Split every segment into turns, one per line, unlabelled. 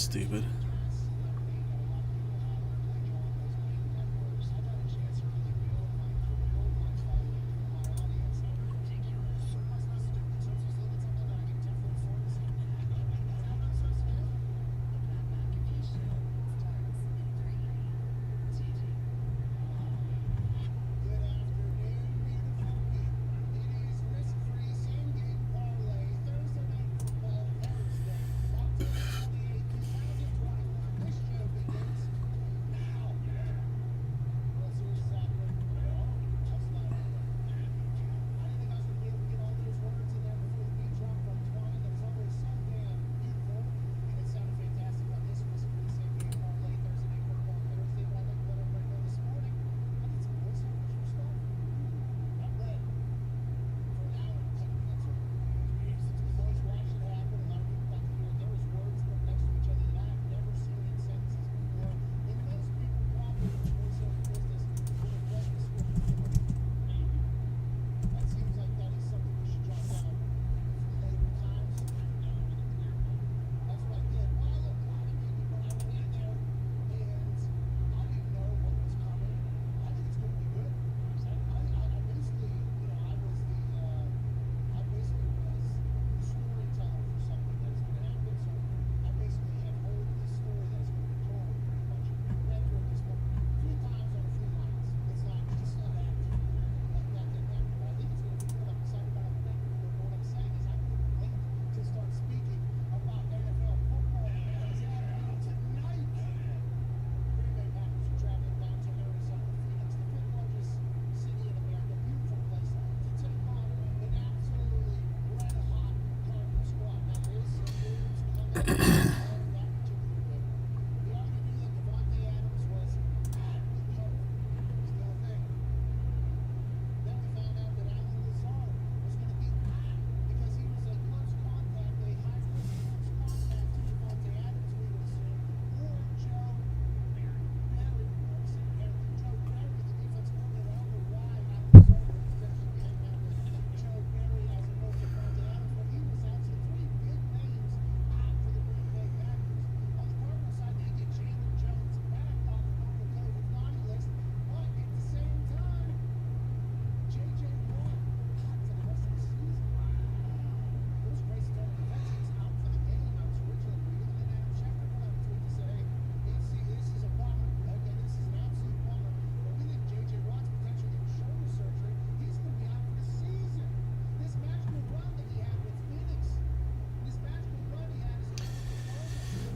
stupid.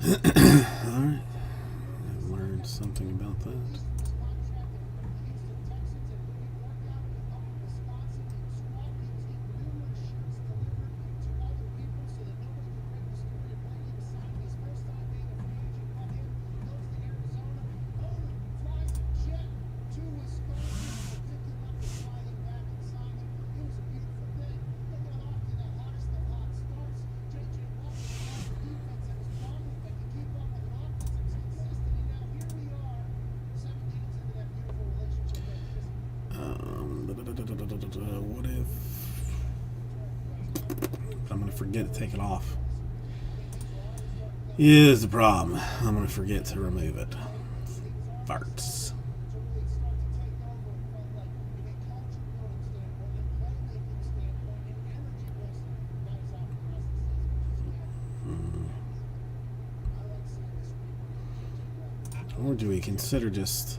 Alright. I've learned something about that. What if I'm going to forget to take it off? Is the problem. I'm going to forget to remove it. Farts. Or do we consider just...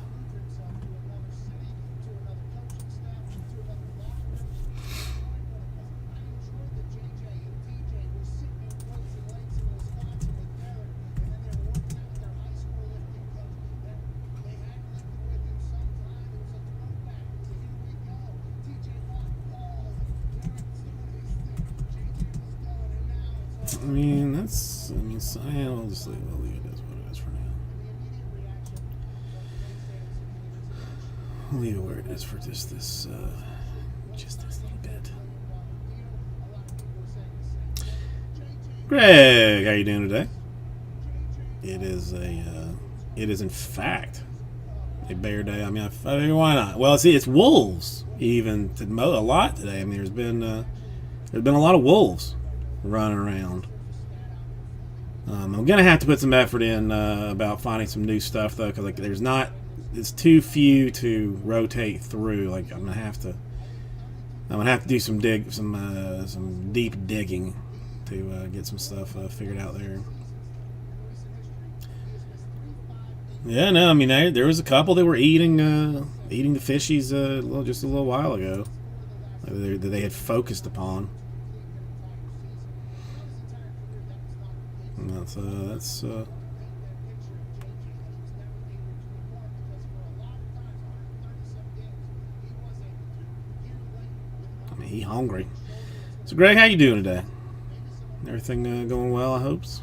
I'll just leave it as what it is for now. I'll leave it where it is for just this little bit. Greg, how you doing today? It is in fact a bear day. I mean, why not? Well, see, it's wolves even to mow a lot today. I mean, there's been a lot of wolves running around. I'm gonna have to put some effort in about finding some new stuff though, because like it's too few to rotate through. Like I'm gonna have to do some deep digging to get some stuff figured out there. Yeah, no, I mean there was a couple that were eating the fishies just a little while ago that they had focused upon. And that's I mean, he hungry. So Greg, how you doing today? Everything going well, I hopes.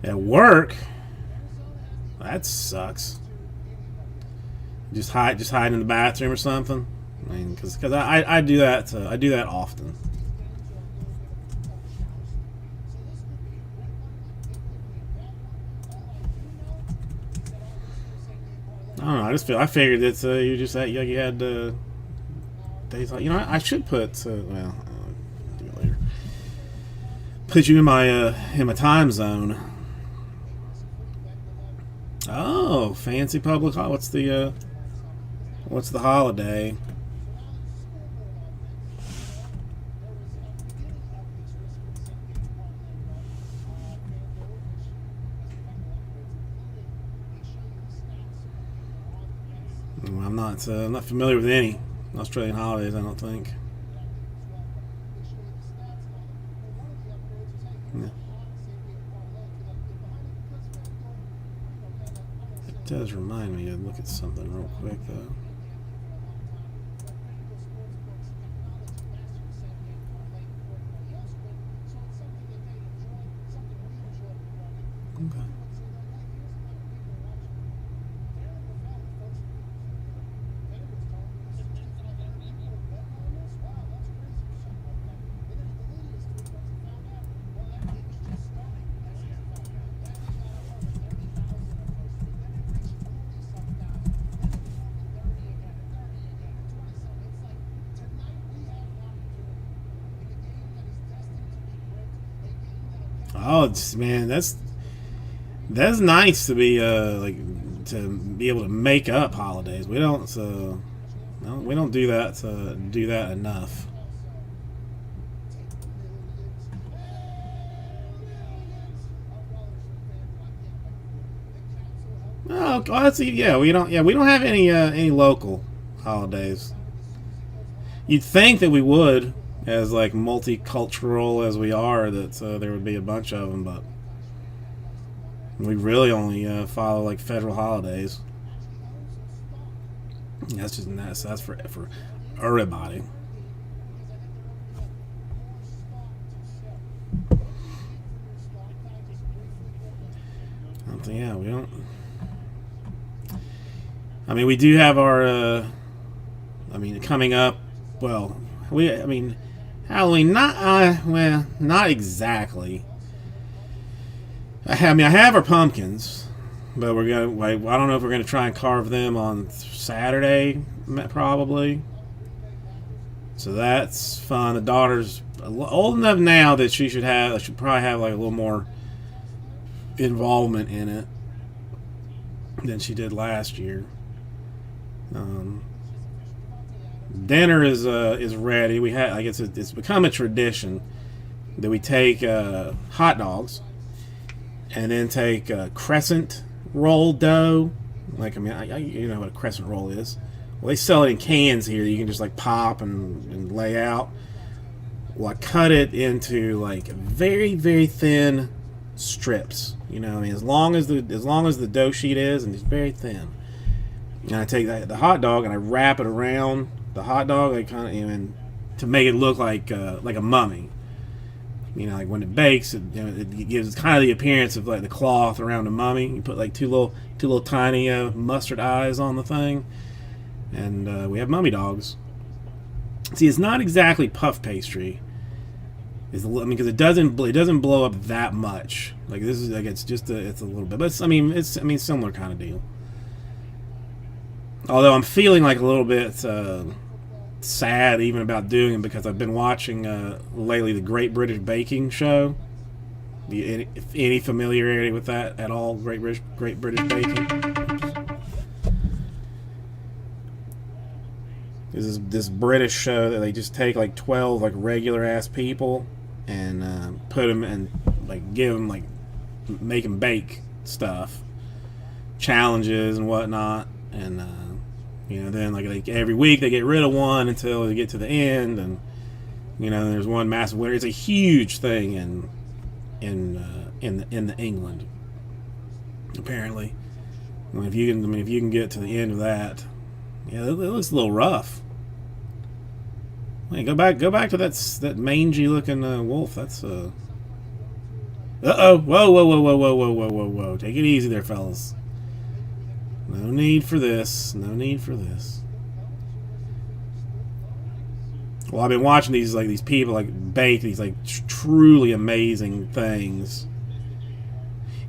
At work, that sucks. Just hide in the bathroom or something. I mean, because I do that. I do that often. I don't know. I figured that you just had you had days like I should put well I'll do it later. Put you in my time zone. Oh, fancy public holiday. What's the holiday? Well, I'm not familiar with any Australian holidays, I don't think. Yeah. It does remind me to look at something real quick, though. Okay. Oh, man, that's nice to be to be able to make up holidays. We don't no, we don't do that enough. Oh, that's yeah. We don't have any local holidays. You'd think that we would, as like multicultural as we are, that there would be a bunch of them, but we really only follow like federal holidays. That's just nuts. That's for everybody. Yeah, we don't. I mean, we do have our. I mean, coming up. Well, I mean, Halloween. Not exactly. I have our pumpkins, but we're gonna. I don't know if we're gonna try and carve them on Saturday, probably. So that's fun. The daughter's old enough now that she should probably have like a little more involvement in it than she did last year. Dinner is ready. I guess it's become a tradition that we take hot dogs and then take crescent roll dough. Like, I mean, you know what a crescent roll is. Well, they sell it in cans here that you can just like pop and lay out. Well, I cut it into like very, very thin strips. You know, I mean, as long as the dough sheet is, and it's very thin. And I take the hot dog and I wrap it around the hot dog, like kind of, and to make it look like a mummy. You know, like when it bakes, it gives kind of the appearance of like the cloth around a mummy. You put like two little tiny mustard eyes on the thing, and we have mummy dogs. See, it's not exactly puff pastry. Because it doesn't blow up that much. Like this is like it's a little bit, but it's similar kind of deal. Although I'm feeling like a little bit sad even about doing it because I've been watching lately the Great British Baking Show. Any familiarity with that at all? Great British Baking. This British show that they just take like 12 like regular ass people and put them and like give them like make them bake stuff, challenges and whatnot, and then like every week they get rid of one until they get to the end, and there's one massive winner. It's a huge thing in England apparently. If you can get to the end of that, yeah, it looks a little rough. Hey, go back to that mangy looking wolf. That's uh oh, whoa. Take it easy there, fellas. No need for this. Well, I've been watching these people like bake these like truly amazing things.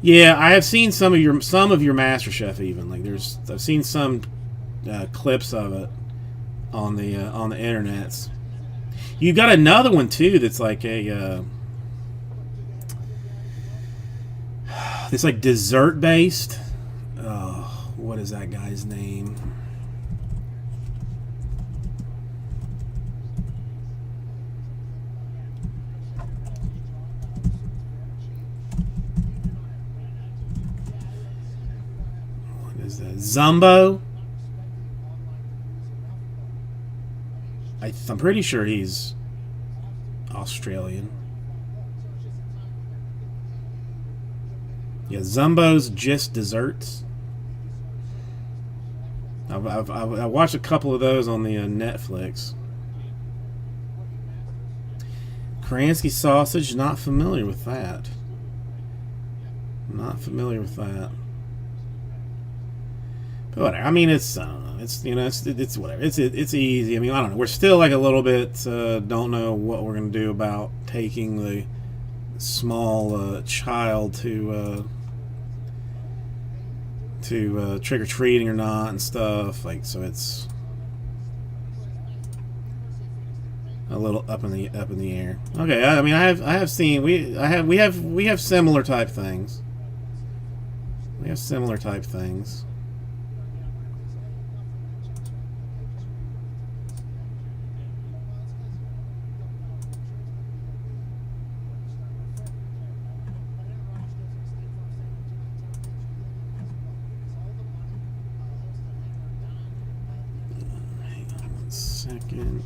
Yeah, I have seen some of your MasterChef even. Like I've seen some clips of it on the internets. You got another one too that's like a it's like dessert based. Oh, what is that guy's name? What is that? Zumbo? I'm pretty sure he's Australian. Yeah, Zumbo's Just Desserts. I've watched a couple of those on the Netflix. Kransky sausage, not familiar with that. But whatever. I mean, it's whatever. It's easy. I mean, I don't know. We're still like a little bit don't know what we're gonna do about taking the small child to trick or treating or not and stuff. Like, so it's a little up in the air. Okay. I mean, I have seen we have similar type things. Second.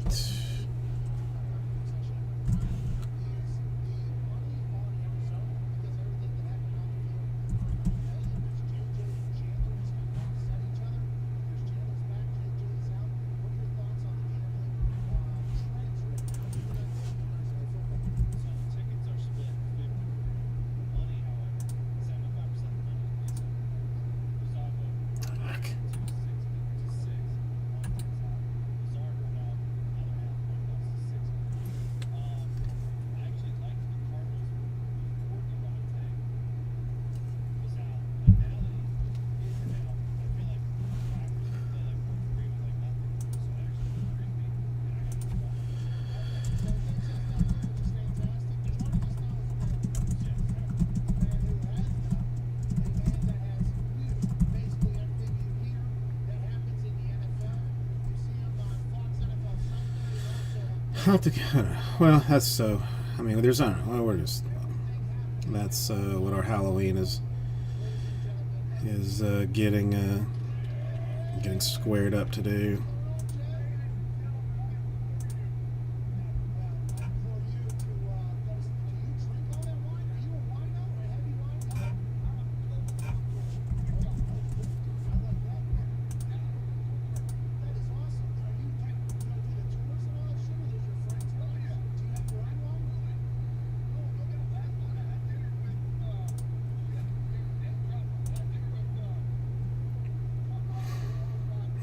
Well, that's so. I mean, there's not. Well, we're just. That's what our Halloween is getting squared up to do.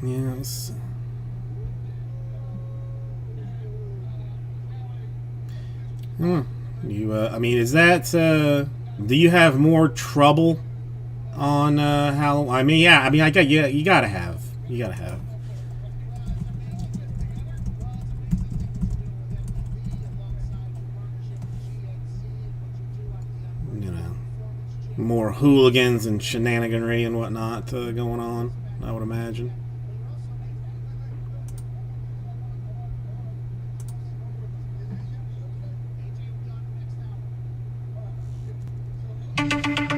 Yes. Hmm. You, I mean, is that, do you have more trouble on, how, I mean, yeah, I mean, I got, yeah, you gotta have. You gotta have. You know, more hooligans and shenaniganry and whatnot going on, I would imagine.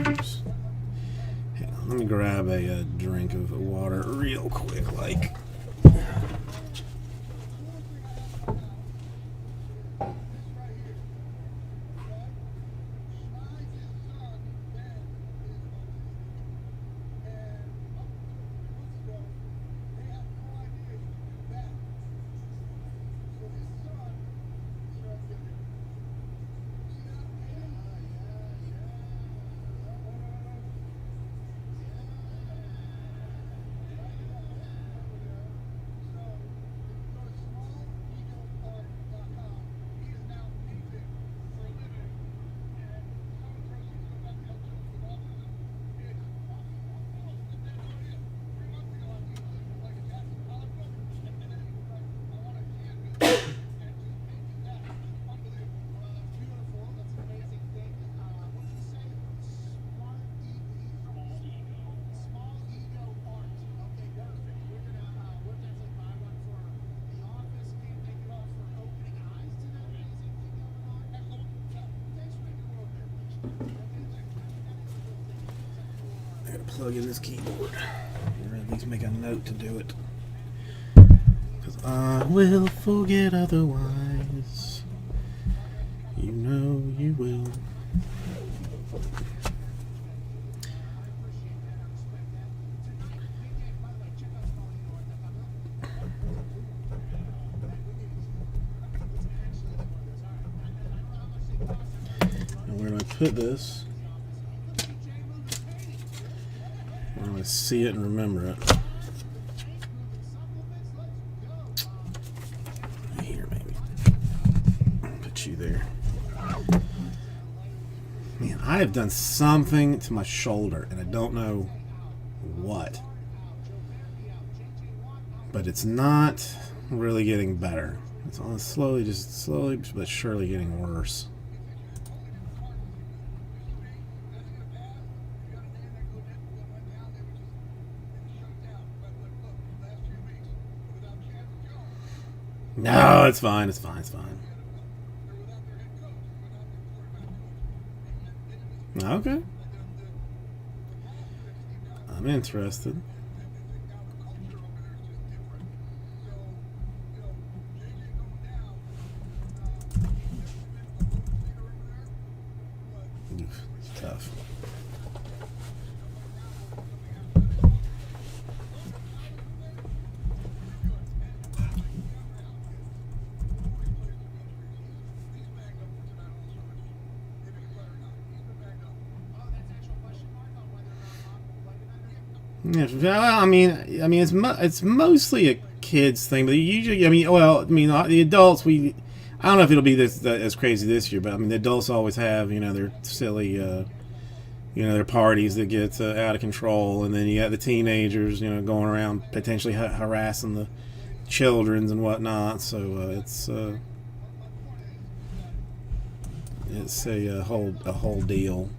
Oops. Hang on, let me grab a drink of water real quick, like. I gotta plug in this keyboard, or at least make a note to do it. Because I will forget otherwise. You know you will. And where do I put this? I'm going to see it and remember it. Here, maybe. Put you there. Man, I have done something to my shoulder, and I don't know what. But it's not really getting better. It's on slowly but surely getting worse. No, it's fine. It's fine. It's fine. Okay. I'm interested. Oof, it's tough. Yeah, well, I mean, it's mostly a kids thing, but usually, I mean, well, I mean, the adults, I don't know if it'll be this as crazy this year, but I mean, the adults always have, you know, their silly, you know, their parties that get out of control, and then you got the teenagers, you know, going around potentially harassing the childrens and whatnot. So it's a whole deal.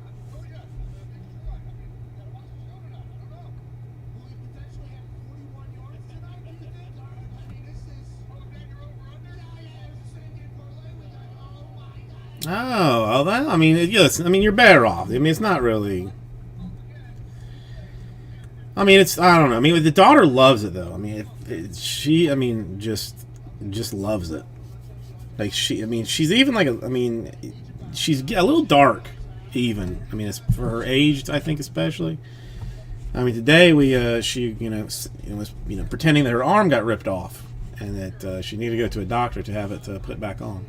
Oh, well, that, I mean, yes, I mean, you're better off. I mean, it's not really. I mean, it's, I don't know. I mean, the daughter loves it though. I mean, she, I mean, just loves it. Like I mean, she's even like, I mean, she's a little dark, even. I mean, it's for her age, I think, especially. I mean, today she, was, pretending that her arm got ripped off, and that she needed to go to a doctor to have it put back on.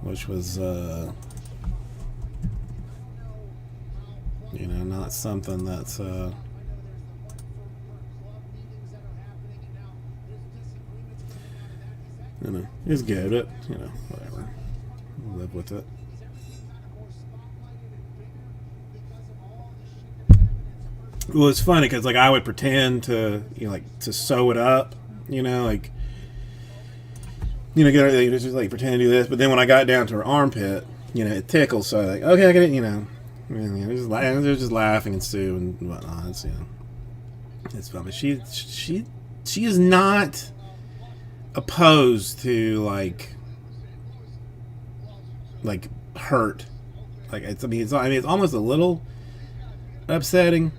Which was, not something that's, it's good, but, whatever. live with it. Well, it's funny because like I would pretend to like to sew it up, like get her, just like pretend to do this. But then when I got down to her armpit, it tickles. So like, okay, I get it. And, they're just laughing and Sue and whatnot. It's fun. But she is not opposed to like hurt. Like it's almost a little upsetting.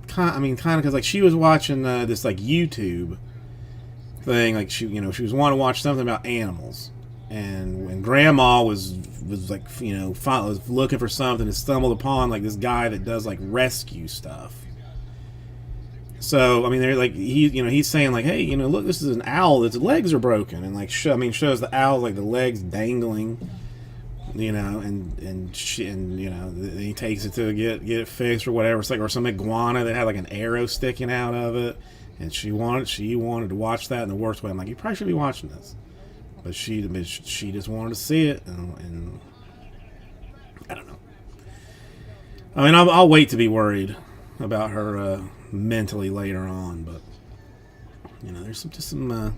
Kind of because like she was watching this like YouTube thing, like she was wanting to watch something about animals, and when Grandma was like was looking for something and stumbled upon like this guy that does like rescue stuff. So they're like he's saying like, hey, look, this is an owl that's legs are broken, and like shows the owl like the legs dangling. And he takes it to get it fixed or whatever. It's like, or some iguana that had like an arrow sticking out of it, and she wanted to watch that in the worst way. I'm like, you probably should be watching this, but she just wanted to see it, and I don't know. I'll wait to be worried about her mentally later on, but there's some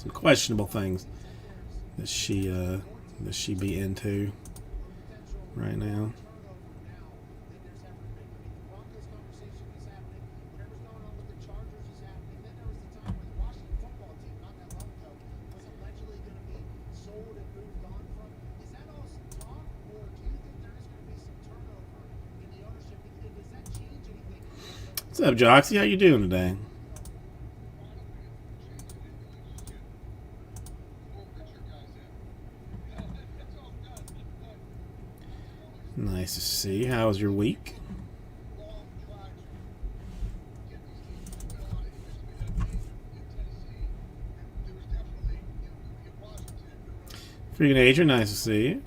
questionable things that she be into right now. What's up, Joxy? How you doing today? Nice to see. How was your week? Freaking Adrian, nice to see you.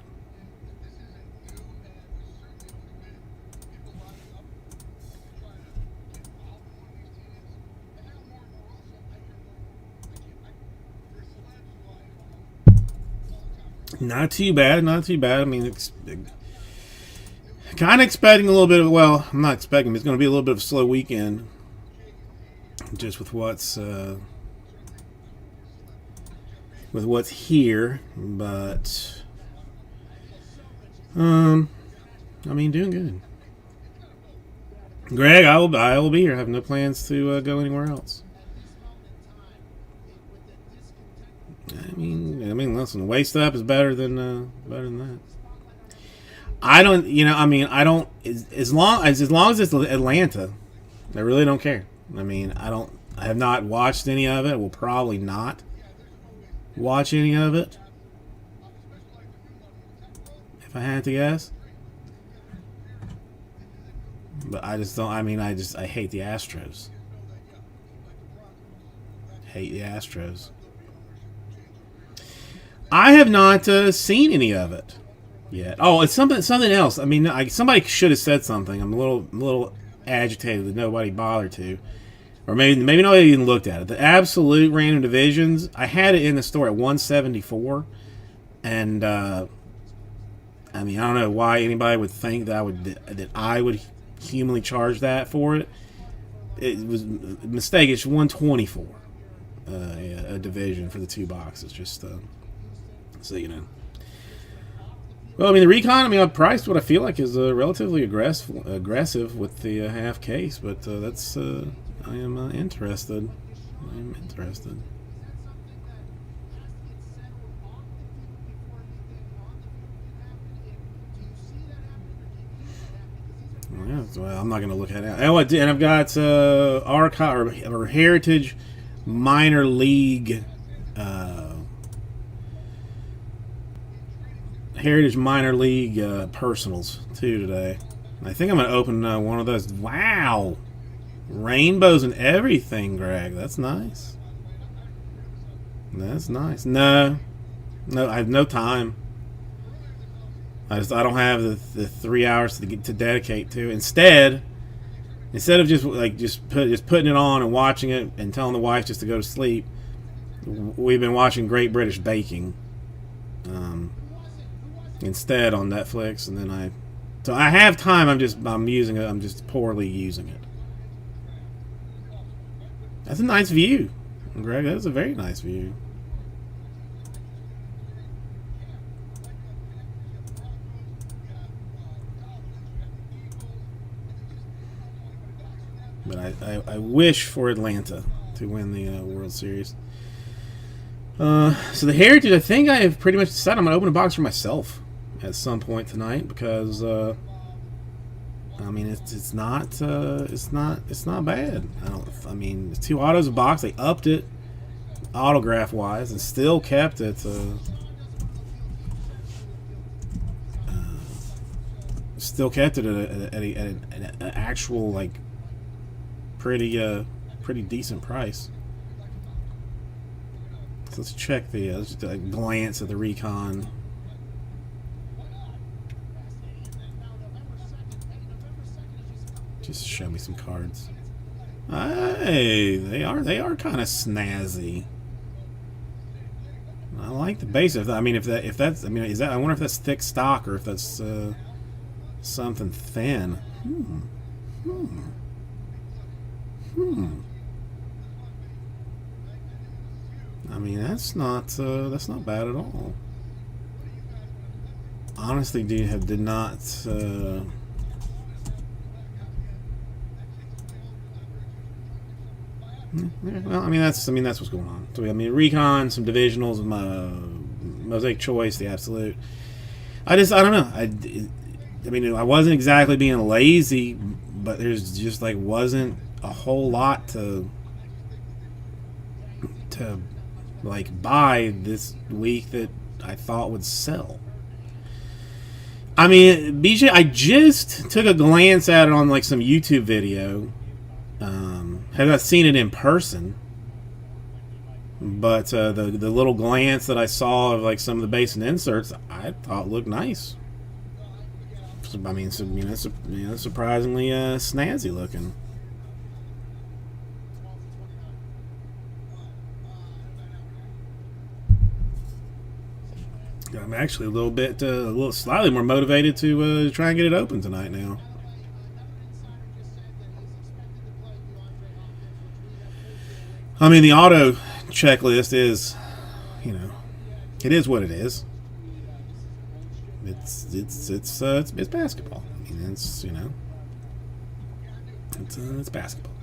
Not too bad, not too bad. Kind of expecting a little bit of, well, I'm not expecting, it's going to be a little bit of a slow weekend. Just with what's here, but doing good. Greg, I will be here. I have no plans to go anywhere else. Listen, waist up is better than that. I don't, I don't. As long as it's Atlanta, I really don't care. I have not watched any of it. Will probably not watch any of it, if I had to guess. But I just don't. I hate the Astros. Hate the Astros. I have not seen any of it yet. Oh, it's something else. Somebody should have said something. I'm a little agitated that nobody bothered to, or maybe nobody even looked at it. The Absolute Random Divisions. I had it in the store at $174, and I don't know why anybody would think that I would humanly charge that for it. It was a mistake. It's $124 a division for the 2 boxes. Just so you know. Well, the Recon, I priced what I feel like is relatively aggressive with the half case, but that's I am interested. Yeah, well, I'm not going to look at it. Oh, and I've got Archive or Heritage Minor League. Heritage Minor League personals too today. I think I'm gonna open one of those. Wow, rainbows and everything, Greg. That's nice. That's nice. No, I have no time. I don't have the 3 hours to dedicate to. Instead of just putting it on and watching it and telling the wife just to go to sleep, we've been watching Great British Baking. instead on Netflix, and then so I have time. I'm using it. I'm just poorly using it. That's a nice view, Greg. That's a very nice view. But I wish for Atlanta to win the World Series. So the Heritage, I think I have pretty much decided I'm going to open a box for myself at some point tonight because I mean it's not bad. I mean it's 2 autos a box. They upped it autograph wise and still kept it. Still kept it at an actual like pretty decent price. So let's check let's just glance at the Recon. Just show me some cards. Hey, they are kind of snazzy. I like the base of that. I mean, if that's I mean, is that? I wonder if that's thick stock or if that's something thin. I mean, that's not bad at all. Honestly, did not. Well, I mean that's what's going on. So I mean, Recon, some divisionals, Mosaic Choice, the Absolute. I don't know. I mean, I wasn't exactly being lazy, but there's just like wasn't a whole lot to like buy this week that I thought would sell. I mean, BJ, I just took a glance at it on like some YouTube video. Have not seen it in person, but the little glance that I saw of like some of the base and inserts, I thought looked nice. I mean, surprisingly snazzy looking. I'm actually a little slightly more motivated to try and get it open tonight now. I mean, the auto checklist is, it is what it is. It's basketball. I mean, it's basketball.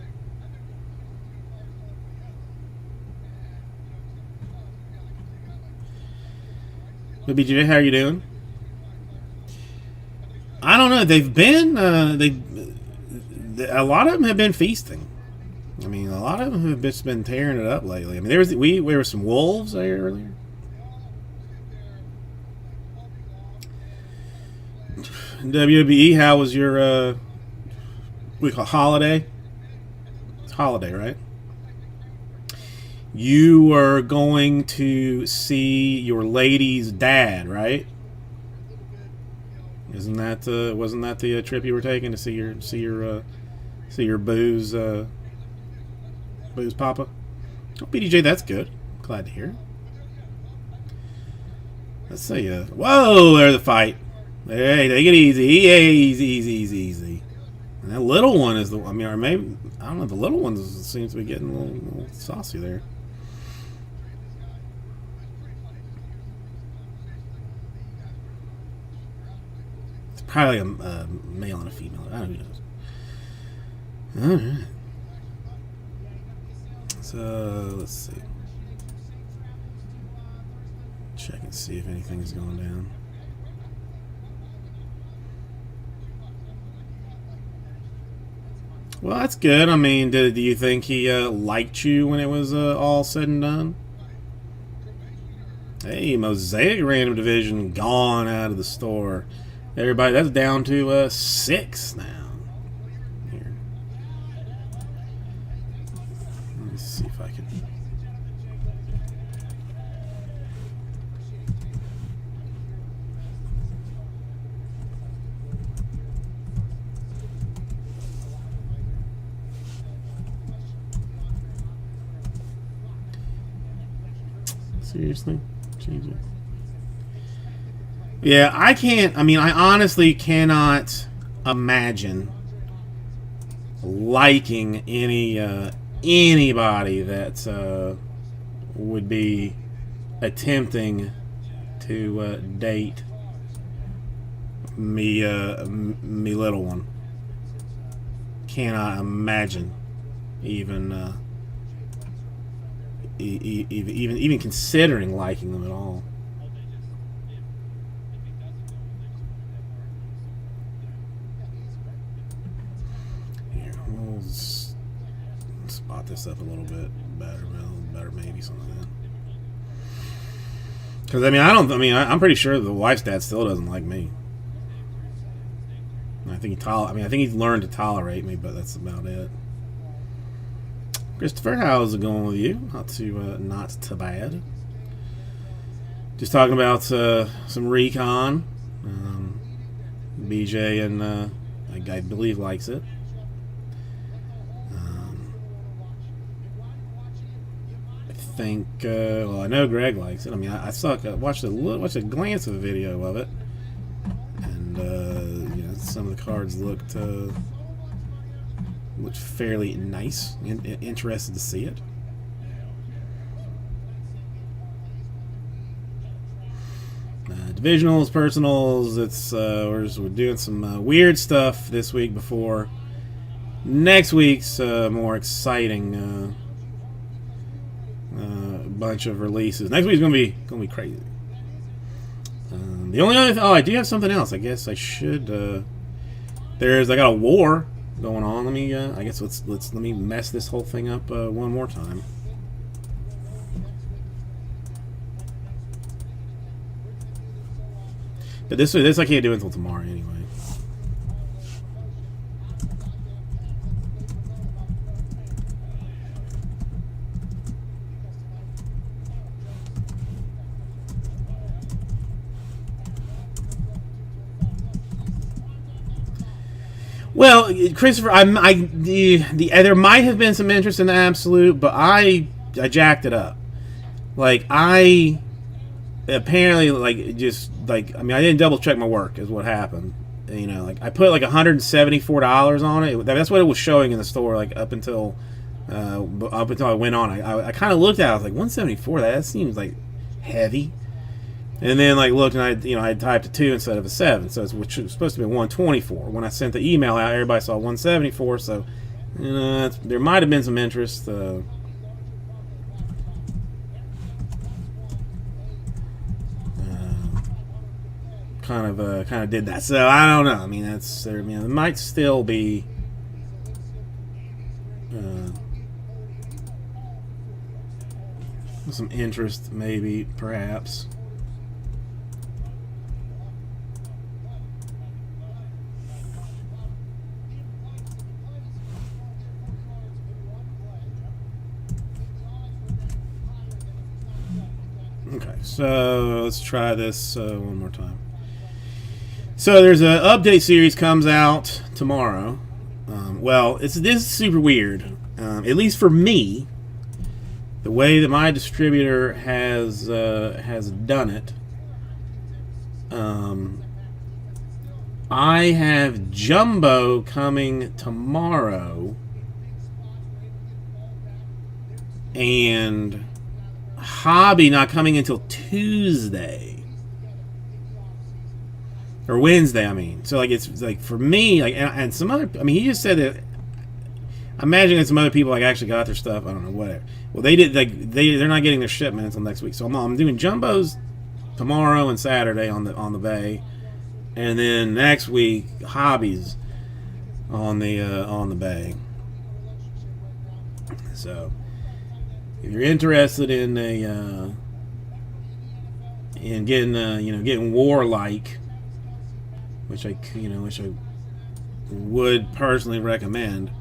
But BJ, how are you doing? I don't know. They've been a lot of them have been feasting. I mean, a lot of them have just been tearing it up lately. I mean, there were some Wolves there earlier. WBE, how was your we call holiday? It's holiday, right? You were going to see your lady's dad, right? Wasn't that the trip you were taking to see your booze papa? Oh, BDJ, that's good. Glad to hear. Let's see. Whoa, there's the fight. Hey, take it easy. Easy. And that little one is or maybe, I don't know, the little one seems to be getting a little saucy there. It's probably a male and a female. I don't know. Alright. So, let's see. Check and see if anything's going down. Well, that's good. I mean, do you think he liked you when it was all said and done? Hey, Mosaic Random Division gone out of the store. Everybody, that's down to 6 now. Here. Let me see if I can. Seriously? Change it. Yeah, I can't. I mean, I honestly cannot imagine liking anybody that would be attempting to date me little one. Cannot imagine even even considering liking them at all. Here, we'll spot this up a little bit better maybe something like that. Because I mean, I'm pretty sure the wife's dad still doesn't like me. I think I think he's learned to tolerate me, but that's about it. Christopher, how's it going with you? Not too bad. Just talking about some recon. BJ and I believe likes it. I think. Well, I know Greg likes it. I mean, I watched a glance of a video of it, and some of the cards looked fairly nice. Interested to see it. Divisionals, personals. We're doing some weird stuff this week before next week's more exciting bunch of releases. Next week's gonna be crazy. The only other I do have something else. I guess I should. I got a war going on. Let me. I guess let me mess this whole thing up one more time. But this I can't do until tomorrow anyway. Well, Christopher, there might have been some interest in the Absolute, but I jacked it up. Like I apparently I didn't double check my work is what happened. I put like $174 on it. That's what it was showing in the store up until I went on. I kind of looked at it. I was like 174. That seems like heavy. And then looked, and I typed a 2 instead of a 7, so which was supposed to be 124. When I sent the email out, everybody saw 174. So there might have been some interest. Kind of did that. So I don't know. I mean, it might still be. Some interest, maybe, perhaps. Okay, so let's try this one more time. So there's an update series comes out tomorrow. This is super weird. At least for me, the way that my distributor has done it. I have Jumbo coming tomorrow, and Hobby not coming until Tuesday or Wednesday. I mean, so it's for me, and some other. I mean, he just said that. I imagine that some other people actually got their stuff. I don't know, whatever. Well, they did. They're not getting their shipment until next week. So I'm doing Jumbos tomorrow and Saturday on the bay, and then next week Hobbies on the bay. So if you're interested in getting warlike, which I would personally recommend.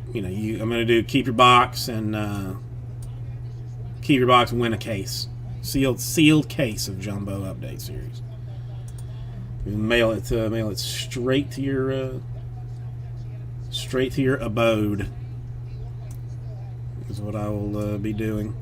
I'm going to do keep your box and win a case, sealed case of Jumbo update series. Mail it straight to your abode. Is what I will be doing.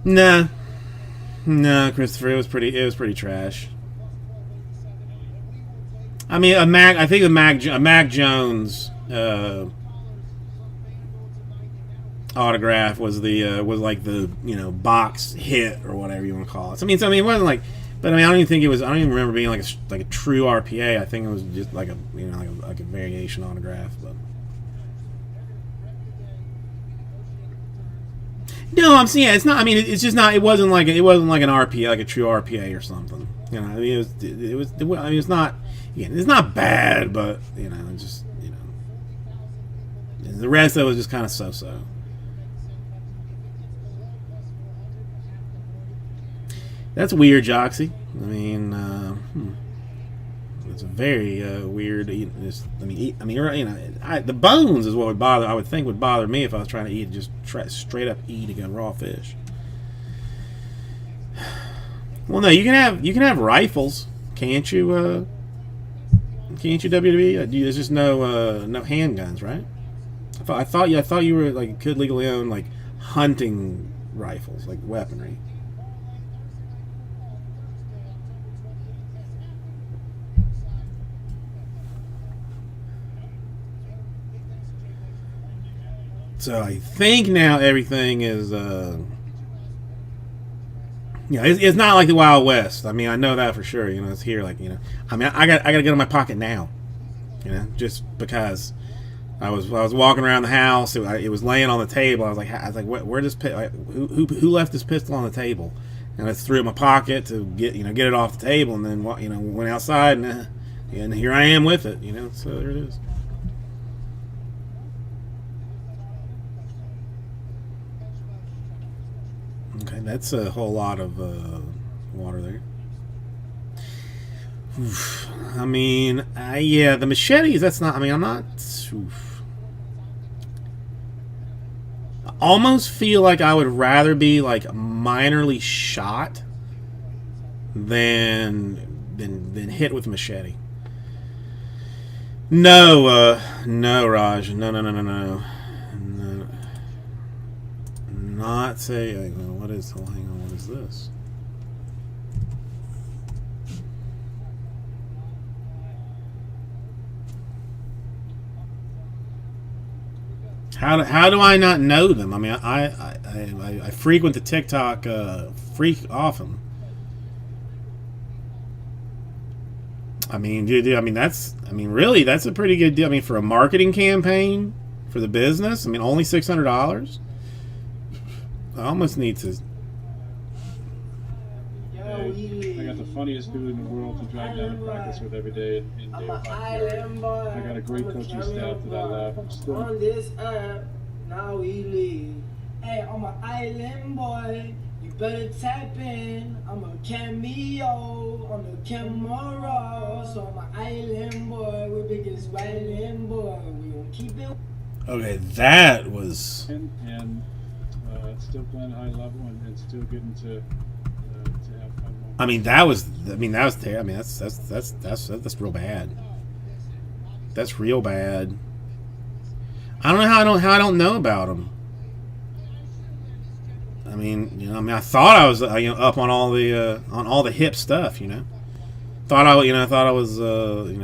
Nah, no, Christopher, it was pretty trash. I mean, I think a Mac Jones autograph was the was like the box hit or whatever you want to call it. I mean, it wasn't like, but I mean, I don't even think it was. I don't even remember being like a true RPA. I think it was just like a like a variation autograph. But no, I'm saying it's not. I mean, it's just not. It wasn't like an RPA, like a true RPA or something. I mean, I mean, it's not. Again, it's not bad, but just the rest of it was just kind of so-so. That's weird, Joxy. I mean, it's a very weird. I mean, the bones is what would bother. I would think would bother me if I was trying to eat straight up eating a raw fish. Well, no, you can have rifles, can't you? Can't you, WWE? There's just no handguns, right? I thought you were like could legally own like hunting rifles, like weaponry. So I think now everything is, it's not like the Wild West. I mean, I know that for sure. It's here, like, I mean, I got to get in my pocket now, just because I was walking around the house. It was laying on the table. I was like, where does who left this pistol on the table? And I threw it in my pocket to get it off the table, and then went outside, and here I am with it. So there it is. Okay, that's a whole lot of water there. Oof. I mean, yeah, the machetes, that's not, I mean, I'm not, oof. I almost feel like I would rather be, like, minorly shot than hit with a machete. No, no, Raj. No. Not say. What is? Oh, hang on. What is this? How do I not know them? I mean, I frequent the TikTok freak often. I mean, dude, I mean, really, that's a pretty good deal. I mean, for a marketing campaign for the business, I mean, only $600. I almost need to.
I got the funniest dude in the world to drive down to practice with every day in Dale Park. I got a great coaching staff that I laugh. I'm still on this earth. Now we live. Hey, I'm an island boy. You better tap in. I'm a cameo on the camera. So I'm an island boy. We're biggest island boy. We gonna keep it.
Okay, that was.
And still playing high level and still getting to have fun.
I mean, that was terrible. I mean, that's real bad. That's real bad. I don't know how I don't know about him. I mean, I thought I was up on all the hip stuff. Thought I was I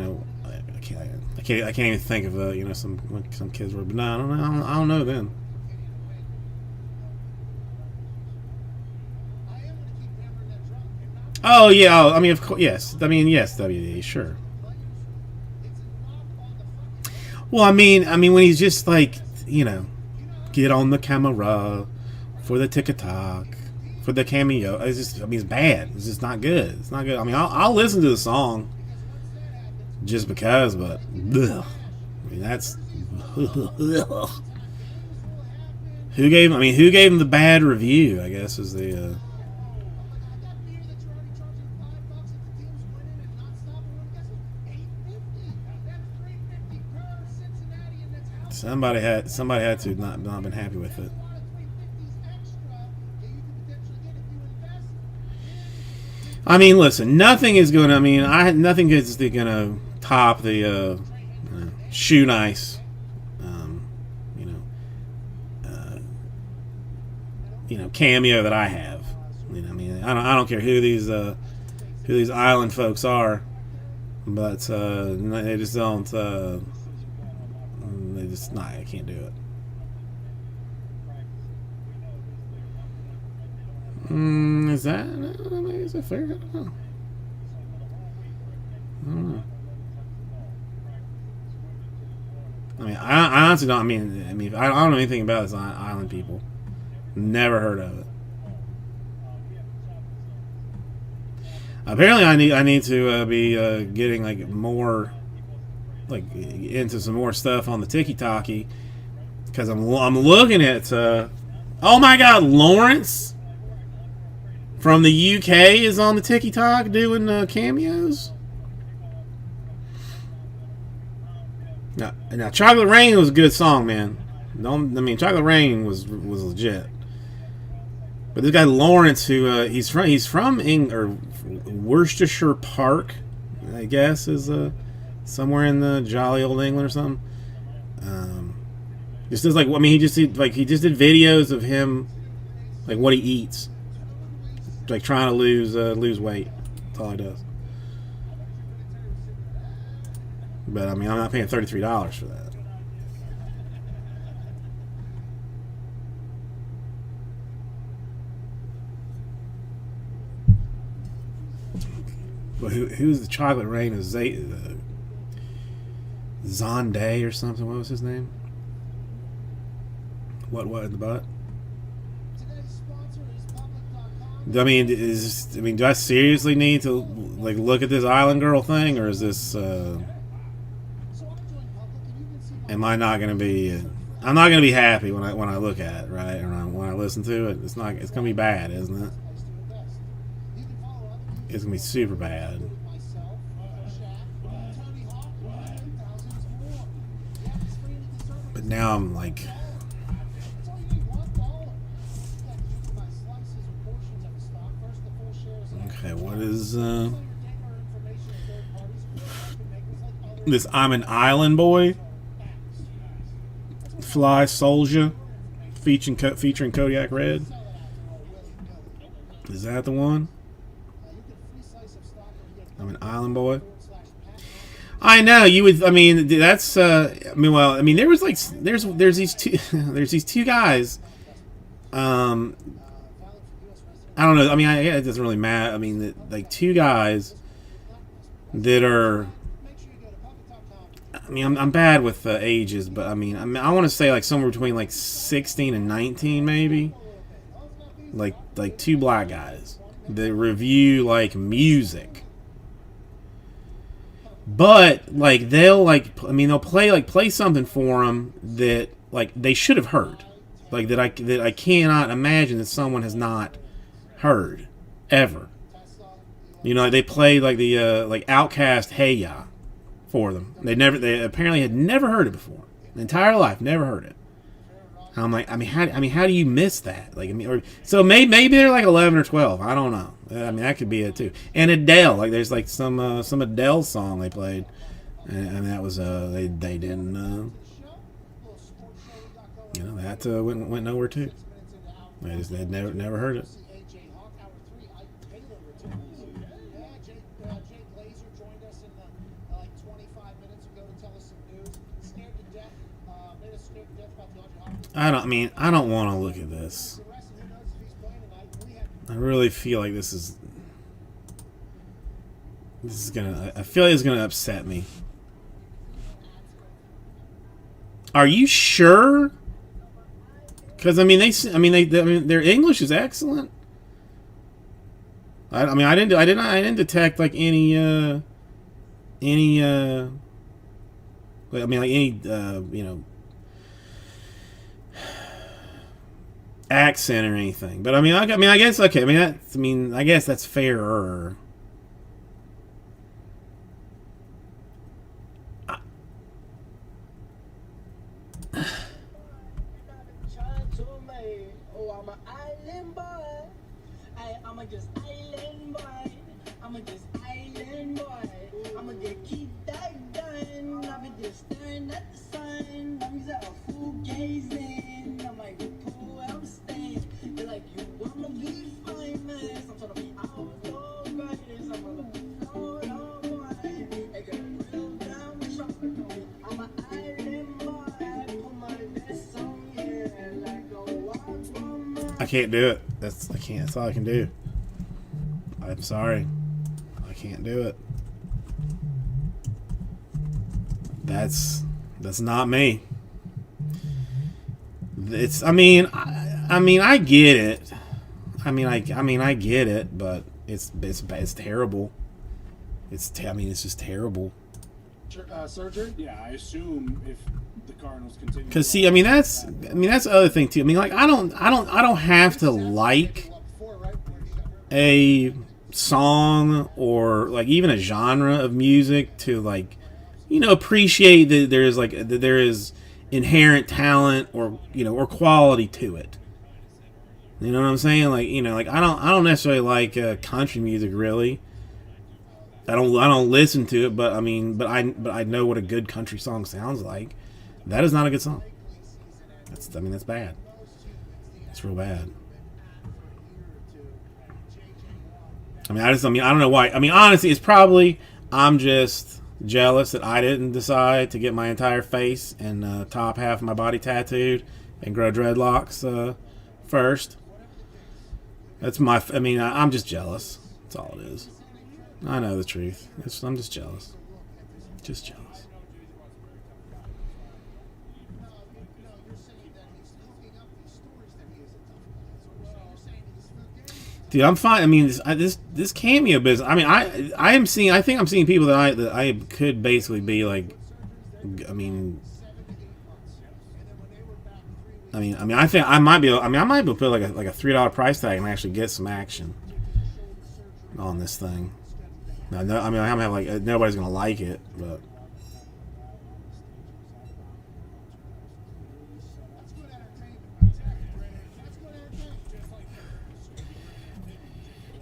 can't even think of some kids were, but no, I don't know then. Oh yeah, I mean, of course, yes. I mean, yes, WD, sure. Well, I mean, when he's just like, get on the camera for the TikTok, for the cameo. It's just, I mean, it's bad. It's just not good. It's not good. I mean, I'll listen to the song just because, but ugh. I mean, that's ugh. Who gave him the bad review? I guess is the. Somebody had to not been happy with it. I mean, listen, nothing is going to. I mean, nothing is going to top the Shoe Nice, cameo that I have. You know, I mean, I don't care who these island folks are, but they just don't. They just I can't do it. Is that fair? I don't know. I mean, I honestly don't. I mean, I don't know anything about this island people. Never heard of it. Apparently, I need to be getting like more, like into some more stuff on the TikTok, because I'm looking at. Oh my God, Lawrence from the UK is on the TikTok doing cameos. Now, Chocolate Rain was a good song, man. Chocolate Rain was legit. But this guy Lawrence, who he's from Worcestershire Park, I guess, is somewhere in the jolly old England or something. Just does he just did videos of him, like what he eats, like trying to lose weight. That's all he does. But I mean, I'm not paying $33 for that. But who's the Chocolate Rain? Is Zonday or something? What was his name? What in the butt? I mean, do I seriously need to like look at this Island Girl thing, or is this? Am I not going to be? I'm not going to be happy when I look at it, right? Or when I listen to it. It's not. It's going to be bad, isn't it? It's going to be super bad. But now I'm like. Okay, what is this? I'm an Island Boy. Fly Soldier, featuring Kodiak Red. Is that the one? I'm an Island Boy. I know you would. I mean, that's. There was like there's these two there's these two guys. I don't know. I mean, it doesn't really matter. I mean, like two guys that are. I mean, I'm bad with ages, but I I want to say like somewhere between like 16 and 19, maybe. Like two black guys that review like music, but like they'll play something for them that like they should have heard, like that I cannot imagine that someone has not heard ever. You know, they play like the like Outkast Hey Ya for them. They apparently had never heard it before. The entire life, never heard it. And I'm like, how do you miss that? Like, so maybe they're like 11 or 12. I don't know. I mean, that could be it too. And Adele, like, there's like some Adele song they played, and that was they didn't, that went nowhere too. They'd never heard it. I don't want to look at this. I really feel like this is gonna. I feel like it's gonna upset me. Are you sure? Because their English is excellent. I didn't detect like any accent or anything. But I guess okay. I guess that's fairer. I can't do it. I can't. That's all I can do. I'm sorry. I can't do it. That's not me. It's. I mean, I get it. I get it, but it's terrible. It's just terrible.
Surgery? Yeah, I assume if the Cardinals continue.
Because see, that's the other thing too. Like I don't have to like a song or like even a genre of music to like, appreciate that there is inherent talent or or quality to it. You know what I'm saying? Like I don't necessarily like country music really. I don't listen to it, but I know what a good country song sounds like. That is not a good song. That's bad. It's real bad. I don't know why. Honestly, it's probably I'm just jealous that I didn't decide to get my entire face and top half of my body tattooed and grow dreadlocks first. That's I'm just jealous. That's all it is. I know the truth. I'm just jealous. Just jealous. Dude, I'm fine. This cameo business. I think I'm seeing people that I could basically be like. I think I might be. I might be able to put like a $3 price tag and actually get some action on this thing. Now, no, I'm have like nobody's gonna like it, but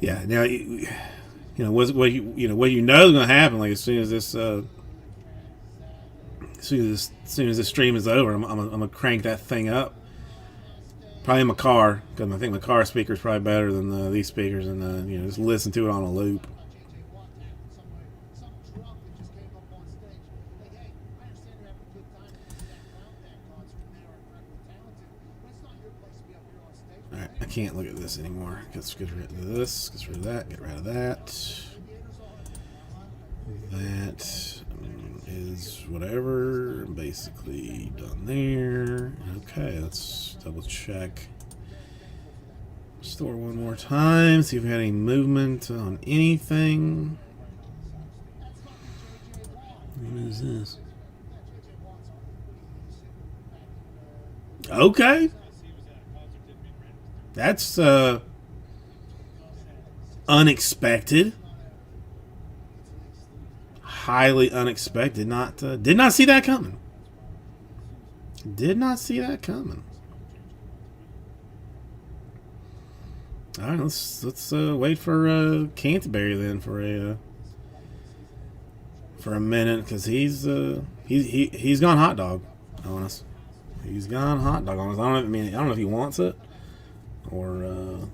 yeah. Now what is gonna happen? Like as soon as this stream is over, I'm gonna crank that thing up. Probably in my car because I think my car speaker is probably better than these speakers, and just listen to it on a loop. Alright, I can't look at this anymore. Get rid of this, get rid of that, get rid of that. That is whatever. Basically done there. Okay, let's double check. Store one more time, see if we had any movement on anything. What is this? Okay. That's unexpected. Highly unexpected. Did not see that coming. Did not see that coming. All right, let's wait for Canterbury then for a minute because he's gone hot dog on us. He's gone hot dog on us. I don't know if he wants it or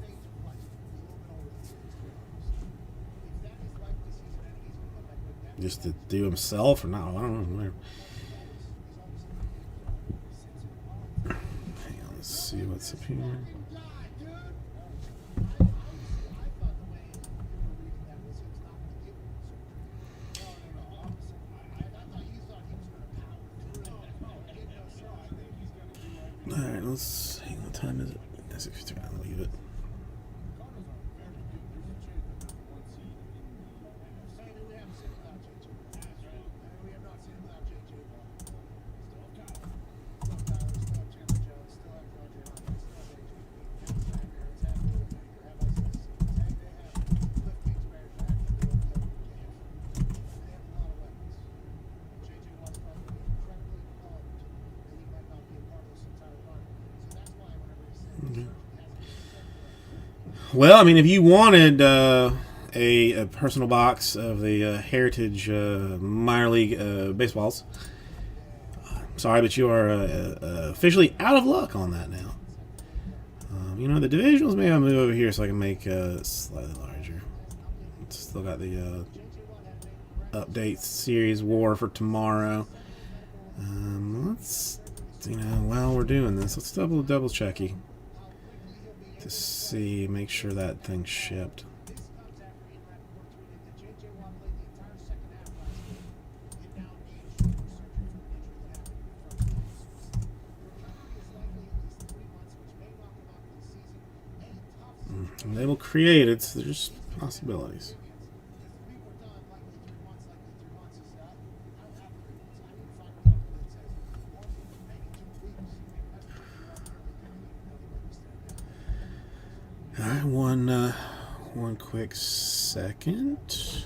just to do himself or not. I don't know. Whatever. Hang on, let's see what's up here. Alright, let's hang on. What time is it? 6:53. I'll leave it. Well, if you wanted a personal box of the Heritage minor league baseballs, sorry, but you are officially out of luck on that now. The divisionals maybe I'll move over here so I can make slightly larger. Still got the update series war for tomorrow. Let's while we're doing this, let's double checky. to see, make sure that thing shipped. Label created, so there's possibilities. All right, one quick second.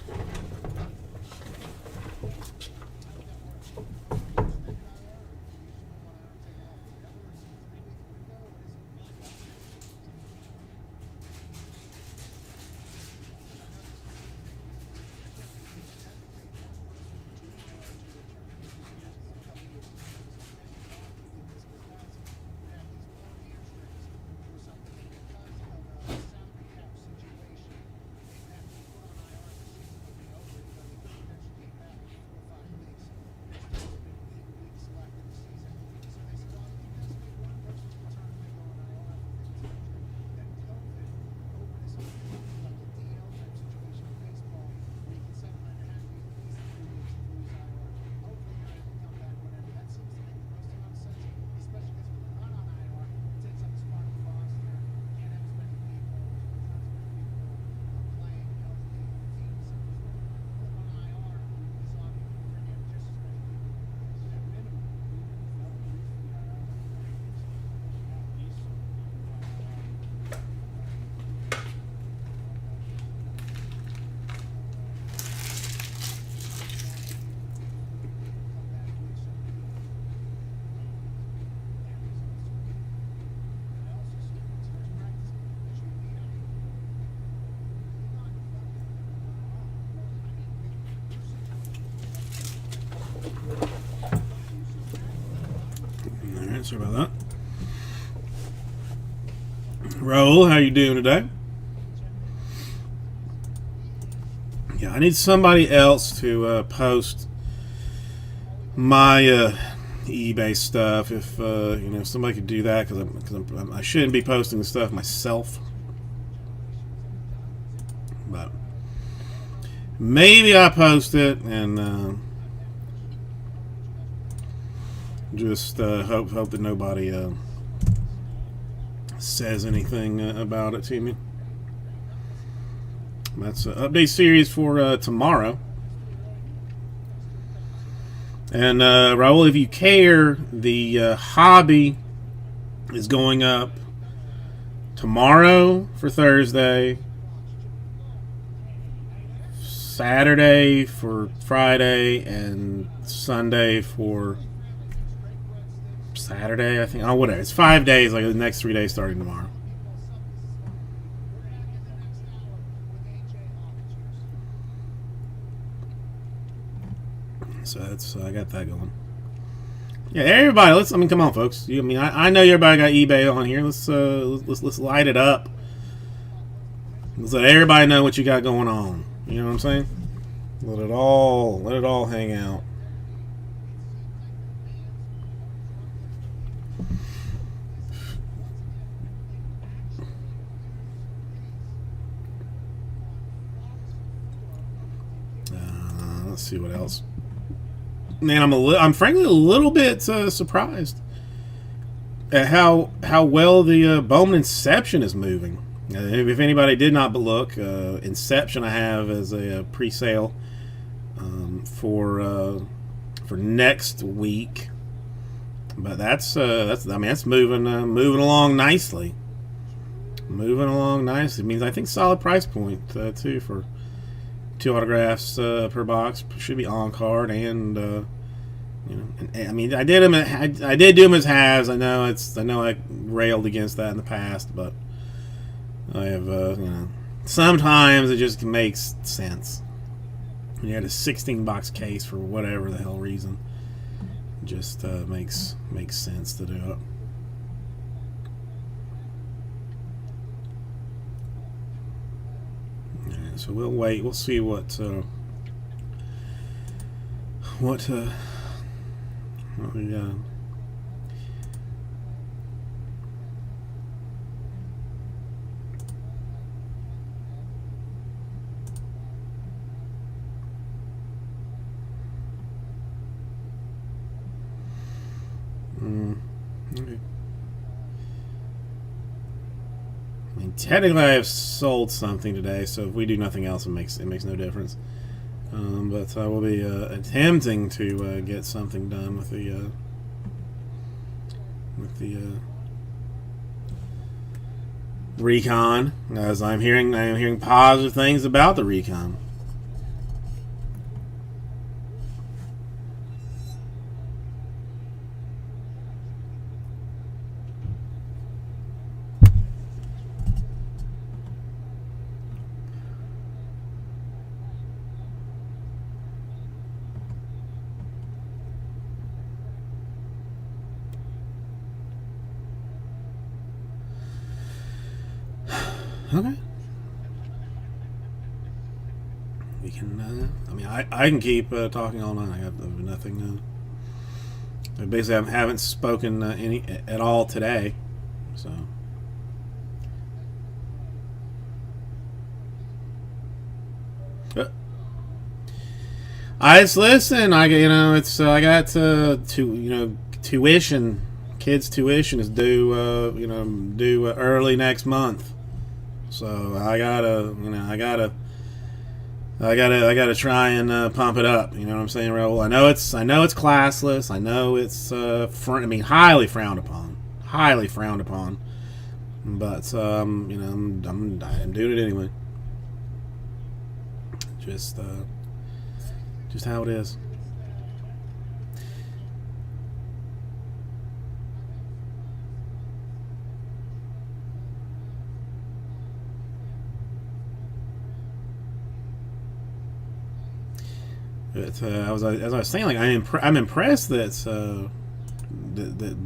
Alright, sorry about that. Raul, how you doing today? Yeah, I need somebody else to post my eBay stuff. If you know, somebody could do that, because I shouldn't be posting the stuff myself. But maybe I post it and just hope that nobody says anything about it to me. That's an update series for tomorrow. And Raul, if you care, the hobby is going up tomorrow for Thursday, Saturday for Friday, and Sunday for Saturday, I think. Oh, whatever. It's 5 days, like the next 3 days starting tomorrow. So that's I got that going. Yeah, everybody. I mean, come on, folks. I know everybody got eBay on here. Let's light it up. Let's let everybody know what you got going on. You know what I'm saying? Let it all hang out. Let's see what else. Man, I'm frankly a little bit surprised at how well the Bowman Inception is moving. If anybody did not look, Inception I have as a pre-sale for next week, but that's moving along nicely. Moving along nicely. It means I think solid price point too for 2 autographs per box. Should be on card, and you know, and, I mean, I did do them as halves. I know I railed against that in the past, but I have you know, sometimes it just makes sense. When you had a 16-box case for whatever the hell reason, it just makes sense to do it. So we'll wait. We'll see what we got. technically, I have sold something today, so if we do nothing else, it makes no difference. But I will be attempting to get something done with the recon, as I am hearing positive things about the recon. Okay. We can. I mean, I can keep talking all night. I have nothing. I basically haven't spoken any at all today, so. I just listen. It's I got tuition. Kids' tuition is due early next month. So I gotta try and pump it up. You know what I'm saying, Raul? I know it's classless. I know it's highly frowned upon. Highly frowned upon. But I'm doing it anyway. Just how it is. But as I was saying, like I'm impressed that the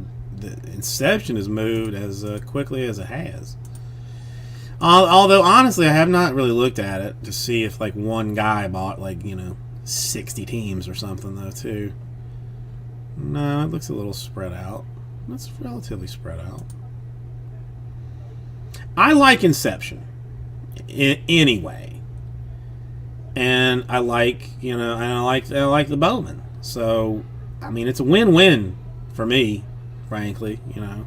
Inception has moved as quickly as it has. Although honestly, I have not really looked at it to see if like one guy bought 60 teams or something though too. No, it looks a little spread out. It's relatively spread out. I like Inception anyway. And I like the Bowman. So, I mean, it's a win-win for me, frankly. I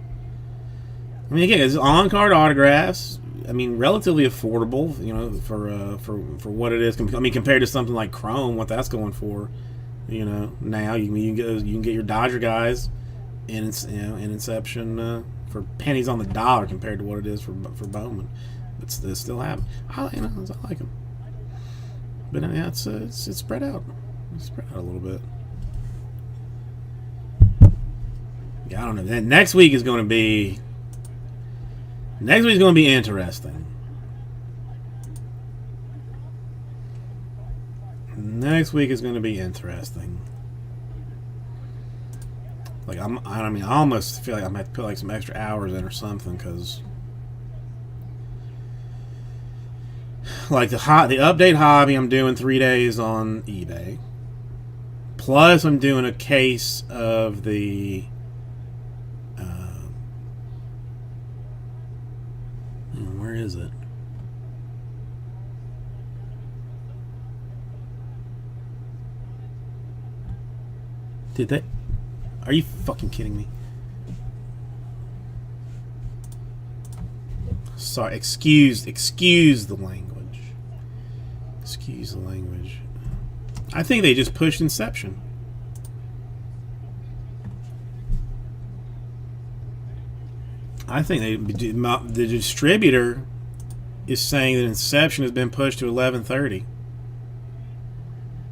mean, again, it's on-card autographs. I mean, relatively affordable. For what it is. I mean, compared to something like Chrome, what that's going for. Now you can get your Dodger guys in Inception for pennies on the dollar compared to what it is for Bowman. But they still have. I like them. But yeah, it's spread out. It's spread out a little bit. Yeah, I don't know. Next week is going to be interesting. Next week is going to be interesting. I almost feel like I might put some extra hours in or something because. Like the update hobby, I'm doing 3 days on eBay. Plus, I'm doing a case of the. Where is it? Did they? Are you fucking kidding me? Sorry, excuse the language. Excuse the language. I think they just pushed Inception. I think the distributor is saying that Inception has been pushed to 11:30.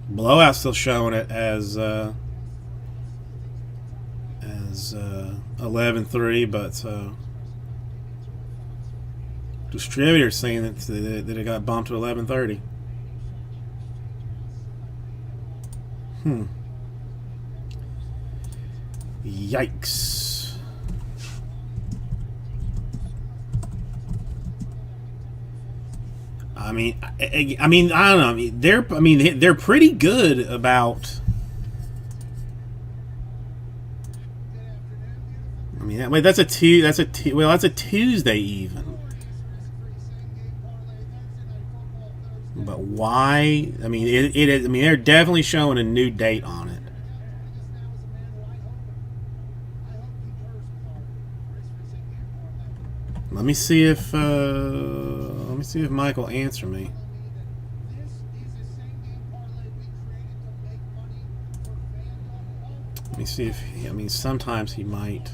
Blowout's still showing it as 11:3, but distributor's saying that it got bumped to 11:30. Yikes. I mean, I don't know. They're pretty good about. I mean, that's a Tuesday even. But why? I mean, they're definitely showing a new date on it. Let me see if Mike will answer me. Let me see if I mean, sometimes he might.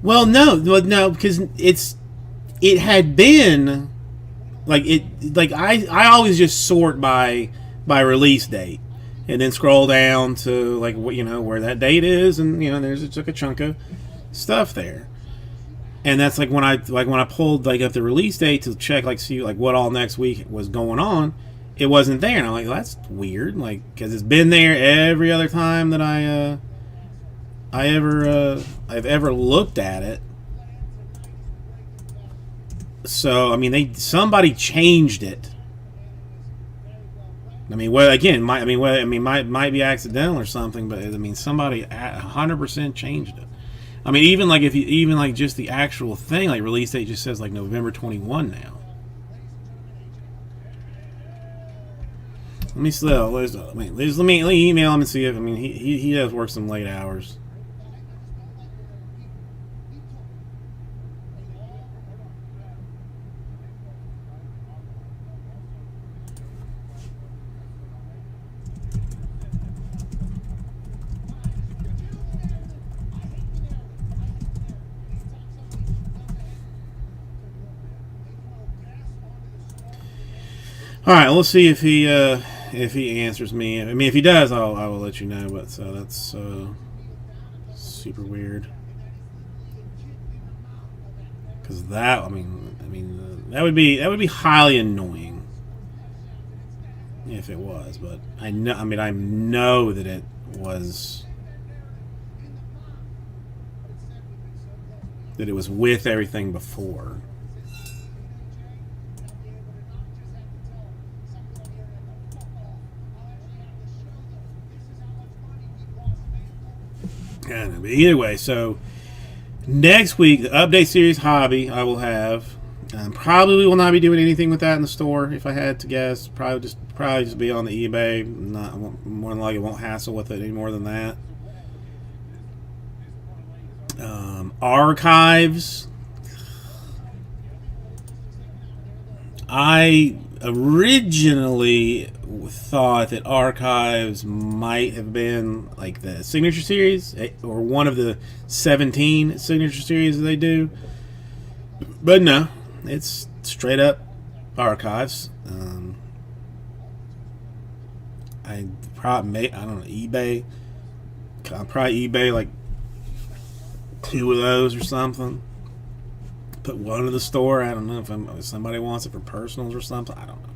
Well, no, because it had been I always just sort by release date, and then scroll down to like what where that date is, and there's like a chunk of stuff there, and that's like when I pulled like up the release date to check see what all next week was going on, it wasn't there, and I'm like, well, that's weird, because it's been there every other time that I've ever looked at it. So I mean, somebody changed it. I mean, well, again, might be accidental or something, but I mean, somebody 100% changed it. I mean, even just the actual thing, like release date just says like November 21 now. Let me email him and see if he does work some late hours. All right, we'll see if he answers me. I mean, if he does, I will let you know. But that's super weird. Because that would be highly annoying if it was. But I know that it was with everything before. But either way, so next week, the update series hobby I will have. Probably will not be doing anything with that in the store. If I had to guess, probably just be on the eBay. More than likely, won't hassle with it any more than that. Archives. I originally thought that Archives might have been like the Signature Series or one of the 17 Signature Series that they do, but no, it's straight up Archives. I don't know, eBay. I'll probably eBay like 2 of those or something. Put one in the store. I don't know if somebody wants it for personals or something. I don't know.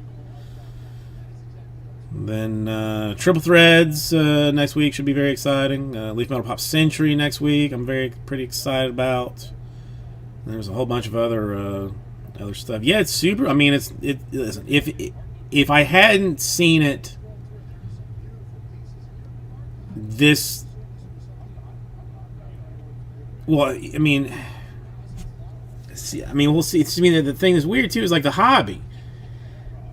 Then Triple Threads next week should be very exciting. Leaf Metal Pop Century next week I'm pretty excited about. And there's a whole bunch of other stuff. Yeah, it's super. I mean, listen, if I hadn't seen it this, well, I mean, we'll see. The thing that's weird too is like the hobby.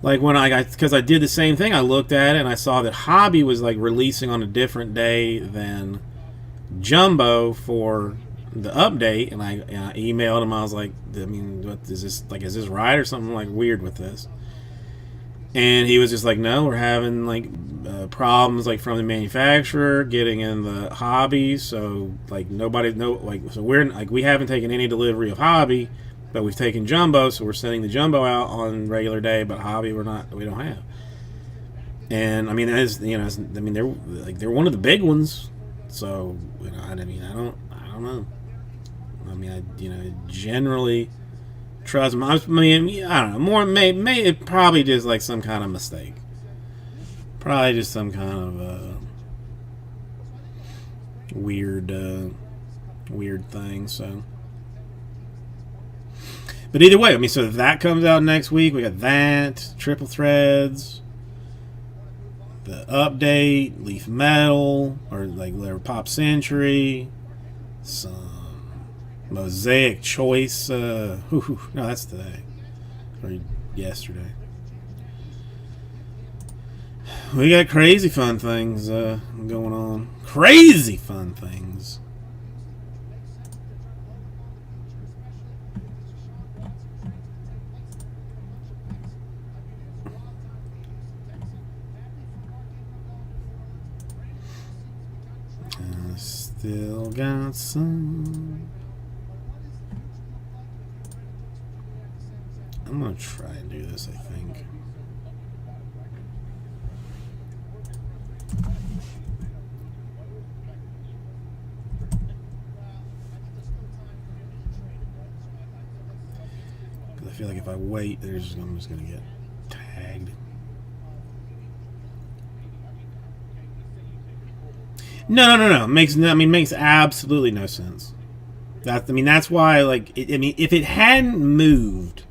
Like when because I did the same thing, I looked at it and I saw that hobby was like releasing on a different day than jumbo for the update, and I emailed him. I was like, I mean, what is this? Like, is this right or something like weird with this? And he was just like, no, we're having like problems like from the manufacturer getting in the hobby. So like so we're like, we haven't taken any delivery of hobby, but we've taken jumbo. So we're sending the jumbo out on regular day, but hobby we don't have. And I mean, they're one of the big ones. So I don't know. I mean, I generally trust them. I mean, I don't know. More may probably just like some kind of mistake. Probably just some kind of weird thing. So, but either way, I mean, so if that comes out next week, we got that Triple Threads, the update, Leaf Metal, or Pop Century, some Mosaic Choice. No, that's today or yesterday. We got crazy fun things going on. Crazy fun things. Still got some. I'm gonna try and do this, I think. Because I feel like if I wait, I'm just gonna get tagged. No. Makes absolutely no sense. That's why, like, if it hadn't moved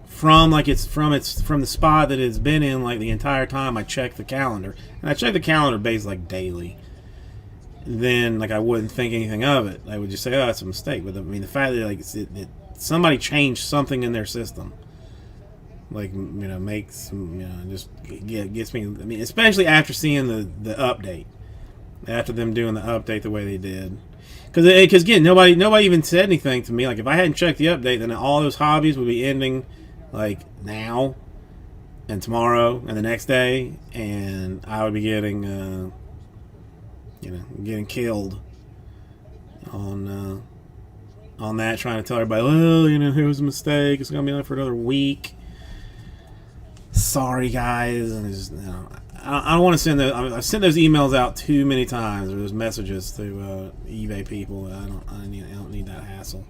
from the spot that it's been in like the entire time I checked the calendar, and I check the calendar based like daily, then like I wouldn't think anything of it. I would just say, oh, that's a mistake. But the fact that somebody changed something in their system, like makes gets me. I mean, especially after seeing the update. After them doing the update the way they did, because again, nobody even said anything to me. Like, if I hadn't checked the update, then all those hobbies would be ending like now and tomorrow and the next day, and I would be getting getting killed on that, trying to tell everybody, well, it was a mistake. It's gonna be on for another week. Sorry, guys, and it's just, I don't want to send those. I've sent those emails out too many times, or those messages to eBay people. I don't need that hassle.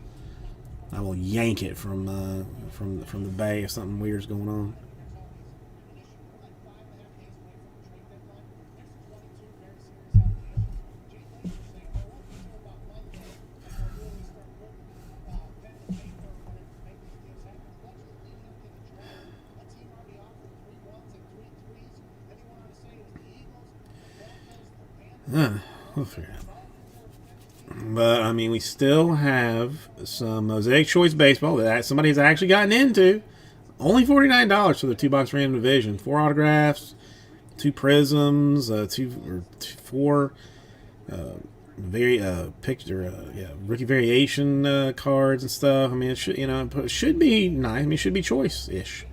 I will yank it from the bay if something weird's going on. We'll figure it out. But I mean, we still have some Mosaic Choice baseball that somebody's actually gotten into. Only $49 for the 2-box random division. 4 autographs, 2 prisms, 4 rookie variation cards and stuff. I mean, it should be nice. I mean, it should be choice-ish,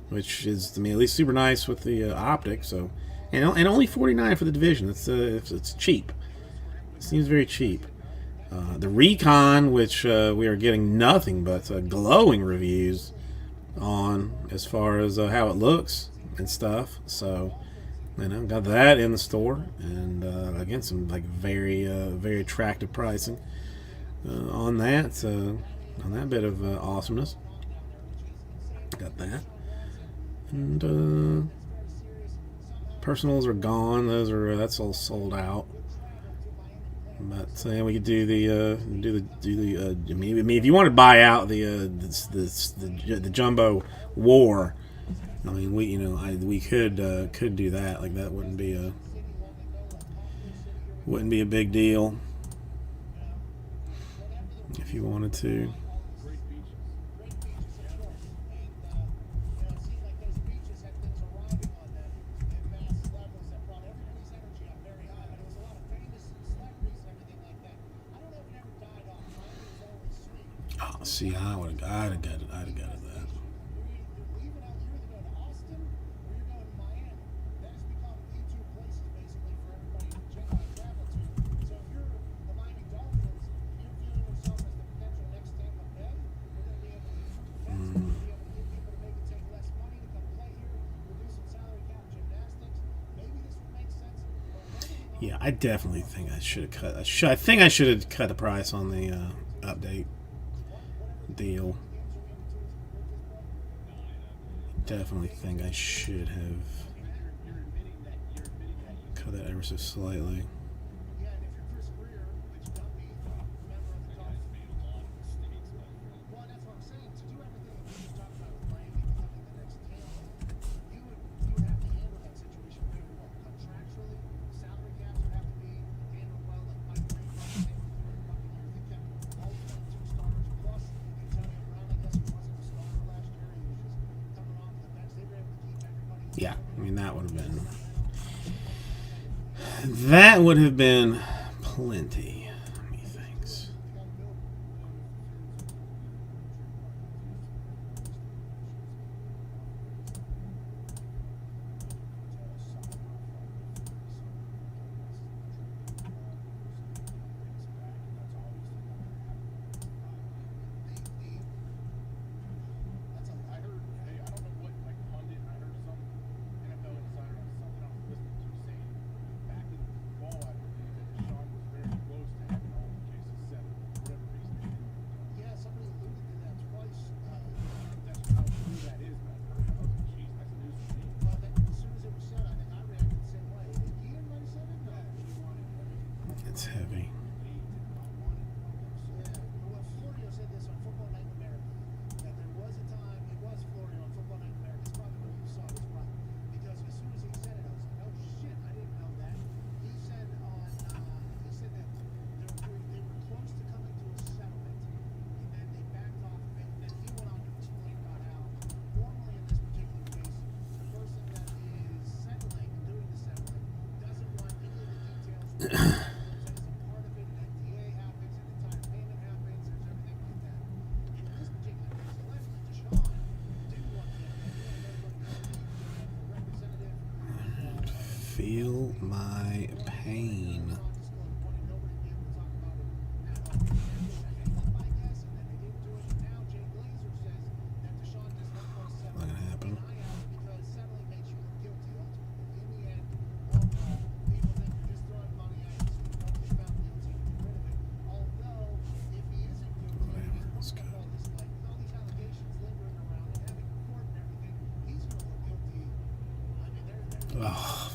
which is, at least super nice with the optic. So. And only $49 for the division. It's cheap. It seems very cheap. The Recon, which we are getting nothing but glowing reviews on as far as how it looks and stuff. So, got that in the store, and again, some like very very attractive pricing on that bit of awesomeness. Got that, and. Personals are gone. That's all sold out. But we could do the if you want to buy out the jumbo war, I mean we could do that. Like, that wouldn't be a big deal if you wanted to. See, I'd have got it. I'd have got it. That. Yeah, I definitely think I should have cut. I think I should have cut the price on the update deal. Definitely think I should have cut that ever so slightly. Yeah, I mean that would have been plenty, methinks. It's heavy. Feel my pain. Not gonna happen. Let's go. Oh.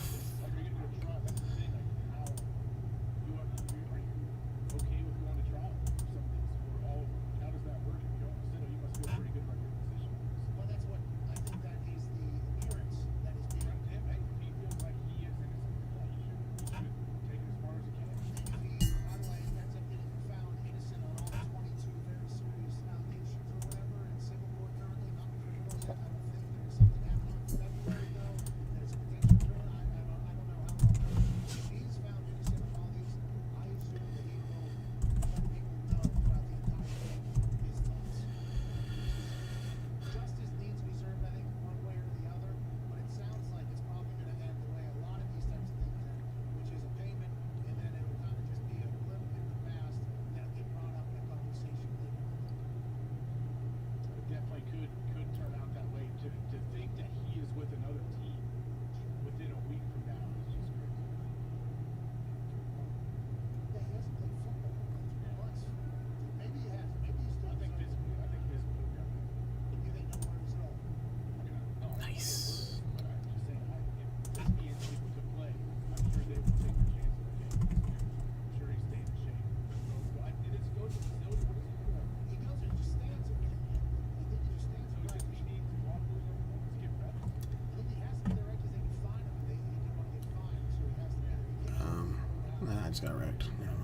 I just got wrecked. Never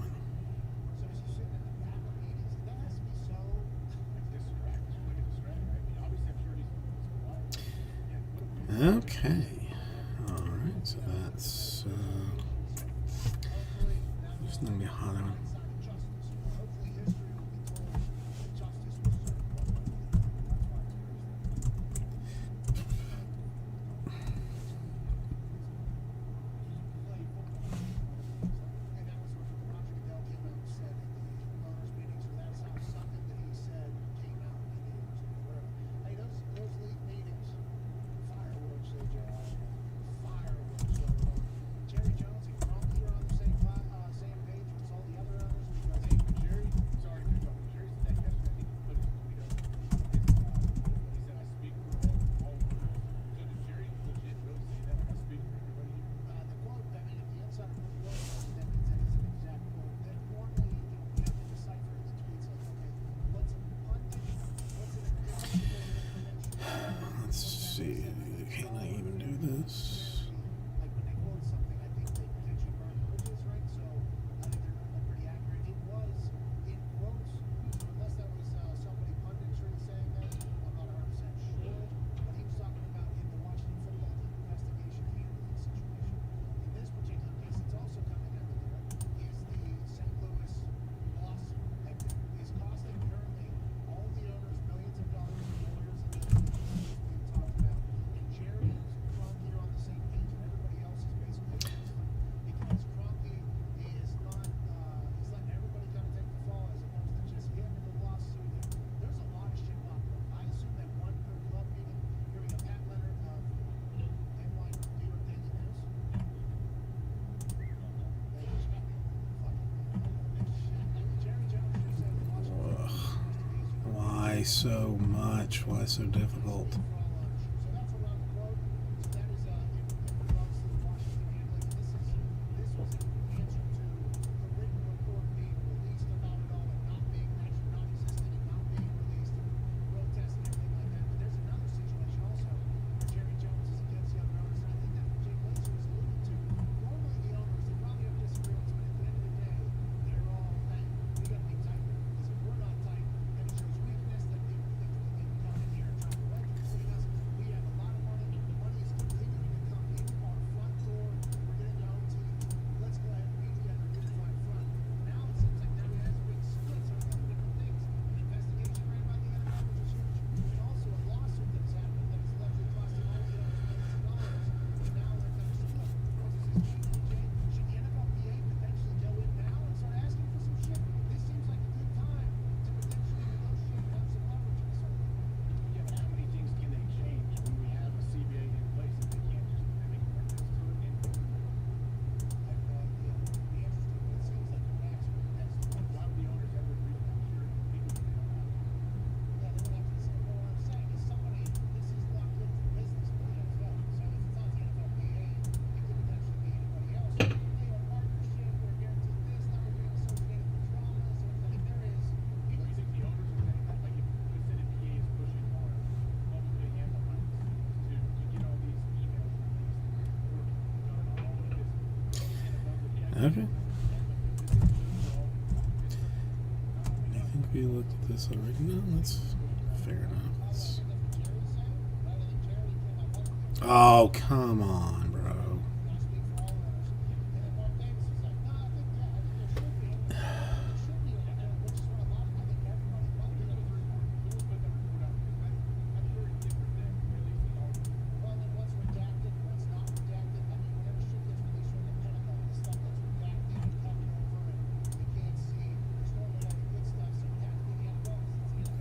mind. Okay. All right. So that's just gonna be hot on. see. Can I even do this? Why so much? Why so difficult? Okay. I think we looked at this already. No, that's fair enough. Oh, come on, bro.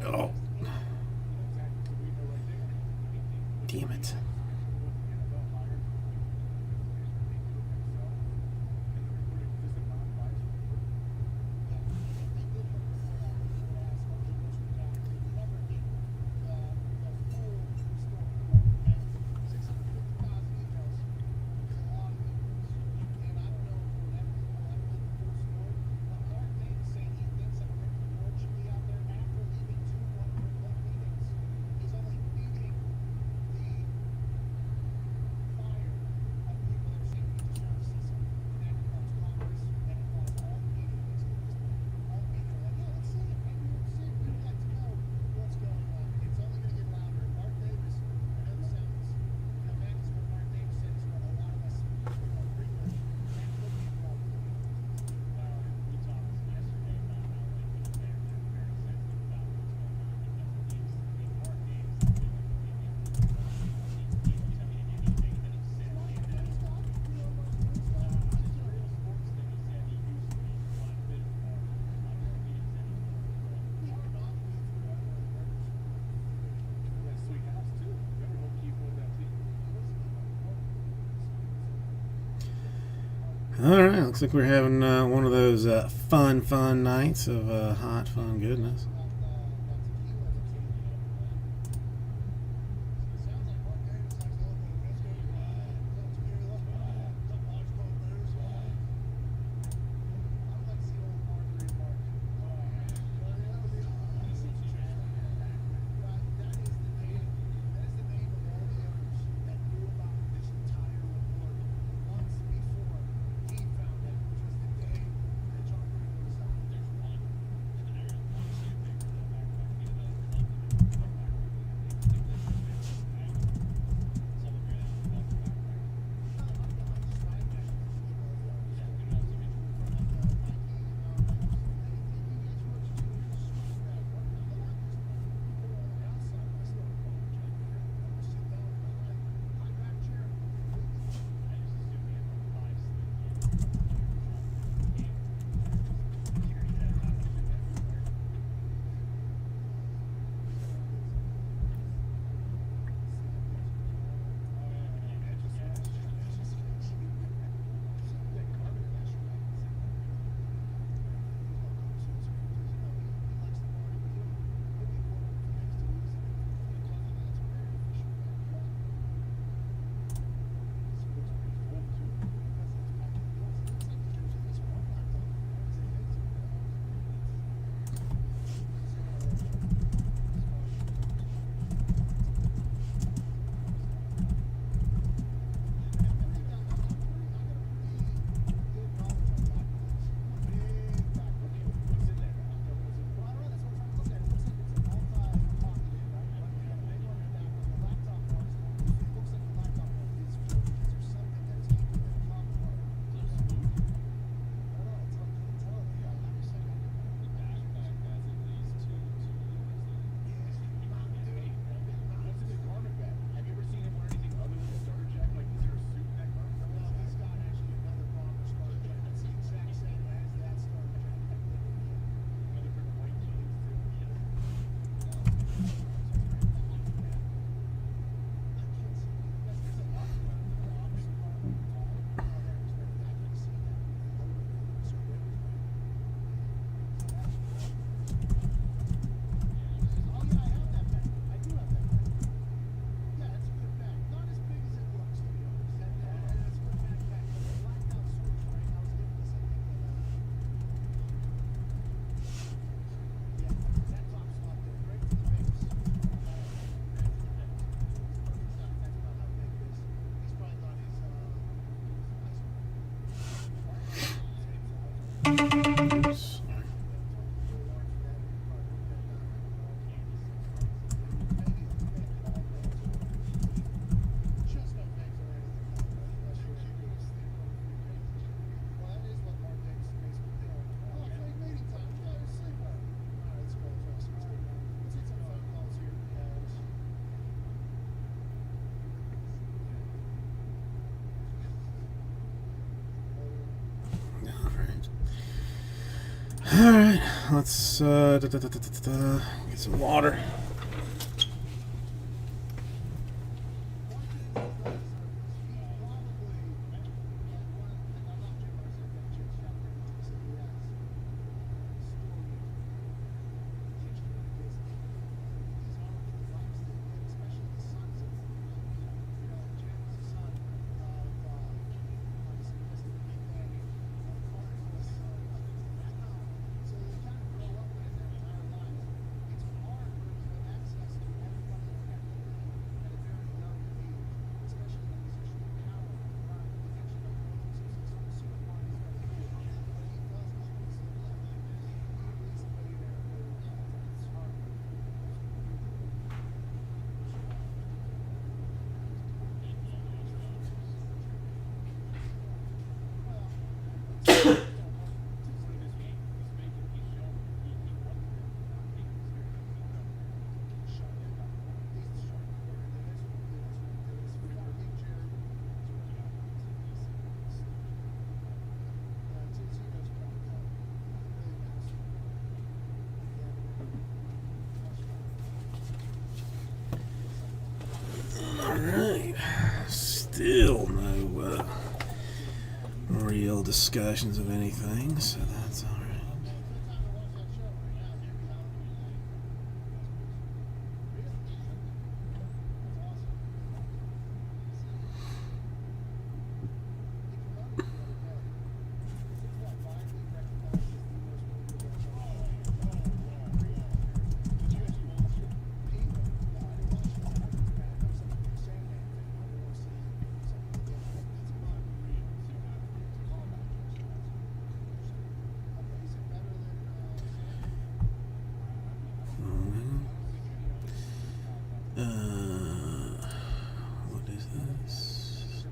Oh. Damn it. Alright, looks like we're having one of those fun nights of hot, fun goodness. let's get some water. Alright. Still no real discussions of anything, so that's alright. What is this?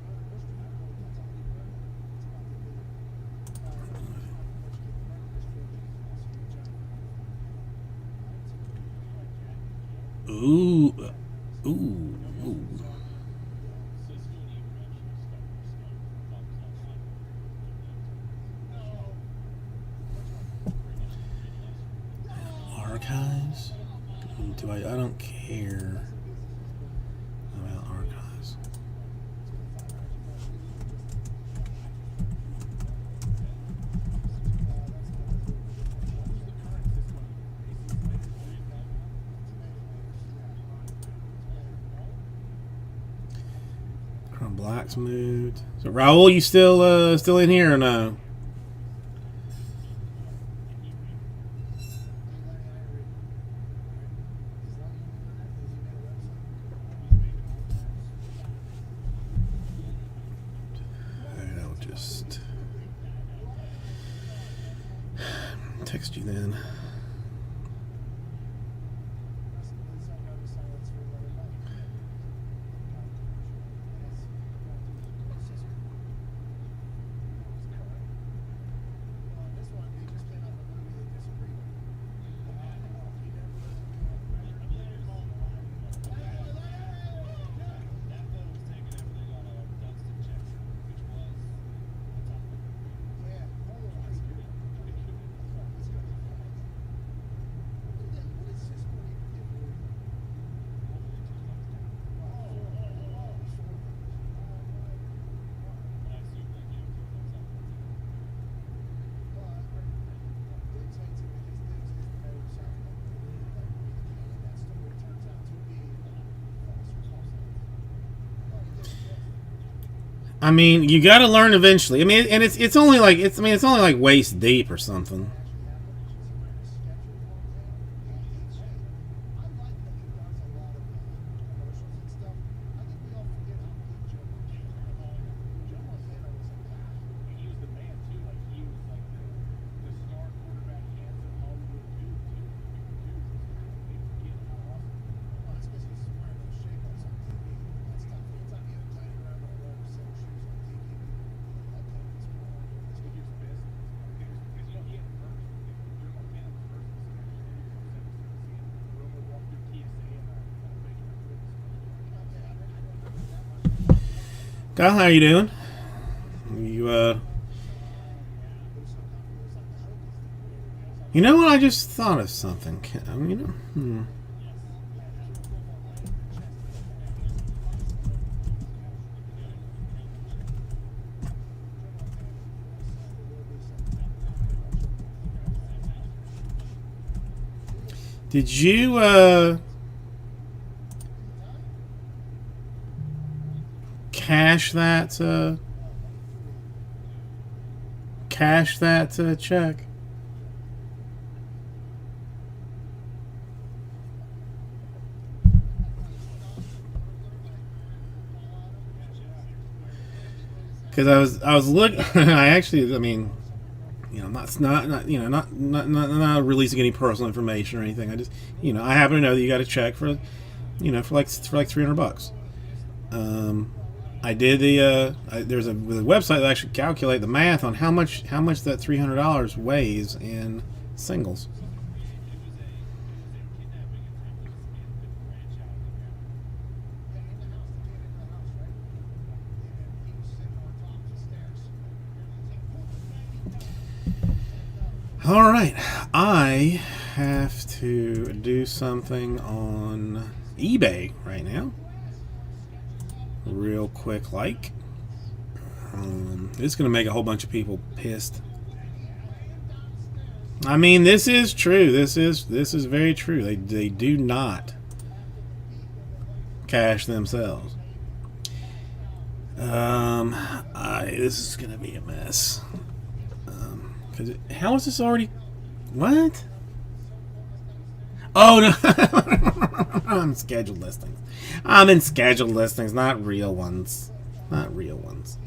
Ooh. Archives? I don't care about archives. Chrome Black's moved. So Raul, you still in here or no? Text you then. I mean, you got to learn eventually. I mean, and it's only like it's only like waist deep or something. Kyle, how you doing? You You know what? I just thought of something. You know. Did you cash that check? Because I was looking. I mean, you know, not releasing any personal information or anything. I just, you know, I happen to know that you got to check for, you know, for like $300. I did there's a website that actually calculate the math on how much that $300 weighs in singles. All right, I have to do something on eBay right now. Real quick, like. It's going to make a whole bunch of people pissed. I mean, this is true. This is very true. They do not cash themselves. This is going to be a mess. How is this already? What? Oh no! I'm scheduled listings. I'm in scheduled listings, not real ones. Not real ones.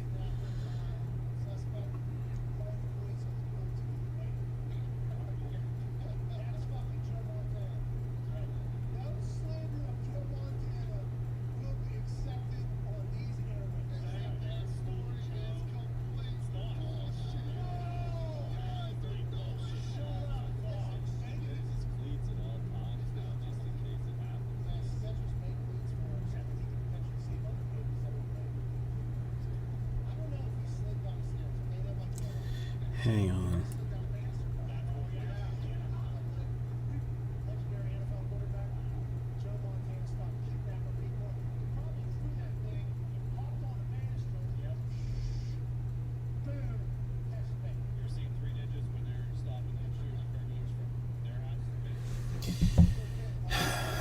Hang on.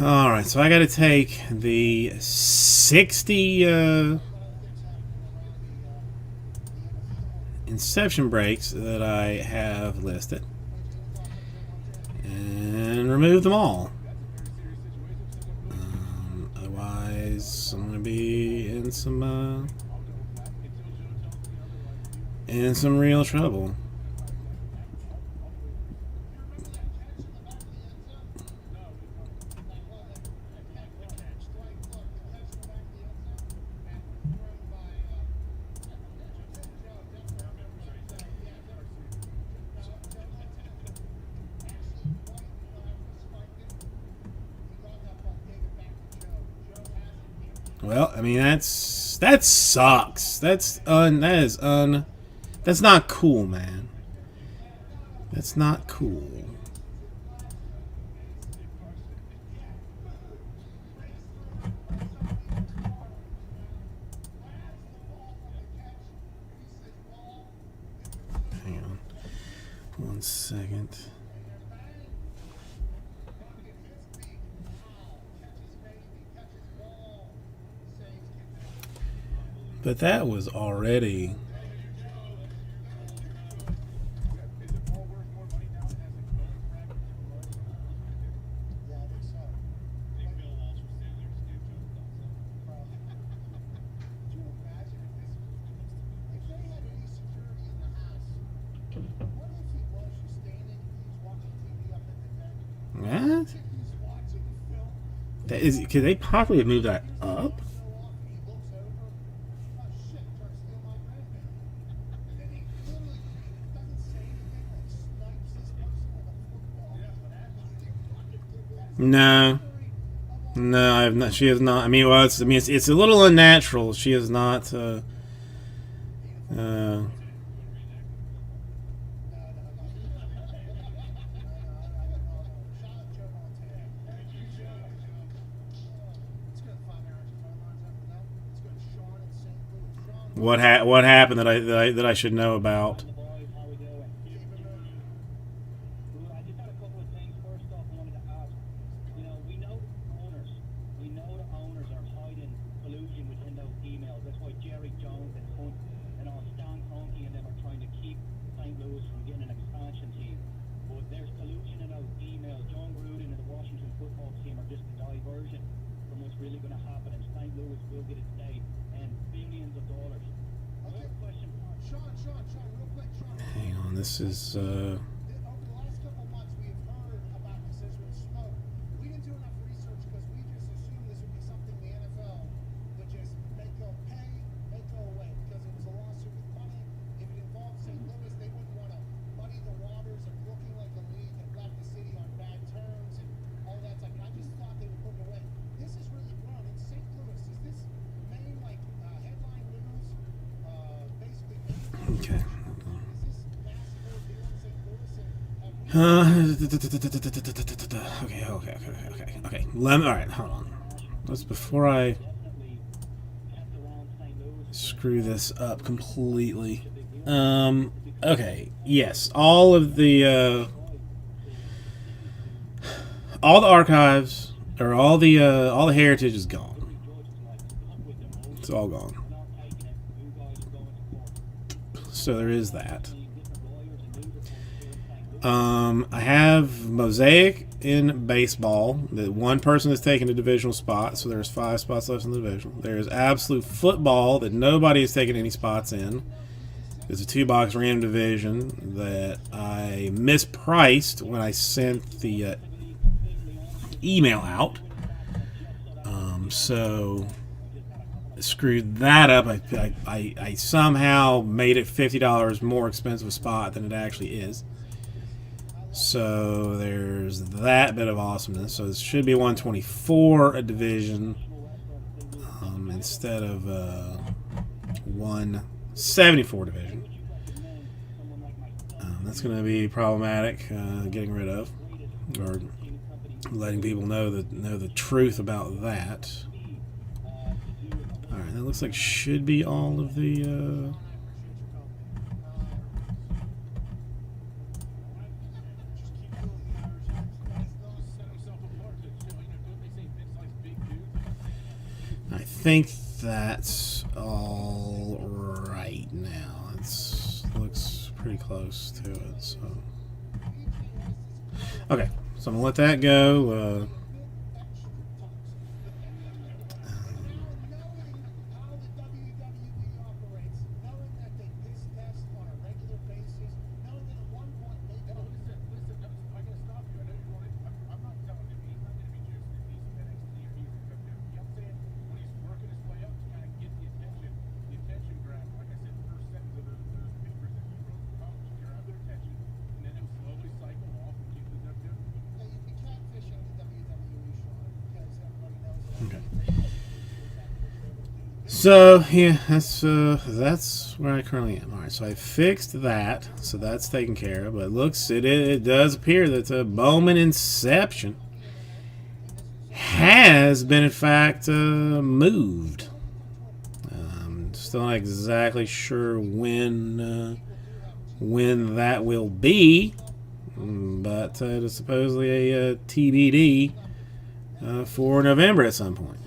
All right, so I got to take the 60 inception breaks that I have listed and remove them all. Otherwise, I'm going to be in some real trouble. Well, I mean that sucks. That's not cool, man. That's not cool. Hang on. 1 second. But that was already... What? That is, could they possibly move that up? No, I have not. She has not. I mean, well, it's a little unnatural. She has not. What happened that I should know about? Hang on, this is. Okay. Okay. All right, hold on. Let's before I screw this up completely. Okay. Yes, all the archives or all the heritage is gone. It's all gone. So there is that. I have Mosaic in baseball. The one person has taken a divisional spot, so there's 5 spots left in the division. There's Absolute Football that nobody has taken any spots in. There's a 2-box random division that I mispriced when I sent the email out. So I screwed that up. I somehow made it $50 more expensive a spot than it actually is. So there's that bit of awesomeness. So it should be 124 a division instead of 174 division. That's going to be problematic getting rid of, or letting people know the truth about that. All right, that looks like should be all of the. I think that's all right now. It looks pretty close to it. So, okay, so I'm gonna let that go. Okay. So yeah, that's where I currently am. All right, so I fixed that, so that's taken care of. But it does appear that Bowman Inception has been in fact moved. Still not exactly sure when that will be, but it is supposedly a TBD for November at some point.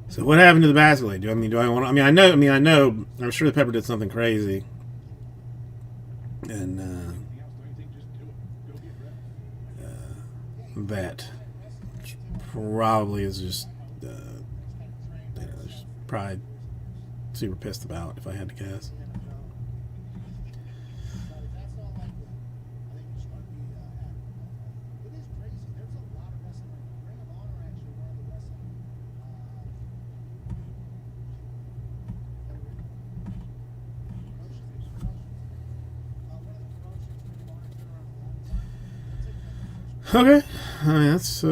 So what happened to the basketball league? I know. I'm sure the Pepper did something crazy, and that probably is just probably super pissed about, if I had to guess. Okay, I mean, that's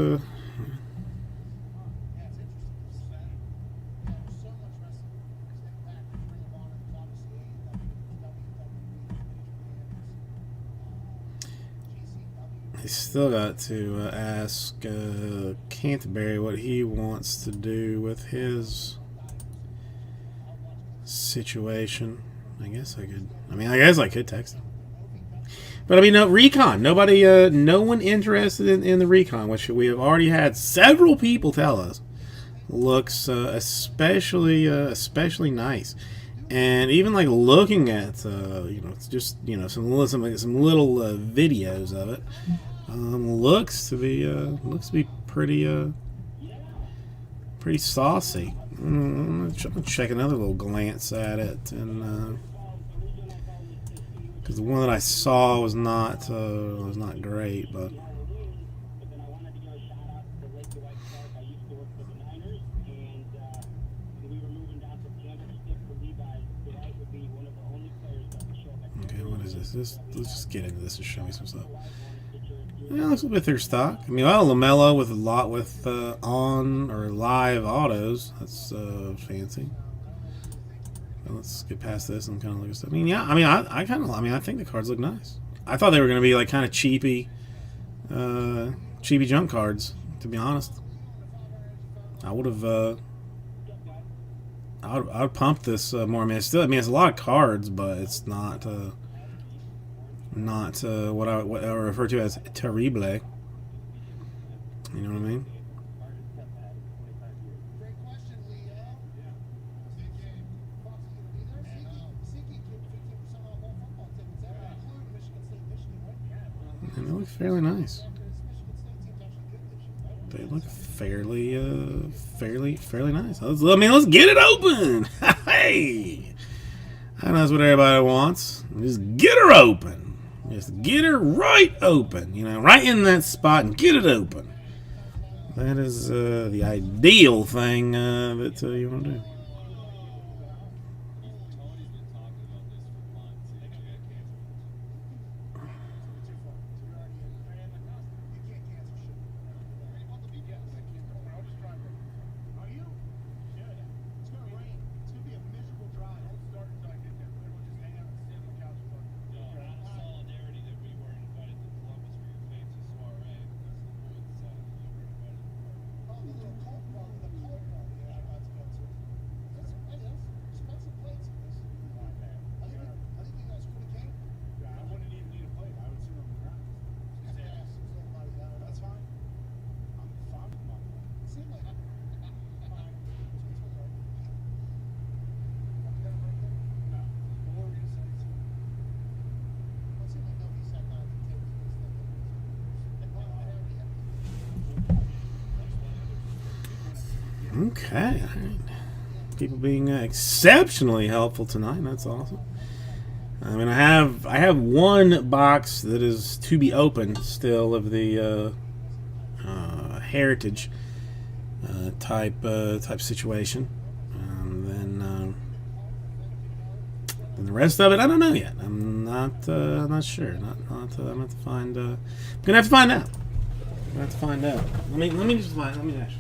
I still got to ask Canterbury what he wants to do with his situation. I guess I could. I guess I could text him. But no recon. Nobody. No one interested in the recon, which we have already had several people tell us looks especially nice. And even like looking at just some little videos of it, looks to be pretty saucy. I'm gonna check another little glance at it, and because the one that I saw was not great, but. Let's just get into this and show me some stuff. Yeah, looks a bit through stock. LaMelo with on or live autos. That's fancy. Well, let's get past this and kind of look at stuff. I think the cards look nice. I thought they were going to be like kind of cheapy junk cards. To be honest, I would have. I would pump this more. It's a lot of cards, but it's not. Not what I refer to as terrible. You know what I mean? And they look fairly nice. They look fairly nice. Let's get it open. Hey, I know that's what everybody wants. Just get her open. Just get her right open, right in that spot and get it open. That is the ideal thing that you want to do. Okay. People being exceptionally helpful tonight. That's awesome. I have one box that is to be opened still of the heritage type situation. Then the rest of it, I don't know yet. I'm not sure. I'm gonna have to find. I'm gonna have to find out. Let me just find. Let me actually.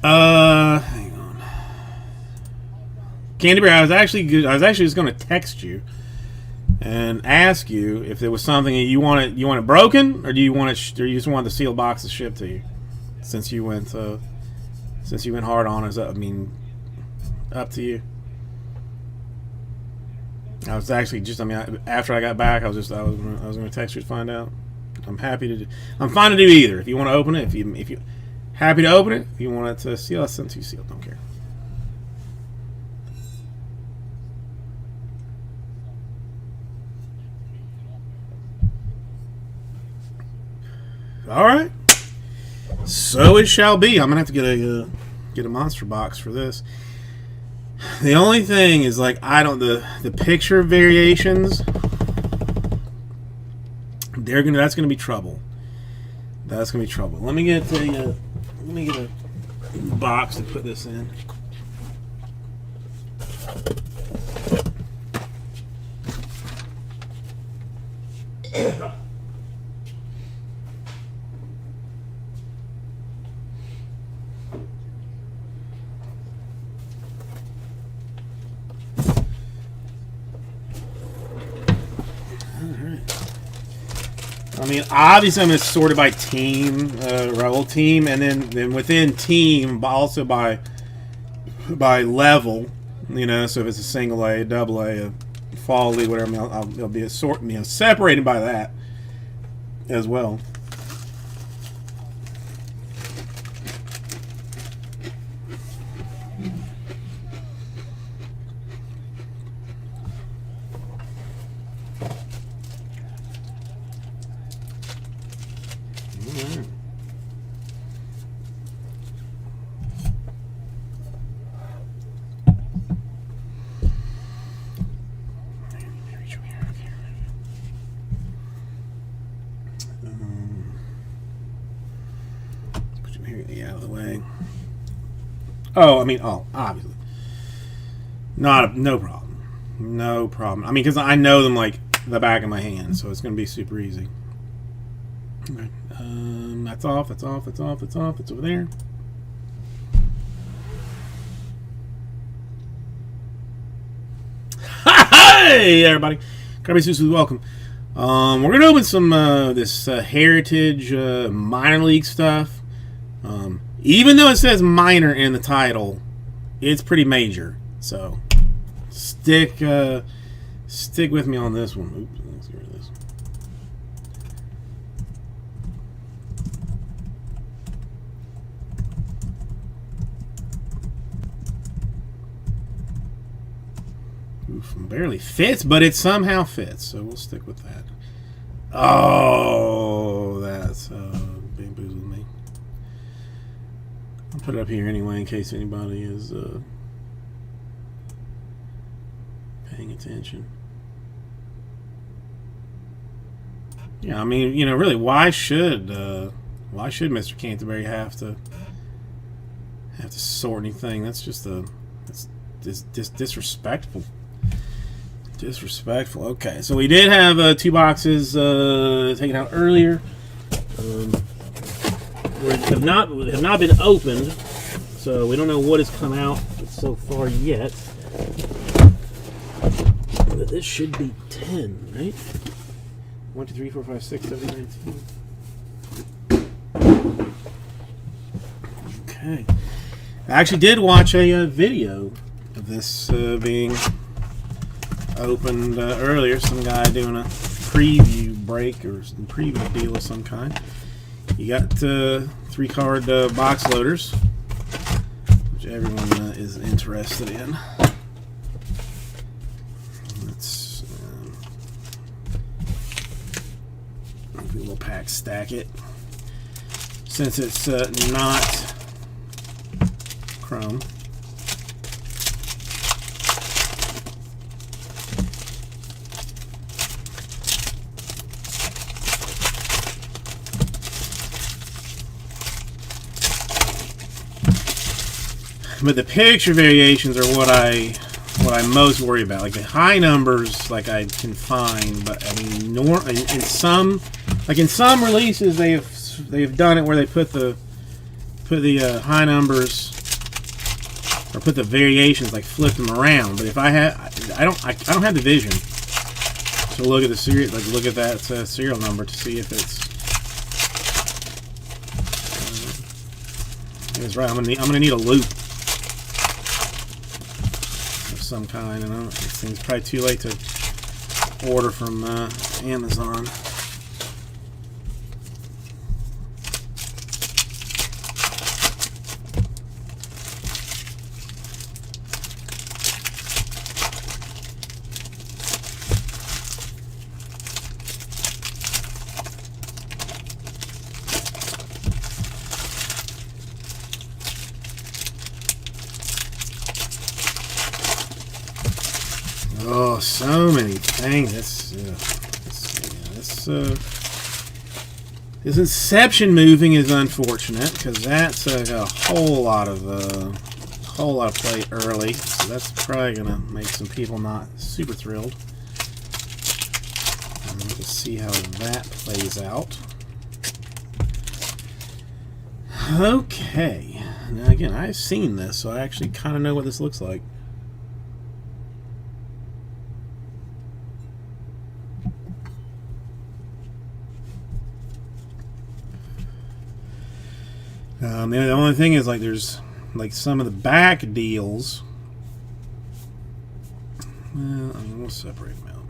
Hang on. Candy Bear, I was actually just going to text you and ask you if there was something that you want it broken, or do you want it, or you just want the sealed boxes shipped to you, since you went hard on us. Up to you. I was actually just, after I got back, I was going to text you to find out. I'm fine to do either. If you want to open it, if you happy to open it. If you want it to seal, I'll send it to you sealed. Don't care. All right. So it shall be. I'm gonna have to get a get a monster box for this. The only thing is, like, I don't the picture variations. That's gonna be trouble. That's gonna be trouble. Let me get a box to put this in. I mean, obviously, I'm going to sort it by team, Rebel team, and then within team, but also by level. You know, so if it's a single A, double A, a fall league, whatever, I mean, it'll be separated by that as well. Obviously. No problem. No problem. I mean, because I know them like the back of my hand, so it's going to be super easy. Okay. That's off. It's over there. Hey, everybody. Kirby Susu, welcome. We're going to open some this Heritage minor league stuff. Even though it says minor in the title, it's pretty major. So stick with me on this one. Oops, let's get rid of this. Oof, barely fits, but it somehow fits. So we'll stick with that. Oh, that's bamboozled me. I'll put it up here anyway in case anybody is paying attention. Yeah, I mean, you know, really, why should Mr. Canterbury have to sort anything? That's just disrespectful. Disrespectful. Okay, so we did have 2 boxes taken out earlier. Have not been opened, so we don't know what has come out so far yet. But this should be 10, right? 1, 2, 3, 4, 5, 6, 7, 8, 19. Okay. I actually did watch a video of this being opened earlier. Some guy doing a preview break or some preview deal of some kind. You got 3-card box loaders, which everyone is interested in. Let's we'll pack stack it. Since it's not chrome. But the picture variations are what I most worry about. Like the high numbers, like I can find, but I mean, in some releases they've done it where they put the high numbers or put the variations, like flip them around. But if I don't have the vision to look at the serial, like look at that serial number to see if it's. That's right. I'm gonna need a loop of some kind, and it seems probably too late to order from Amazon. so many things. This Inception moving is unfortunate because that's got a whole lot of play early. So that's probably gonna make some people not super thrilled. Let's see how that plays out. Okay. Now again, I've seen this, so I actually kind of know what this looks like. The only thing is, like, there's like some of the back deals. Well, I mean, we'll separate them out.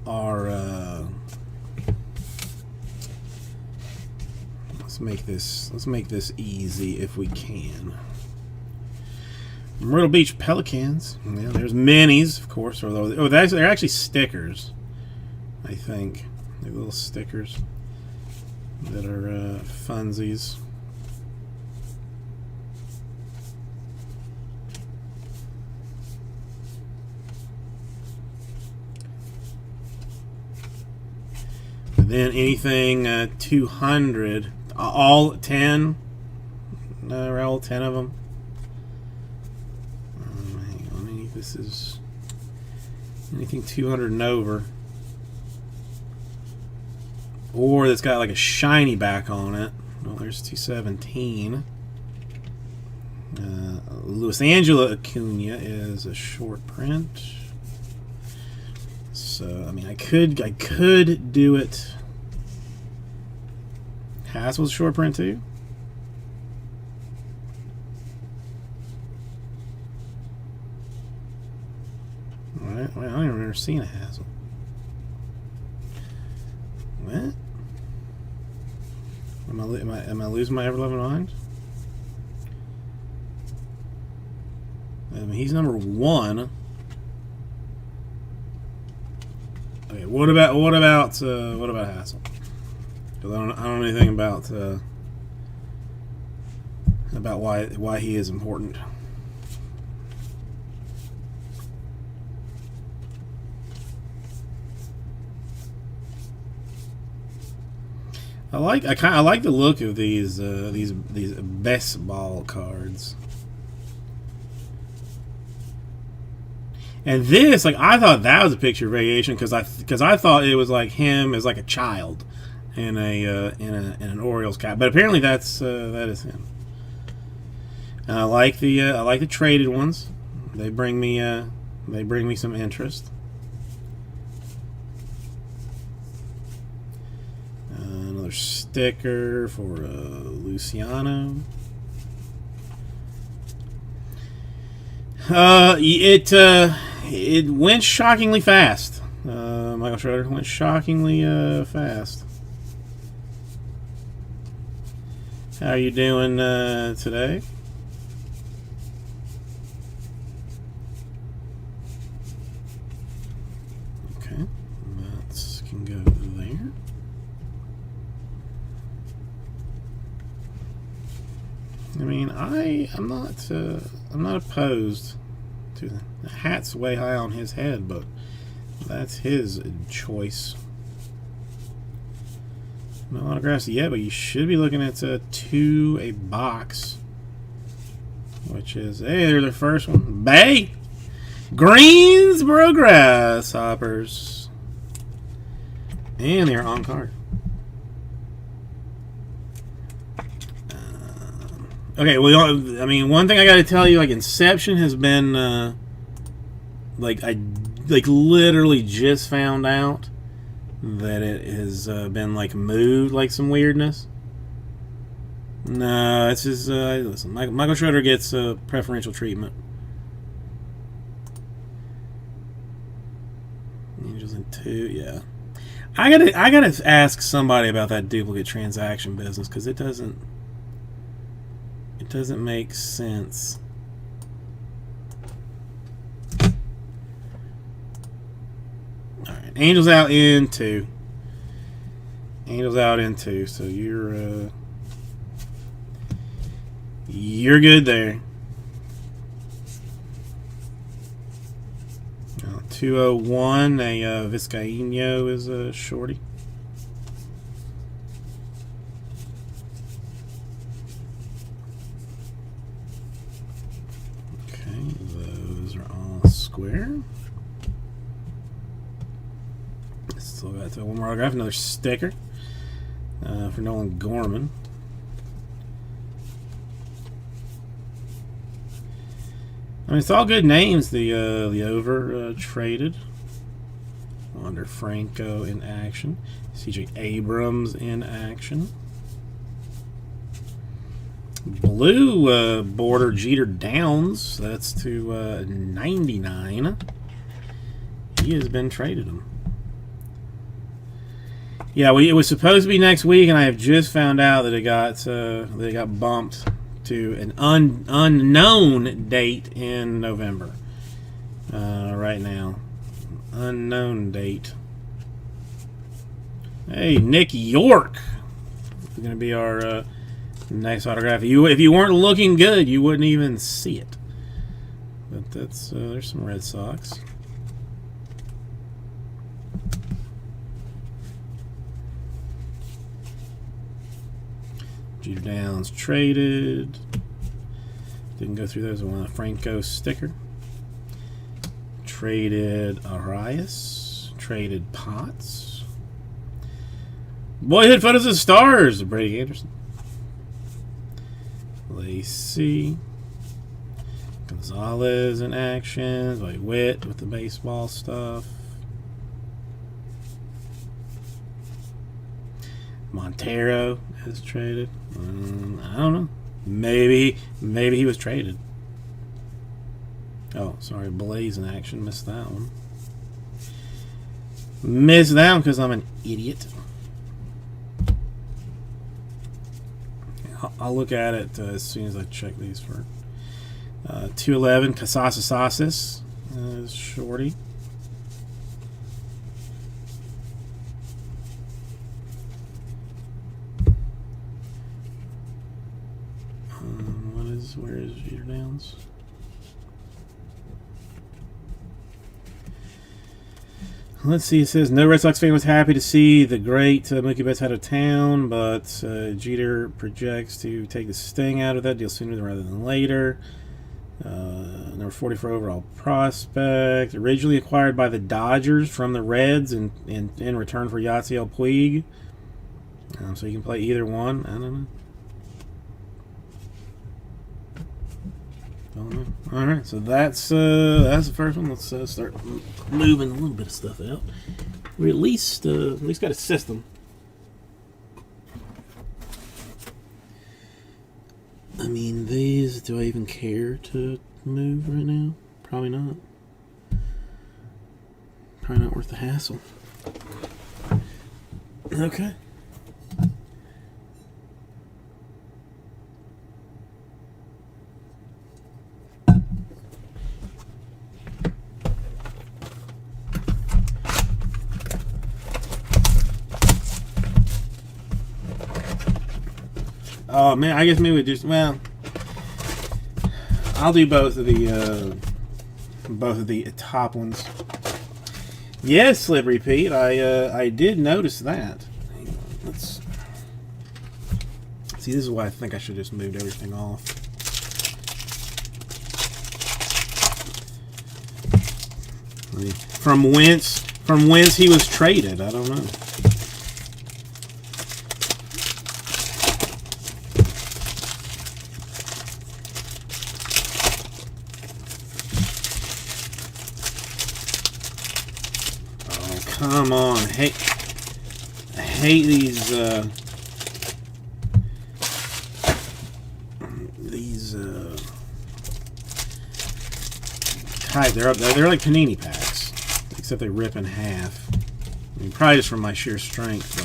Are let's make this easy if we can. Myrtle Beach Pelicans. Yeah, there's minis, of course. Although, they're actually stickers. I think they're little stickers that are funsies. And then anything 200, all 10, all 10 of them. Hang on, this is anything 200 and over. Or that's got like a shiny back on it. Well, there's 217. Luis Angela Acuna is a short print. So I mean, I could do it. Hassel's a short print too. All right. Well, I don't even remember seeing a Hassel. What? Am I losing my ever-loving mind? I mean, he's number 1. Okay, what about Hassel? Because I don't know anything about why he is important. I like the look of these best ball cards. And this, like, I thought that was a picture variation because I thought it was like him as like a child in an Orioles cap, but apparently that is him. And I like the traded ones. They bring me some interest. Another sticker for Luciano. It went shockingly fast. Michael Schroeder went shockingly fast. How are you doing today? Okay, that can go there. I mean, I'm not opposed to the hat's way high on his head, but that's his choice. No autographs yet, but you should be looking at a box, which is, hey, there's the first one. Bay Greensboro Grasshoppers, and they're on card. Okay, well, I mean, one thing I got to tell you, like, Inception has been, I literally just found out that it has been, like, moved, like, some weirdness. No, it's just, listen, Michael Schroeder gets preferential treatment. Angels in 2, yeah. I gotta ask somebody about that duplicate transaction business, because it doesn't make sense. Alright, Angels out in 2. Angels out in 2, so you're good there. 201, a Vizcaíno is a shorty. Okay, those are all square. Still got one more autograph, another sticker for Nolan Gorman. I mean, it's all good names. The over traded. Wander Franco in action. C.J. Abrams in action. Blue border Jeter Downs. That's to 99. He has been traded him. Yeah, it was supposed to be next week, and I have just found out that it got bumped to an unknown date in November. Right now, unknown date. Hey, Nick York is going to be our next autograph. If you weren't looking good, you wouldn't even see it. But that's there's some Red Sox. Jeter Downs traded. Didn't go through those. I want a Franco sticker. Traded Arias. Traded Potts. Boyhood Photos of Stars. Brady Anderson. Lacey. Gonzalez in action. Dwight Witt with the baseball stuff. Montero is traded. I don't know. Maybe he was traded. Oh, sorry. Blaze in action. Missed that one. Missed that one because I'm an idiot. I'll look at it as soon as I check these for 211. Casas is shorty. Where is Jeter Downs? Let's see. It says no Red Sox fan was happy to see the great Mookie Betts out of town, but Jeter projects to take the sting out of that deal sooner rather than later. Number 44 overall prospect, originally acquired by the Dodgers from the Reds in return for Yasiel Puig. So you can play either one. I don't know. All right, so that's the first one. Let's start moving a little bit of stuff out. We at least got a system. I mean, these. Do I even care to move right now? Probably not. Probably not worth the hassle. Okay. Oh man, I guess maybe we just I'll do both of the top ones. Yes, Slippery Pete. I did notice that. Hang on, let's see. This is why I think I should just moved everything off. From whence he was traded, I don't know. Come on, I hate these type. They're like panini packs, except they rip in half. I mean, probably just from my sheer strength,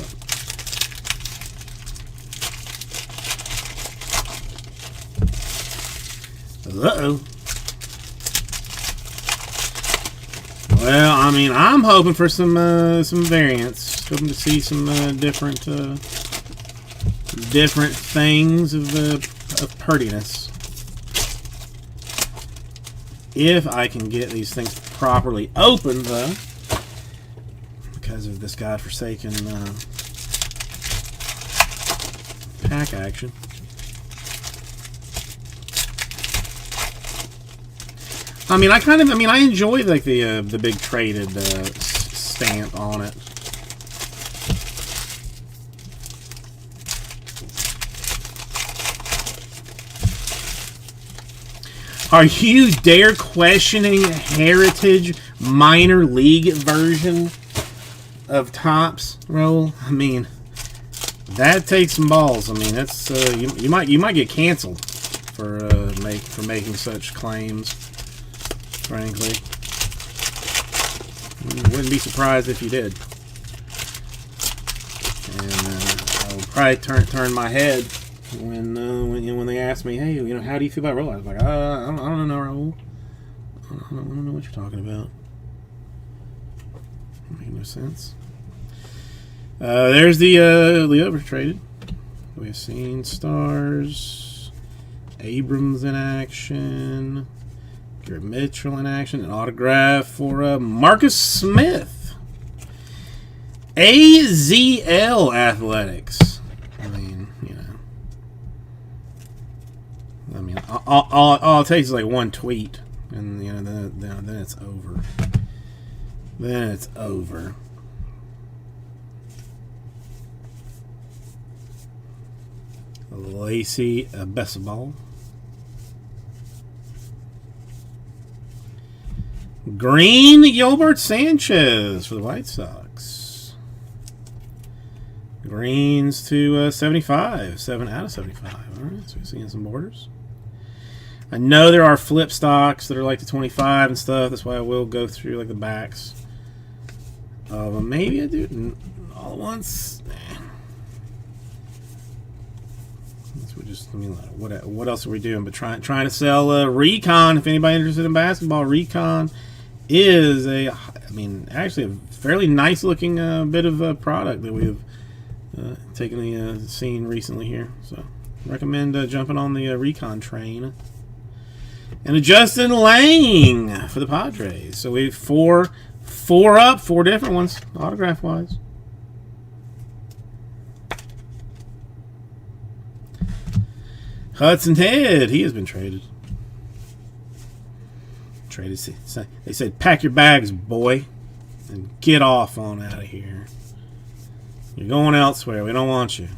but uh-oh. Well, I mean, I'm hoping for some variants. Hoping to see some different things of prettiness. If I can get these things properly opened, though, because of this godforsaken pack action. I mean, I enjoy like the big traded stamp on it. Are you dare questioning Heritage minor league version of Topps, Roll? I mean, that takes some balls. I mean, that's you might get canceled for making such claims. Frankly, wouldn't be surprised if you did. And I would probably turn my head when they ask me, hey, how do you feel about Roll? I was like, I don't know, Raul. I don't know what you're talking about. Make no sense. There's the overtraded. We have seen Stars, Abrams in action, Garrett Mitchell in action, an autograph for Marcus Smith. AZL Athletics. I mean, all it takes is like one tweet, and then it's over. Then it's over. Lacey Bessaball. Green Gilbert Sanchez for the White Sox. Greens to 75. 7 out of 75. All right, so we're seeing some borders. I know there are flip stocks that are like the 25 and stuff. That's why I will go through like the backs. But maybe I do all at once. What else are we doing? But trying to sell Recon. If anybody interested in basketball, Recon is actually a fairly nice looking bit of product that we have seen recently here. So recommend jumping on the Recon train. And a Justin Lang for the Padres. So we have four different ones, autograph wise. Hudson Head, he has been traded. They said, pack your bags, boy, and get off on out of here. You're going elsewhere. We don't want you.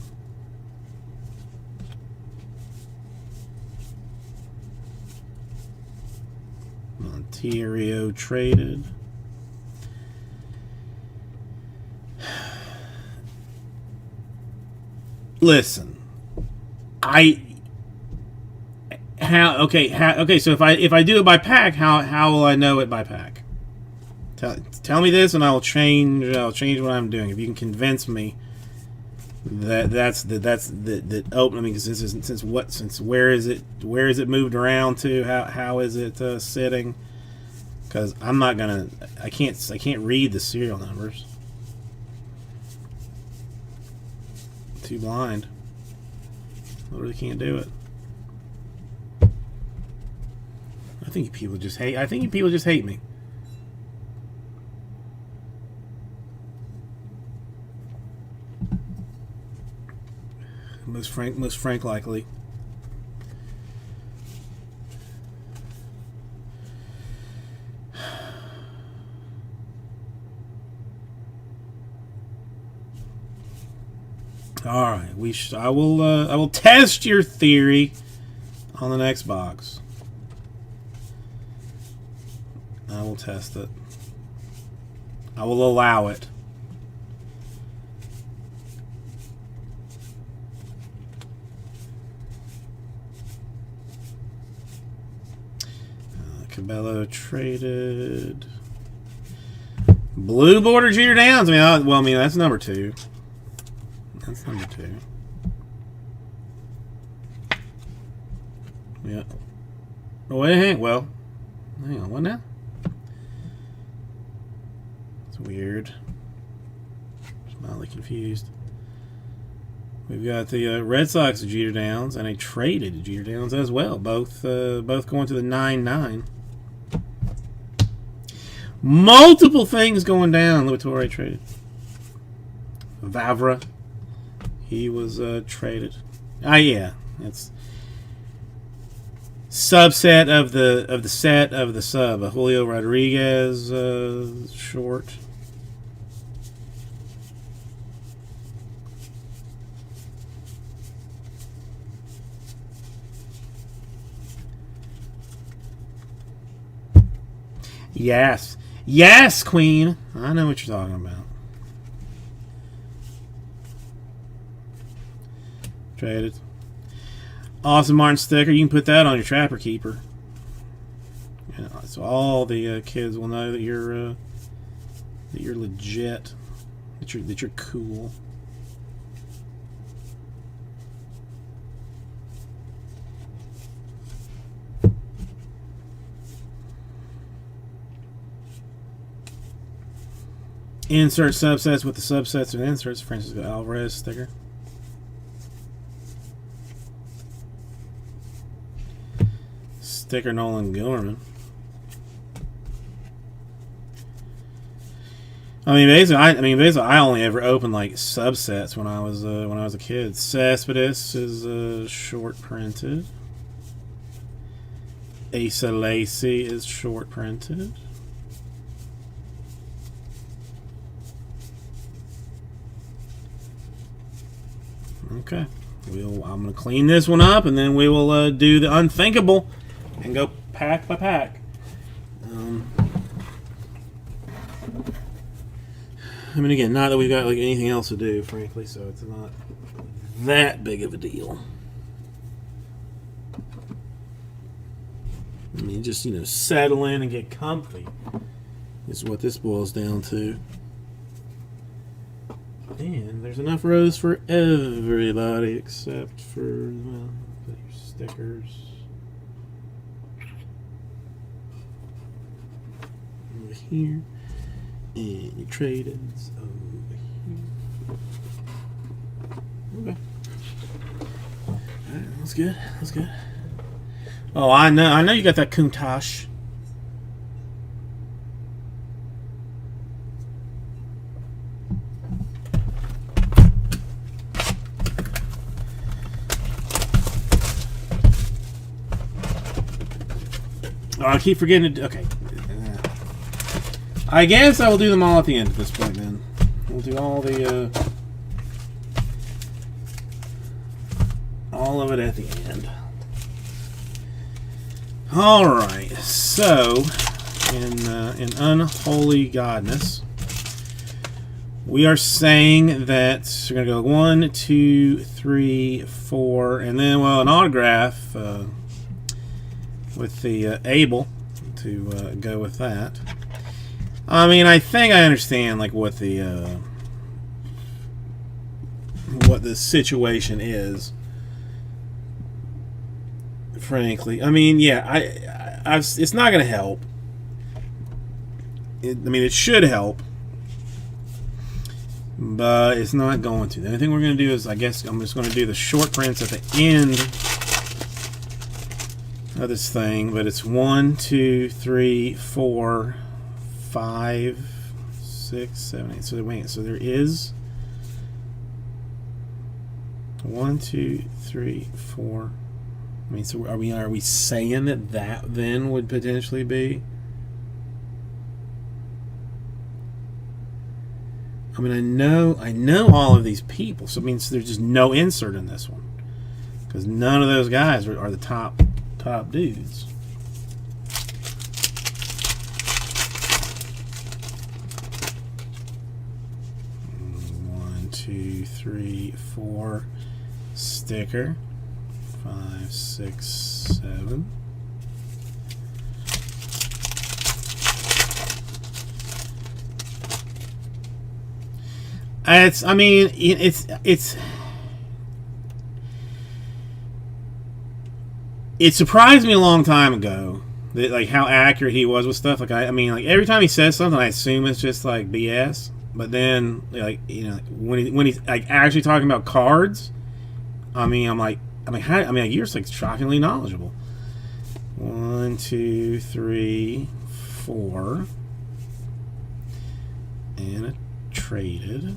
Monterio traded. Listen, okay. So if I do it by pack, how will I know it by pack? Tell me this, and I'll change what I'm doing. If you can convince me that's open. I mean, since where is it moved around to? How is it sitting? Because I can't read the serial numbers. Too blind. I really can't do it. I think people just hate me. Most frank likely. All right, I will test your theory on the next box. I will test it. I will allow it. Cabello traded. Blue border Jeter Downs. I mean, that's number 2. That's number 2. Yeah. Oh, wait, hang on. What now? It's weird. I'm mildly confused. We've got the Red Sox Jeter Downs and a traded Jeter Downs as well. Both going to the 9/9. Multiple things going down. Look what Torre traded. Vavra. He was traded. Yeah. It's subset of the set of the sub. Julio Rodriguez short. Yes. Yes, Queen. I know what you're talking about. Traded. Awesome Martin sticker. You can put that on your Trapper Keeper. Yeah, so all the kids will know that you're legit. That you're cool. Insert subsets with the subsets and inserts. Francisco Alvarez sticker. Sticker Nolan Gorman. Basically, I only ever opened like subsets when I was a kid. Cespedes is short printed. Asa Lacy is short printed. Okay, I'm gonna clean this one up, and then we will do the unthinkable and go pack by pack. Again, not that we've got like anything else to do, frankly, so it's not that big of a deal. Just settle in and get comfy is what this boils down to. And there's enough rows for everybody except for your stickers. Over here. And your trade-ins over here. Okay. Alright, that's good. That's good. Oh, I know you got that Countach. Oh, I keep forgetting to... Okay. I guess I will do them all at the end at this point, then. We'll do all of it at the end. Alright, so... In Unholy Godness, we are saying that we're going to go 1, 2, 3, 4, and then, well, an autograph... with the Abel to go with that. I think I understand like what the situation is. Frankly, yeah, it's not going to help. It should help, but it's not going to. The only thing we're going to do is, I guess, I'm just going to do the short prints at the end of this thing, but it's 1, 2, 3, 4, 5, 6, 7, 8. So wait, so there is 1, 2, 3, 4. So are we saying that then would potentially be? I know all of these people, so it means there's just no insert in this one because none of those guys are the top dudes. One, 2, 3, 4. Sticker. 5, 6, 7. It surprised me a long time ago that like how accurate he was with stuff. Like every time he says something, I assume it's just like BS. But then when he's like actually talking about cards, I'm like you're like shockingly knowledgeable. 1, 2, 3, 4. And a traded.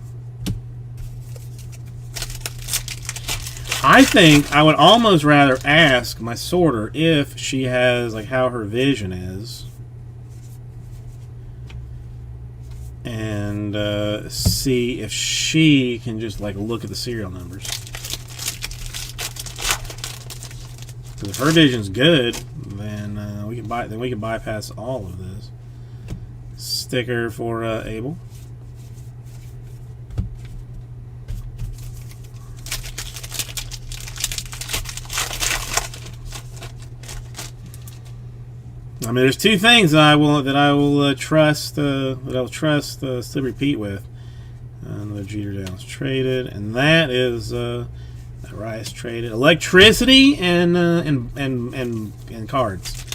I think I would almost rather ask my sorter if she has, like, how her vision is. And see if she can just, like, look at the serial numbers. Because if her vision's good, then we can bypass all of this. Sticker for Abel. I mean, there's two things that I will trust Slippery Pete with. Another Jeter Downs traded, and that is that Rice traded. Electricity and cards.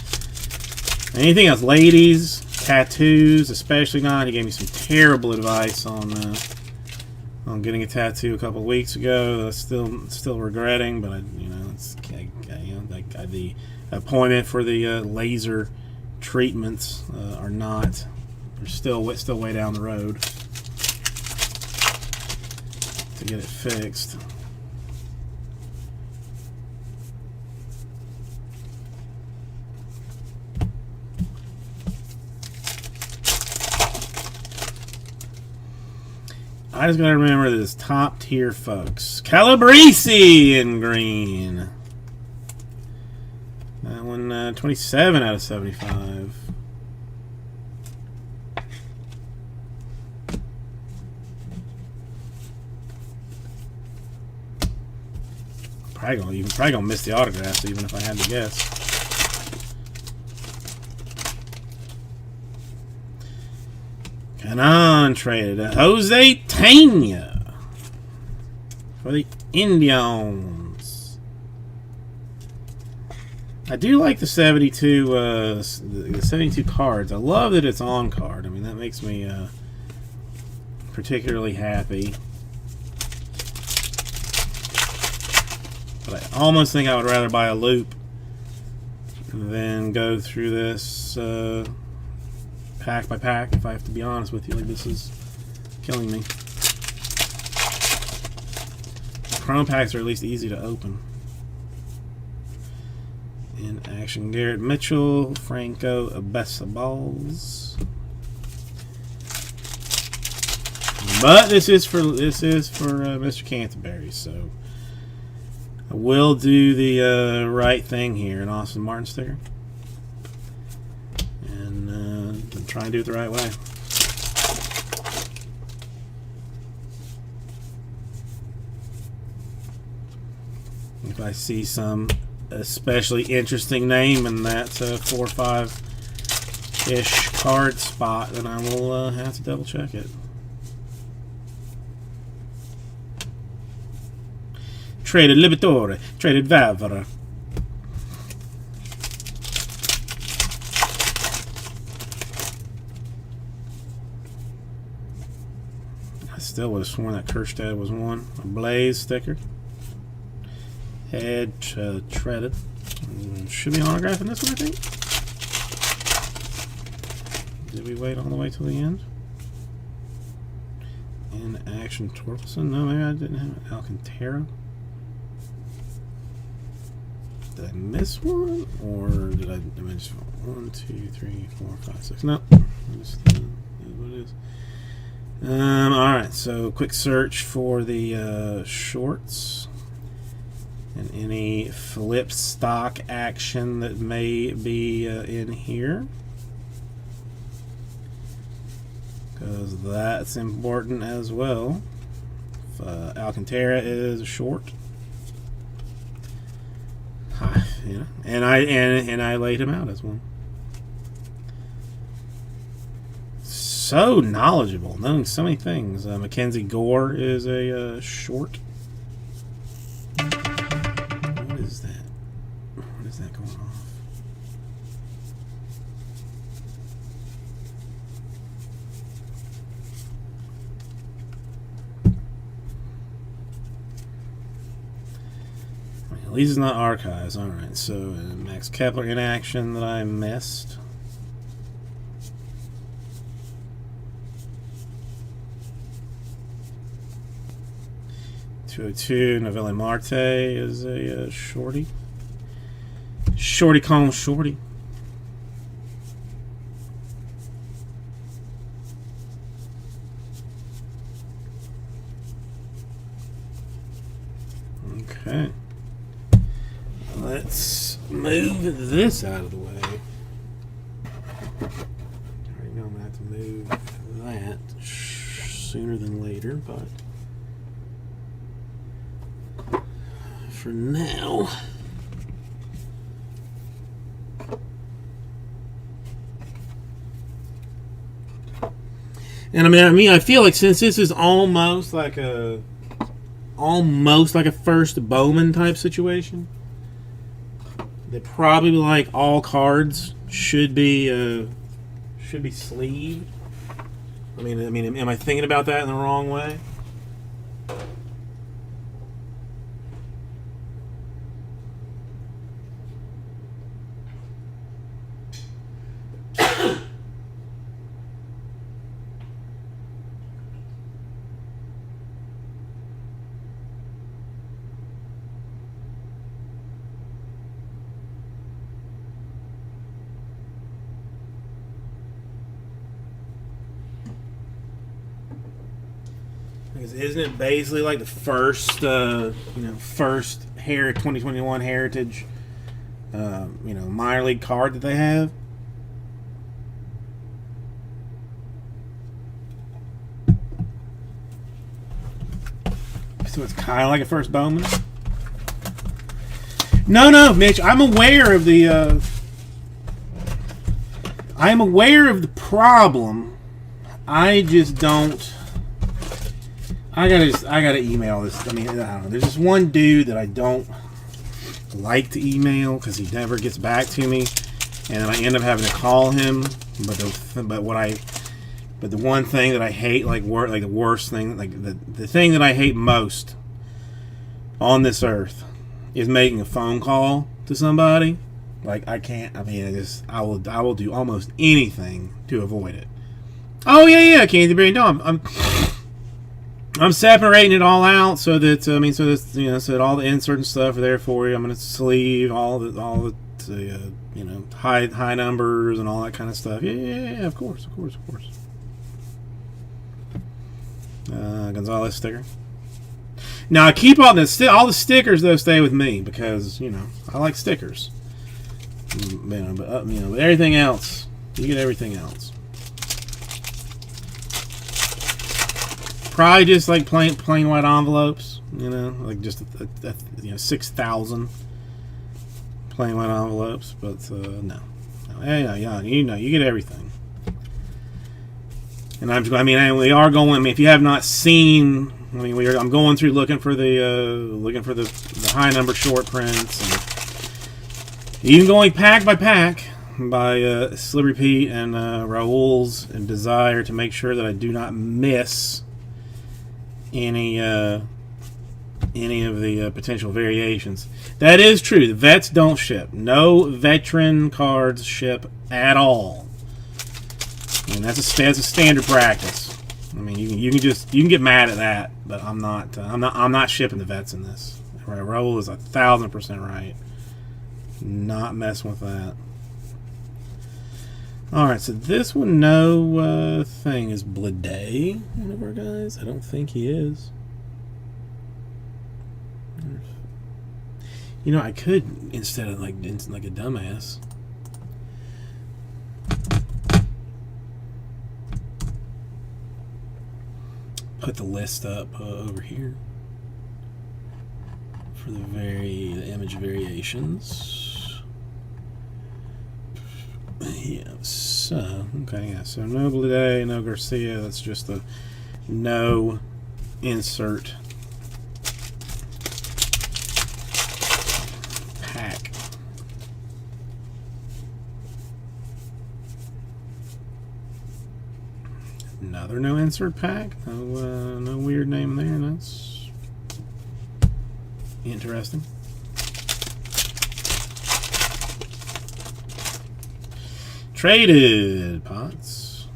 Anything else, ladies, tattoos, especially not. He gave me some terrible advice on getting a tattoo a couple of weeks ago. Still regretting, but the appointment for the laser treatments are still way down the road to get it fixed. I just gotta remember this top tier, folks. Calabrese in green. That one, 27 out of 75. Probably gonna miss the autographs, even if I had to guess. Canon traded Jose Tena for the Indians. I do like the 72 the 72 cards. I love that it's on card. I mean, that makes me particularly happy. But I almost think I would rather buy a loop than go through this pack by pack, if I have to be honest with you. Like, this is killing me. Chrome packs are at least easy to open. In action, Garrett Mitchell, Franco Abessaballs. But this is for Mr. Canterbury, so I will do the right thing here, an Austin Martin sticker. Try and do it the right way. If I see some especially interesting name in that 4 or 5-ish card spot, then I will have to double check it. Traded Liberatore, traded Vavra. Still would have sworn that Kerstad was one. A Blaze sticker. Head treaded. Should be an autograph in this one, I think. Did we wait all the way till the end? In action, Torkelson. No, maybe I didn't have it. Alcantara. Did I miss one? Or did I just 1, 2, 3, 4, 5, 6? No. Just is what it is. Alright, so quick search for the shorts and any flip stock action that may be in here, because that's important as well. If Alcantara is short, and I laid him out as one. So knowledgeable, knowing so many things. Mackenzie Gore is a short. What is that? What is that going off? At least it's not archives. Alright, so Max Kepler in action that I missed. 202, Novelli Marte is a shorty. Shorty calling shorty. Okay. Let's move this out of the way. I know I'm going to have to move that sooner than later, but for now, and I mean, I feel like since this is almost like a first Bowman type situation, that probably like all cards should be sleeved. I mean, am I thinking about that in the wrong way? Because isn't it basically like the first, first 2021 Heritage, minor league card that they have? So it's kind of like a first Bowman. No, Mitch. I'm aware of the. I'm aware of the problem. I just don't. I gotta email this. I mean, I don't know. There's this one dude that I don't like to email because he never gets back to me, and then I end up having to call him. But the one thing that I hate, the worst thing, the thing that I hate most on this earth is making a phone call to somebody. Like, I can't. I mean, I will do almost anything to avoid it. Oh yeah, Canterbury. No, I'm separating it all out so that so that all the insert and stuff are there for you. I'm going to sleeve all the high numbers and all that kind of stuff. Yeah, of course. Gonzalez sticker. Now keep all the stickers though. Stay with me because I like stickers. But everything else, you get everything else. Probably just like plain white envelopes, like just 6,000 plain white envelopes. But no, you get everything. And we are going. I mean, if you have not seen, I'm going through looking for the high number short prints, and even going pack by pack by Slippery Pete and Raul's and Desire to make sure that I do not miss any of the potential variations. That is true. The vets don't ship. No veteran cards ship at all. And that's a standard practice. I mean, you can get mad at that, but I'm not shipping the vets in this. Right, Raul is 1,000% right. Not messing with that. Alright, so this one, no thing. Is Blade one of our guys? I don't think he is. I could, instead of like a dumbass, put the list up over here for the image variations. Yeah, so no Blade, no Garcia. That's just a no insert pack. Another no insert pack. No weird name there. That's interesting. Traded Potts.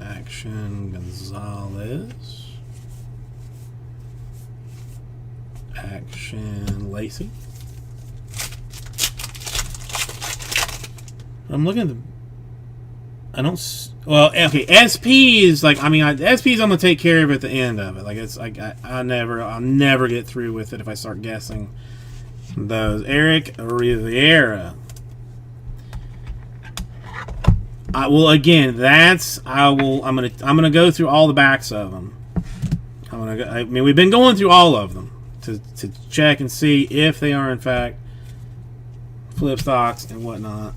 Action Gonzalez. action Lacey. I'm looking at the. I don't. Well, okay. SP is like. I mean, SP's I'm gonna take care of at the end of it. Like it's like I'll never get through with it if I start guessing those. Eric Riviera. Well, again, that's I'm gonna go through all the backs of them. I mean, we've been going through all of them to check and see if they are in fact flip stocks and whatnot.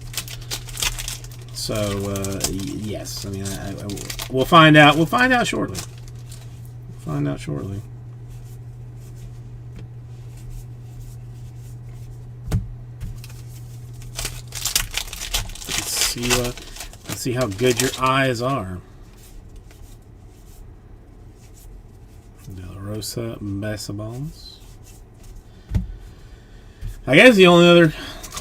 So yes, I mean, we'll find out. We'll find out shortly. Let's see how good your eyes are. De La Rosa Baseballs. I guess the only other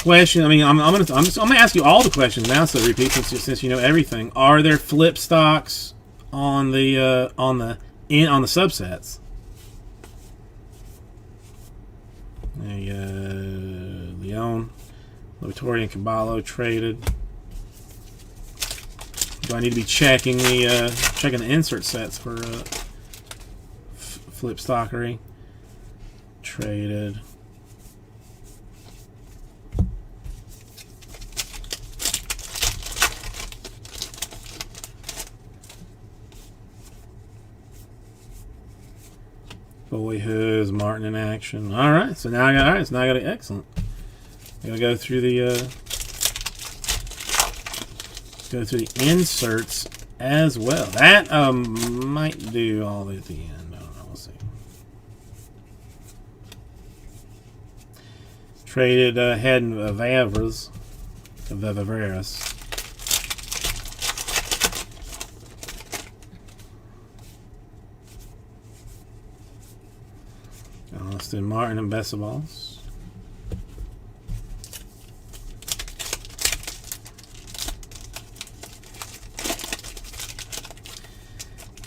question. I mean, I'm gonna ask you all the questions now, so repeat since you know everything. Are there flip stocks on the subsets? Leon, Vittoria, and Caballo traded. Do I need to be checking the insert sets for flip stockery? Traded. Boyhood, Martin in action. All right, so now I got it. Excellent. I gotta go through the inserts as well. That might do all at the end. I don't know. We'll see. Traded head of Vavras. Austin Martin and Baseballs.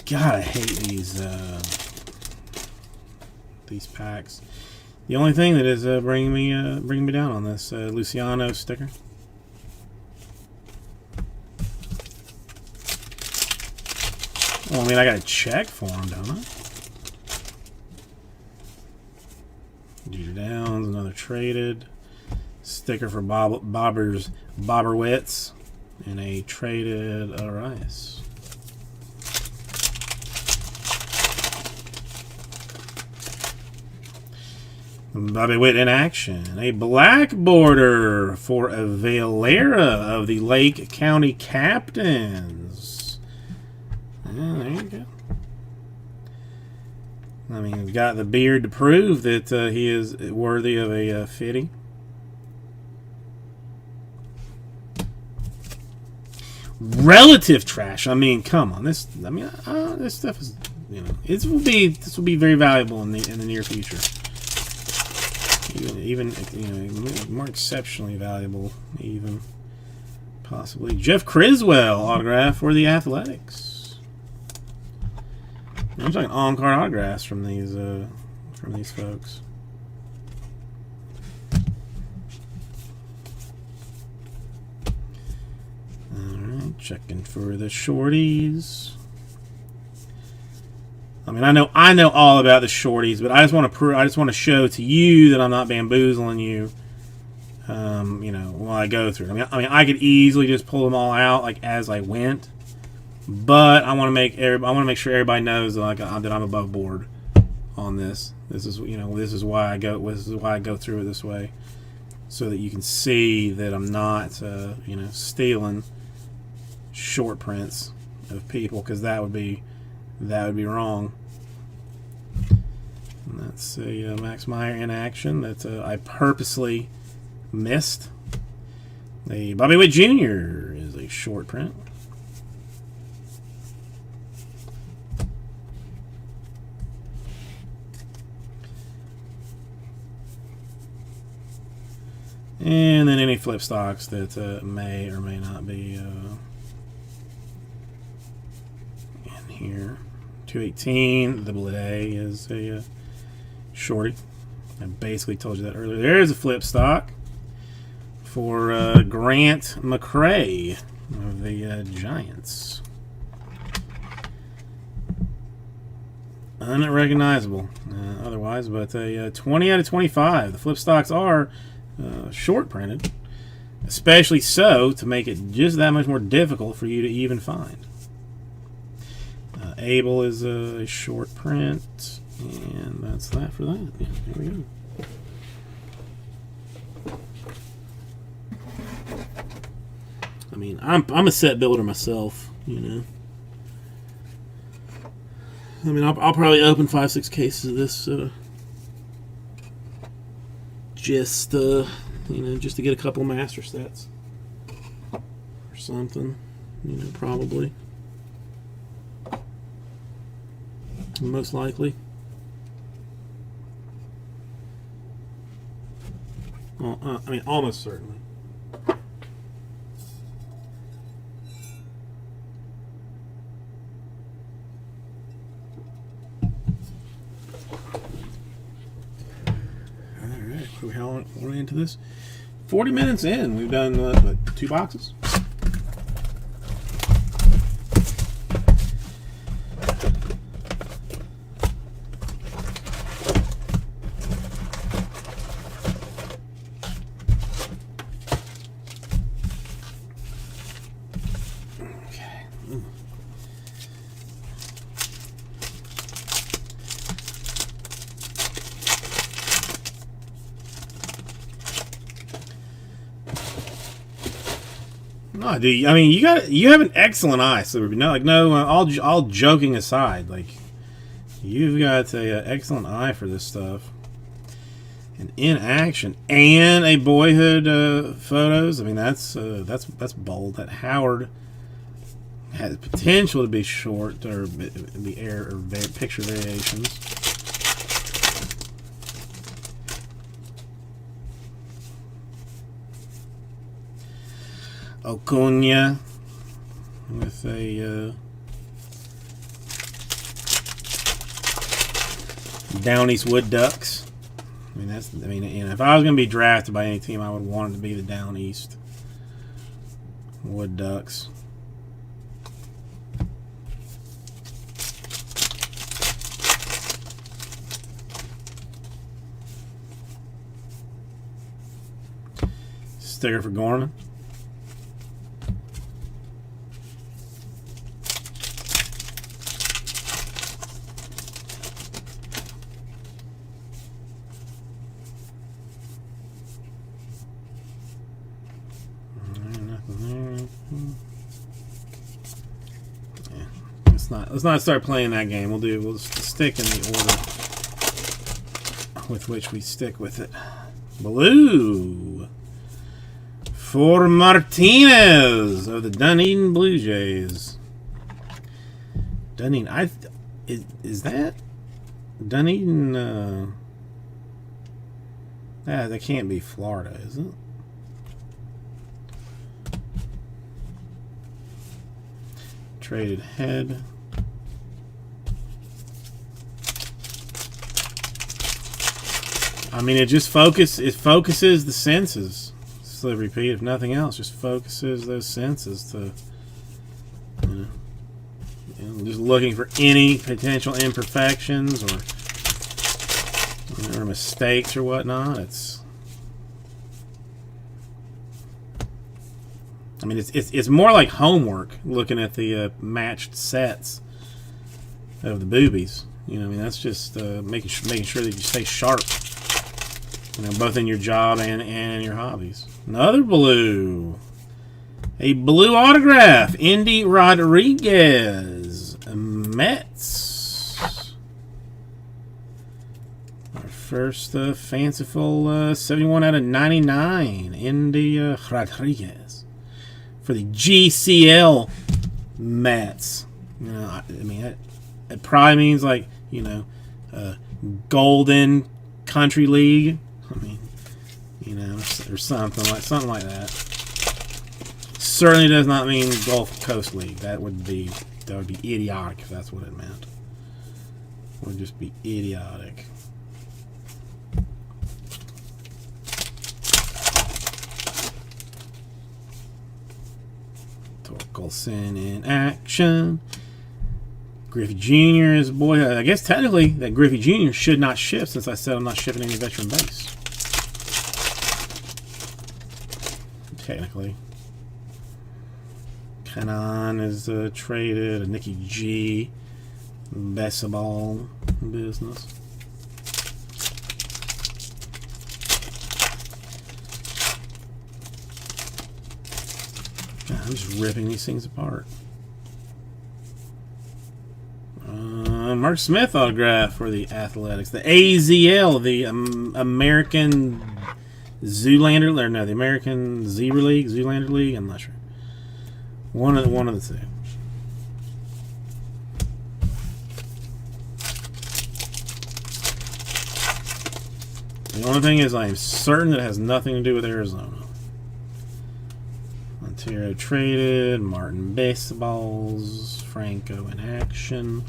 God, I hate these packs. The only thing that is bringing me down on this Luciano sticker. Well, I mean, I got to check for him, don't I? Jeter Downs, another traded sticker for Bobberwitz, and a traded Rice. Bobby Witt in action. A black border for a Valera of the Lake County Captains. Yeah, there you go. I mean, he's got the beard to prove that he is worthy of a fitting. Relative trash. I mean, come on. This stuff is, you know, this will be very valuable in the near future. Even you know, more exceptionally valuable, even possibly. Jeff Criswell autograph for the Athletics. I'm talking on-card autographs from these folks. All right, checking for the shorties. I mean, I know all about the shorties, but I just want to show to you that I'm not bamboozling you. You know, while I go through. I mean, I could easily just pull them all out like as I went, but I want to make sure everybody knows that that I'm above board on this. This is why I go. This is why I go through it this way, so that you can see that I'm not stealing short prints of people, because that would be wrong. And that's a Max Meyer in action that I purposely missed. The Bobby Witt Jr. is a short print. And then any flip stocks that may or may not be in here. 218, the Blade is a shorty. I basically told you that earlier. There's a flip stock for Grant McCray of the Giants. Unrecognizable otherwise, but a 20 out of 25. The flip stocks are short printed, especially so to make it just that much more difficult for you to even find. Abel is a short print, and that's that for that. Yeah, there we go. I mean, I'm a set builder myself, you know. I mean, I'll probably open 5-6 cases of this, just you know, just to get a couple master sets or something, you know, probably, most likely. Well, I mean, almost certainly. How long into this? 40 minutes in. We've done what, 2 boxes. Okay. No, dude. I mean, you have an excellent eye, so all joking aside, like you've got a excellent eye for this stuff, and in action, and a boyhood photos. I mean, that's bold. That Howard has potential to be short or be air or picture variations. Oconia with a Down East Wood Ducks. I mean, you know, if I was going to be drafted by any team, I would want it to be the Down East Wood Ducks. Sticker for Gorman. Let's not start playing that game. We'll stick in the order with which we stick with it. Blue for Martinez of the Dunedin Blue Jays. Dunedin, is that Dunedin? That can't be Florida, is it? Traded head. I mean, it focuses the senses. So repeat, if nothing else, just focuses those senses to, you know, just looking for any potential imperfections or mistakes or whatnot. It's more like homework looking at the matched sets of the boobies. You know, I mean, that's just making sure that you stay sharp. You know, both in your job and in your hobbies. Another blue. A blue autograph. Indy Rodriguez. Mets. Our first fanciful 71 out of 99. Indy Rodriguez. For the GCL Mets. You know, I mean, it probably means like, you know, Golden Country League. I mean, you know, or something like that. Certainly does not mean Gulf Coast League. That would be idiotic if that's what it meant. It would just be idiotic. Nicholson in action. Griffey Jr. is boy. I guess technically that Griffey Jr. should not ship since I said I'm not shipping any veteran base. Technically. Kanan is traded. A Nikki G. Baseball business. God, I'm just ripping these things apart. Mark Smith autograph for the Athletics. The AZL, the American Zoolander, or no, the American Zebra League, Zoolander League. I'm not sure. One of the two. The only thing is, I am certain that it has nothing to do with Arizona. Ontario traded. Martin baseballs. Franco in action.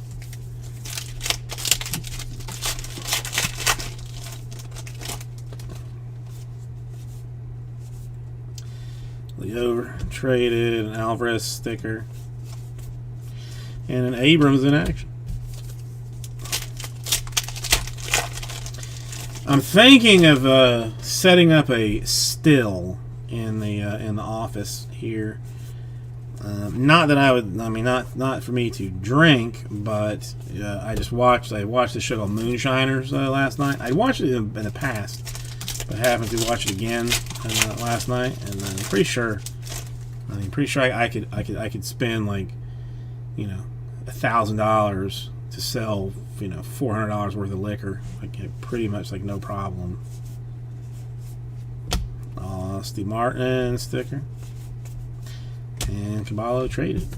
Over traded, an Alvarez sticker, and an Abrams in action. I'm thinking of setting up a still in the office here. Not that I would. I mean, not for me to drink, but I watched the show called Moonshiners last night. I watched it in the past. But I happened to watch it again last night, and I'm pretty sure. I could spend like, $1,000 to sell $400 worth of liquor, pretty much like no problem. Steve Martin sticker, and Caballo traded.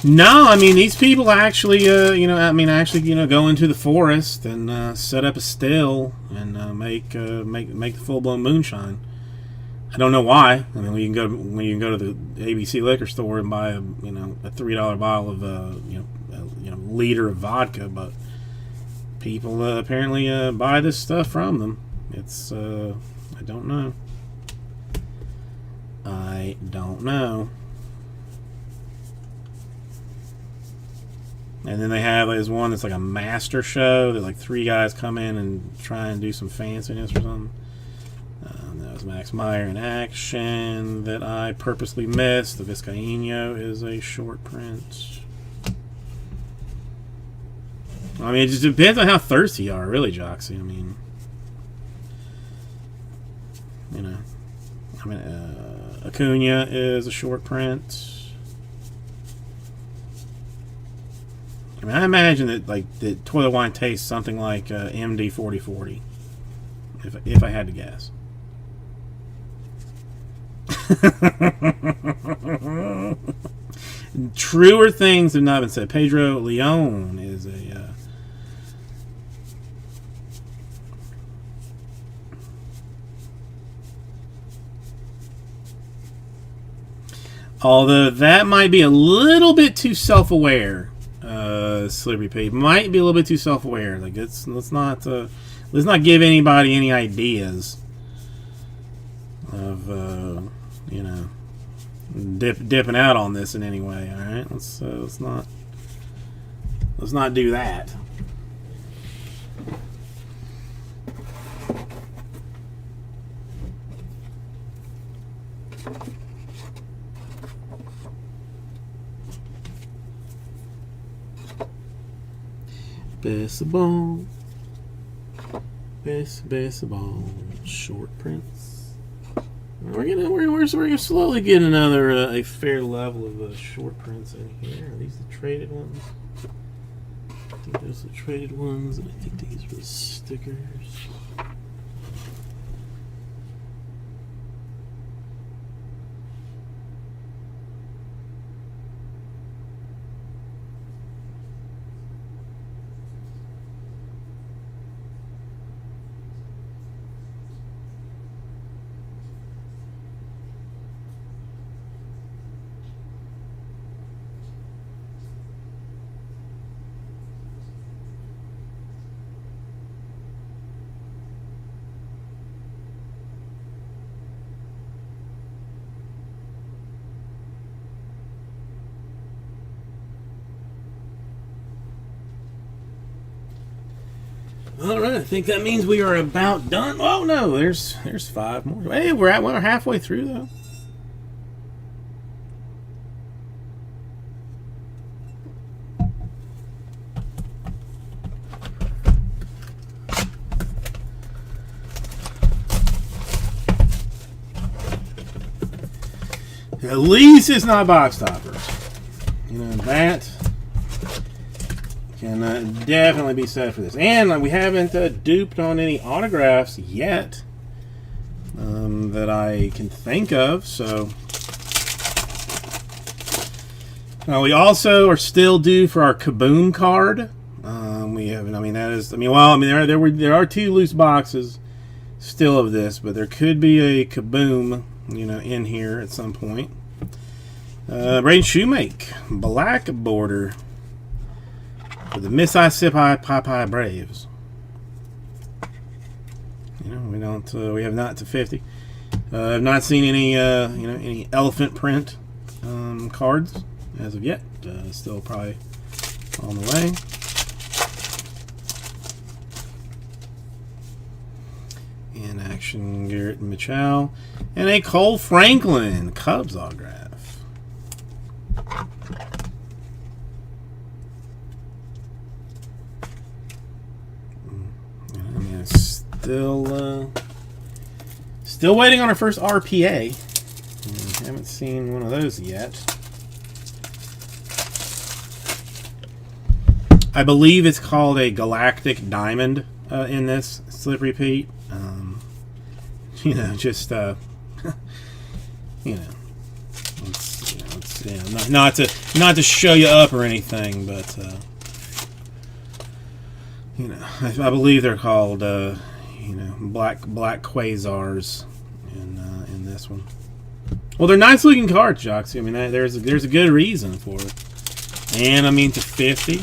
No, I mean these people actually, go into the forest and set up a still and make the full blown moonshine. I don't know why. I mean, when you can go to the ABC liquor store and buy a $3 bottle of a liter of vodka, but people apparently buy this stuff from them. It's I don't know. I don't know. And then they have this one that's like a master show that like 3 guys come in and try and do some fanciness or something. That was Max Meyer in action that I purposely missed. The Vizcaíno is a short print. I mean, it just depends on how thirsty you are, really, Joxy. I mean, Acuna is a short print. I mean, I imagine that the toilet wine tastes something like MD 4040, if I had to guess. Truer things have not been said. Pedro Leon is a although that might be a little bit too self-aware. Slippery Pete might be a little bit too self-aware. Like let's not give anybody any ideas of dipping out on this in any way. All right, let's not do that. Baseball, short prints. We're slowly getting another a fair level of short prints in here. Are these the traded ones? I think those are the traded ones, and I think these are the stickers. All right, I think that means we are about done. Oh no, there's 5 more. Hey, we're halfway through though. At least it's not box toppers. You know, that can definitely be said for this. And we haven't duped on any autographs yet that I can think of. So we also are still due for our Kaboom card. We haven't. I mean, that is. I mean, well, I mean, there are 2 loose boxes still of this, but there could be a Kaboom, you know, in here at some point. Braden Shoemake, black border for the Mississippi Braves. You know, we have not to 50. I've not seen any, any elephant print cards as of yet. Still probably on the way. In action, Garrett Mitchell, and a Cole Franklin Cubs autograph. I mean, still waiting on our first RPA. Haven't seen one of those yet. I believe it's called a Galactic Diamond in this Slippery Pete. You know, just you know, it's not to show you up or anything, but you know, I believe they're called you know, black quasars in this one. Well, they're nice looking cards, Joxy. I mean, there's a good reason for it, and I mean to 50.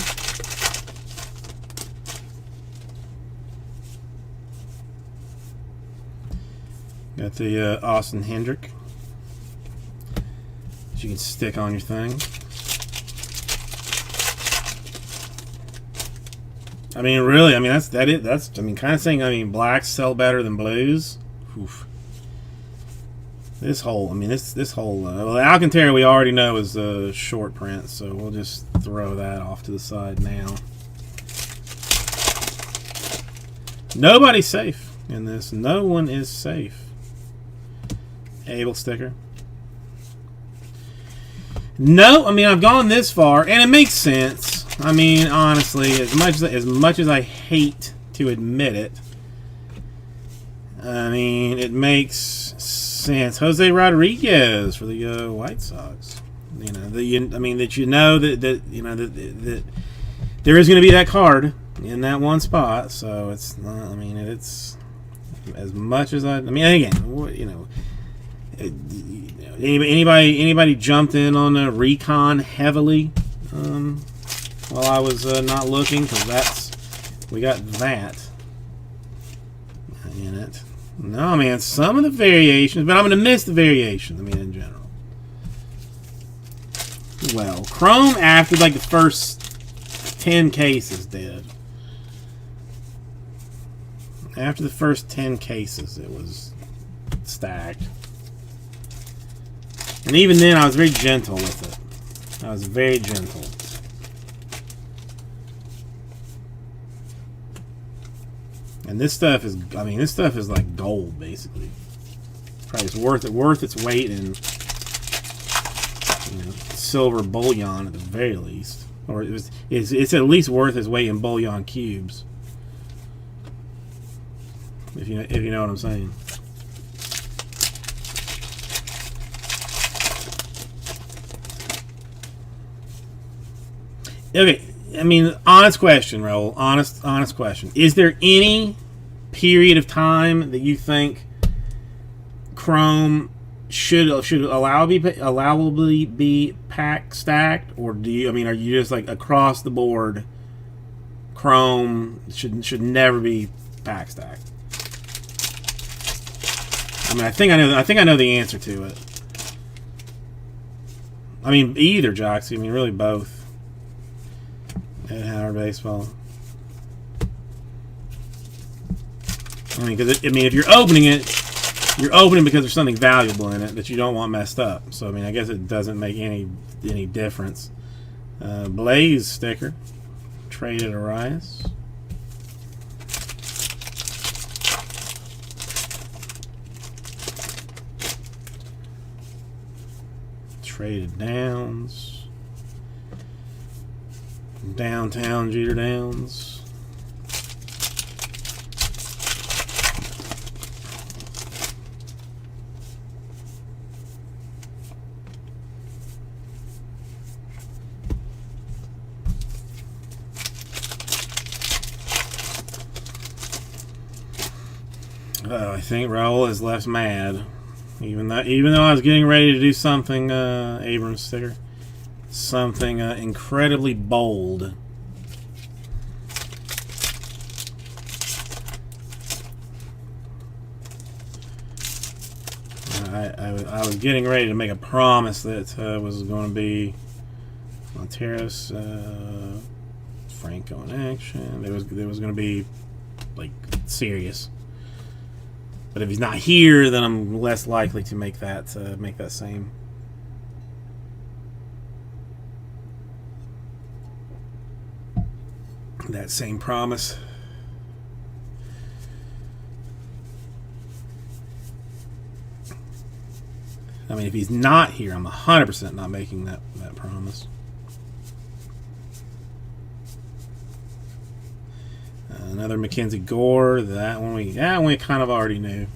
Got the Austin Hendrick that you can stick on your thing. I mean, really, I mean that's I mean, kind of saying, I mean, blacks sell better than blues. Oof. This whole, I mean, this whole well, the Alcantara we already know is a short print, so we'll just throw that off to the side now. Nobody's safe in this. No one is safe. Able sticker. No, I mean, I've gone this far, and it makes sense. I mean, honestly, as much as I hate to admit it, I mean, it makes sense. Jose Rodriguez for the White Sox. You know, that you know that you know that there is going to be that card in that one spot. So it's not. I mean, it's as much as I mean, again, you know. Anybody jumped in on Recon heavily while I was not looking, because we got that in it. No, man, some of the variations, but I'm gonna miss the variations. I mean, in general. Well, Chrome after like the first 10 cases did. After the first 10 cases, it was stacked. And even then, I was very gentle with it. I was very gentle. And this stuff is, I mean, this stuff is like gold, basically. Probably it's worth its weight in, you know, silver bullion at the very least. Or it's at least worth its weight in bullion cubes. If you know what I'm saying. Okay, I mean, honest question, Raul. Honest question. Is there any period of time that you think Chrome should allowably be pack stacked, or do you? I mean, are you just like across the board? Chrome should never be pack stacked. I mean, I think I know the answer to it. I mean, either, Joxy. I mean, really both. Ed Howard baseball. I mean, because I mean, if you're opening it, you're opening because there's something valuable in it that you don't want messed up. So I mean, I guess it doesn't make any difference. Blaze sticker, traded Arias. Traded Downs. Downtown Jeter Downs. I think Raul is left mad. Even though I was getting ready to do something, Abrams sticker, something incredibly bold. I was getting ready to make a promise that was going to be Monteros, Franco in action. There was going to be like serious. But if he's not here, then I'm less likely to make that same. That same promise. I mean, if he's not here, I'm 100% not making that promise. Another Mackenzie Gore. That one we kind of already knew.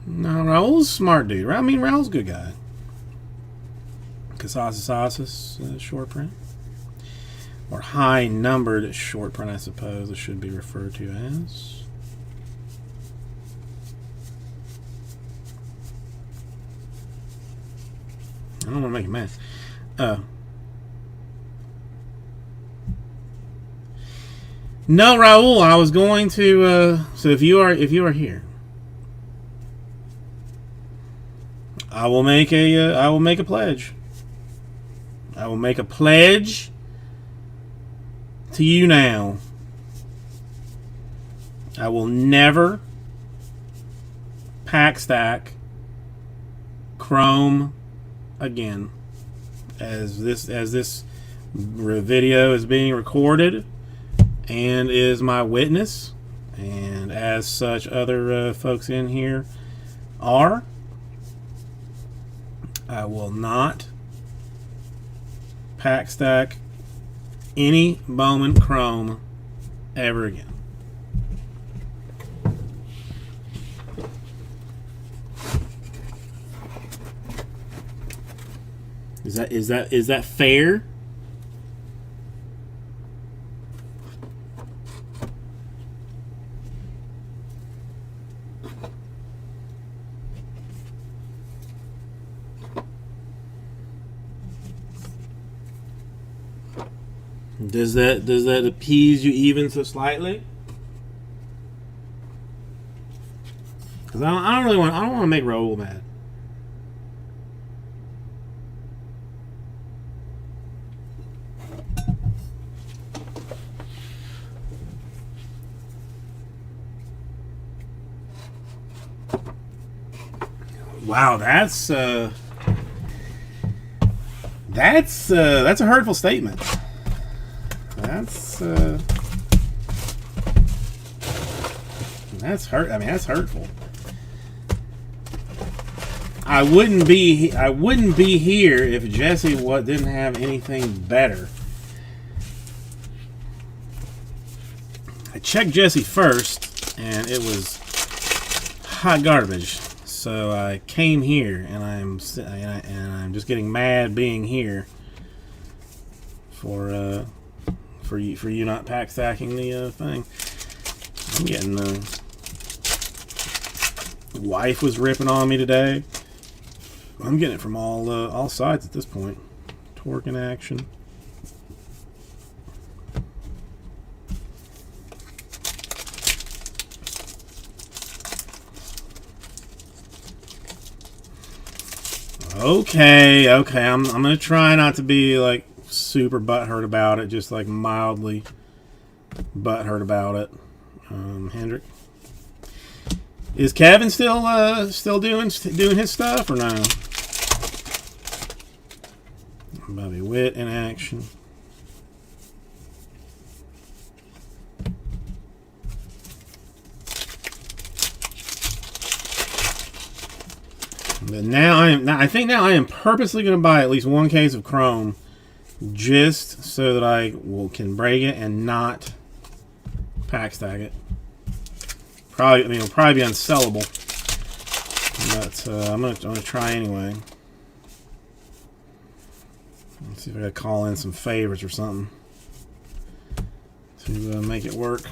No, Raul's a smart dude. I mean, Raul's a good guy. Casas, short print. Or high numbered short print, I suppose it should be referred to as. I don't want to make him mad. No, Raul, I was going to. So if you are here, I will make a pledge. I will make a pledge to you now. I will never pack stack Chrome again. As this video is being recorded and is my witness, and as such other folks in here are, I will not pack stack any Bowman Chrome ever again. Is that fair? Does that appease you even so slightly? Because I don't want to make Raul mad. Wow, that's a hurtful statement. That's hurt. I mean, that's hurtful. I wouldn't be here if Jesse didn't have anything better. I checked Jesse first, and it was hot garbage. So I came here, and I'm just getting mad being here for you not pack stacking the thing. I'm getting wife was ripping on me today. I'm getting it from all sides at this point. Torque in action. Okay. I'm gonna try not to be like super butthurt about it, just like mildly butthurt about it. Hendrick. Is Kevin still doing his stuff or no? Bobby Witt in action. But I think now I am purposely going to buy at least one case of Chrome, just so that I can break it and not pack stack it. It'll probably be unsellable, but I'm gonna try anyway. Let's see if I gotta call in some favorites or something to make it work.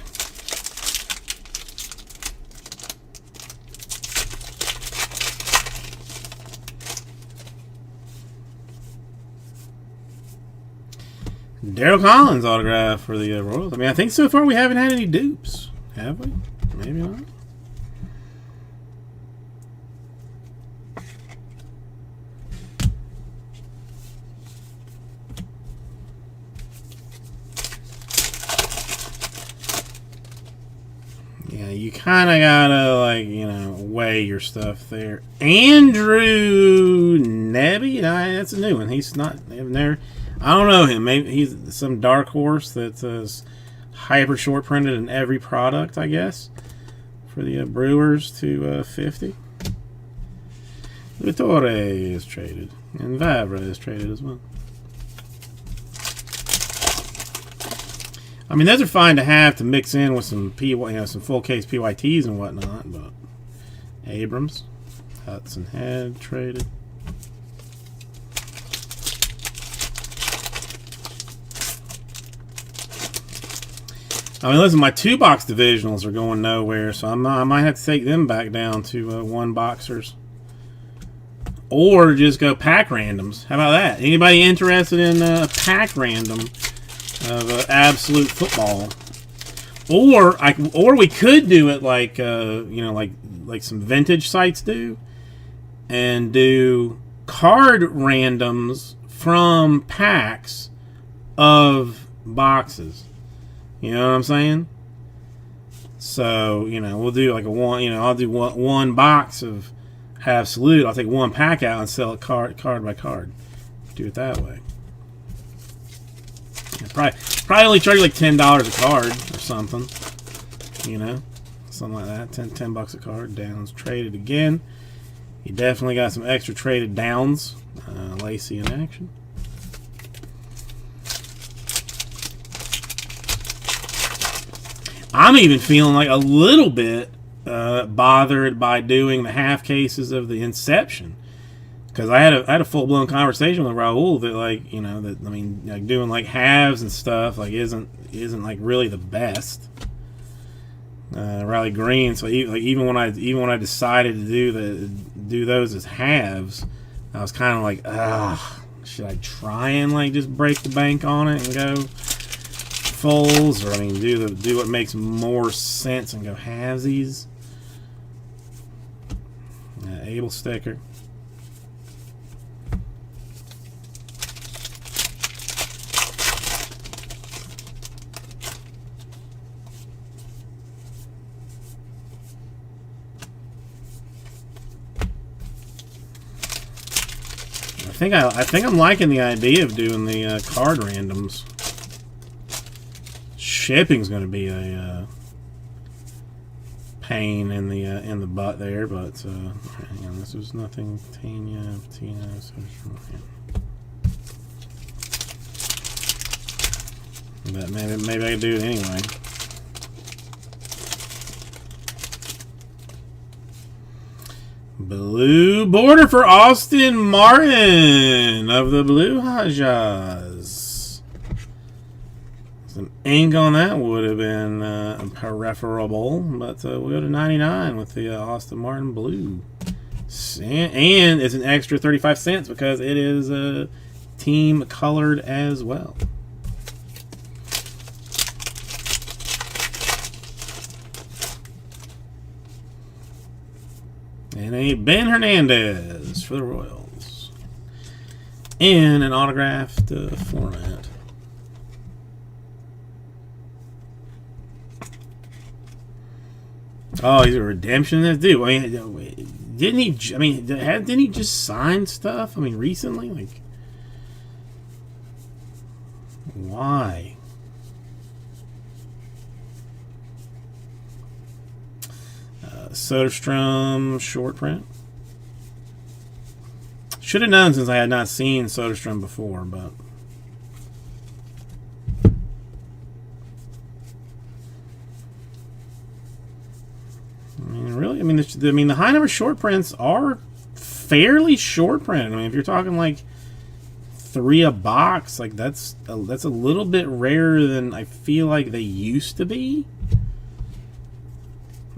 Daryl Collins autograph for the Royals. I mean, I think so far we haven't had any dupes, have we? Maybe not. Yeah, you kind of gotta weigh your stuff there. Andrew Nebby, that's a new one. He's not. I don't know him. Maybe he's some dark horse that's hyper short printed in every product, I guess, for the Brewers to 50. Vitore is traded, and Vavra is traded as well. I mean, those are fine to have to mix in with some some full case PYTs and whatnot. But Abrams, Hudson Head traded. I mean, listen, my 2-box divisionals are going nowhere, so I might have to take them back down to 1-boxers. Or just go pack randoms. How about that? Anybody interested in a pack random of absolute football? Or we could do it like like some vintage sites do, and do card randoms from packs of boxes. You know what I'm saying? So, we'll do like I'll do one box of Absolute. I'll take one pack out and sell it card by card. Do it that way. Yeah, probably only charge like $10 a card or something. Something like that. 10 bucks a card. Downs traded again. He definitely got some extra traded downs. Lacey in action. I'm even feeling like a little bit bothered by doing the half cases of the Inception, because I had a full blown conversation with Raul that doing like halves and stuff isn't like really the best. Riley Green. So even when I decided to do those as halves, I was kind of like, should I try and just break the bank on it and go fulls, or do what makes more sense and go halvesies? Able sticker. I think I'm liking the idea of doing the card randoms. Shipping's going to be a pain in the butt there, but this was nothing. Tina, but maybe I could do it anyway. Blue border for Austin Martin of the Blue Hajas. Some ink on that would have been preferable, but we'll go to 99 with the Austin Martin Blue. And it's an extra 35 cents because it is team colored as well. And a Ben Hernandez for the Royals in an autographed format. Oh, he's a redemptionist dude. I mean, didn't he? I mean, didn't he just sign stuff? I mean, recently, like, why? Soderstrom short print. Should have known since I had not seen Soderstrom before, but. I mean, really, I mean, the high number short prints are fairly short print. I mean, if you're talking like 3 a box, like that's a little bit rarer than I feel like they used to be.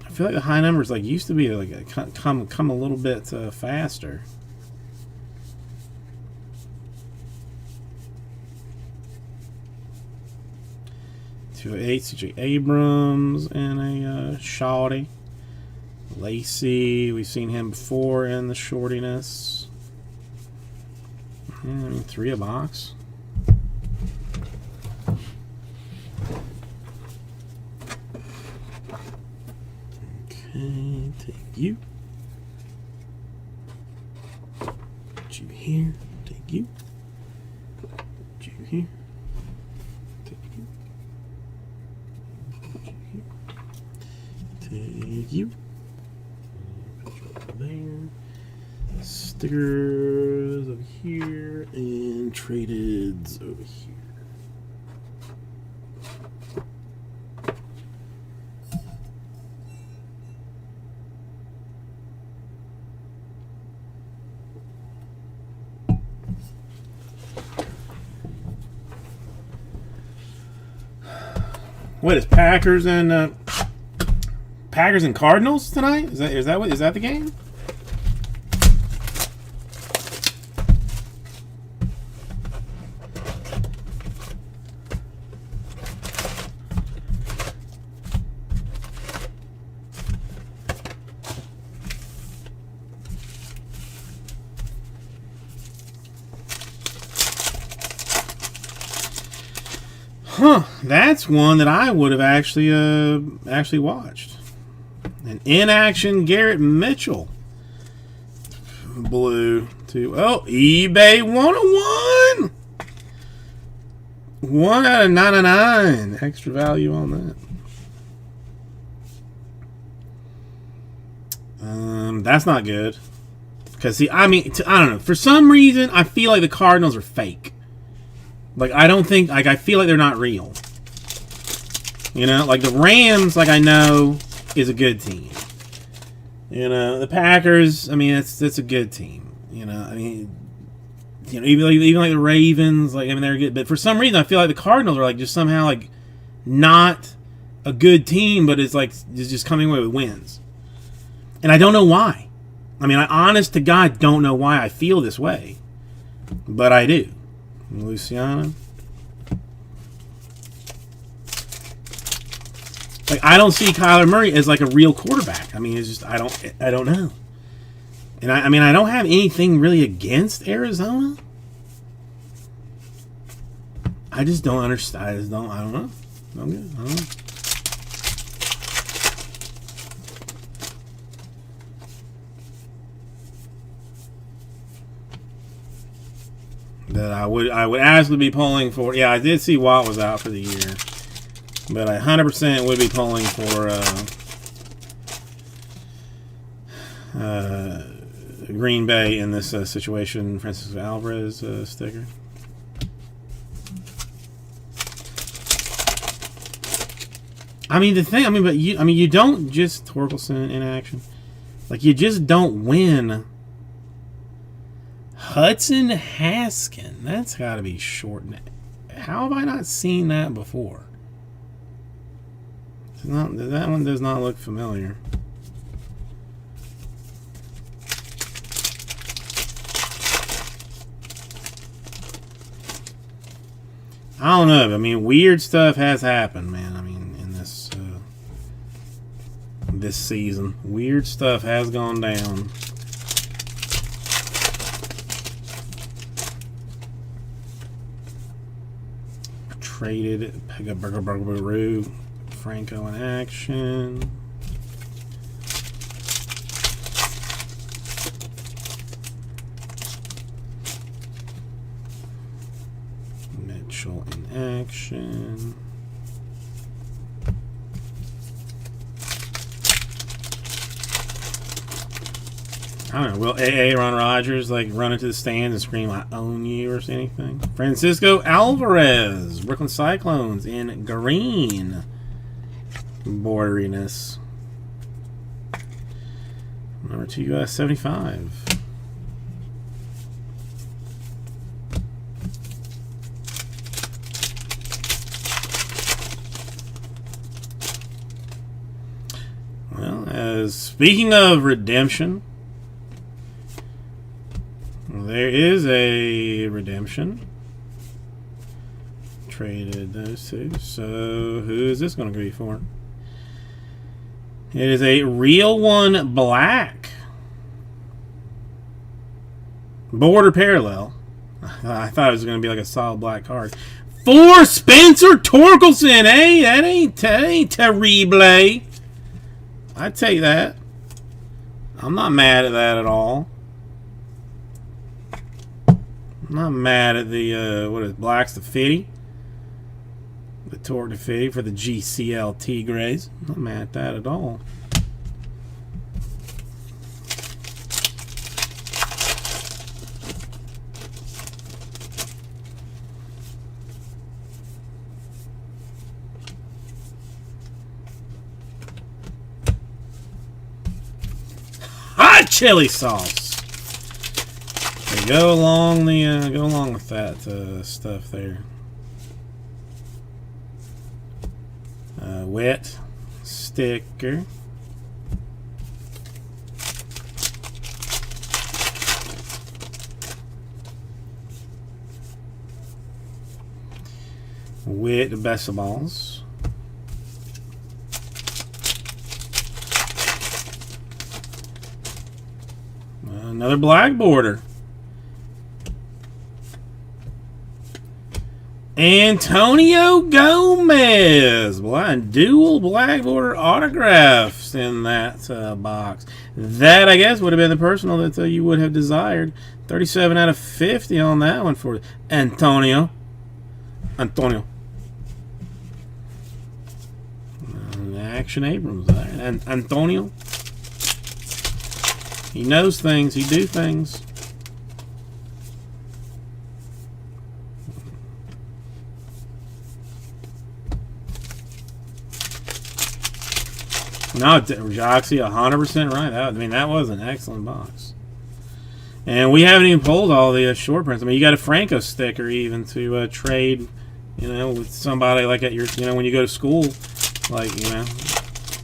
I feel like the high numbers like used to be like come a little bit faster. To 8, CJ Abrams and a Shawty. Lacey, we've seen him before in the shortiness. I mean, 3 a box. Okay, take you. Put you here. Take you. Put you here. Take you. Put you here. Take you. Put you over there. Stickers over here and tradeds over here. What is Packers and Cardinals tonight? Is that the game? Huh, that's one that I would have actually watched. An in-action Garrett Mitchell. Blue to eBay 101. 1 out of 99. Extra value on that. That's not good. Because see, I mean, I don't know. For some reason, I feel like the Cardinals are fake. Like, I don't think, like, I feel like they're not real. You know, like the Rams, like I know, is a good team. You know, the Packers, I mean, it's a good team. You know, I mean, you know, even like the Ravens, like, I mean, they're good. But for some reason, I feel like the Cardinals are like just somehow like not a good team, but it's like it's just coming away with wins. And I don't know why. I mean, I honest to God don't know why I feel this way, but I do. Luciano. Like, I don't see Kyler Murray as like a real quarterback. I mean, it's just I don't know. And I mean, I don't have anything really against Arizona. I just don't understand. I don't know. I don't know. That I would absolutely be pulling for. Yeah, I did see Watt was out for the year, but I 100% would be pulling for Green Bay in this situation. Francisco Alvarez sticker. I mean, the thing. I mean, but you don't just Torkelson in action. Like, you just don't win. Hudson Haskin. That's got to be short. How have I not seen that before? That one does not look familiar. I don't know. I mean, weird stuff has happened, man. I mean, in this season, weird stuff has gone down. Traded Pegaburger Franco in action. Special in action. I don't know. Will AA Ron Rodgers like run into the stands and scream, "I own you" or anything? Francisco Alvarez, Brooklyn Cyclones in green borderiness. Number 275. Well, speaking of redemption, there is a redemption. Traded those two. So who is this going to be for? It is a real one black. Border parallel. I thought it was going to be like a solid black card. For Spencer Torkelson. Hey, that ain't terrible. I'd take that. I'm not mad at that at all. I'm not mad at the, what is it, Blacks to 50. The Torque to 50 for the GCL Tigres. I'm not mad at that at all. Hot chili sauce. Okay, go along with that stuff there. Wet sticker. Wet baseballs. Another black border. Antonio Gomez. Dual black border autographs in that box. That, I guess, would have been the personal that you would have desired. 37 out of 50 on that one for Antonio. Action Abrams. And Antonio. He knows things. He do things. No, Joxy, 100% right. That was an excellent box. And we haven't even pulled all the short prints. I mean, you got a Franco sticker even to trade, with somebody like at your, when you go to school, like,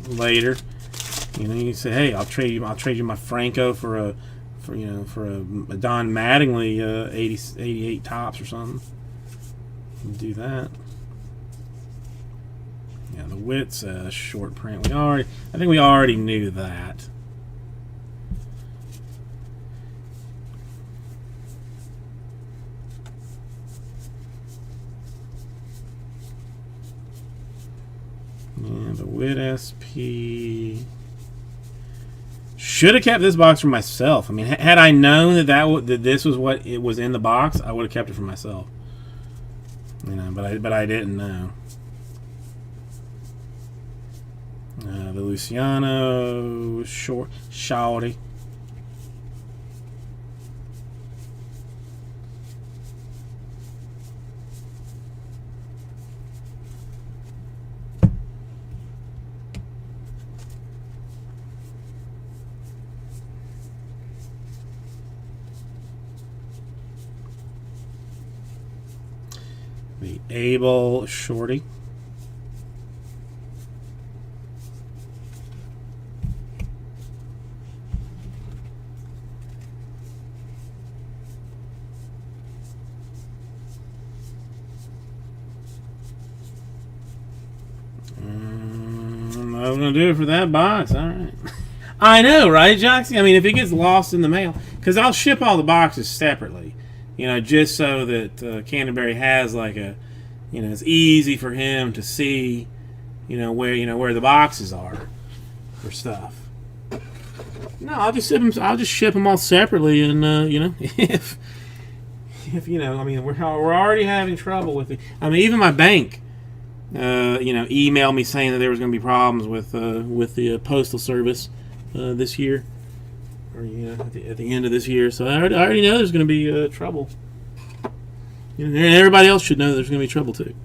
later. You say, hey, I'll trade you my Franco for a Don Mattingly 88 tops or something. Do that. Yeah, the Witt's short print. I think we already knew that. Yeah, the Witt SP. Should have kept this box for myself. I mean, had I known that this was what it was in the box, I would have kept it for myself. But I didn't know. The Luciano Shawty. The Abel Shorty. I'm going to do it for that box. All right. I know, right, Joxy? I mean, if it gets lost in the mail, because I'll ship all the boxes separately, just so that Canterbury has like a, it's easy for him to see, where the boxes are for stuff. No, I'll just ship them all separately, and if if you know, I mean, we're already having trouble with it. I mean, even my bank, emailed me saying that there was going to be problems with the postal service this year, or at the end of this year. So I already know there's going to be trouble. And everybody else should know there's going to be trouble too.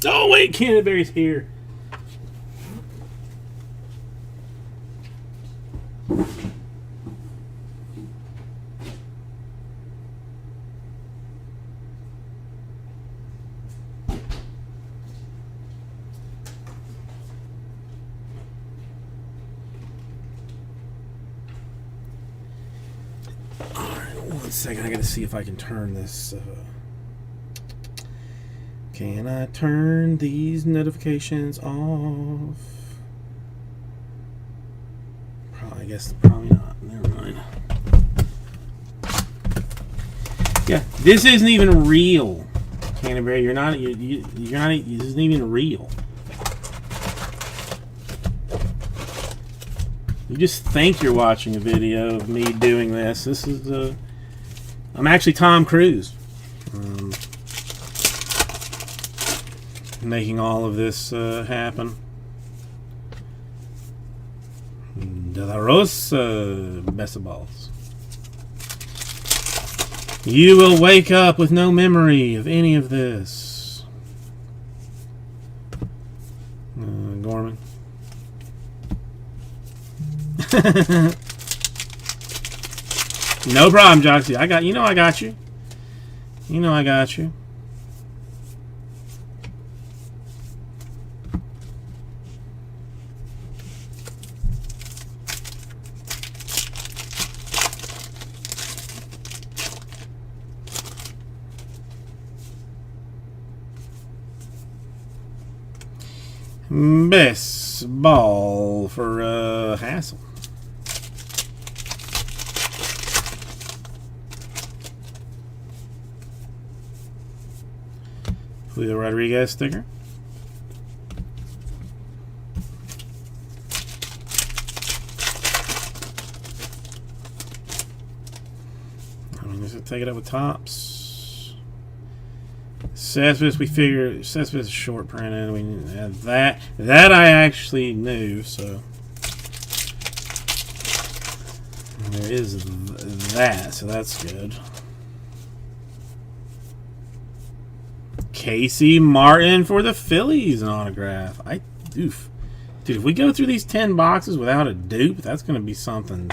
Oh wait, Canterbury's here. One second, I gotta see if I can turn this. Can I turn these notifications off? I guess probably not. Never mind. Yeah, this isn't even real, Canterbury. You're not. You're not. This isn't even real. You just think you're watching a video of me doing this. This is. I'm actually Tom Cruise. Making all of this happen. De la Rosa, best of balls. You will wake up with no memory of any of this. Gorman. No problem, Joxy. I got you. I got you. I got you. Best ball for Hassel. Julio Rodriguez sticker. I mean, just take it up with Topps. Cespedes, we figure Cespedes is short printed. We have that. That I actually knew, so there is that. So that's good. Casey Martin for the Phillies, an autograph. Dude, if we go through these 10 boxes without a dupe, that's going to be something.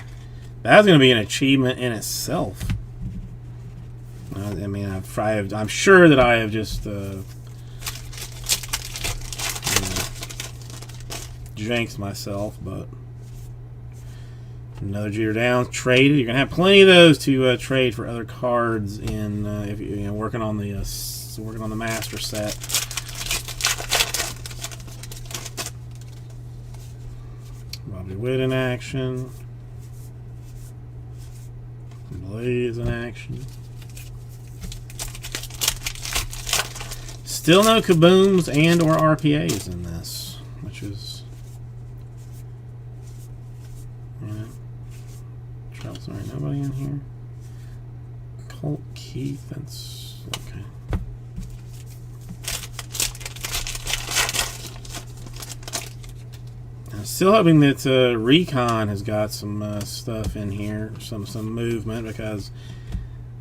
That's going to be an achievement in itself. I mean, I'm sure that I have just jinxed myself, but another Jeter Downs traded. You're gonna have plenty of those to trade for other cards in if you're working on the master set. Bobby Witt in action. Blaze in action. Still no kabooms and or RPAs in this, which is sorry, nobody in here. Colt Keith, that's okay. I'm still hoping that Recon has got some stuff in here, some movement, because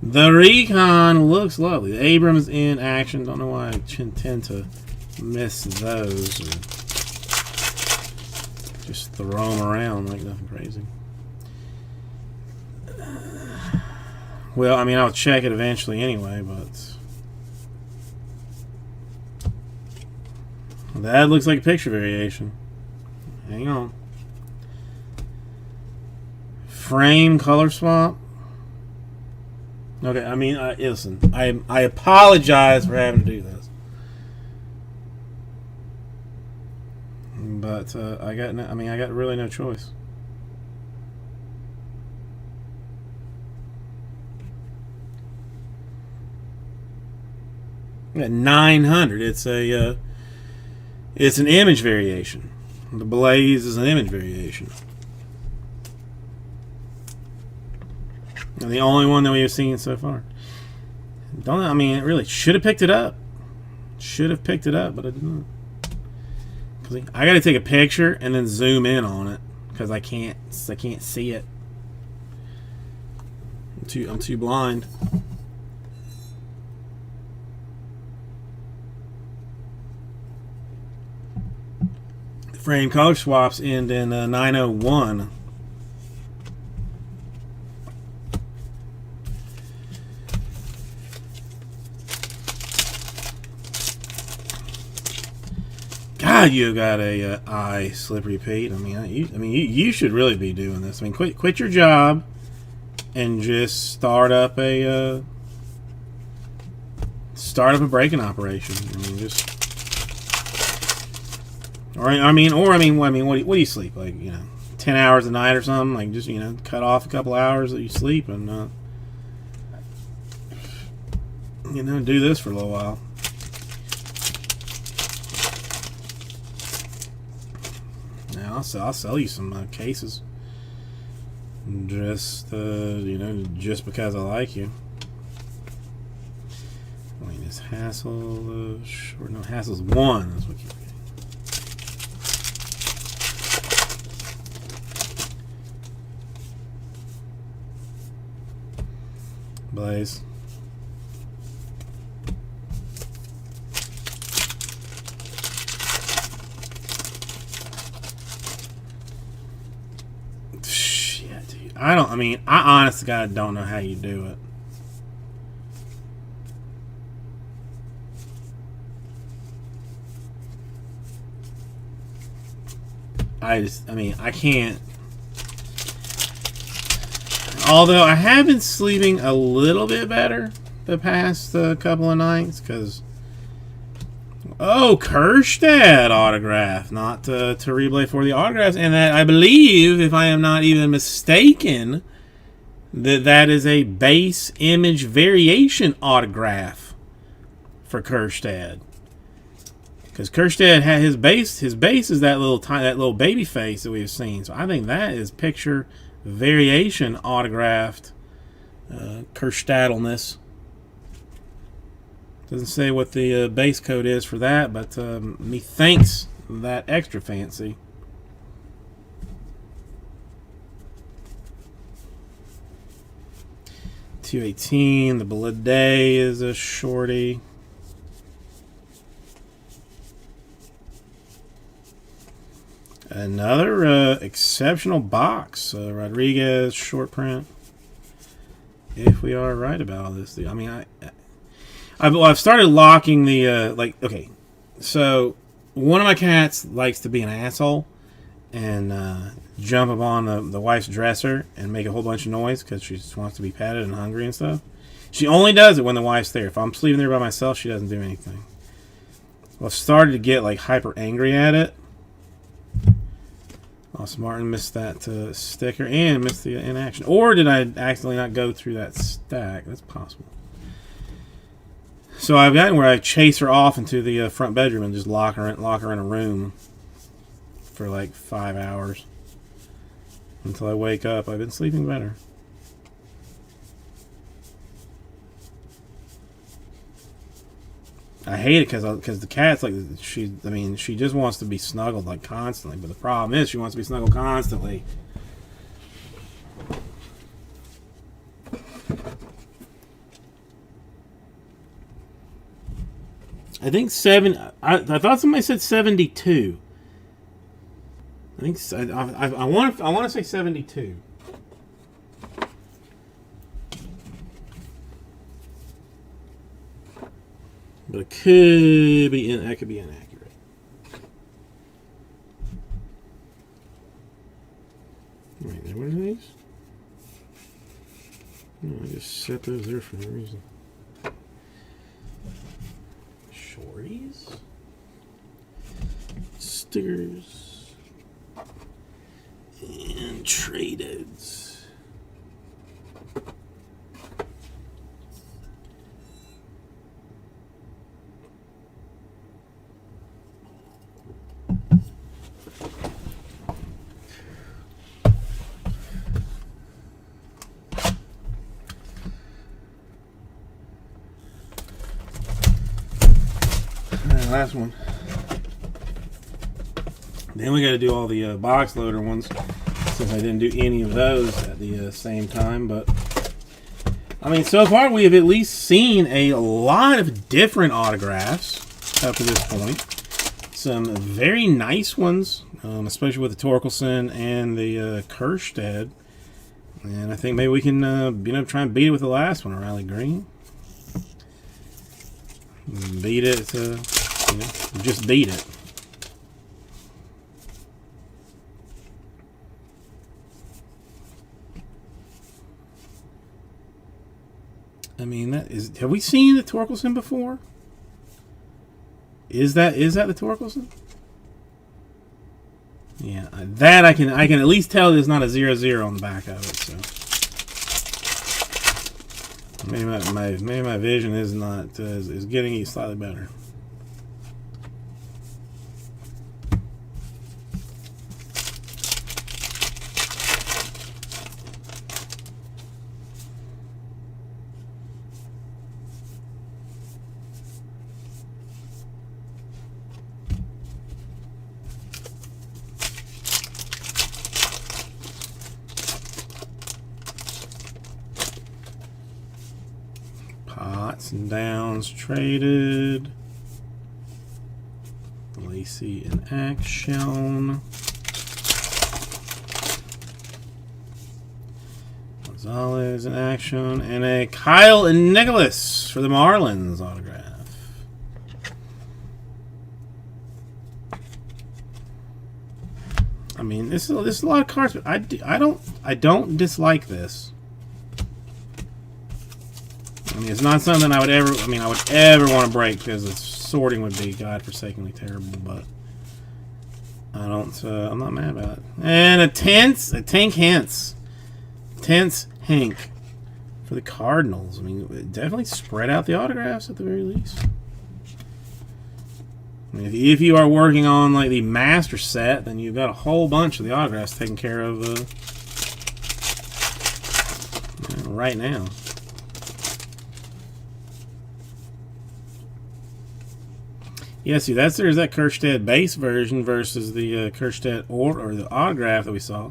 the Recon looks lovely. The Abrams in action. Don't know why I tend to miss those. Or just throw them around like nothing crazy. Well, I mean, I'll check it eventually anyway, but that looks like a picture variation. Hang on. Frame color swap. Okay, I mean, listen, I apologize for having to do this, but I got really no choice. I got 900. It's a It's an image variation. The Blaze is an image variation. And the only one that we have seen so far. I mean, it really should have picked it up. Should have picked it up, but I didn't. Cause I got to take a picture and then zoom in on it because I can't see it. I'm too blind. The frame color swaps end in 901. God, you got a eye slippery Pete. I mean, you should really be doing this. I mean, quit your job and just start up a breaking operation. I mean, just what do you sleep, like, 10 hours a night or something? Like, just cut off a couple hours that you sleep and do this for a little while. I'll sell you some cases. Just just because I like you. Wait, is Hassel short? No, Hassel's 1. That's what you're getting. Blaze. I honest to God don't know how you do it. I can't. Although I have been sleeping a little bit better the past couple of nights because. Oh, Kjerstad autograph, not to replay for the autographs, and that I believe, if I am not even mistaken, that is a base image variation autograph for Kjerstad. Because Kjerstad had his base is that little baby face that we've seen. So I think that is picture variation autographed Kjerstadness. Doesn't say what the base code is for that, but methinks that extra fancy. $218. The Blade is a shorty. Another exceptional box. Rodriguez short print. If we are right about this, I mean, I've started locking the okay, so one of my cats likes to be an asshole and jump up on the wife's dresser and make a whole bunch of noise because she just wants to be petted and hungry and stuff. She only does it when the wife's there. If I'm sleeping there by myself, she doesn't do anything. Well, I've started to get like hyper angry at it. Austin Martin missed that sticker and missed the inaction. Or did I accidentally not go through that stack? That's possible. So I've gotten where I chase her off into the front bedroom and just lock her in a room for like 5 hours until I wake up. I've been sleeping better. I hate it because the cat's like she just wants to be snuggled like constantly. But the problem is she wants to be snuggled constantly. I think I thought somebody said 72. I want to say 72. But it could be inaccurate. Wait, what are these? No, I just set those there for no reason. Shorties, stickers, and tradeds. last one. Then we got to do all the box loader ones, since I didn't do any of those at the same time. But I mean, so far we have at least seen a lot of different autographs up to this point. Some very nice ones, especially with the Torkelson and the Kerstead. And I think maybe we can, try and beat it with the last one, Riley Green. Beat it, just beat it. I mean, have we seen the Torkelson before? Is that the Torkelson? Yeah, that I can at least tell there's not a 0-0 on the back of it. So maybe my vision is not is getting slightly better. Potts and Downs traded. Lacey in action. Gonzalez in action. And a Kyle and Nicholas for the Marlins autograph. I mean, this is a lot of cards, but I don't dislike this. I mean, it's not something I would ever want to break, because the sorting would be godforsakenly terrible. But I'm not mad about it. And a Tank Hence Hank for the Cardinals. I mean, definitely spread out the autographs at the very least. I mean, if you are working on like the master set, then you've got a whole bunch of the autographs taken care of right now. Yeah, see, there's that Kerstead base version versus the Kerstead or the autograph that we saw.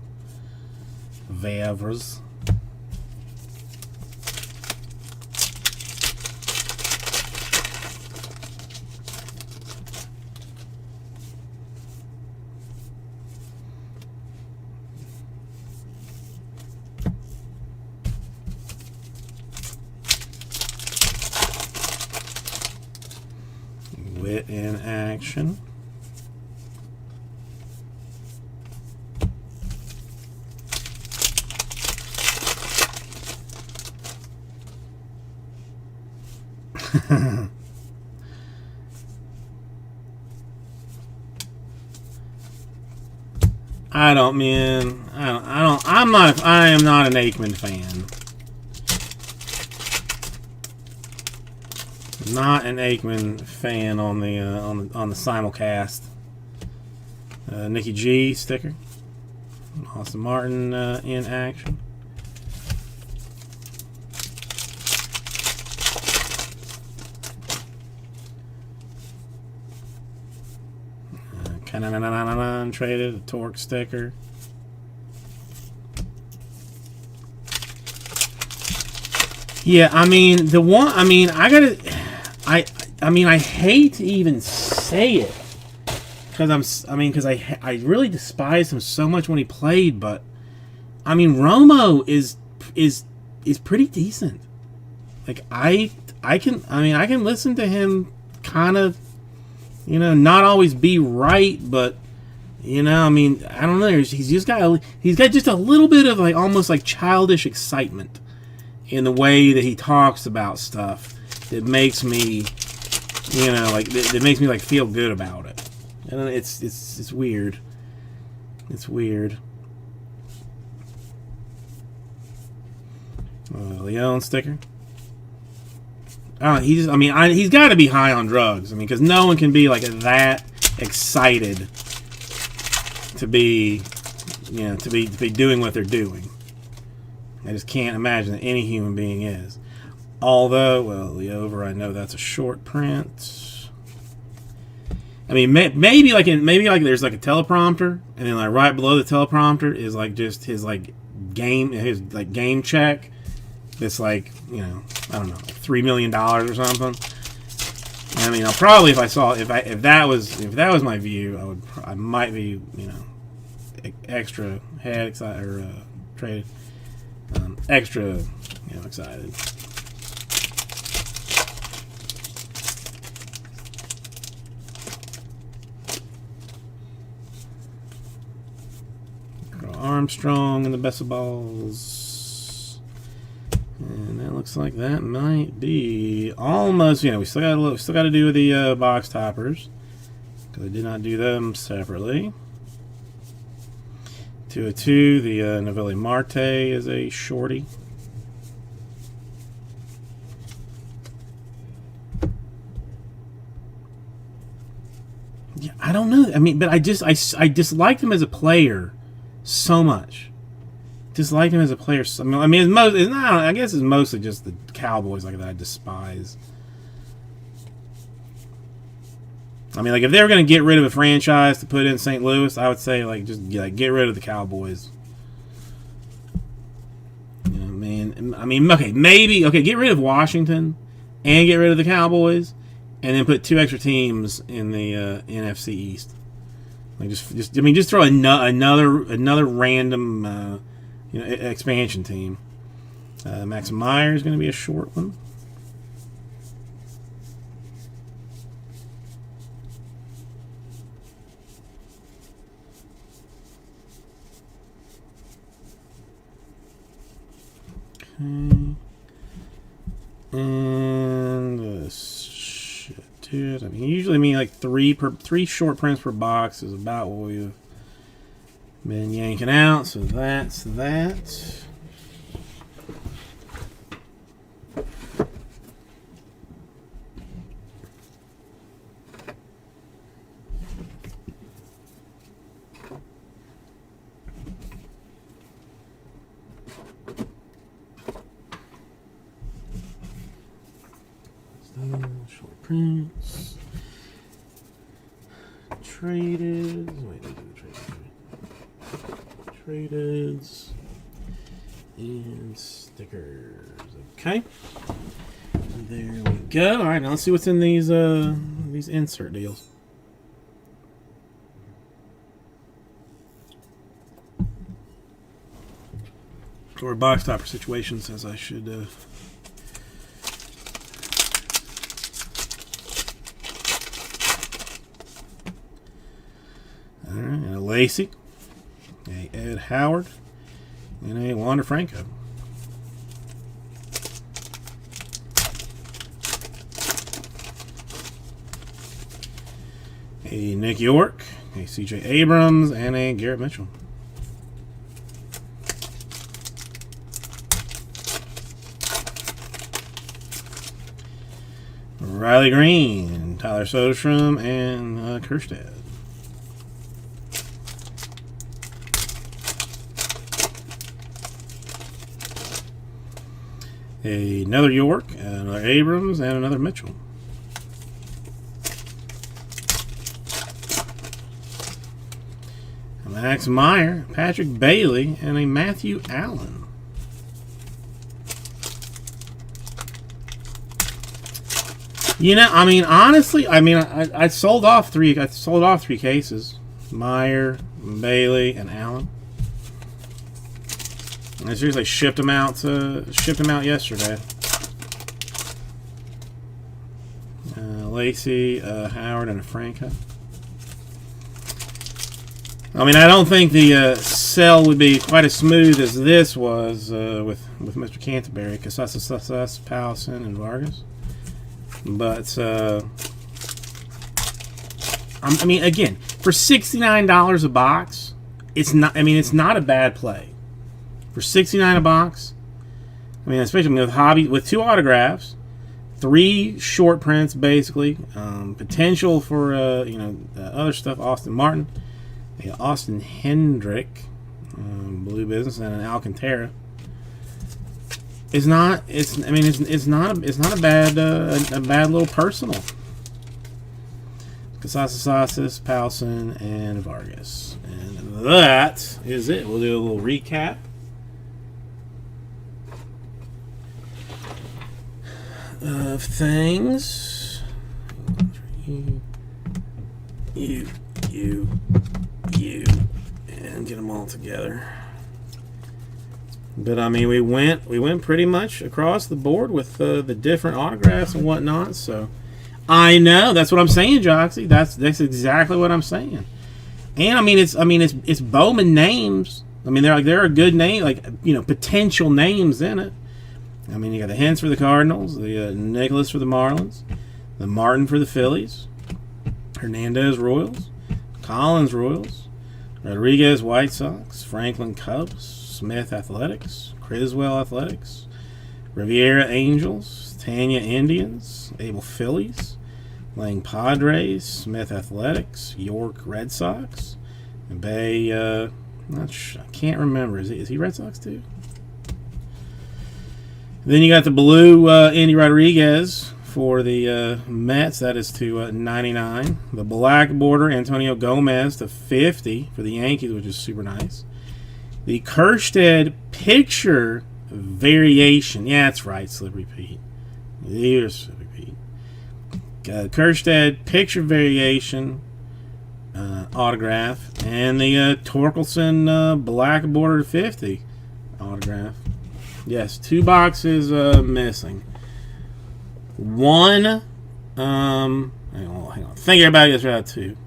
Vavers. Witt in action. I am not an Aikman fan. Not an Aikman fan on the simulcast. Nikki G sticker. Austin Martin in action. Traded a Torque sticker. Yeah, I mean I hate to even say it because I really despised him so much when he played, but I mean Romo is pretty decent. Like I can listen to him kind of, not always be right, but I don't know. He's got just a little bit of like almost like childish excitement in the way that he talks about stuff that makes me, that makes me like feel good about it. And it's weird. It's weird. Leon sticker. He's got to be high on drugs. Because no one can be like that excited to be, to be doing what they're doing. I just can't imagine that any human being is. Although, well, the over, I know that's a short print. I mean, maybe like there's like a teleprompter, and then like right below the teleprompter is like just his like game check. That's like, you know, I don't know, $3 million or something. I mean, I'll probably, if that was my view, I might be, you know, extra head excited or traded, extra, you know, excited. Armstrong in the best of balls, and that looks like that might be almost. You know, we still got to do the box toppers because I did not do them separately. 202. The Novelli Marte is a shorty. Yeah, I don't know. I mean, but I disliked him as a player so much. Disliked him as a player. I mean, it's not. I guess it's mostly just the Cowboys like that I despise. I mean, like if they were going to get rid of a franchise to put in St. Louis, I would say like just like get rid of the Cowboys. You know, man. I mean, okay, maybe get rid of Washington and get rid of the Cowboys, and then put 2 extra teams in the NFC East. Like just throw another random expansion team. Max Meyer is going to be a short one. Okay. And shit, dude. I mean, usually like three short prints per box is about what we've been yanking out. So that's that. Short prints. Traded. Wait, traded. And stickers. Okay. There we go. All right, now let's see what's in these insert deals. Or box topper situations, as I should. All right, and a Lacey, a Ed Howard, and a Wander Franco. A Nick York, a C.J. Abrams, and a Garrett Mitchell. Riley Green, Tyler Soderstrom, and Kerstad. Another York, another Abrams, and another Mitchell. A Max Meyer, Patrick Bailey, and a Matthew Allen. You know, I mean, honestly, I sold off three cases: Meyer, Bailey, and Allen. I seriously shipped them out yesterday. Lacey, Howard, and a Franco. I mean, I don't think the sell would be quite as smooth as this was with Mr. Canterbury, Casas, Powelson, and Vargas. But I mean, again, for $69 a box, it's not. I mean, it's not a bad play. For $69 a box, I mean, especially with 2 autographs, 3 short prints, basically, potential for other stuff. Austin Martin, Austin Hendrick, Blue Business, and an Alcantara. It's not. It's not a bad little personal. Casasas, Powson, and Vargas. And that is it. We'll do a little recap. Of things. You, and get them all together. But I mean, we went pretty much across the board with the different autographs and whatnot. So I know that's what I'm saying, Joxy. That's exactly what I'm saying. And I mean, it's Bowman names. I mean, there are good names, like, you know, potential names in it. I mean, you got the Hens for the Cardinals, the Nicholas for the Marlins, the Martin for the Phillies, Hernandez Royals, Collins Royals, Rodriguez White Sox, Franklin Cubs, Smith Athletics, Criswell Athletics, Riviera Angels, Tanya Indians, Abel Phillies, Lang Padres, Smith Athletics, York Red Sox, Bay. I can't remember. Is he Red Sox too? Then you got the blue Andy Rodriguez for the Mets. That is to 99. The black border Antonio Gomez to 50 for the Yankees, which is super nice. The Kerstead picture variation. Yeah, that's right, Slippery Pete. Here's Slippery Pete. Kerstead picture variation autograph. And the Torkelson black border 50 autograph. Yes, 2 boxes missing. One, hang on. I think everybody gets right out 2.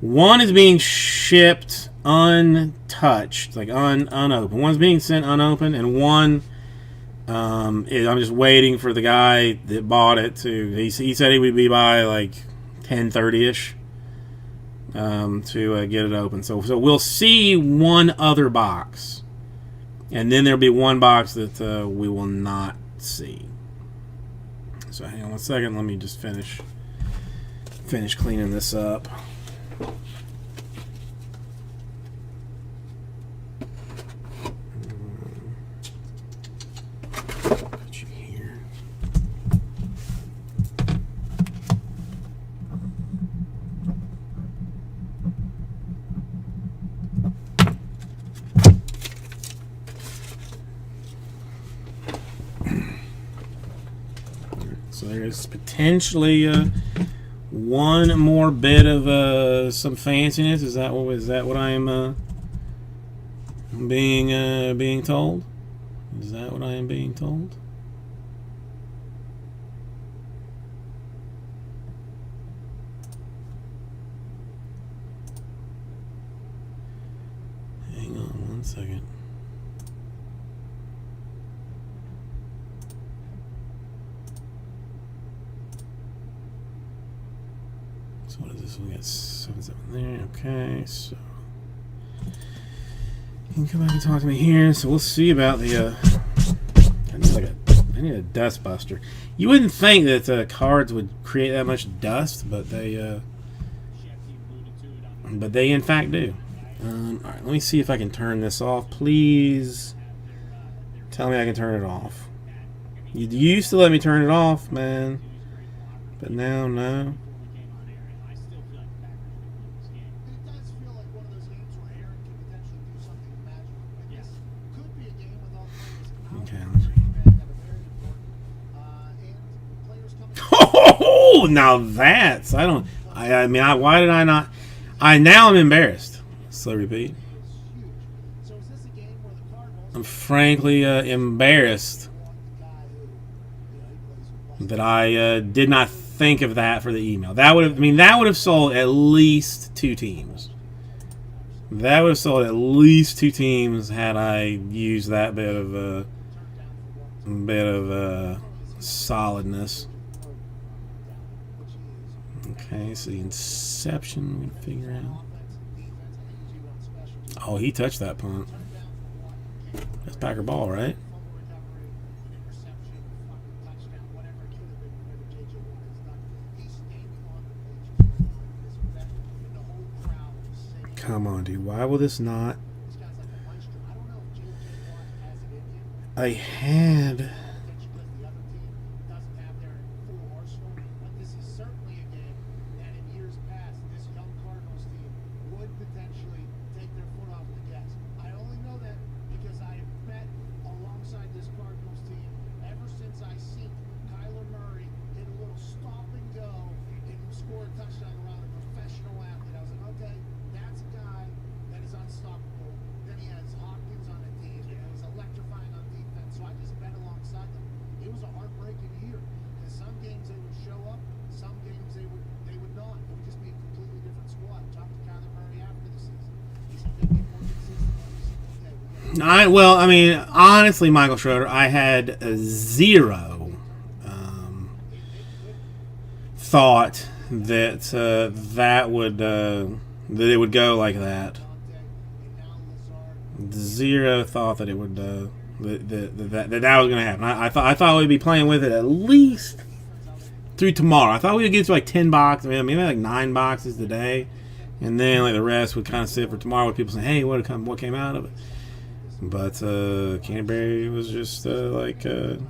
One is being shipped untouched, like unopened. One's being sent unopened, and one, I'm just waiting for the guy that bought it to. He said he would be by like 10:30ish to get it open. So we'll see one other box. And then there'll be one box that we will not see. So hang on one second. Let me just finish cleaning this up. Put you here. So there's potentially one more bit of some fanciness. Is that what I am being told? Is that what I am being told? Hang on one second. So what is this? We got 7 there. Okay, so you can come back and talk to me here. So we'll see about the. I need a dust buster. You wouldn't think that cards would create that much dust, but they in fact do. All right, let me see if I can turn this off. Please tell me I can turn it off. You used to let me turn it off, man, but now no. Oh, now that's why did I not? Now I'm embarrassed. So repeat. I'm frankly embarrassed that I did not think of that for the email. That would have sold at least 2 teams. That would have sold at least 2 teams had I used that bit of solidness. Okay, so the Inception we can figure out. Oh, he touched that punt. That's Packer ball, right? Come on, dude. Why will this not? I had. Well, I mean, honestly, Michael Schroeder, I had zero thought that that it would go like that. Zero thought that it would that was going to happen. I thought we'd be playing with it at least through tomorrow. I thought we would get to like 10 boxes, maybe like 9 boxes today, and then like the rest would kind of sit for tomorrow with people saying, "Hey, what came out of it?" But Canterbury was just like, no.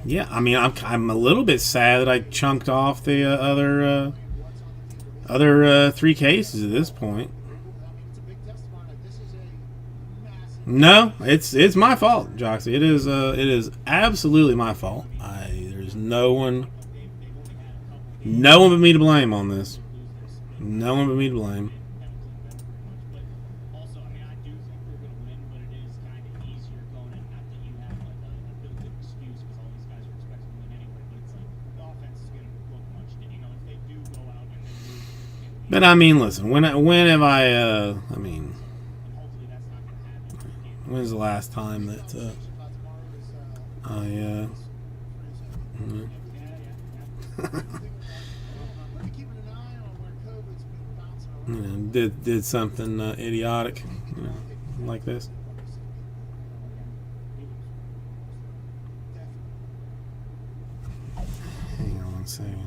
Yeah, I mean, I'm a little bit sad that I chunked off the other 3 cases at this point. No, it's my fault, Joxy. It is absolutely my fault. There's no one but me to blame on this. No one but me to blame. But I mean, listen. When have I? I mean, when's the last time that I did something idiotic, like this? Hang on one second.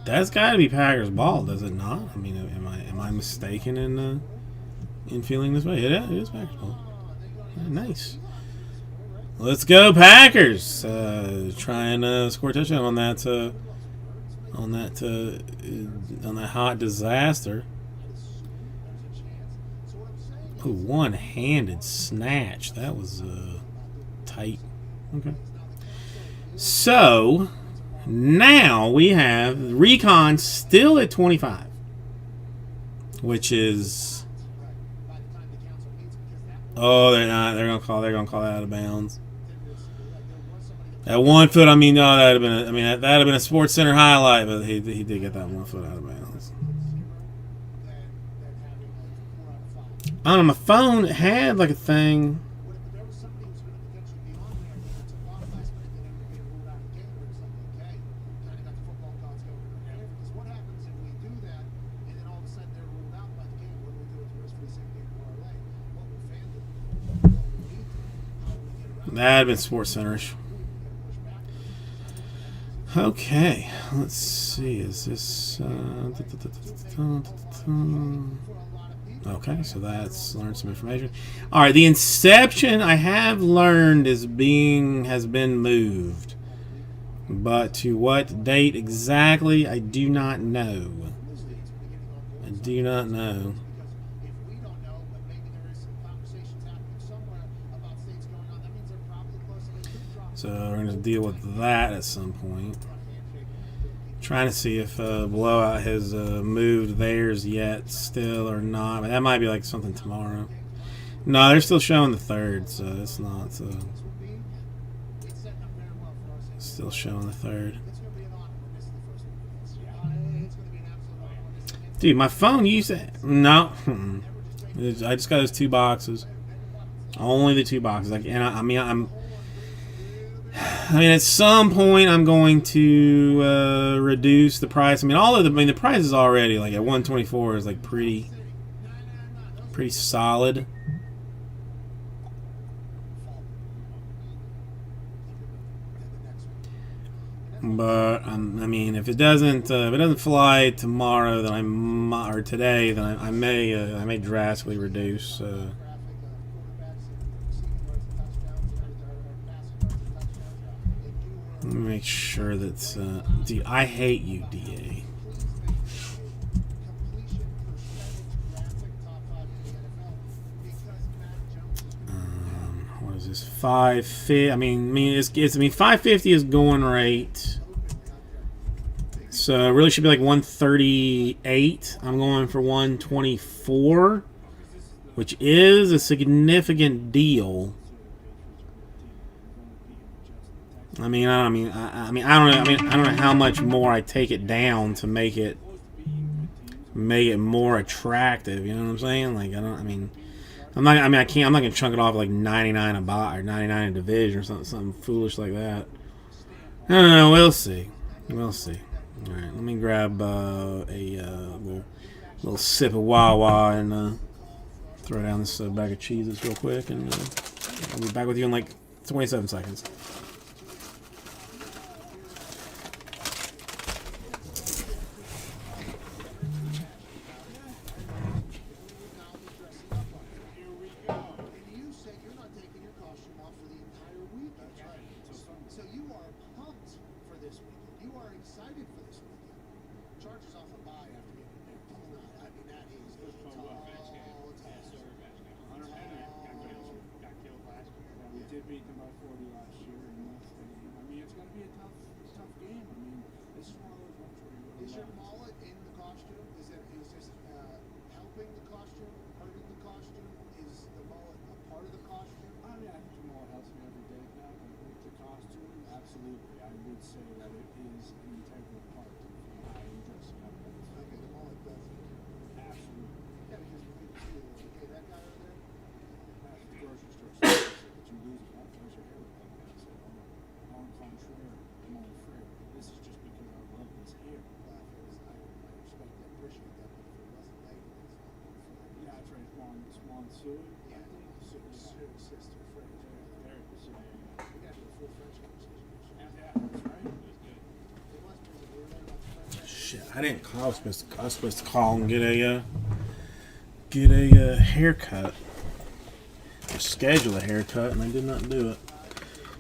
That's got to be Packers ball, does it not? I mean, am I mistaken in feeling this way? It is Packers ball. Nice. Let's go Packers! Try and score a touchdown on that hot disaster. Ooh, one-handed snatch. That was tight. Okay. So now we have Recon still at 25, which is, oh, they're not. They're gonna call that out of bounds. At 1 foot, I mean, no, that'd have been a Sports Center highlight, but he did get that 1 foot out of bounds. I don't know. My phone had like a thing. That'd have been Sports Center-ish. Okay, let's see. Is this? Okay, so that's learned some information. All right, the Inception I have learned has been moved, but to what date exactly, I do not know. I do not know. So we're going to deal with that at some point. Trying to see if Blowout has moved theirs yet still or not. But that might be like something tomorrow. No, they're still showing the 3rd, so it's not. Still showing the 3rd. Dude, my phone used to... No. I just got those 2 boxes. Only the 2 boxes. I mean, at some point I'm going to reduce the price. I mean, the price is already like at 124 is like pretty solid. But I mean, if it doesn't fly tomorrow, then or today, then I may drastically reduce. Let me make sure that's... dude, I hate you, DA. What is this? 550. I mean, it's 550 is going rate. So it really should be like 138. I'm going for 124, which is a significant deal. I don't know how much more I take it down to make it more attractive. You know what I'm saying? Like I'm not gonna chunk it off like 99 a bot or 99 a division or something foolish like that. I don't know. We'll see. All right, let me grab a little sip of Wawa and throw down this bag of cheeses real quick, and I'll be back with you in like 27 seconds. Shit, I didn't call. I was supposed to call and get a haircut. Or schedule a haircut, and I did not do it.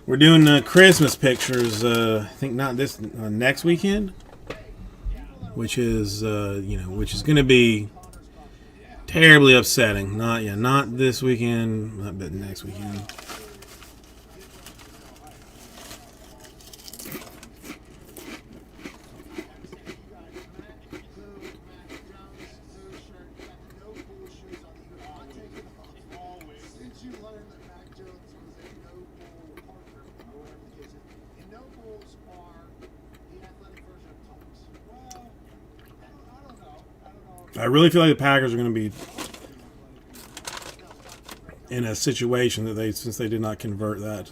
We're doing Christmas pictures. I think not this next weekend, which is which is going to be terribly upsetting. Not this weekend, but next weekend. I really feel like the Packers are going to be in a situation that since they did not convert that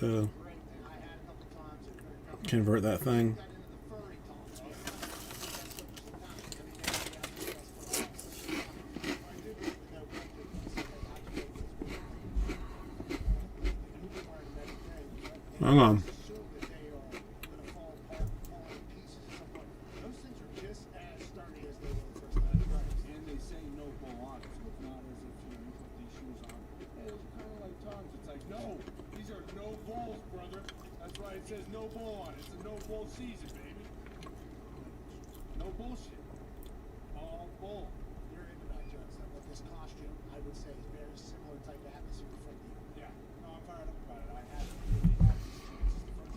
thing. Hang on.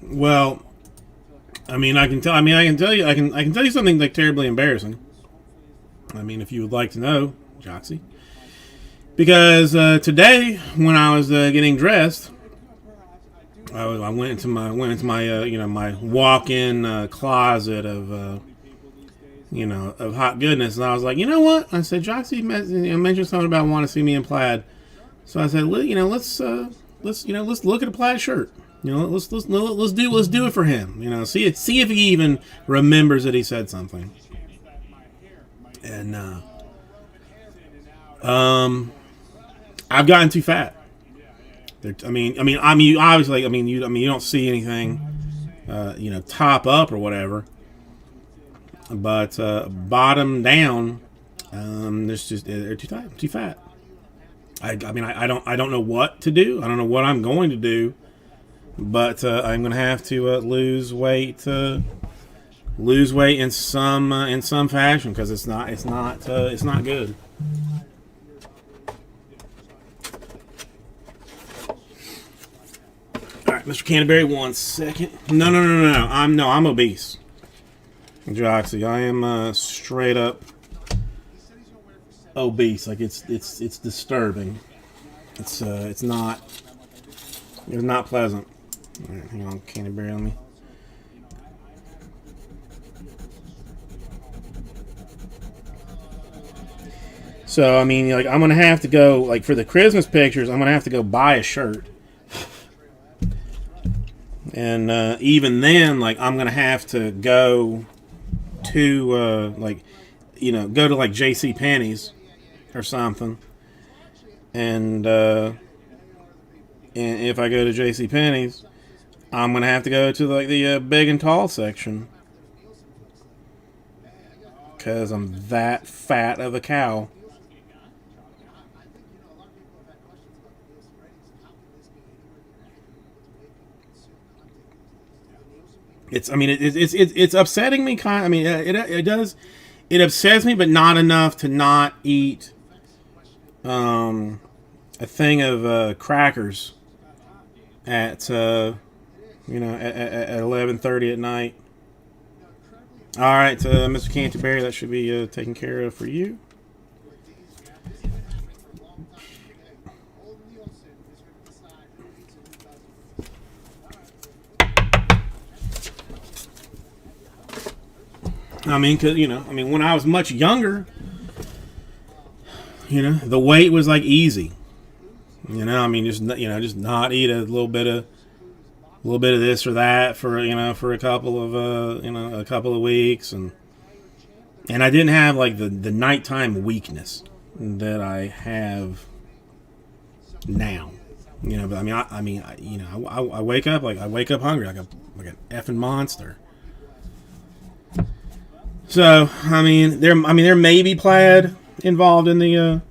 Well, I can tell you something like terribly embarrassing. I mean, if you would like to know, Joxy, because today when I was getting dressed, I went into my my walk-in closet of hot goodness, and I was like, you know what? I said, Joxy mentioned something about wanting to see me in plaid, so I said, let's look at a plaid shirt. Let's do it for him. See if he even remembers that he said something. And I've gotten too fat. You don't see anything, top up or whatever, but bottom down, they're too fat. I don't know what to do. I don't know what I'm going to do. But I'm going to have to lose weight in some fashion, because it's not good. Mr. Canterbury, 1 second. No. I'm obese. Joxy, I am straight up obese. Like it's disturbing. It's not pleasant. All right, hang on, Canterbury on me. So I mean, like I'm gonna have to go like for the Christmas pictures. I'm gonna have to go buy a shirt. And even then, like I'm gonna have to go to go to like J.C. Penney's or something, and if I go to J.C. Penney's, I'm gonna have to go to like the big and tall section because I'm that fat of a cow. It's upsetting me. It upsets me, but not enough to not eat a thing of crackers at 11:30 at night. All right, Mr. Canterbury, that should be taken care of for you. I mean, cause when I was much younger, the weight was like easy. Just not eat a little bit of this or that for a couple of weeks, and I didn't have like the nighttime weakness that I have now. But I wake up hungry like an effing monster. So there may be plaid involved in the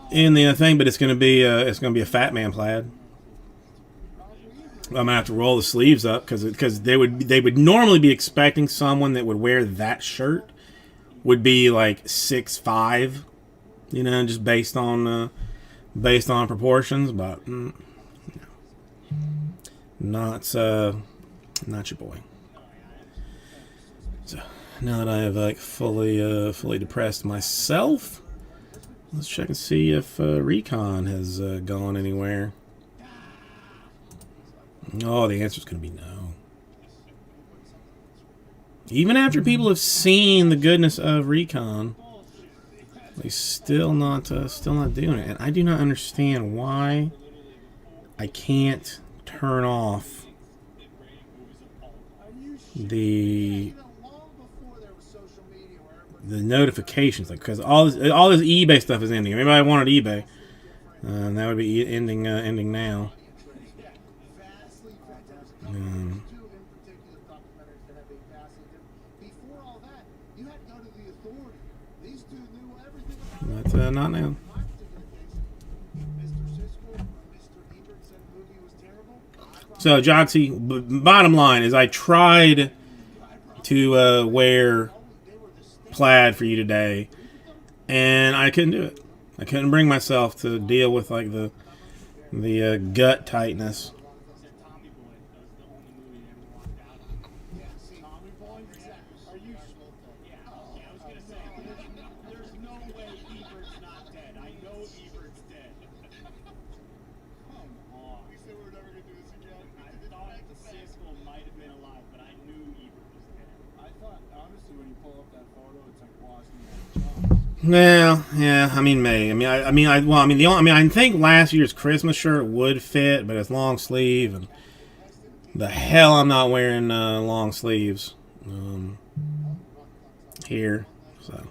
thing, but it's gonna be a fat man plaid. I'm gonna have to roll the sleeves up because they would normally be expecting someone that would wear that shirt would be like 6'5", just based on proportions, but not your boy. So now that I have like fully depressed myself, let's check and see if Recon has gone anywhere. Oh, the answer's going to be no. Even after people have seen the goodness of Recon, they still not doing it. And I do not understand why I can't turn off the notifications, like because all this eBay stuff is ending. If anybody wanted eBay, that would be ending now. But not now. So, Joxy, bottom line is I tried to wear plaid for you today, and I couldn't do it. I couldn't bring myself to deal with like the gut tightness. Well, yeah, I think last year's Christmas shirt would fit, but it's long sleeve, and the hell I'm not wearing long sleeves here. So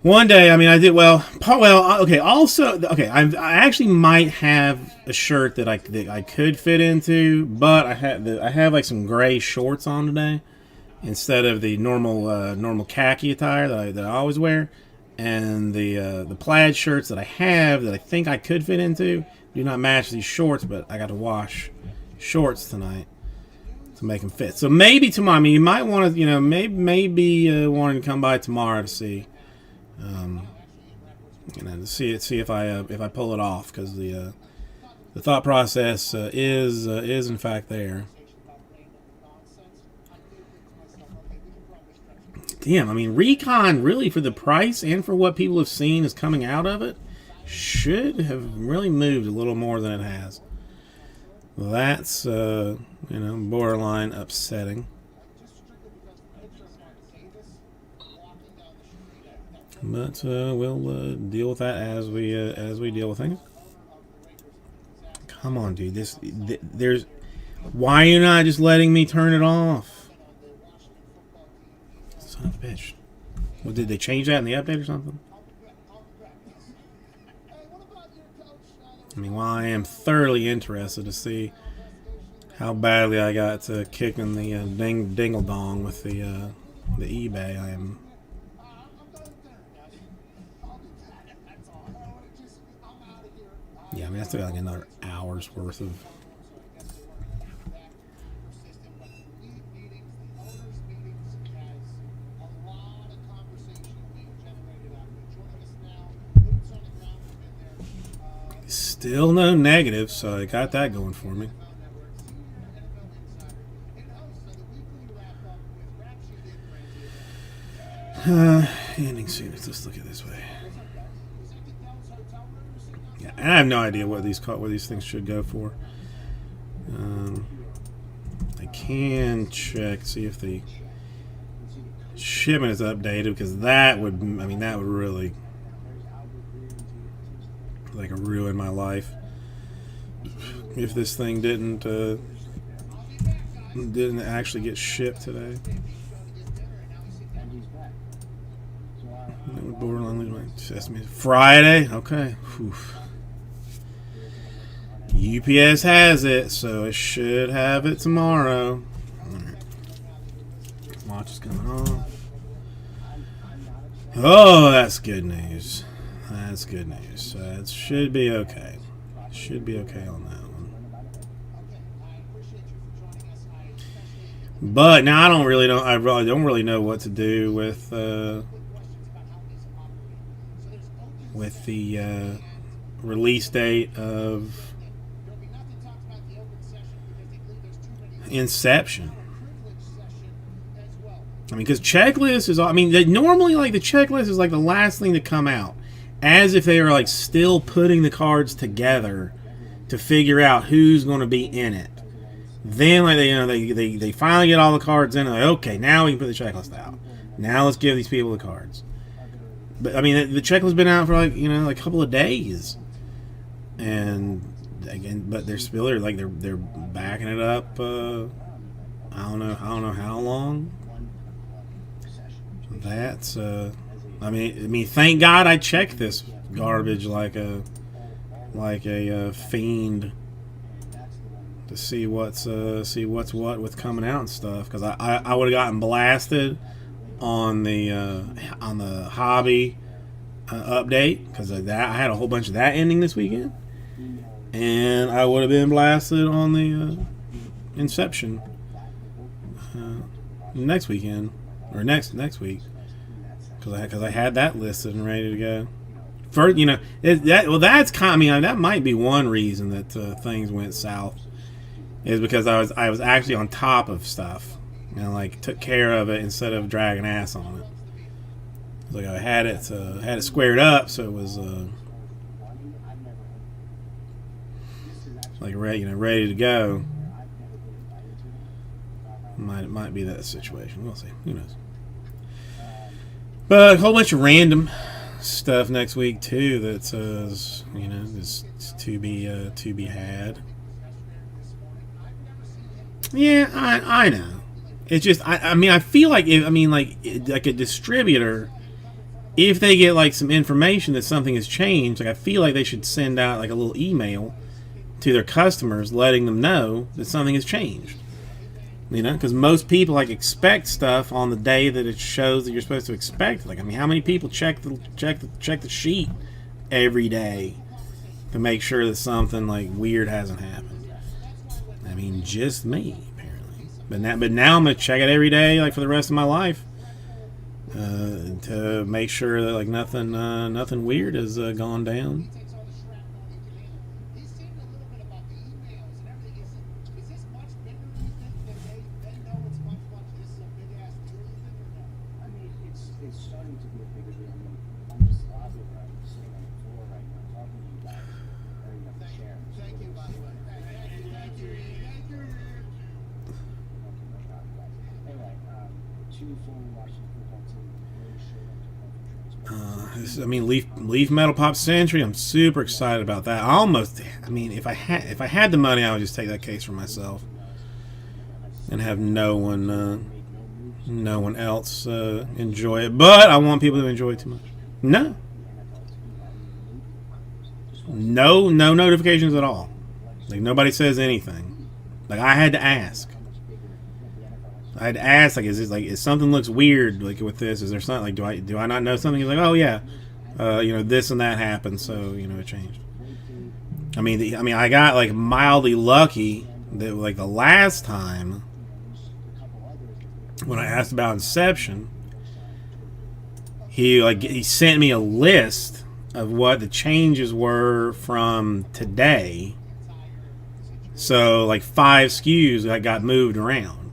one day, I did well. Okay. Also, okay, I actually might have a shirt that I could fit into, but I have like some gray shorts on today, instead of the normal khaki attire that I always wear, and the plaid shirts that I have that I think I could fit into do not match these shorts, but I got to wash shorts tonight to make them fit. So maybe tomorrow, you might want to, maybe wanting to come by tomorrow to see, to see if I pull it off, because the the thought process is in fact there. Damn, I mean, Recon really, for the price and for what people have seen is coming out of it, should have really moved a little more than it has. That's borderline upsetting. But we'll deal with that as we deal with things. Come on, dude. There's. Why are you not just letting me turn it off? Son of a bitch. Well, did they change that in the update or something? I mean, while I am thoroughly interested to see how badly I got kicking the dingle dong with the eBay, I am. Yeah, I mean, I still got like another hour's worth of. Still no negatives, so I got that going for me. Ending series. Let's look at it this way. Yeah, I have no idea what these things should go for. I can check, see if the shipment is updated, because that would really ruin my life if this thing didn't actually get shipped today. Borderline Friday. Okay. Whew. UPS has it, so it should have it tomorrow. Alright. Watch is coming on. Oh, that's good news. That's good news. It should be okay. Should be okay on that one. But now I really don't really know what to do with the release date of Inception. I mean, because checklist is, normally like the checklist is like the last thing to come out, as if they are like still putting the cards together to figure out who's going to be in it. Then like they finally get all the cards in, and like, okay, now we can put the checklist out. Now let's give these people the cards. But I mean, the checklist's been out for like a couple of days, and again, but they're still they're backing it up. I don't know how long. That's I mean, thank God I checked this garbage like a fiend to see what's what with coming out and stuff, because I would have gotten blasted on the hobby update, because of that. I had a whole bunch of that ending this weekend, and I would have been blasted on the Inception next weekend or next week, because I had that listed and ready to go. First, that's that might be one reason that things went south, is because I was actually on top of stuff and took care of it instead of dragging ass on it. I had it squared up, so it was ready to go. Might be that situation. We'll see. Who knows? But a whole bunch of random stuff next week too that says is to be had. Yeah, I know. It's just I feel like like a distributor, if they get some information that something has changed, I feel like they should send out a little email to their customers letting them know that something has changed. Because most people expect stuff on the day that it shows that you're supposed to expect. How many people check the sheet every day to make sure that something weird hasn't happened? Just me apparently. But now I'm gonna check it every day for the rest of my life to make sure that nothing weird has gone down. I mean, Leaf Metal Pop Century. I'm super excited about that. I mean, if I had the money, I would just take that case for myself and have no one else enjoy it. But I want people to enjoy it too much. No notifications at all. Like, nobody says anything. Like, I had to ask. Like, is something looks weird like with this? Is there something like do I not know something? He's like, oh yeah, this and that happened, so it changed. I mean, I got like mildly lucky that like the last time when I asked about Inception, he sent me a list of what the changes were from today. So like 5 SKUs that got moved around.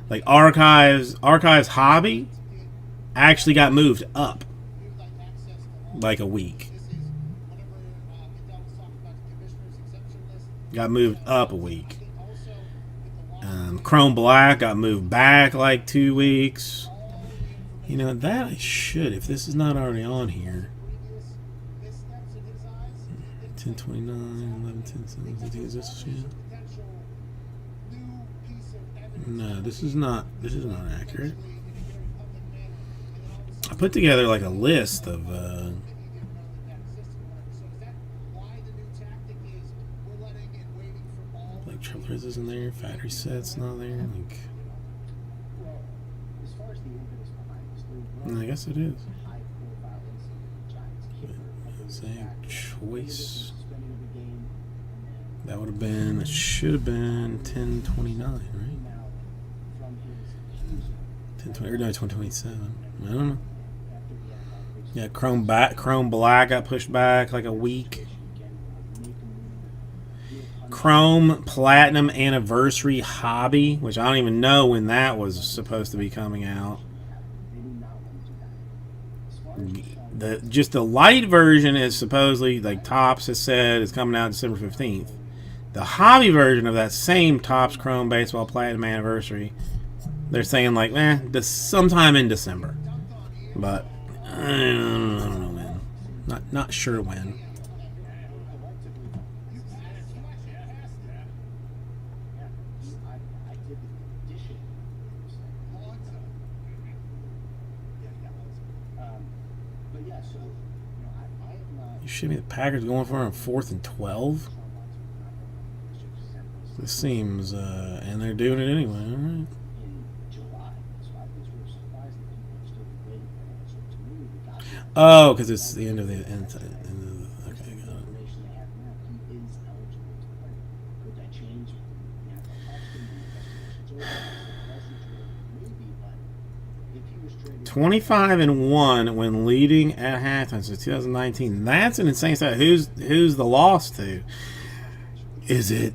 Like Archives Hobby actually got moved up like a week. Got moved up a week. Chrome Black got moved back like 2 weeks. That I should, if this is not already on here. 10/29, 11/10, is this shit? No, this is not accurate. I put together like a list of like triple is in there, factory sets not there, like I guess it is. Saying choice. That would have been, it should have been 10/29, right? 10/20 or no, 2027. I don't know. Yeah, Chrome Black got pushed back like a week. Chrome Platinum Anniversary Hobby, which I don't even know when that was supposed to be coming out. Just the light version is supposedly, like Topps has said, is coming out December 15th. The hobby version of that same Topps Chrome Baseball Platinum Anniversary, they're saying like, sometime in December. But I don't know when. Not sure when. You should be the Packers going for on 4th and 12. This seems, and they're doing it anyway. All right. Oh, because it's the end of the end. Okay, got it. 25-1 when leading at halftime since 2019. That's an insane stat. Who's the loss to? Is it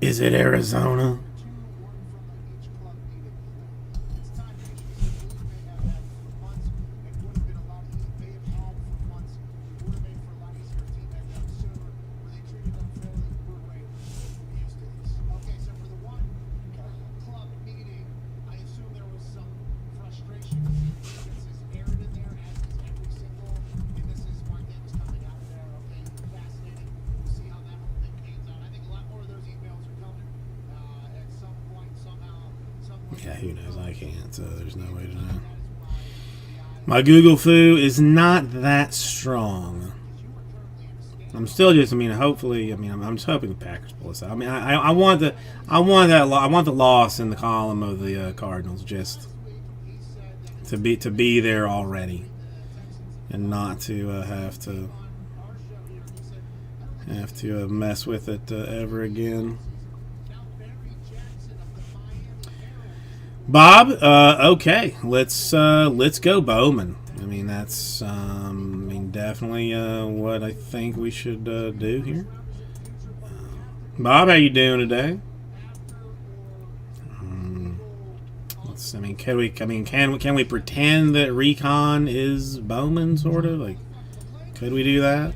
Arizona? Yeah, who knows? I can't, so there's no way to know. My Google foo is not that strong. I'm still just, hopefully, I'm just hoping the Packers pull this out. I want the loss in the column of the Cardinals just to be there already, and not to have to mess with it ever again. Bob, okay, let's go Bowman. That's definitely what I think we should do here. Bob, how you doing today? chance. I mean, can we pretend that Recon is Bowman, sort of? Like, could we do that?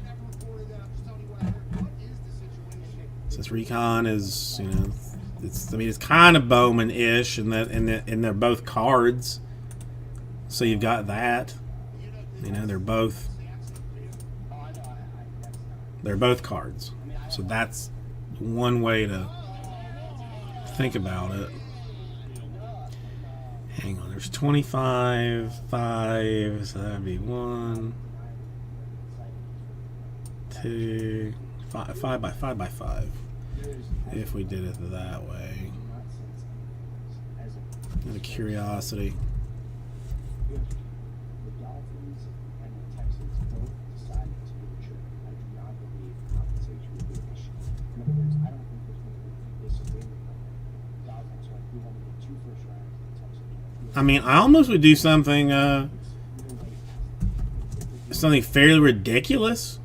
Since Recon is, you know, it's kind of Bowman-ish, and they're both cards. So you've got that. You know, they're both cards. So that's one way to think about it. Hang on, there's 25, 5, so that'd be 1, 2, 5 by 5. If we did it that way. Out of curiosity. I mean, I almost would do something fairly ridiculous.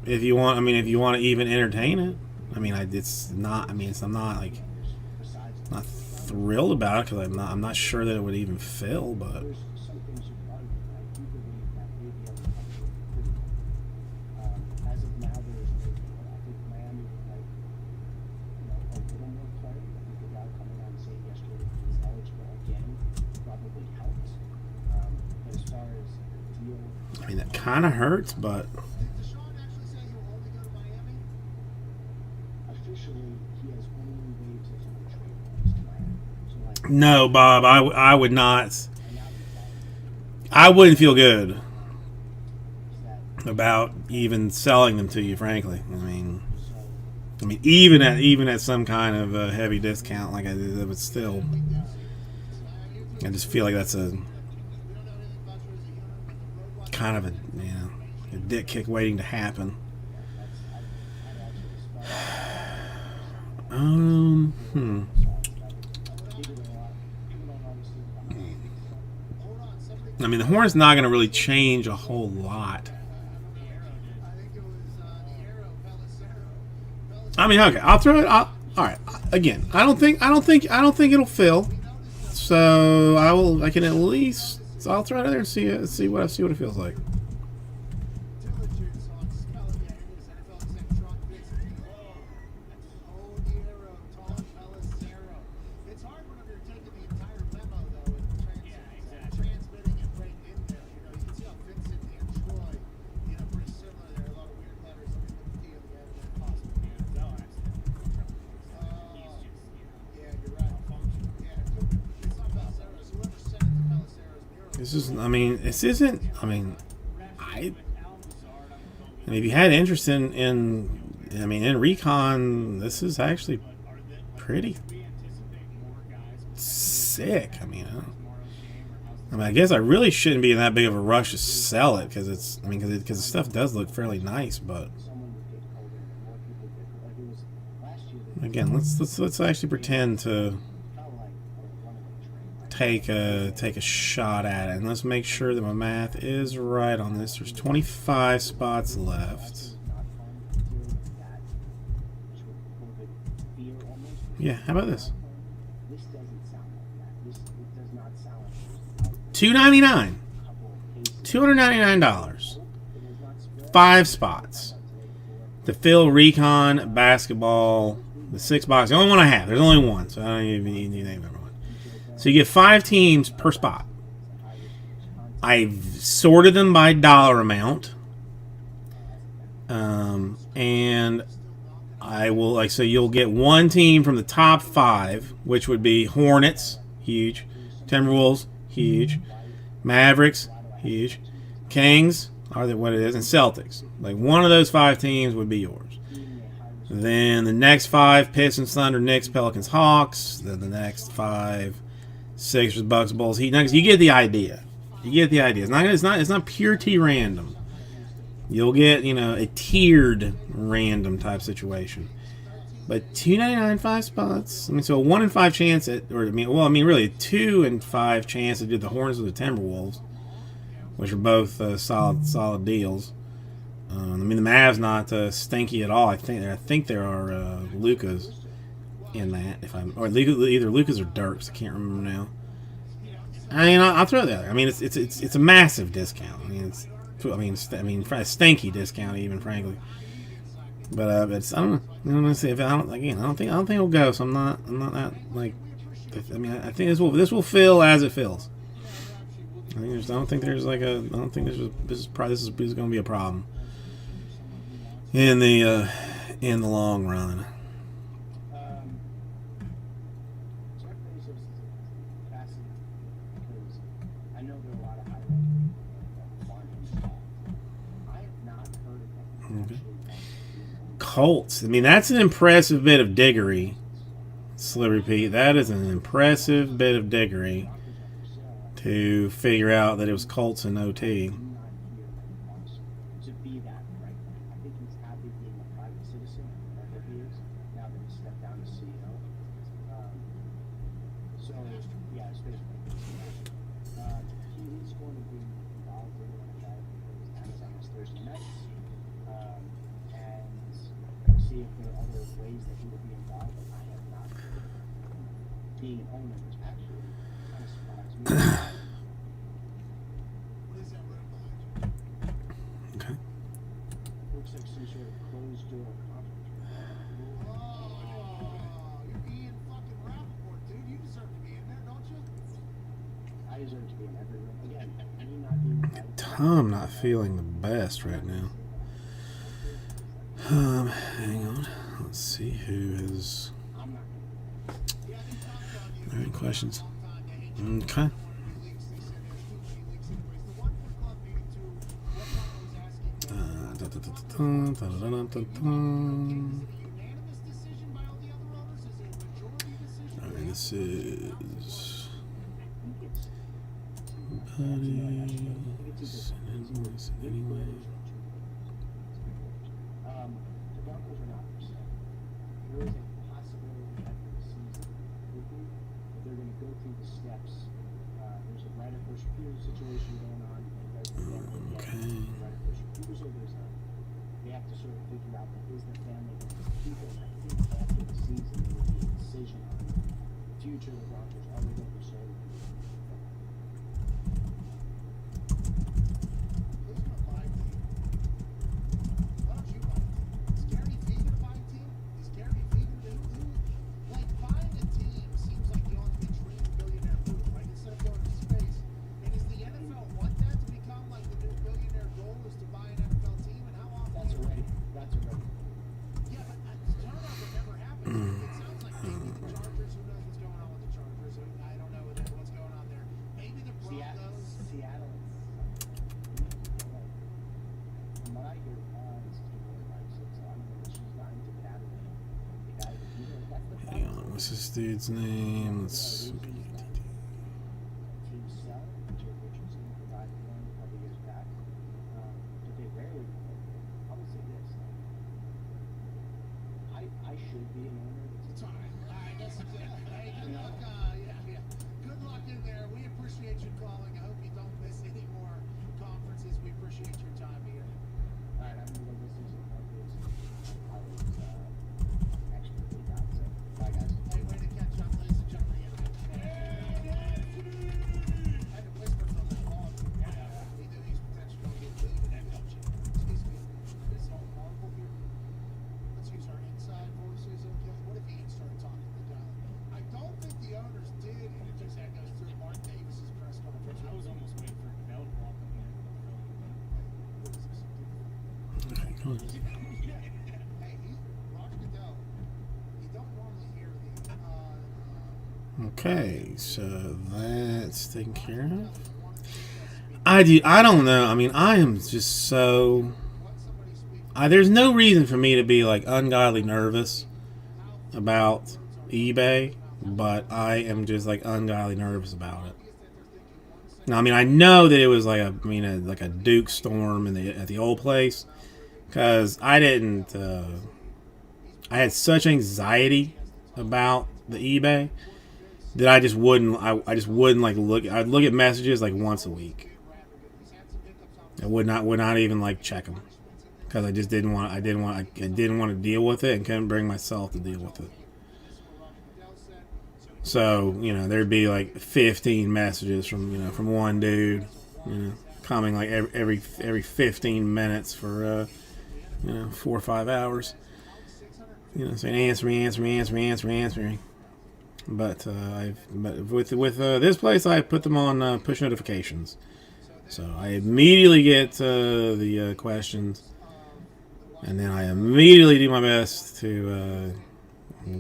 If you want, I mean, if you want to even entertain it, I mean, I'm not thrilled about it because I'm not sure that it would even fill, but. I mean, that kind of hurts, but. No, Bob, I would not. I wouldn't feel good about even selling them to you, frankly. I mean, even at some kind of heavy discount, like it would still. I just feel like that's a kind of a dick kick waiting to happen. I mean, the Hornet's not going to really change a whole lot. I mean, okay, I'll throw it. All right. Again, I don't think it'll fill. So I can at least. So I'll throw it out there and see what it feels like. This isn't. If you had interest in Recon, this is actually pretty sick. I guess I really shouldn't be in that big of a rush to sell it because the stuff does look fairly nice. But again, let's actually pretend to take a shot at it, and let's make sure that my math is right on this. There's 25 spots left. Yeah, how about this? $299. $299. 5 spots to fill Recon basketball. The 6 box. The only one I have. There's only one, so I don't even need to name everyone. So you get 5 teams per spot. I've sorted them by dollar amount. And I will, so you'll get one team from the top 5, which would be Hornets, huge. Timberwolves, huge. Mavericks, huge. Kings, are what it is, and Celtics. Like one of those 5 teams would be yours. Then the next 5, Pistons, Thunder, Knicks, Pelicans, Hawks. Then the next 5, Sixers, Bucks, Bulls, Heat, Nuggets. You get the idea. It's not pure T random. You'll get a tiered random type situation. But $2.99, 5 spots. So a 1 in 5 chance really a 2 in 5 chance to do the Hornets or the Timberwolves, which are both solid deals. The Mavs not stinky at all. I think there are Luka's in that. If I'm or either Lucas or Dirks, I can't remember now. I mean, I'll throw that. I mean, it's a massive discount. I mean, it's a stinky discount even, frankly. But it's, I don't know. I don't know. See if I don't think it'll go. So I'm not that like. I mean, I think this will fill as it fills. I don't think this is going to be a problem in the long run. Okay. Colts. I mean, that's an impressive bit of diggery. Slippery Pete. That is an impressive bit of diggery to figure out that it was Colts and OT. Tom not feeling the best right now. Hang on. Let's see who is. Any questions? Okay. Alright, this is anyway. What's this dude's name? Let's. Okay, so that's taken care of. I don't know. I mean, I am just so. There's no reason for me to be like ungodly nervous about eBay, but I am just like ungodly nervous about it. Now, I mean, I know that it was like a Duke storm at the old place, because I didn't. I had such anxiety about the eBay that I just wouldn't. I just wouldn't like look. I'd look at messages like once a week. I would not even like check them, because I just didn't want. I didn't want to deal with it, and couldn't bring myself to deal with it. So, you know, there'd be like 15 messages from, you know, from one dude, you know, coming like every 15 minutes for, you know, 4 or 5 hours. You know, saying answer me. But with this place, I put them on push notifications, so I immediately get the questions, and then I immediately do my best to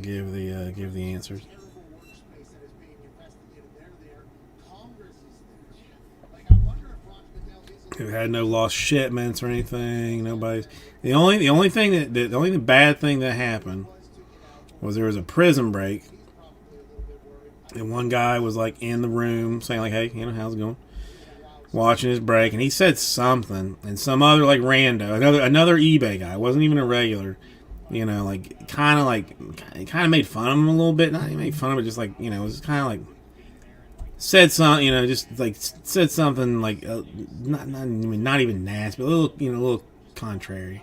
give the answers. Who had no lost shipments or anything. Nobody. The only bad thing that happened was there was a prison break, and one guy was like in the room saying like, "Hey, you know, how's it going?" Watching his break, and he said something, and some other like rando, another eBay guy, wasn't even a regular, you know, like kind of made fun of him a little bit. Not even made fun of it, just like, you know, it was kind of like said something, you know, just like said something like not even nasty, but a little contrary.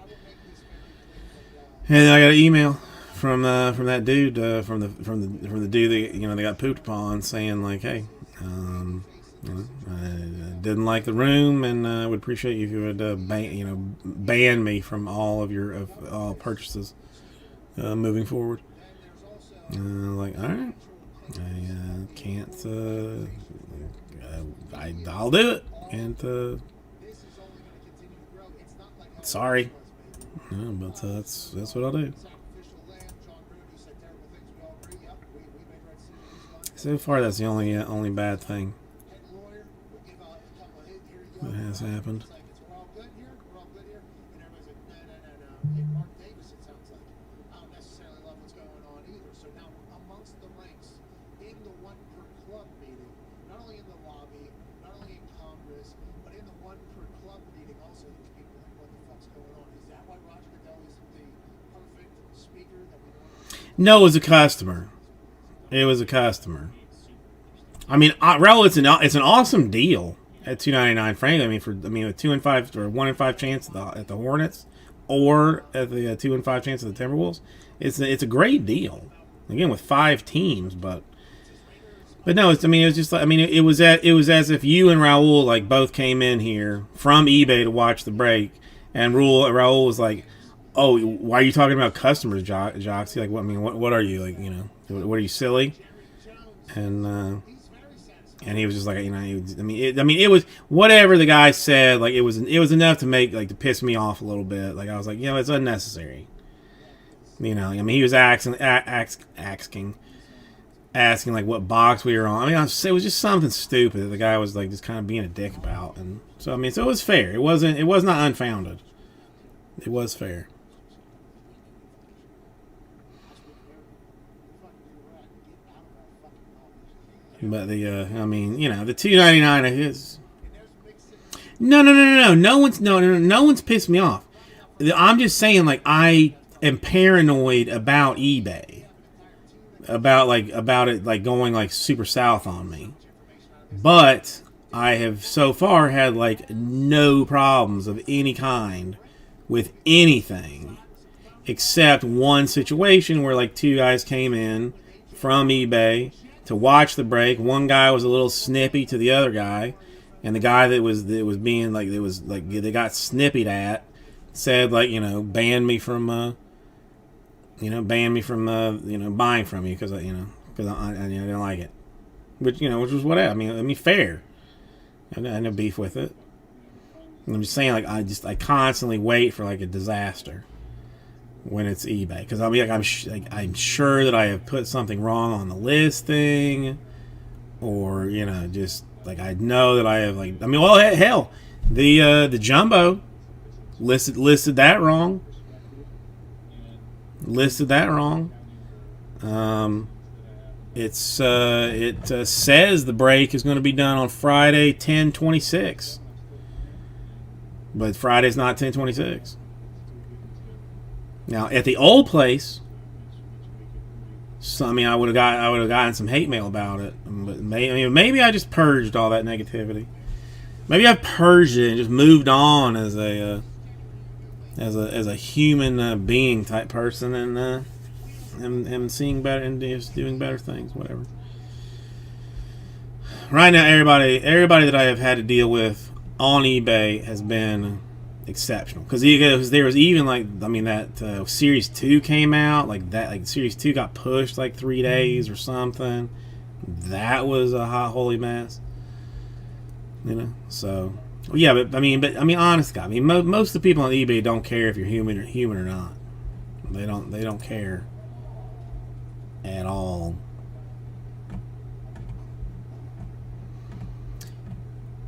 And then I got an email from that dude from the dude that, you know, they got pooped upon, saying like, "Hey, you know, I didn't like the room, and would appreciate you if you would ban me from all all purchases moving forward." Like, all right, I can't. I'll do it. And sorry, but that's what I'll do. So far, that's the only bad thing that has happened. No, it was a customer. It was a customer. I mean, Raul, it's an awesome deal at $2.99. Frankly, I mean, a 2 and 5 or 1 in 5 chance at the Hornets, or at the 2 and 5 chance at the Timberwolves. It's a great deal. Again, with 5 teams, but no, it was just like, I mean, it was as if you and Raul like both came in here from eBay to watch the break, and Raul was like, "Oh, why are you talking about customers, Joxy? Like, what are you, like, you know, what are you, silly?" And he was just like, you know, it was whatever the guy said. Like, it was enough to to piss me off a little bit. Like, I was like, you know, it's unnecessary. You know, I mean, he was asking like what box we were on. I mean, it was just something stupid that the guy was like just kind of being a dick about. And so, I mean, so it was fair. It was not unfounded. It was fair. But I mean, you know, the $2.99 is no. No one's pissed me off. I'm just saying, like, I am paranoid about eBay, about it like going like super south on me. But I have so far had like no problems of any kind with anything, except one situation where like 2 guys came in from eBay to watch the break. One guy was a little snippy to the other guy, and the guy that was being like, they got snippied at, said like, you know, ban me from buying from you because I didn't like it, which was whatever. I mean fair. I had no beef with it. I'm just saying, like, I constantly wait for like a disaster when it's eBay, because I'll be like, I'm sure that I have put something wrong on the listing, or, you know, just like I know that I have, like, I mean, well, hell, the jumbo listed that wrong. It says the break is going to be done on Friday 10/26, but Friday's not 10/26. Now, at the old place, so, I mean, I would have gotten some hate mail about it. But maybe I just purged all that negativity. Maybe I purged it and just moved on as a human being type person, and am seeing better and just doing better things, whatever. right now, everybody that I have had to deal with on eBay has been exceptional. Because there was even like, I mean, that Series 2 came out, like Series 2 got pushed like 3 days or something. That was a hot holy mess. You know, so yeah, but I mean, honest God, I mean, most of the people on eBay don't care if you're human or not. They don't care at all.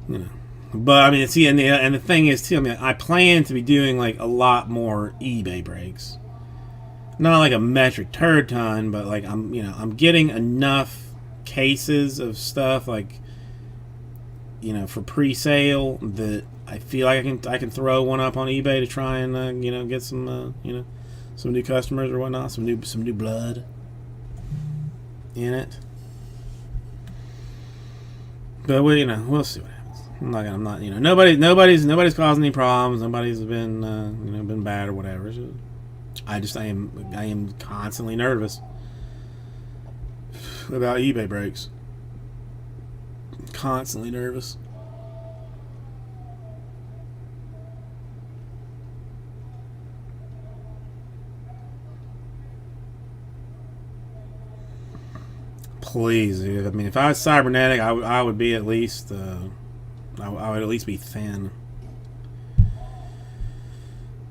You know, but I mean, see, and the thing is too, I mean, I plan to be doing like a lot more eBay breaks, not like a metric turd ton, but like I'm getting enough cases of stuff like, you know, for pre-sale that I feel like I can throw one up on eBay to try and get some some new customers or whatnot, some new blood in it. But we'll see what happens. Nobody's causing any problems. Nobody's been been bad or whatever. I am constantly nervous about eBay breaks. Constantly nervous. Please, dude. I mean, if I was cybernetic, I would be at least I would at least be thin.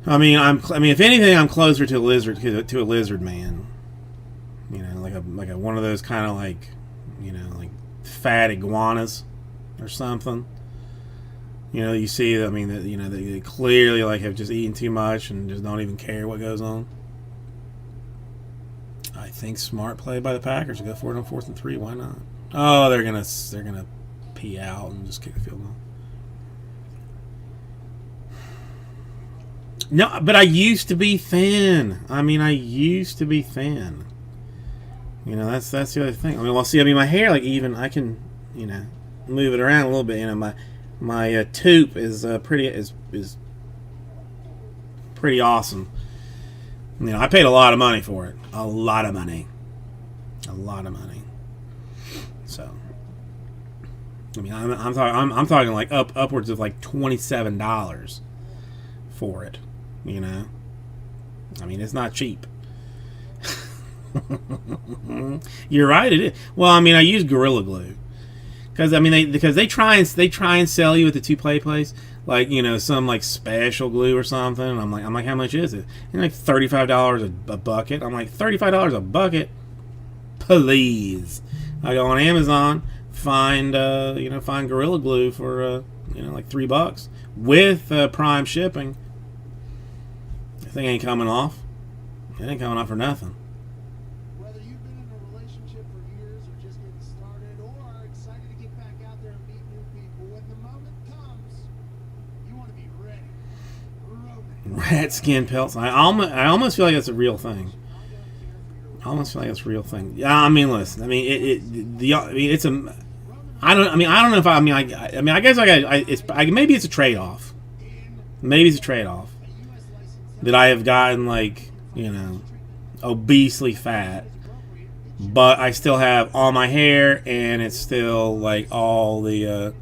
I mean, if anything, I'm closer to a lizard man. You know, like a one of those kind of like fat iguanas or something. You know, you see, I mean, that they clearly like have just eaten too much and just don't even care what goes on. I think smart play by the Packers to go for it on 4th and 3. Why not? Oh, they're gonna pee out and just kick a field goal. No, but I used to be thin. I mean, I used to be thin. You know, that's the other thing. I mean, well, see, I mean, my hair, like, even I can, move it around a little bit. You know, my toque is pretty awesome. You know, I paid a lot of money for it. A lot of money. So, I mean, I'm talking like upwards of like $27 for it. You know, I mean, it's not cheap. You're right. It is. Well, I mean, I use Gorilla Glue because they try and sell you at the 2-play place like some like special glue or something. And I'm like, how much is it? And like $35 a bucket. I'm like, $35 a bucket? Please. I go on Amazon, find Gorilla Glue for like $3 with Prime shipping. The thing ain't coming off. It ain't coming off for nothing.
Whether you've been in a relationship for years or just getting started or are excited to get back out there and meet new people, when the moment comes, you want to be ready.
Rat skin pelts. I almost feel like that's a real thing. Yeah, I mean, listen. I mean, it's a. I don't know if I guess maybe it's a trade-off. Maybe it's a trade-off that I have gotten like obesely fat, but I still have all my hair and it's still like all the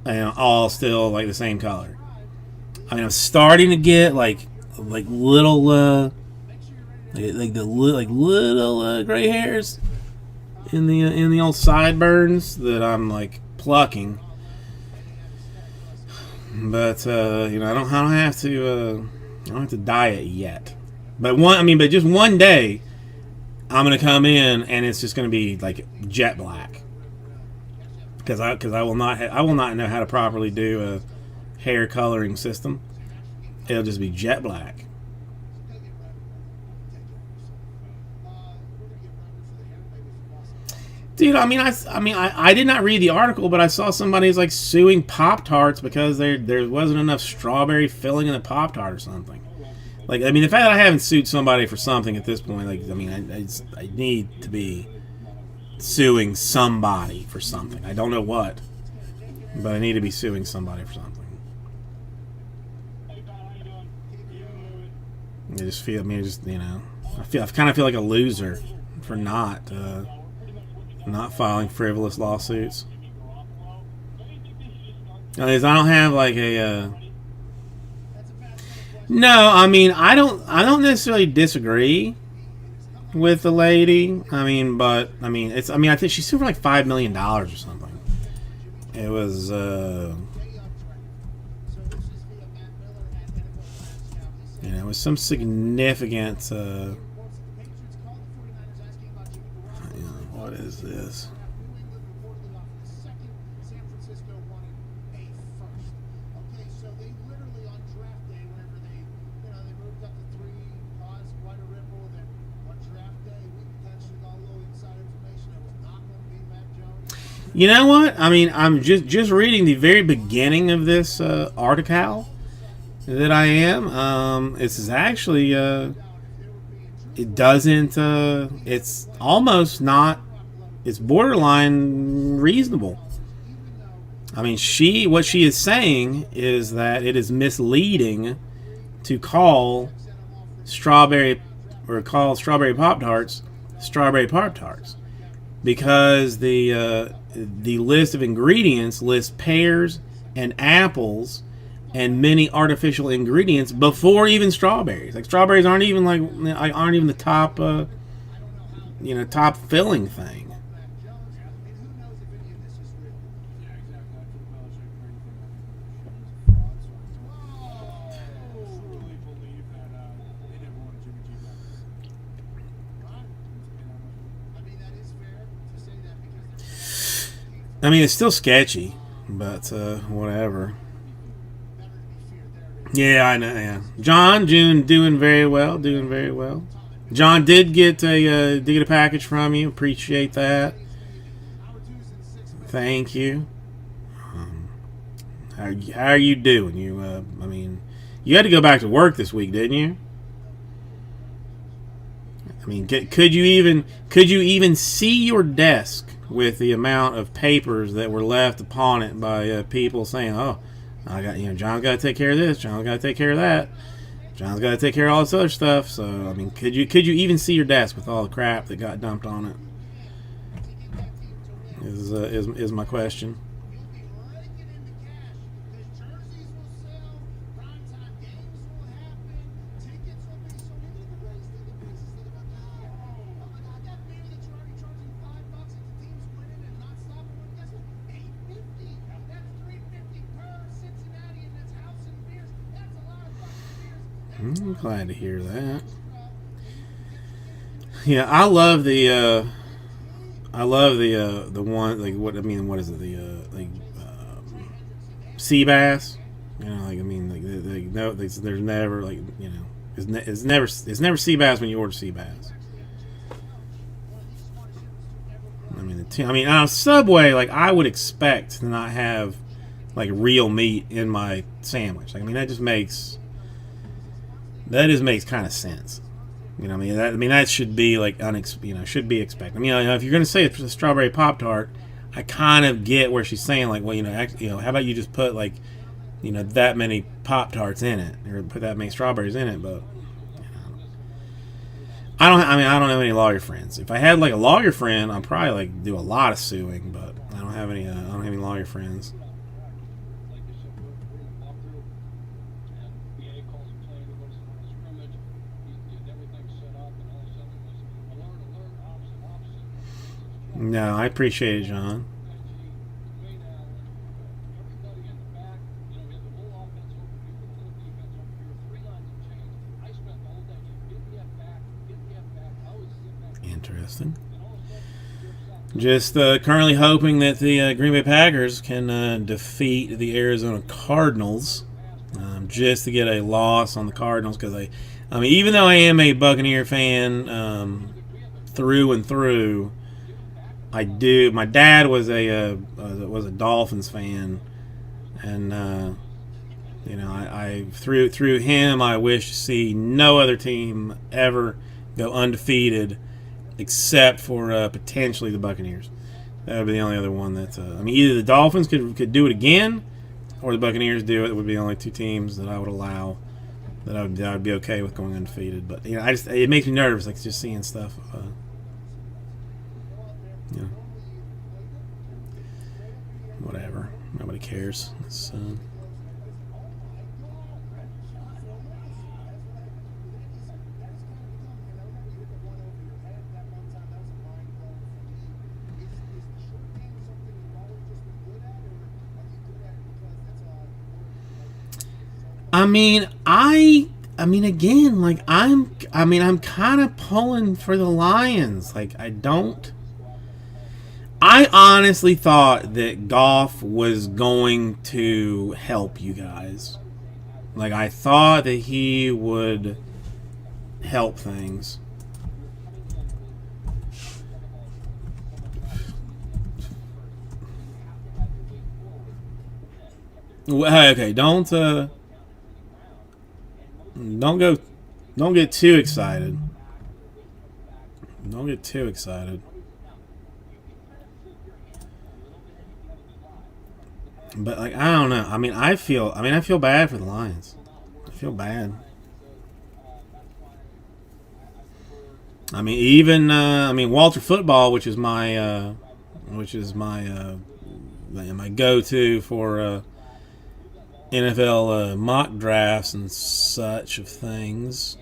all still like the same color. I mean, I'm starting to get like little little gray hairs in the old sideburns that I'm like plucking. But I don't have to dye it yet. But just one day, I'm gonna come in and it's just gonna be like jet black. Because I will not know how to properly do a hair coloring system. It'll just be jet black. Dude, I did not read the article, but I saw somebody's like suing Pop-Tarts because there wasn't enough strawberry filling in the Pop-Tart or something. Like, I mean, the fact that I haven't sued somebody for something at this point, like, I mean, I need to be suing somebody for something. I don't know what, but I need to be suing somebody for something. I kind of feel like a loser for not not filing frivolous lawsuits. At least I don't have like a. No, I mean I don't necessarily disagree with the lady. I mean, but I mean it's. I mean I think she sued for like $5 million or something. It was. You know, it was some significant. What is this? You know what? I mean, I'm just reading the very beginning of this article that I am. This is actually it doesn't. It's almost not. It's borderline reasonable. I mean, what she is saying is that it is misleading to call strawberry Pop-Tarts strawberry Pop-Tarts because the list of ingredients lists pears and apples and many artificial ingredients before even strawberries. Like strawberries aren't even the top top filling thing. I mean, it's still sketchy, but whatever. Yeah, I know. Yeah, John June doing very well. John did get a package from you. Appreciate that. Thank you. How are you doing? I mean, you had to go back to work this week, didn't you? I mean, could you even see your desk with the amount of papers that were left upon it by people saying, "Oh, I got John's got to take care of this. John's got to take care of that. John's got to take care of all this other stuff." So, I mean, could you even see your desk with all the crap that got dumped on it? Is my question. I'm glad to hear that. Yeah, I love the one like what is it sea bass? You know, like I mean like there's never like it's never sea bass when you order sea bass. I mean on Subway, like I would expect to not have like real meat in my sandwich. Like, I mean that just makes kind of sense. You know, that should be like should be expected. I mean, if you're going to say it's a strawberry Pop-Tart, I kind of get where she's saying like, well, how about you just put like, that many Pop-Tarts in it, or put that many strawberries in it? But I don't have any lawyer friends. If I had like a lawyer friend, I'd probably like do a lot of suing. But I don't have any lawyer friends. No, I appreciate it, John. Interesting. Just currently hoping that the Green Bay Packers can defeat the Arizona Cardinals, just to get a loss on the Cardinals. Because I mean, even though I am a Buccaneer fan through and through, I do. My dad was a Dolphins fan, and I through him, I wish to see no other team ever go undefeated, except for potentially the Buccaneers. That would be the only other one that I mean, either the Dolphins could do it again, or the Buccaneers do it. It would be the only two teams that I would allow that I would be okay with going undefeated. But it makes me nervous, like just seeing stuff. whatever. Nobody cares. It's, I mean, again, like I'm kind of pulling for the Lions. Like I honestly thought that Goff was going to help you guys. Like I thought that he would help things. Okay, don't get too excited. Don't get too excited. But like I don't know. I feel bad for the Lions. I feel bad. Even Walter Football, which is my my go-to for NFL mock drafts and such of things.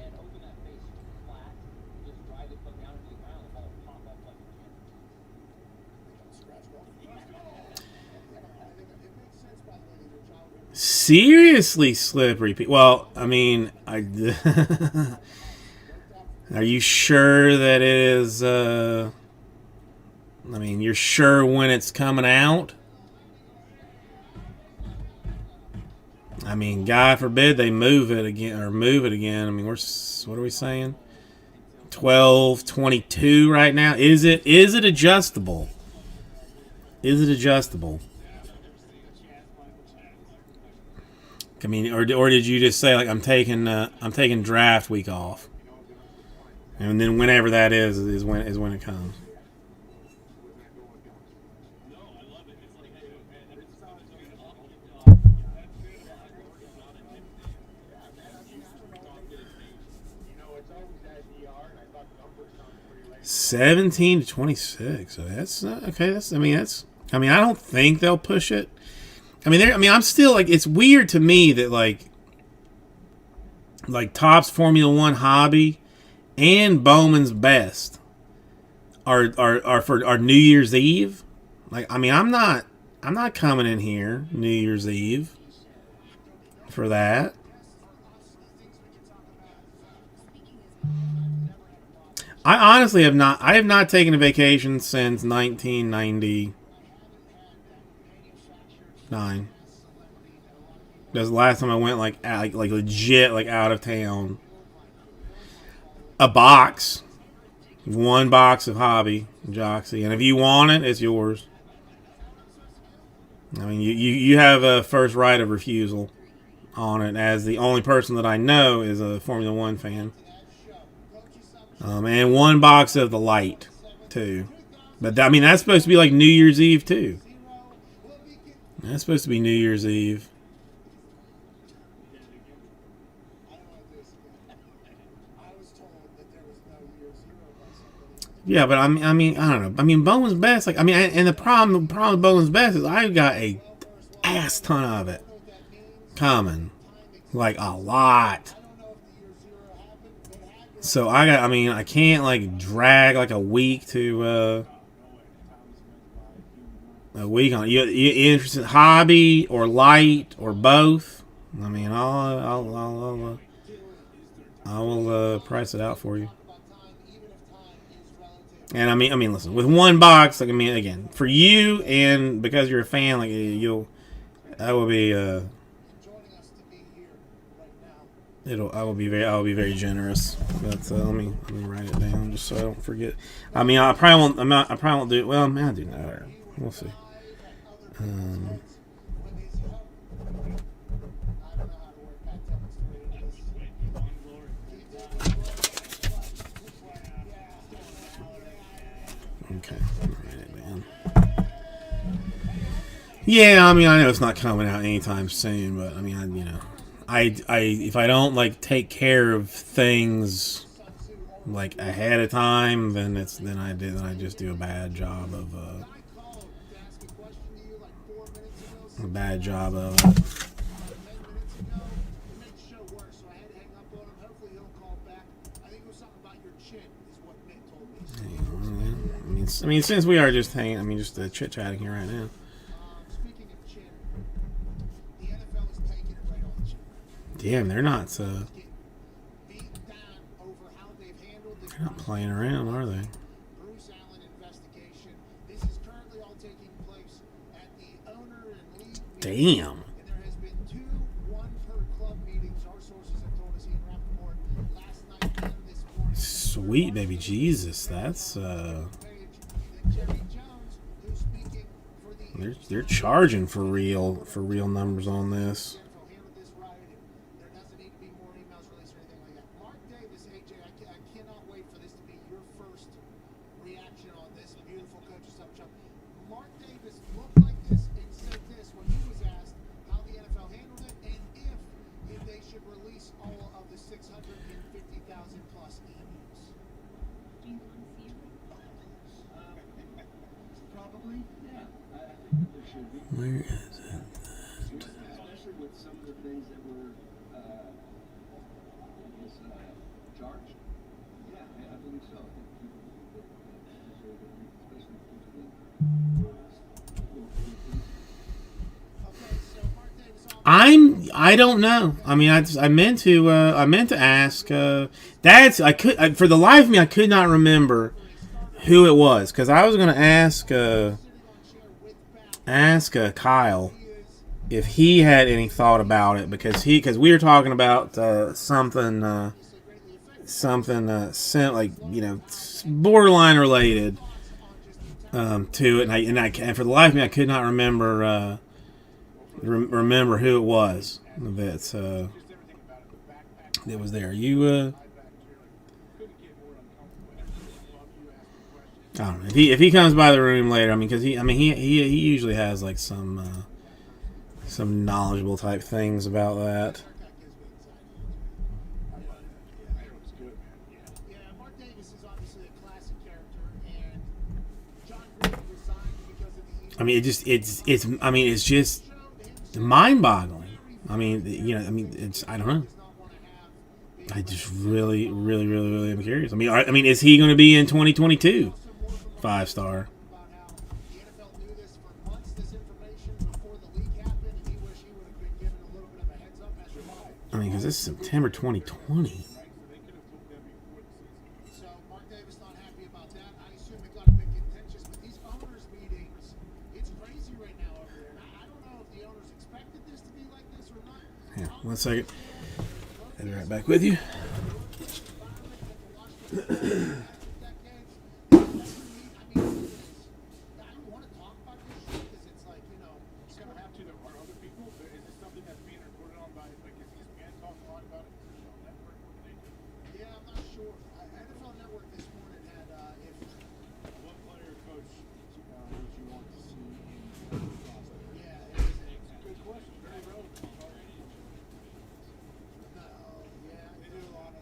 Seriously slippery. Well, are you sure that it is? You're sure when it's coming out? God forbid they move it again. What are we saying? 12/22 right now. Is it adjustable? Is it adjustable? Or did you just say like I'm taking draft week off, and then whenever that is when it comes? $17-26. So that's okay. I don't think they'll push it. I'm still like, it's weird to me that like Topps Formula One Hobby and Bowman's Best are for New Year's Eve. Like, I'm not coming in here New Year's Eve for that. I honestly have not. I have not taken a vacation since 1999. That's the last time I went like legit like out of town. A box, one box of Hobby Joxy, and if you want it, it's yours. You have a first right of refusal on it, as the only person that I know is a Formula One fan. And one box of the light too, but that's supposed to be like New Year's Eve too. That's supposed to be New Year's Eve. Yeah, but I don't know. Bowman's Best, like, and the problem with Bowman's Best is I've got a ass ton of it coming, like a lot. So I can't like drag like a week to a week on. You interested in Hobby or Light or both? I will price it out for you. And listen, with one box, like, again, for you and because you're a fan, like I will be I will be very generous. But let me write it down just so I don't forget. I probably won't do it. Well, I'll do that. We'll see. Okay, write it down. Yeah, I know it's not coming out anytime soon, but if I don't like take care of things like ahead of time, then I just do a bad job of A bad job of it.
10 minutes ago. It made the show worse, so I had to hang up on him. Hopefully he'll call back. I think it was something about your chin, is what Mitt told me.
I mean, since we are just hanging, just chit chatting here right now.
Speaking of chin, the NFL is taking it right on the chin.
Damn, they're not.
Getting beaten down over how they've handled the
They're not playing around, are they?
Bruce Allen investigation. This is currently all taking place at the owner and league meeting.
Damn.
And there has been 2 one-per-club meetings. Our sources have told us Ian Rappaport last night and this morning.
Sweet baby Jesus, that's
Page, then Jerry Jones, who's speaking for the
they're charging for real numbers on this.
NFL handled this right, and there doesn't need to be more emails released or anything like that. Mark Davis, AJ, I cannot wait for this to be your first reaction on this. Beautiful coaches up jump. Mark Davis looked like this and said this when he was asked how the NFL handled it and if they should release all of the 650,000 plus emails.
Do you want to see it?
Probably, yeah. I think that there should be.
Where is it?
Especially with some of the things that were, charged. Yeah, I believe so. I think people that deserve it, especially people
Okay, so Mark Davis on
I don't know. I mean, I meant to ask. For the life of me, I could not remember who it was because I was going to ask Kyle if he had any thought about it because we were talking about something borderline related to it, and for the life of me, I could not remember who it was that was there. You I don't know if he comes by the room later. I mean, because he usually has like some knowledgeable type things about that.
Yeah, Mark Davis is obviously a classic character, and John Gruden resigned because of the
It's just mind-boggling. I don't know. I just really am curious. I mean, is he going to be in 2022? 5-star.
about how the NFL knew this for months, this information before the leak happened, and he wished he would have been given a little bit of a heads up as to why.
I mean, because this is September 2020.
So Mark Davis not happy about that. I assume it got a bit contentious, but these owners meetings, it's crazy right now over there. And I don't know if the owners expected this to be like this or not.
Yeah, 1 second. I'll be right back with you.
I don't want to talk about this shit because it's like,
You don't have to. There are other people. Is this something that's being reported on by, like, is ESPN talking a lot about it? Is it on network? What do they do?
yeah, I'm not sure. NFL Network this morning had, if,
What player coach would you want to see in the process?
yeah, it is
It's a good question. Very relevant. Already.
no, yeah,
They do a lot of.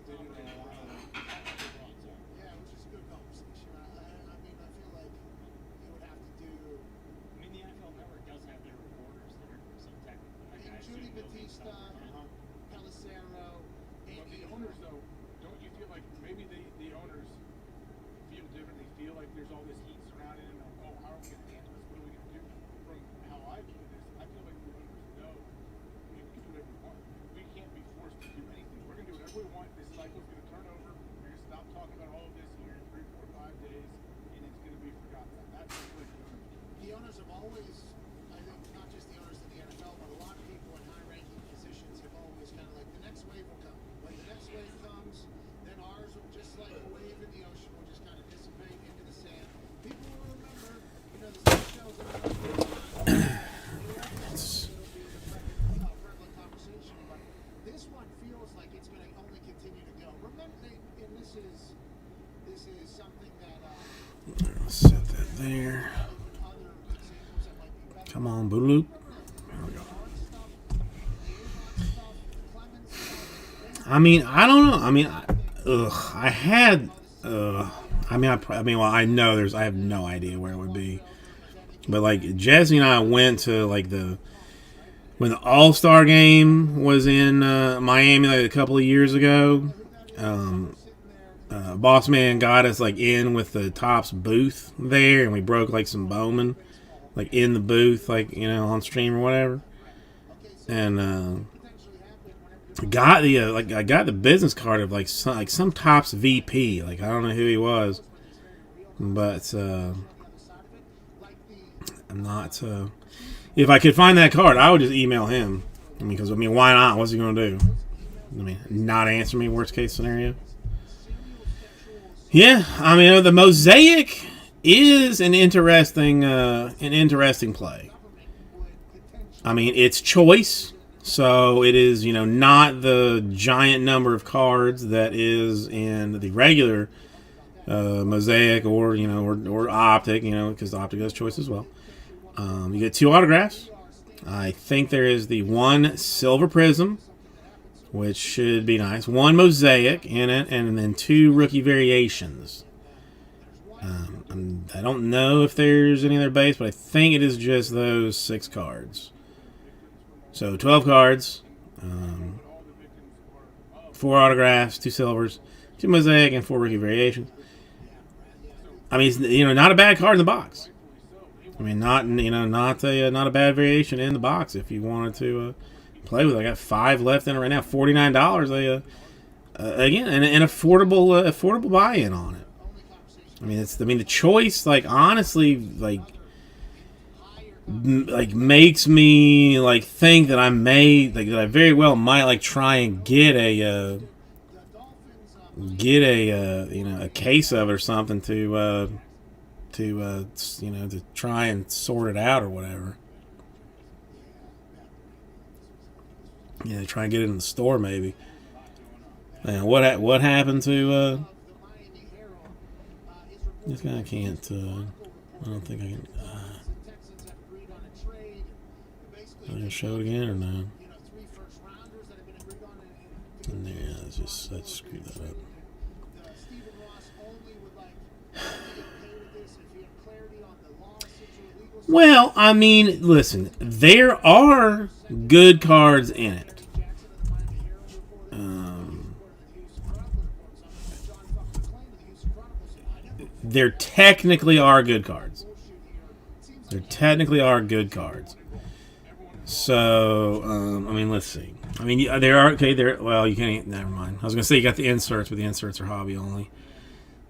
yeah, which is a good conversation. I mean, I feel like you would have to do,
I mean, the NFL Network does have their reporters there, so technically, like, I
and Julie
assume they'll do
Batista,
something.
Pelicero,
But the owners, though, don't you feel like maybe the owners feel differently? Feel like there's all this heat surrounding them. Oh, how are we going to handle this? What are we going to do? From how I view this, I feel like the owners know we can do whatever we want. We can't be forced to do anything. We're going to do whatever we want. This cycle's going to turn over. We're going to stop talking about all of this here in 3, 4, 5 days, and it's going to be forgotten. That's what I feel like the owners do.
the owners have always, I think, not just the owners of the NFL, but a lot of people in high-ranking positions have always kind of like, the next wave will come. When the next wave comes, then ours will, just like a wave in the ocean, will just kind of dissipate into the sand. People will remember, the shows that are prevalent conversation, but this one feels like it's going to only continue to go. Remember, and this is something that
I'll set that there.
other examples that might be better.
Come on, Boodaloop. I mean, I don't know. I mean, I know I have no idea where it would be. But like Jesse and I went to like the when the All-Star game was in Miami like a couple of years ago, Boss Man got us like in with the Topps booth there, and we broke like some Bowman like in the booth, like, you know, on stream or whatever. And I got the business card of like some Topps VP. Like, I don't know who he was, but I'm not. If I could find that card, I would just email him. I mean, because why not? What's he gonna do? I mean, not answer me. Worst case scenario. Yeah, I mean, the Mosaic is an interesting play. I mean, it's choice, so it is, you know, not the giant number of cards that is in the regular Mosaic or, you know, or Optic, you know, because the Optic has choice as well. You get 2 autographs. I think there is the 1 Silver Prism, which should be nice. 1 Mosaic in it, and then 2 rookie variations. I don't know if there's any other base, but I think it is just those 6 cards. So 12 cards, 4 autographs, 2 silvers, 2 Mosaic, and 4 rookie variations. I mean, you know, not a bad card in the box. I mean, not a bad variation in the box if you wanted to play with. I got 5 left in it right now. $49. Again, an affordable buy-in on it. I mean, the choice, like, honestly, like makes me like think that that I very well might like try and get a you know, a case of it or something to try and sort it out or whatever. Yeah, try and get it in the store maybe. And what happened to this guy? Can't. I don't think I can. Am I gonna show it again or no? And there, let's screw that up. Well, I mean, listen, there are good cards in it. There technically are good cards. There technically are good cards. So, I mean, let's see. I mean, there are, okay, there, well, you can't, never mind. I was going to say you got the inserts, but the inserts are hobby only.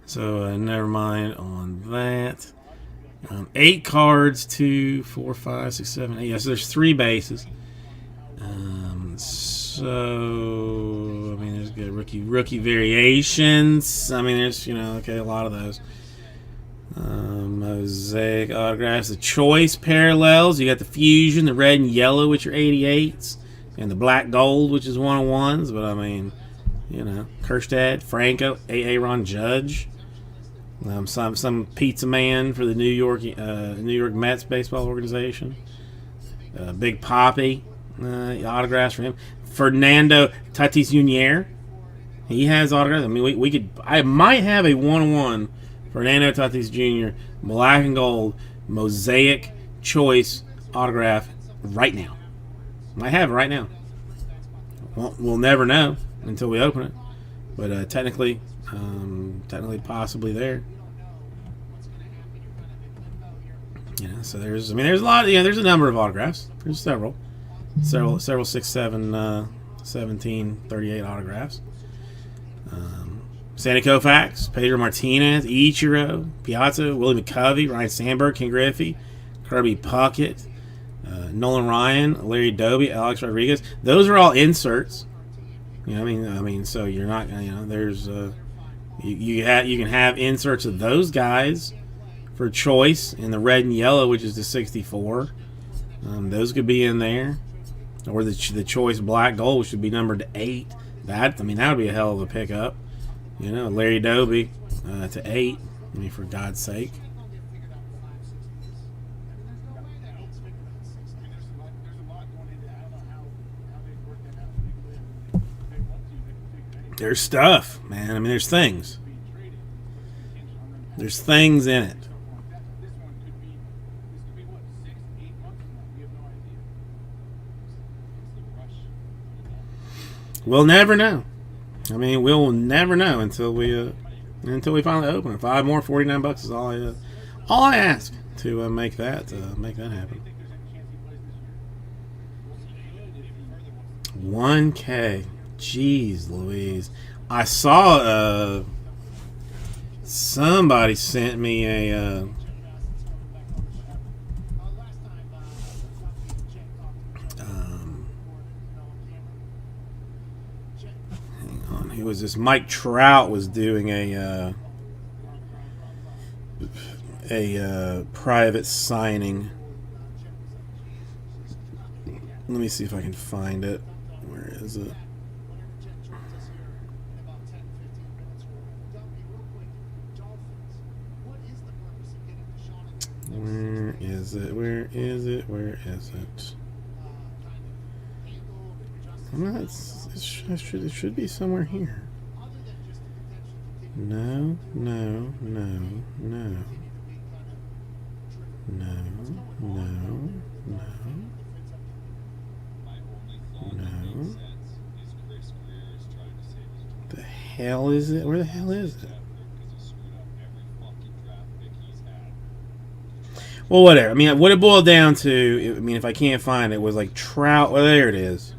So, never mind on that. 8 cards, 2, 4, 5, 6, 7, 8. Yeah, so there's 3 bases. So, I mean, there's good rookie variations. I mean, there's, you know, okay, a lot of those. Mosaic autographs, the choice parallels. You got the fusion, the red and yellow, which are 88s, and the black gold, which is 101s. But I mean, you know, Kerstad, Franco, Aaron Judge, some pizza man for the New York Mets baseball organization. Big Papi, autographs for him. Fernando Tatis Jr. He has autographs. I mean, I might have a 101. Fernando Tatis Jr. black and gold Mosaic choice autograph right now. I have it right now. We'll never know until we open it, but technically possibly there. You know, so there's a lot. Yeah, there's a number of autographs. There's several 6, 7, 17, 38 autographs. Sandy Koufax, Pedro Martinez, Ichiro, Piazza, Willie McCovey, Ryan Sandberg, Ken Griffey, Kirby Puckett, Nolan Ryan, Larry Doby, Alex Rodriguez. Those are all inserts. You know, I mean, so you're not, you know, there's you can have inserts of those guys for choice in the red and yellow, which is the 64. Those could be in there, or the choice black gold, which would be numbered to 8. That would be a hell of a pickup. You know, Larry Doby to 8. I mean, for God's sake. There's stuff, man. I mean, there's things. There's things in it. We'll never know. I mean, we'll never know until we finally open it. 5 more, $49 is all I ask to make that happen. 1K. Jeez Louise. I saw somebody sent me a hang on. Who was this? Mike Trout was doing a private signing. Let me see if I can find it. Where is it? Where is it? Where is it? Where is it? I'm not. It should be somewhere here. No, no, no, no. No, no, no. No. The hell is it? Where the hell is it? Well, whatever. I mean, what it boiled down to, I mean, if I can't find it, was like Trout. Well, there it is.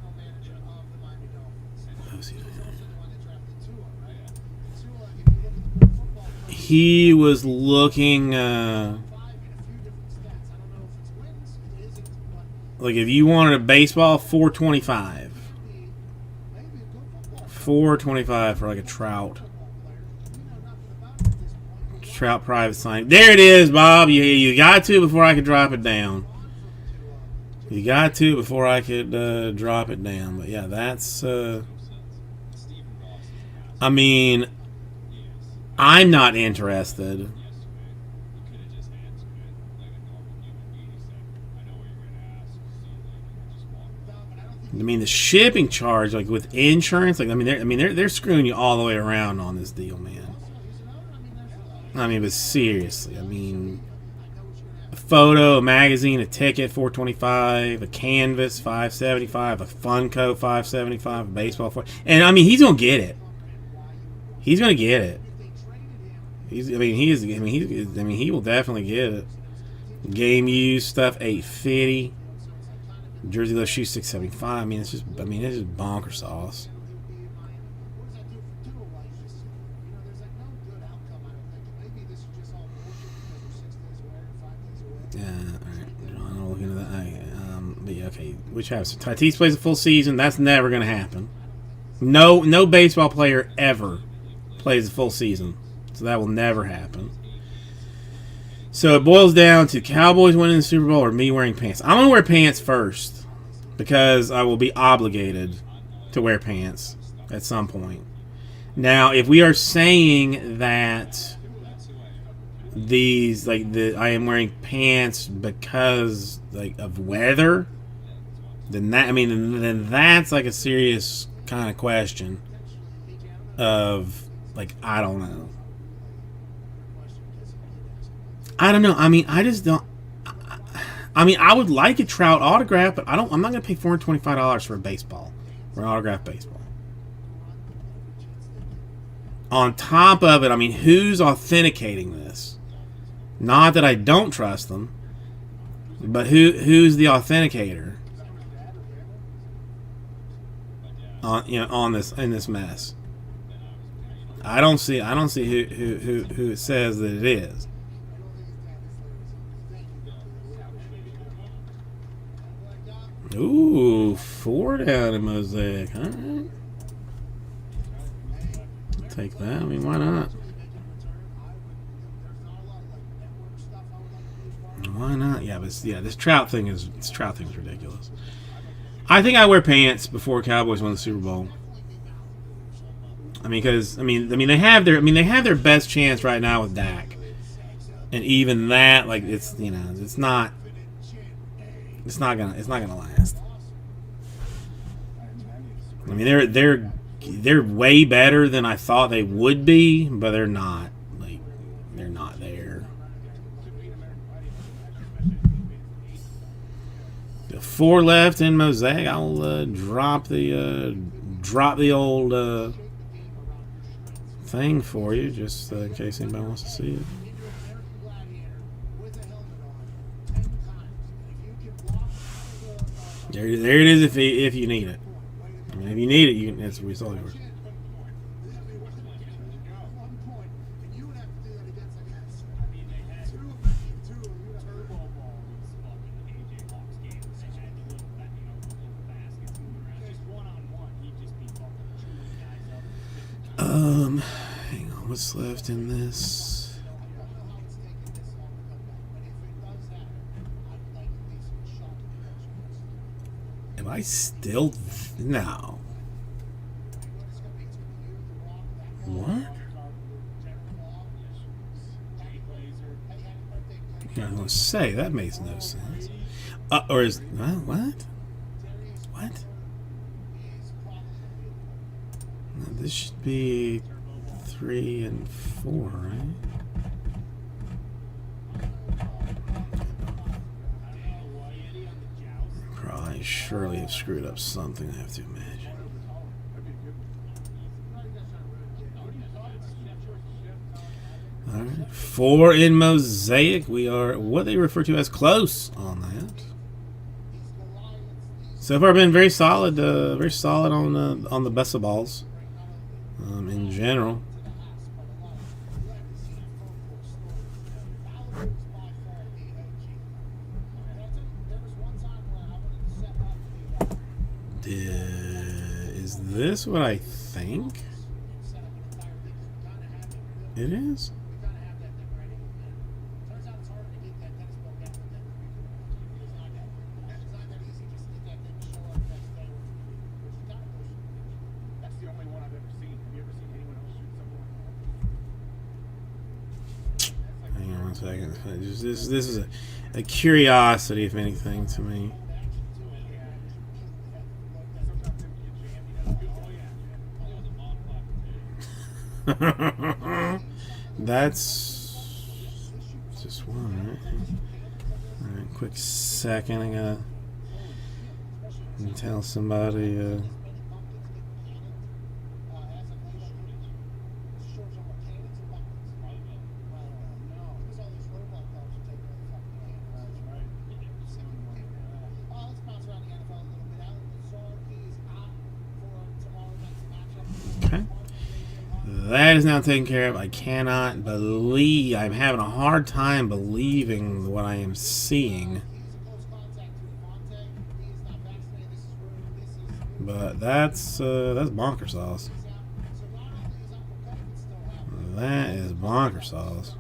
He was looking, like if you wanted a baseball, $425. $425 for like a Trout private sign. There it is, Bob. You got to before I could drop it down. You got to before I could drop it down. But yeah, that's. I mean, I'm not interested. I mean, the shipping charge, like with insurance, like they're screwing you all the way around on this deal, man. I mean, but seriously, I mean, a photo, a magazine, a ticket, $425, a canvas, $575, a Funko, $575, a baseball, and I mean, he's gonna get it. He's gonna get it. He will definitely get it. Game used stuff, $850. Jersey Love shoes, $675. I mean, it's just bonker sauce. Yeah, all right. I'll look into that. But yeah, okay. Which happens? Tatis plays a full season. That's never going to happen. No baseball player ever plays a full season, so that will never happen. So it boils down to Cowboys winning the Super Bowl or me wearing pants. I'm going to wear pants first because I will be obligated to wear pants at some point. Now, if we are saying that I am wearing pants because of weather, then that's like a serious kind of question of I don't know. I don't know. I mean, I just don't. I mean, I would like a Trout autograph, but I'm not going to pay $425 for a baseball, for an autographed baseball. On top of it, I mean, who's authenticating this? Not that I don't trust them, but who's the authenticator on this mess? I don't see who it says that it is. Ooh, 4 down in Mosaic. All right. Take that. I mean, why not? Why not? Yeah, but this Trout thing is ridiculous. I think I wear pants before Cowboys win the Super Bowl. I mean, because they have their best chance right now with Dak, and even that, it's not gonna last. I mean, they're way better than I thought they would be, but they're not. They're not there. The 4 left in Mosaic. I'll drop the drop the old thing for you, just in case anybody wants to see it. There it is if you need it. I mean, if you need it, you can. That's what we saw yours. Hang on, what's left in this? Am I still? No. What? Yeah, I was gonna say that makes no sense. Or is what? What? No, this should be 3 and 4, right? Probably, surely have screwed up something, I have to imagine. Alright, 4 in Mosaic. We are what they refer to as close on that. So far, been very solid on the best of balls in general. Is this what I think? It is? Hang on one second. This is a curiosity, if anything, to me. That's just one, right? Alright, quick second. I gotta tell somebody. Okay. That is now taken care of. I cannot believe, I'm having a hard time believing what I am seeing. But that's bonker sauce. That is bonker sauce.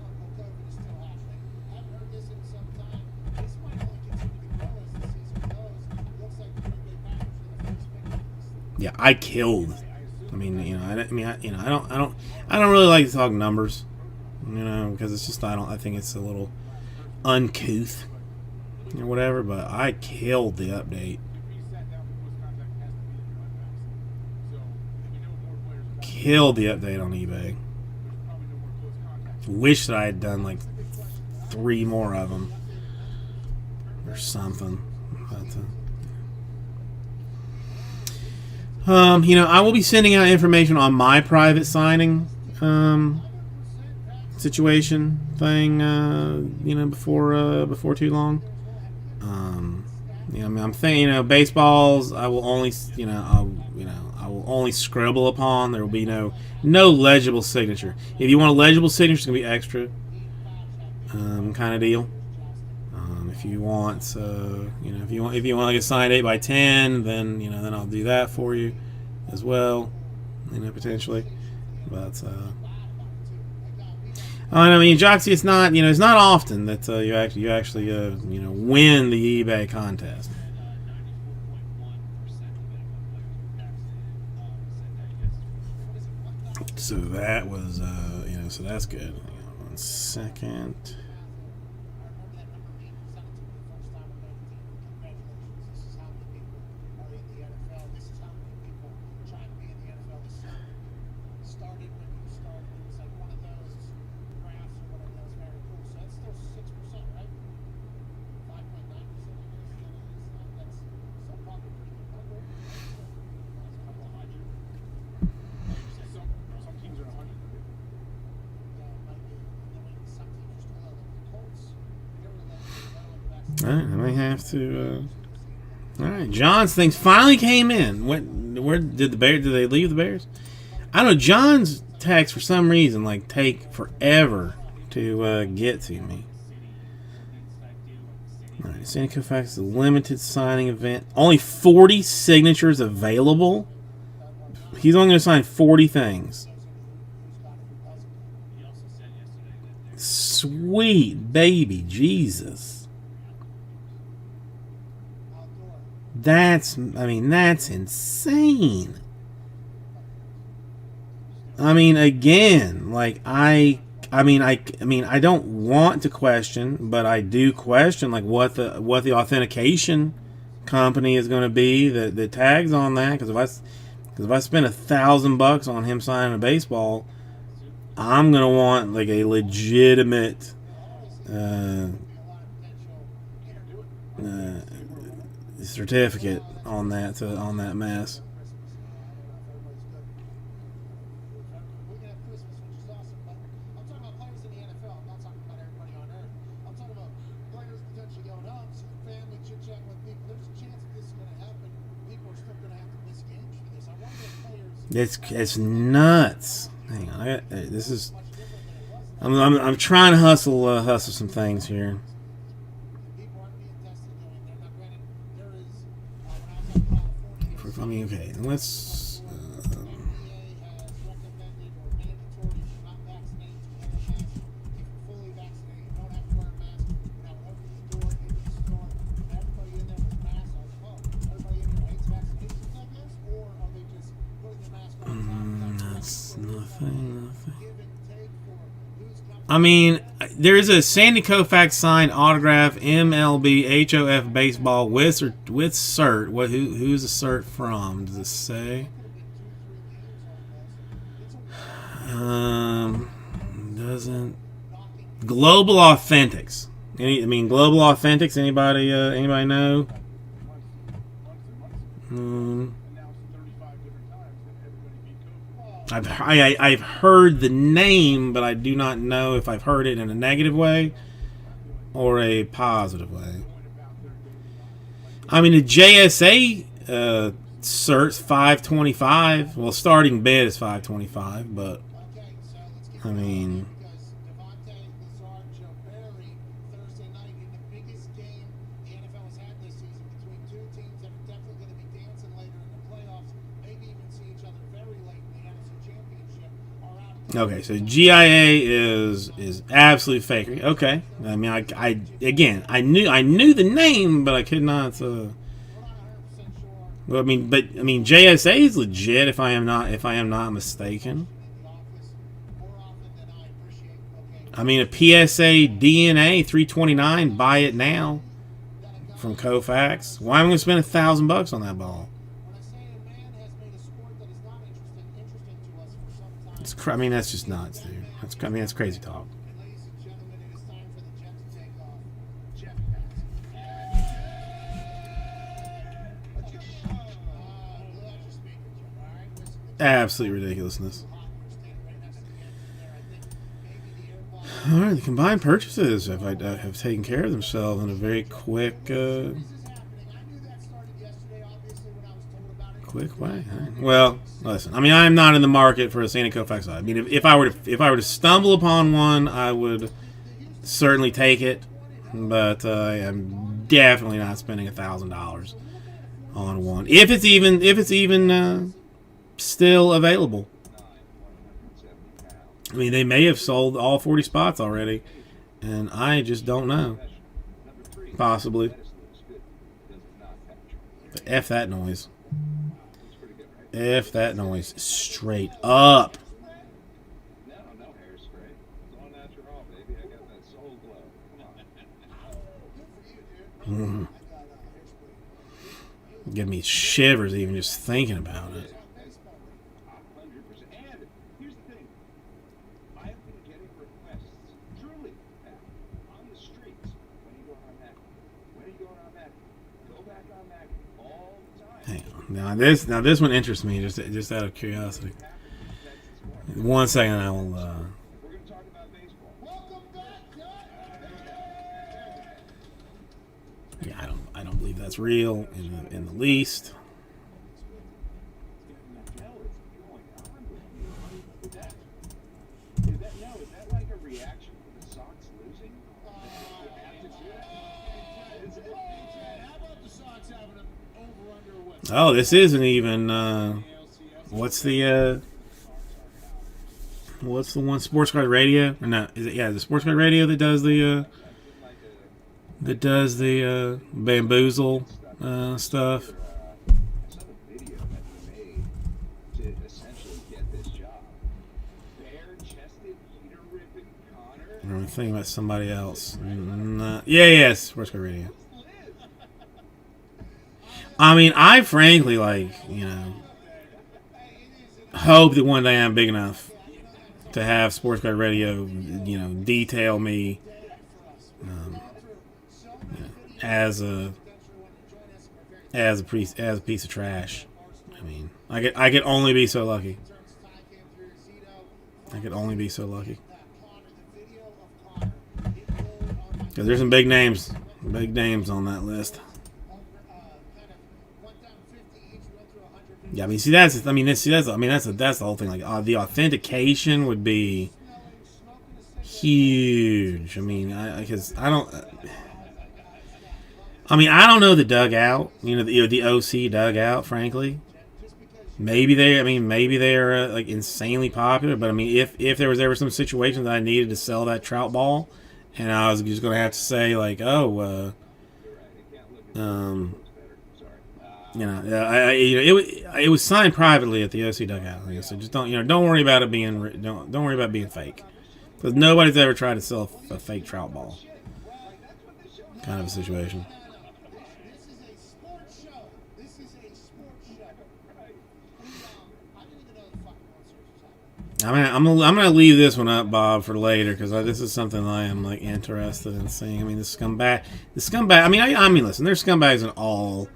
Yeah, I killed. I mean, you know, I don't really like to talk numbers, you know, because it's just I think it's a little uncouth or whatever. But I killed the update. Killed the update on eBay. Wish that I had done like 3 more of them or something. But, you know, I will be sending out information on my private signing situation thing, you know, before too long. You know, I mean, I'm thinking, you know, baseballs. I will only, I will only scribble upon. There will be no legible signature. If you want a legible signature, it's gonna be extra, kind of deal. If you want, you know, if you want like a signed 8x10, then you know, then I'll do that for you as well, you know, potentially. But I mean, Joxy, it's not, you know, it's not often that you actually you know, win the eBay contest. So that was, you know, so that's good. Hang on 1 second. I may have to. All right, John's things finally came in. Where did the Bears? Did they leave the Bears? I don't know. John's tags for some reason take forever to get to me. All right, Sandy Koufax is a limited signing event. Only 40 signatures available. He's only going to sign 40 things. Sweet baby Jesus. That's insane. I mean, again, I don't want to question, but I do question what the authentication company is going to be that tags on that. Because if I spend $1,000 on him signing a baseball, I'm gonna want a legitimate certificate on that mess.
We can have Christmas, which is awesome, but I'm talking about players in the NFL. I'm not talking about everybody on earth. I'm talking about players potentially going up, some family chit-chat with people. There's a chance that this is going to happen. People are still going to have to miss games for this. I wonder if players...
It's nuts. Hang on, I'm trying to hustle some things here.
People aren't being tested. They're not granted. There is... when I was out in California...
Okay, let's.
NBA has recommended or mandatory to not vaccinate to wear a mask. If you're fully vaccinated, you don't have to wear a mask. Now, open the door into the store, and everybody in there with masks on. Well, everybody in there hates vaccinations, I guess, or are they just putting the mask on?
That's nothing.
Give and take for who's coming.
I mean, there's a Sandy Koufax signed autograph MLB HOF baseball with cert. Who's the cert from? Does it say? Doesn't. Global Authentics. Global Authentics. Anybody know? I've heard the name, but I do not know if I've heard it in a negative way or a positive way. I mean, the JSA cert's $525. Well, starting bid is $525, but
Okay, so let's get
I mean,
because Devontae, Lazard, Joe Barry, Thursday night in the biggest game the NFL has had this season between two teams that are definitely going to be dancing later in the playoffs, maybe even see each other very late in the NFC Championship. Are out.
okay. So GIA is absolute fakery. Okay, I mean, I knew the name, but I could not.
We're not 100% sure
Well, I mean, JSA is legit. If I am not mistaken.
in the office more often than I appreciate. Okay,
I mean, a PSA DNA 329. Buy it now from Koufax. Why am I going to spend $1,000 on that ball?
when I say a man has made a sport that is not interesting to us for some time.
I mean, that's just nuts, dude. That's crazy talk.
And ladies and gentlemen, it is time for the jet to take off. Jeff Passan. Let's go. Glad you're speaking, Jeff. All right, listen.
Absolute ridiculousness.
We're standing right next to the entrance there. I think maybe the air ball.
All right, the combined purchases have taken care of themselves in a very quick
This is happening. I knew that started yesterday, obviously, when I was told about it.
quick way. All right. Well, listen. I mean, I am not in the market for a Sandy Koufax. I mean, if I were to stumble upon one, I would certainly take it. But I am definitely not spending $1,000 on one. If it's even still available. I mean, they may have sold all 40 spots already, and I just don't know. Possibly. But F that noise. F that noise. Straight up.
No hairspray. It's all natural, baby. I got that soul glow. Come on.
Give me shivers even just thinking about it.
100%. And here's the thing. I've been getting requests, truly, on the streets. When are you going on that? When are you going on that? Go back on that all the time.
Hang on. Now this one interests me just out of curiosity. One second, I will.
We're going to talk about baseball.
Welcome back, Jeff.
Yeah, I don't believe that's real in the least.
What the hell is going on with you? Is that like a reaction to the Sox losing?
How about the Sox having an over-under with
Oh, this isn't even. What's the one Sports Card Radio? Or no, is it? Yeah, the Sports Card Radio that does the bamboozle stuff.
I saw the video that he made to essentially get this job. Bare-chested, heater-ripping Connor.
I'm thinking about somebody else. Yeah, Sports Card Radio. I mean, I frankly hope that one day I'm big enough to have Sports Card Radio, detail me, as a piece of trash. I mean, I could only be so lucky. I could only be so lucky. Because there's some big names on that list. Yeah, I mean, that's the whole thing. Like, the authentication would be huge. I mean, I don't know the dugout. The OC dugout. Frankly, maybe they're like insanely popular. But I mean, if there was ever some situation that I needed to sell that trout ball, and I was just gonna have to say like, it was signed privately at the OC dugout. So just don't worry about it being don't worry about being fake, because nobody's ever tried to sell a fake trout ball. Kind of a situation.
This is a sports show. This is a sports show. I didn't even know the fucking World Series was happening.
I'm gonna leave this one up, Bob, for later, because this is something I am like interested in seeing. I mean, the scumbag. I mean, listen, there's scumbags in all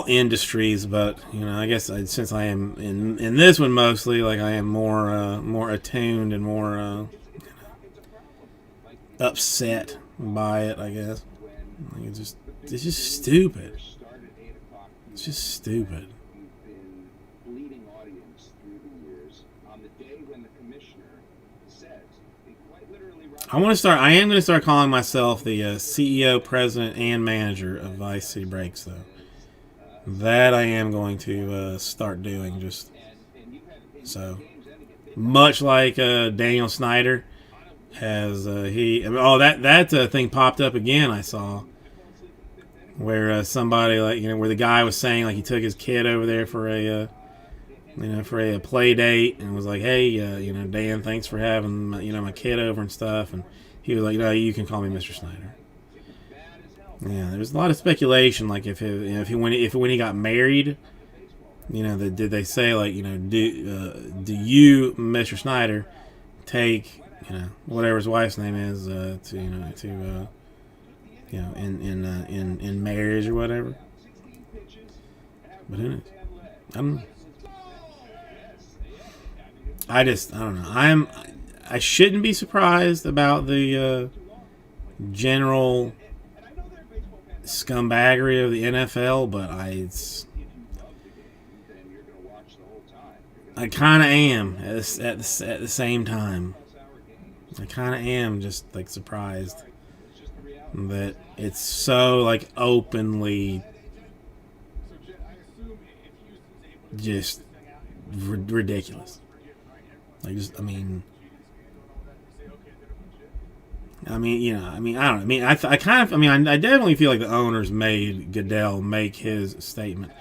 industries, but I guess since I am in this one mostly, like I am more attuned and more upset by it. I guess like it's just stupid. It's just stupid.
You've been bleeding audience through the years. On the day when the commissioner says, he quite literally.
I am going to start calling myself the CEO, president, and manager of Vice City Breaks, though. That I am going to start doing, just so much like Daniel Snyder has that thing popped up again. I saw where somebody where the guy was saying like he took his kid over there for a play date and was like, hey, Dan, thanks for having my kid over and stuff, and he was like, no, you can call me Mr. Snyder. Yeah, there's a lot of speculation, like if when he got married, did they say like do you, Mr. Snyder, take whatever his wife's name is in marriage or whatever? But who knows? I don't know. I don't know. I shouldn't be surprised about the general scumbaggery of the NFL, but I kind of am at the same time. I kind of am just like surprised that it's so like openly just ridiculous. Like just, I don't know. I definitely feel like the owners made Goodell make his statement.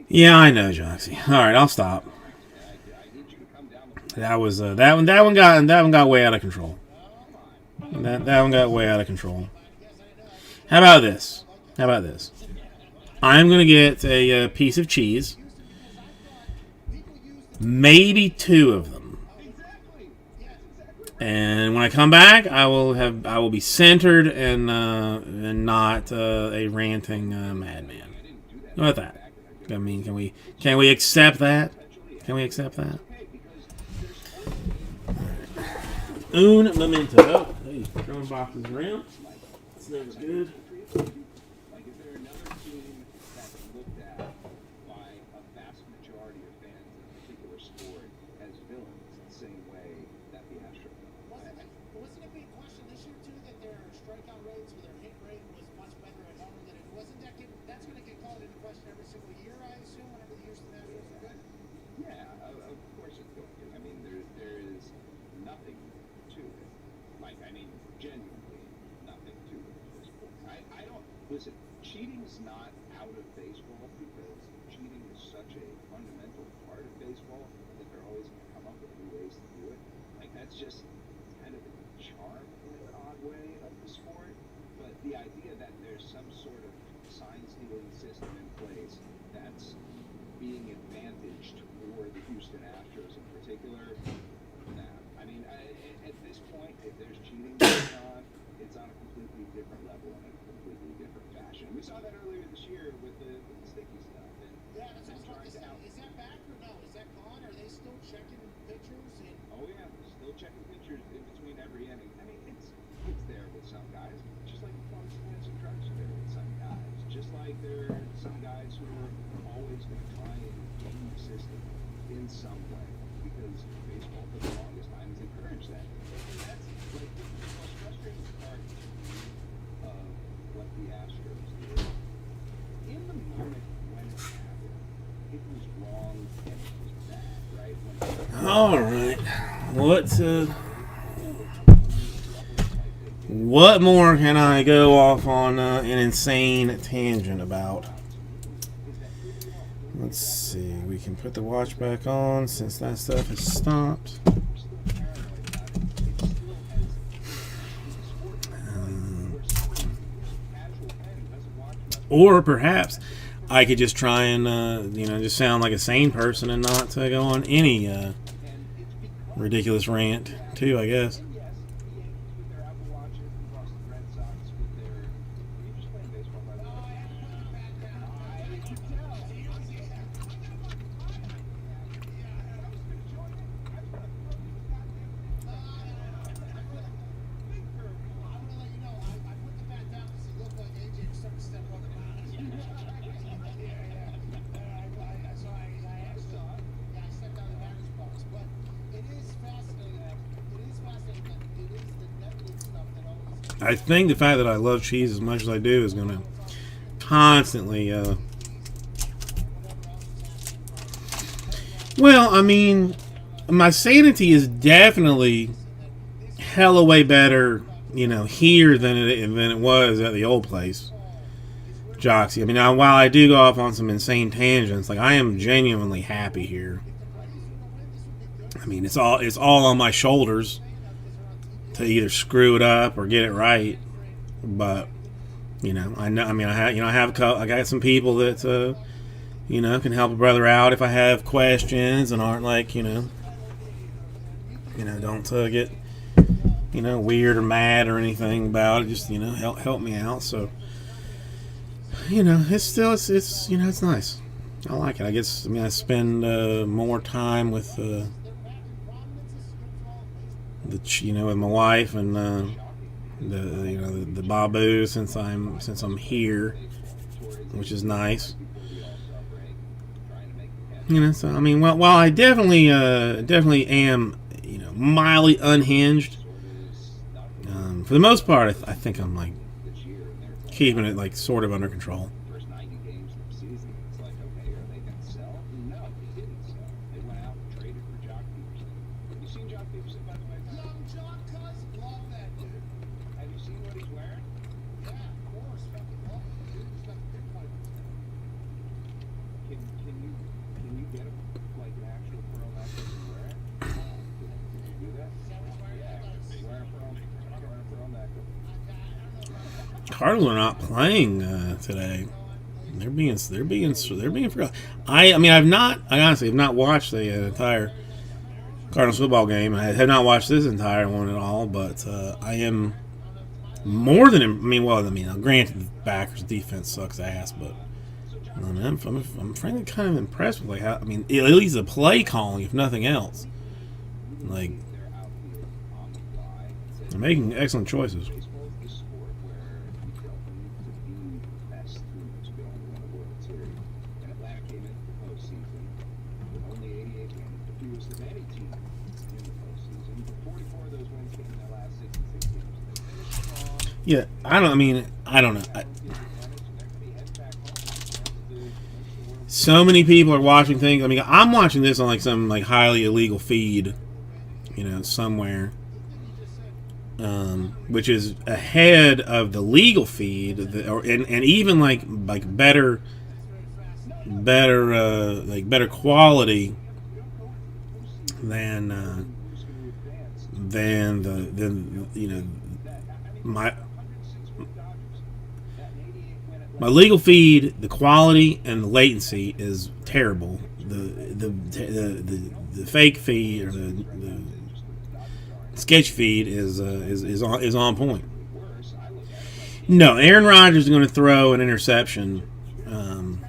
Yeah, I know, Joxy. All right, I'll stop. That was that one got way out of control. That one got way out of control. How about this? I'm gonna get a piece of cheese, maybe two of them. And when I come back, I will be centered and not a ranting madman. How about that? I mean, can we accept that? Can we accept that? Un momento. Oh, hey, throwing boxes around. It's never good.
Like, is there another team that's looked at by a vast majority of fans in a particular sport as villains the same way that the Astros are?
Wasn't it a big question this year too that their strikeout rates or their hit rate was much better at home than it wasn't that's going to get called into question every single year, I assume, whenever the Houston Astros are good.
Yeah, of course it's going to. I mean, there is nothing to it. Like, I mean, genuinely nothing to it at this point. I don't listen. Cheating's not out of baseball because cheating is such a fundamental part of baseball that they're always going to come up with new ways to do it. Like, that's just kind of the charm in an odd way of the sport. But the idea that there's some sort of sign stealing system in place that's being advantaged for the Houston Astros in particular, nah. I mean, at this point, if there's cheating going on, it's on a completely different level and in a completely different fashion. We saw that earlier this year with the sticky stuff. And
Yeah, that's
and
what I was
trying
about
to
to say. Is that back or no? Is that gone? Are they still checking pictures? And
Oh yeah, still checking pictures in between every inning. I mean, it's there with some guys, just like the fun and some drugs are there with some guys. Just like there are some guys who are always going to try and game the system in some way because baseball for the longest time has encouraged that. And that's like the most frustrating part to me of what the Astros did. In the moment when it happened, it was wrong and it was bad, right?
All right. What more can I go off on an insane tangent about? Let's see. We can put the watch back on since that stuff has stopped. Or perhaps I could just try and, just sound like a sane person and not go on any ridiculous rant, too, I guess.
Yes, the Yankees with their Apple Watches, the Boston Red Sox with their. Are you just playing baseball, by the way? I can tell.
I'm gonna let you know. I put the bat down because he looked like AJ was starting to step on the mound. So I asked him. Yeah, I stepped out of the batter's box. But it is fascinating. It is fascinating that it is the negative stuff that always.
I think the fact that I love cheese as much as I do is going to constantly. Well, I mean, my sanity is definitely hella way better, here than it was at the old place, Joxy. I mean, now, while I do go off on some insane tangents, like I am genuinely happy here. I mean, it's all on my shoulders to either screw it up or get it right. But I know. I mean, I got some people that can help a brother out if I have questions and aren't like don't get weird or mad or anything about it. Just help me out. So it's still it's nice. I like it. I spend more time with with my wife and the Babu since I'm here, which is nice. So I mean, while I definitely am mildly unhinged, for the most part, I think I'm like keeping it like sort of under control.
First 90 games of the season, it's like, okay, are they going to sell? No, they didn't sell. They went out and traded for Jock Peterson. Have you seen Jock Peterson, by the way?
Young John Cuz, love that dude.
Have you seen what he's wearing?
Yeah, of course. Fucking love him, dude. He's got the big fight.
Can you get him like an actual pearl necklace and wear it? Can you do that? Yeah, wear a pearl necklace.
Cardinals are not playing today. They're being forgotten. I honestly have not watched the entire Cardinals football game. I have not watched this entire one at all, but I am more than. Granted, the Packers' defense sucks ass, but I'm frankly kind of impressed with at least the play calling, if nothing else. Like, they're making excellent choices.
Baseball is the sport where season with only 88 wins, the fewest of any team in the postseason. 44 of those wins came in their last 66 games. They finished strong.
Yeah, I don't know. So many people are watching things. I mean, I'm watching this on like some like highly illegal feed, somewhere, which is ahead of the legal feed, and even like better quality than my legal feed. The quality and the latency is terrible. The fake feed or the sketch feed is on point. No, Aaron Rodgers is going to throw an interception. In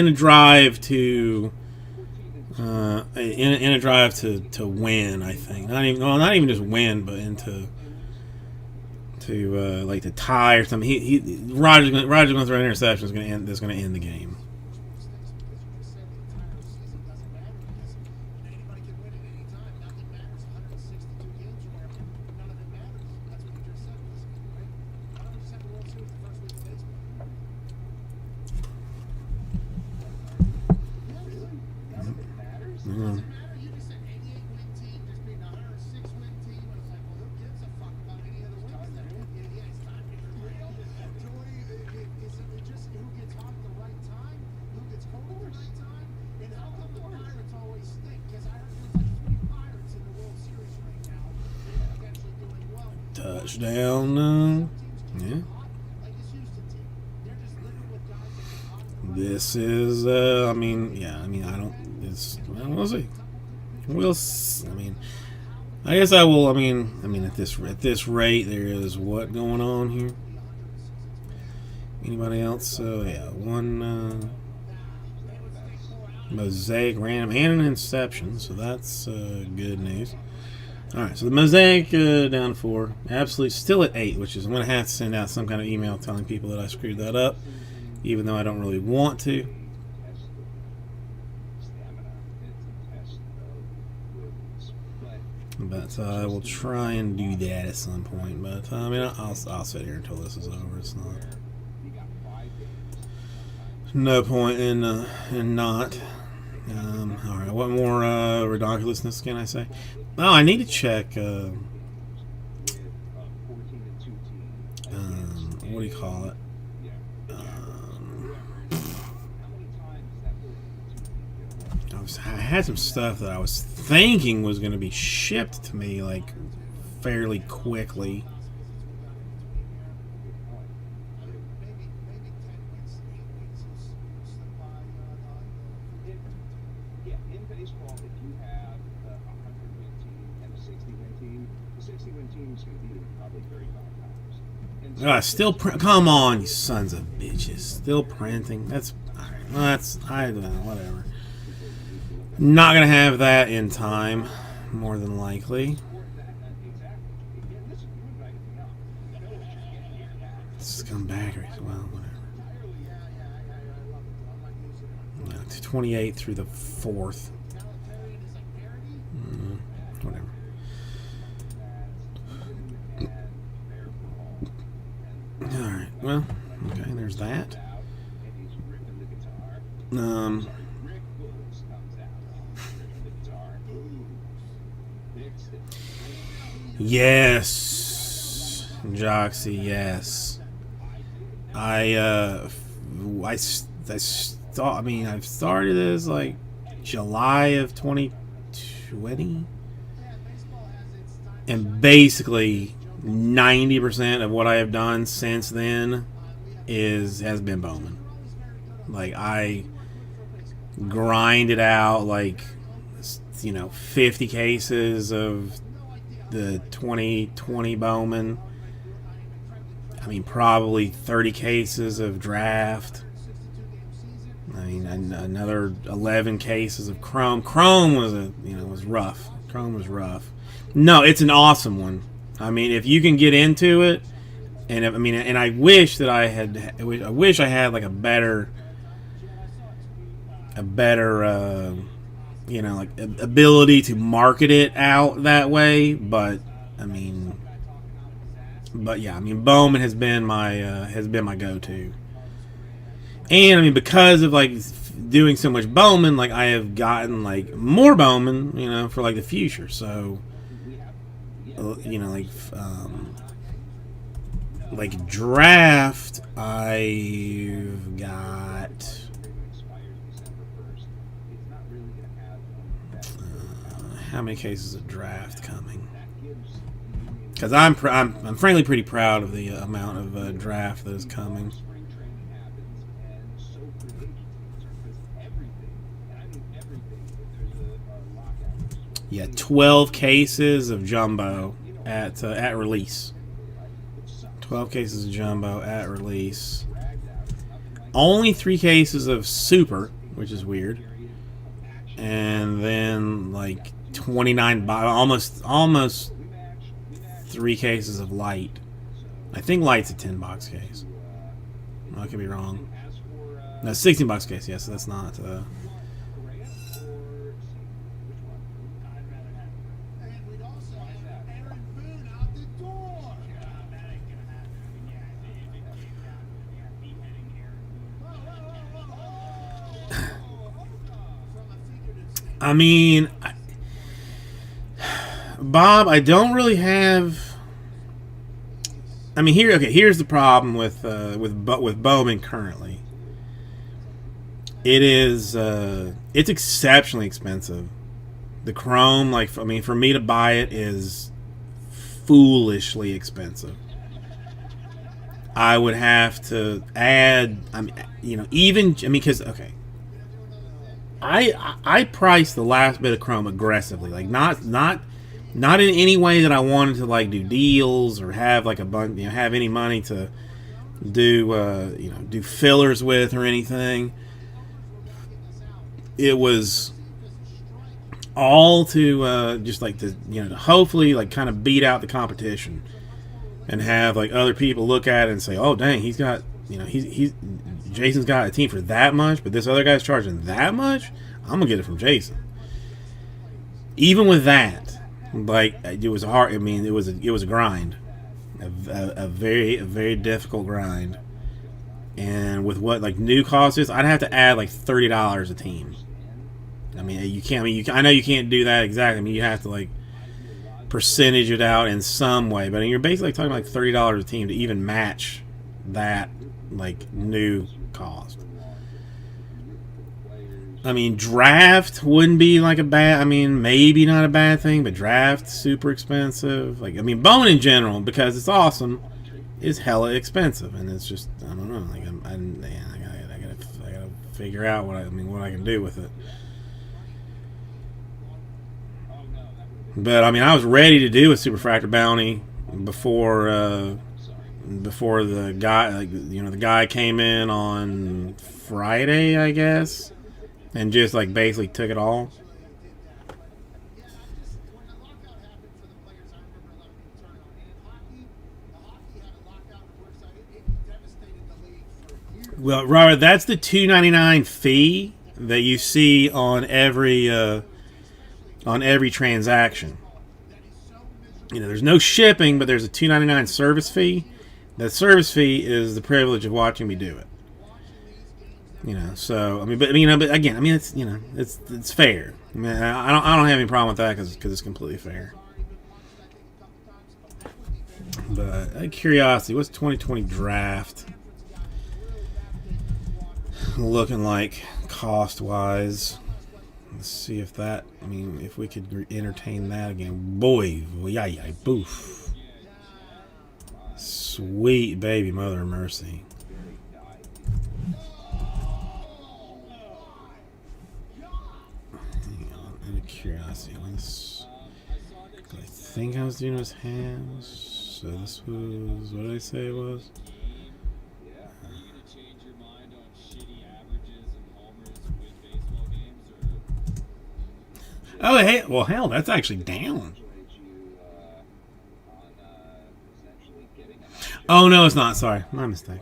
a drive to win, I think. Not even just win, but like to tie or something. Rodgers going to throw an interception that's going to end the game.
Anybody can win at any time. Nothing matters. 162 games or whatever. None of it matters. That's what you just said. Right? Why don't we just have the World Series the first week of baseball? None of it matters. It doesn't matter. You just said 88-win team just being a 106-win team. And it's like, well, who gives a fuck about any other wins? Yeah, it's time to get real. Joey, is it just who gets hot at the right time? Who gets cold at the right time? And how come the Pirates always stink? Because I heard there's like 3 Pirates in the World Series right now. They're potentially doing well.
Touchdown. Yeah.
Like this Houston team. They're just living with guys that get hot at the right
This is, I don't, we'll see. I guess I will, at this rate, there is what going on here? Anybody else? So, yeah, one, Mosaic random and an inception, so that's good news. Alright, so the Mosaic down to 4. Absolute still at 8, which is I'm going to have to send out some kind of email telling people that I screwed that up, even though I don't really want to. But I will try and do that at some point. But I'll sit here until this is over. It's not no point in not. All right, what more ridiculousness can I say? Oh, I need to check. What do you call it? I had some stuff that I was thinking was going to be shipped to me like fairly quickly.
Maybe 10 weeks, 8 weeks is slip by.
In baseball, if you have a 100-win team and a 60-win team, the 60-win team is going to beat them probably 35 times.
Still come on, you sons of bitches! Still printing. That's I don't know. Whatever. Not gonna have that in time, more than likely. Scumbaggery. Well, whatever. Yeah, 228 through the 4th. Whatever. Alright, well, okay, there's that. Yes, Joxy, yes. I've started this like July of 2020, and basically 90% of what I have done since then has been Bowman. Like I grinded out 50 cases of the 2020 Bowman. Probably 30 cases of draft. Another 11 cases of Chrome. Chrome was rough. Chrome was rough. No, it's an awesome one. If you can get into it, And I mean, and I wish that I had. I wish I had like a better, you know, like ability to market it out that way. But I mean, yeah, I mean, Bowman has been my go-to. And I mean, because of like doing so much Bowman, like I have gotten like more Bowman, you know, for like the future. So, you know, like draft, I've got how many cases of draft coming? Because I'm frankly pretty proud of the amount of draft that is coming. Yeah, 12 cases of jumbo at release. 12 cases of jumbo at release. Only 3 cases of super, which is weird. And then like 29, almost 3 cases of light. I think light's a 10 box case. I could be wrong. No, 16 box case. Yes, that's not.
And we'd also have Aaron Boone out the door.
That ain't gonna happen. I mean, yeah, if it came down to beheading Aaron Boone.
I mean, Bob, I don't really have. I mean, here's the problem with Bowman currently. It's exceptionally expensive. The Chrome, like, I mean, for me to buy it is foolishly expensive. I would have to add, I mean, you know, because okay, I priced the last bit of Chrome aggressively, like not in any way that I wanted to like do deals or have like a bunch, you know, have any money to do do fillers with or anything. It was all to just like to to hopefully like kind of beat out the competition and have like other people look at it and say, oh dang, he's got he's Jason's got a team for that much, but this other guy's charging that much. I'm gonna get it from Jason. Even with that, like, it was hard. I mean, it was a grind, a very difficult grind. And with what like new cost is, I'd have to add like $30 a team. I mean, you can't. I mean, I know you can't do that exactly. I mean, you have to like percentage it out in some way. But you're basically talking like $30 a team to even match that like new cost. I mean, draft wouldn't be like a bad. I mean, maybe not a bad thing, but draft super expensive. Like, I mean, Bowman in general, because it's awesome, is hella expensive, and it's just, I don't know. Like, I gotta figure out what I can do with it. But I mean, I was ready to do a Superfractor bounty before the guy, like, the guy came in on Friday, I guess, and just like basically took it all. Well, Robert, that's the $2.99 fee that you see on every transaction. There's no shipping, but there's a $2.99 service fee. That service fee is the privilege of watching me do it. So I mean, but again, I mean, it's it's fair. I mean, I don't have any problem with that because it's completely fair. But out of curiosity, what's 2020 draft looking like cost wise? Let's see if that. I mean, if we could entertain that again. Boy, yeah, boof. Sweet baby mother of mercy. Hang on, out of curiosity, I think I was doing his hands. So this was, what did I say it was? Oh, hey, well, hell, that's actually down. Oh no, it's not. Sorry, my mistake.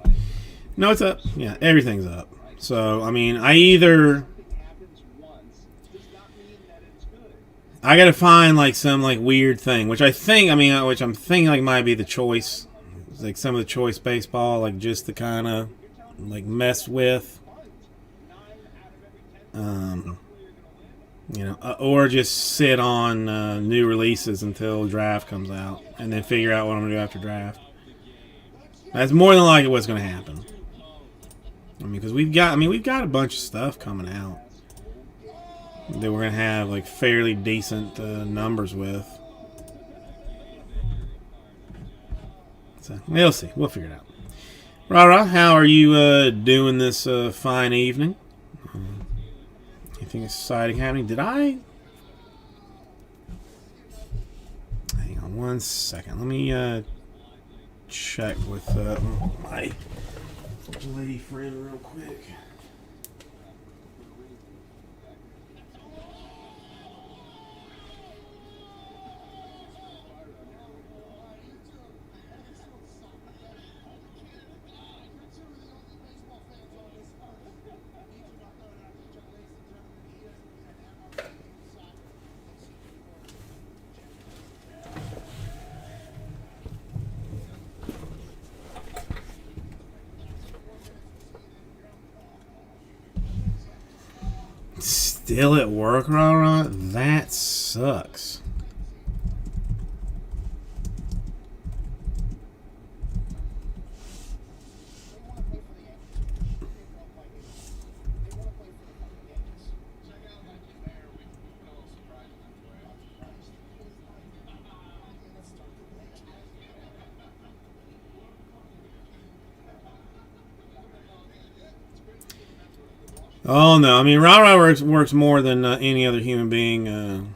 No, it's up. Yeah, everything's up. So I mean, I either
Something happens once does not mean that it's good.
I gotta find like some like weird thing, which I think which I'm thinking like might be the choice, like some of the choice baseball, like just to kind of like mess with, or just sit on new releases until draft comes out, and then figure out what I'm gonna do after draft. That's more than likely what's gonna happen. I mean, because we've got a bunch of stuff coming out that we're gonna have like fairly decent numbers with. So we'll see. We'll figure it out. Rara, how are you doing this fine evening? Anything exciting happening? Did I? Hang on one second. Let me check with my lady friend real quick. Still at work, Rara? That sucks. Oh no! I mean, Rara works more than any other human being.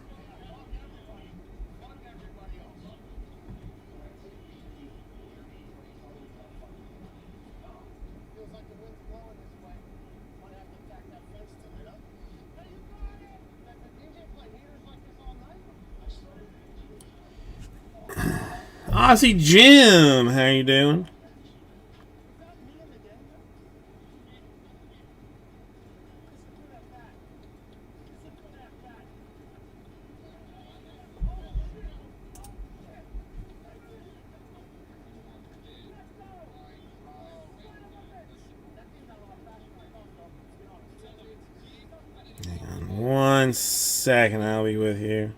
Aussie Jim, how you doing? Hang on 1 second, I'll be with you.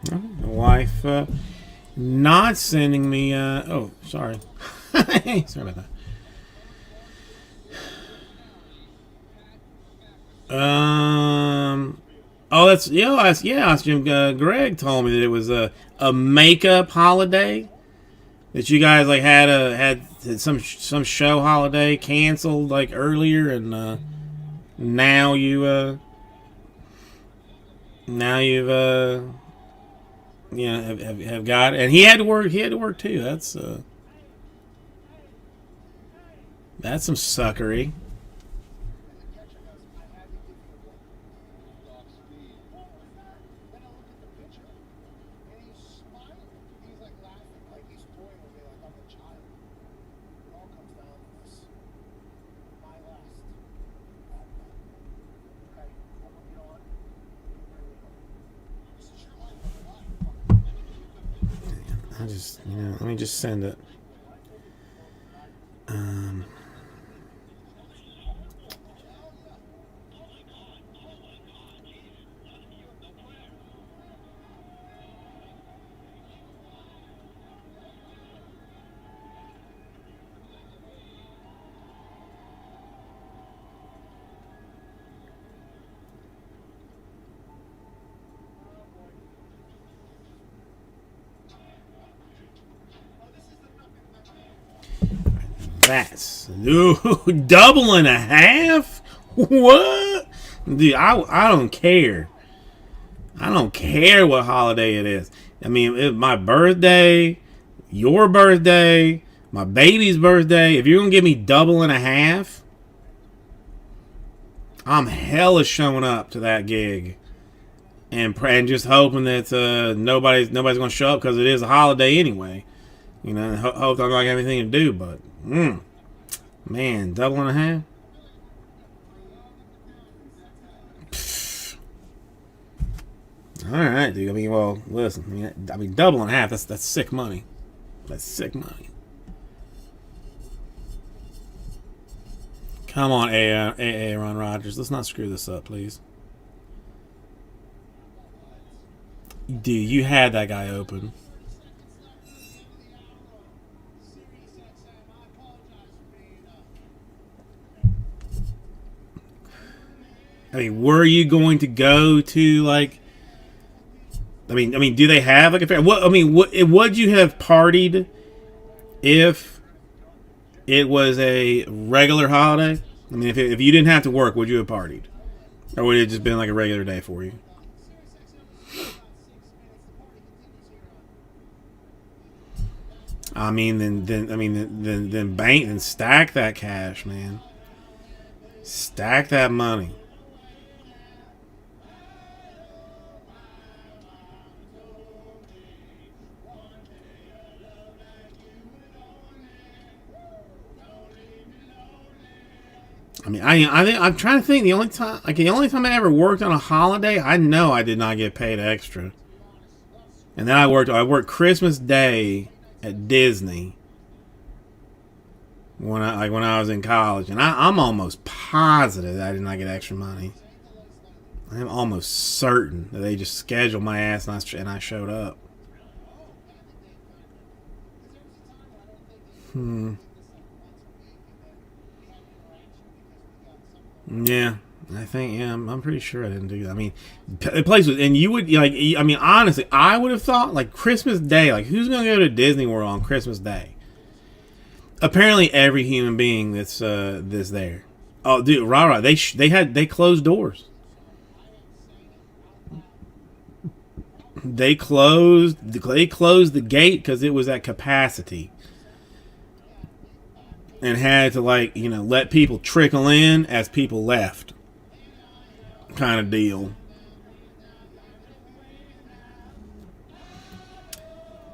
The wife not sending me. Oh, sorry. Sorry about that. Oh, that's Jim. Greg told me that it was a makeup holiday. That you guys like had some show holiday canceled like earlier, and now you've have got it. And he had to work too. That's some suckery. Let me just send it. That's double and a half. What, dude? I don't care. I don't care what holiday it is. I mean, my birthday, your birthday, my baby's birthday. If you're gonna give me double and a half, I'm hella showing up to that gig, and just hoping that nobody's gonna show up because it is a holiday anyway. You know, and hope I'm not gonna have anything to do. But man, double and a half. All right, dude. I mean, well, listen. I mean, double and a half. That's sick money. That's sick money. Come on, Aaron Rodgers. Let's not screw this up, please. Dude, you had that guy open. I mean, were you going to go to like? I mean, do they have like a fair? What I mean, would you have partied if it was a regular holiday? I mean, if you didn't have to work, would you have partied, or would it have just been like a regular day for you? I mean, then stack that cash, man. Stack that money. I mean, I'm trying to think. The only time I ever worked on a holiday, I know I did not get paid extra. And then I worked Christmas Day at Disney when I was in college, and I'm almost positive that I did not get extra money. I'm almost certain that they just scheduled my ass and I showed up. Yeah, I'm pretty sure I didn't do that. I mean, the place was, and you would like. I mean, honestly, I would have thought like Christmas Day. Like, who's gonna go to Disney World on Christmas Day? Apparently, every human being that's there. Oh, dude, right. They closed doors. They closed the gate because it was at capacity. And had to let people trickle in as people left, kind of deal.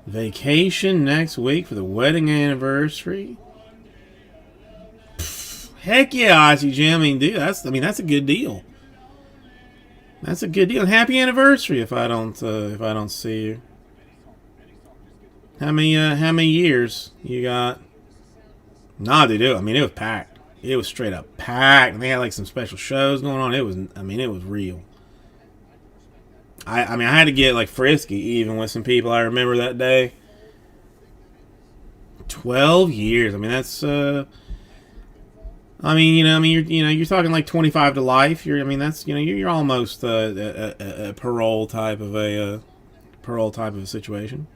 Vacation next week for the wedding anniversary. Heck yeah, Ozzy Jim. I mean, dude, that's a good deal. That's a good deal. Happy anniversary if I don't see you. How many years you got? Nah, they do. I mean, it was packed. It was straight up packed. And they had like some special shows going on. It was real. I had to get like frisky even with some people I remember that day. 12 years. I mean, that's you're talking like 25 to life. You're almost a parole type of a situation.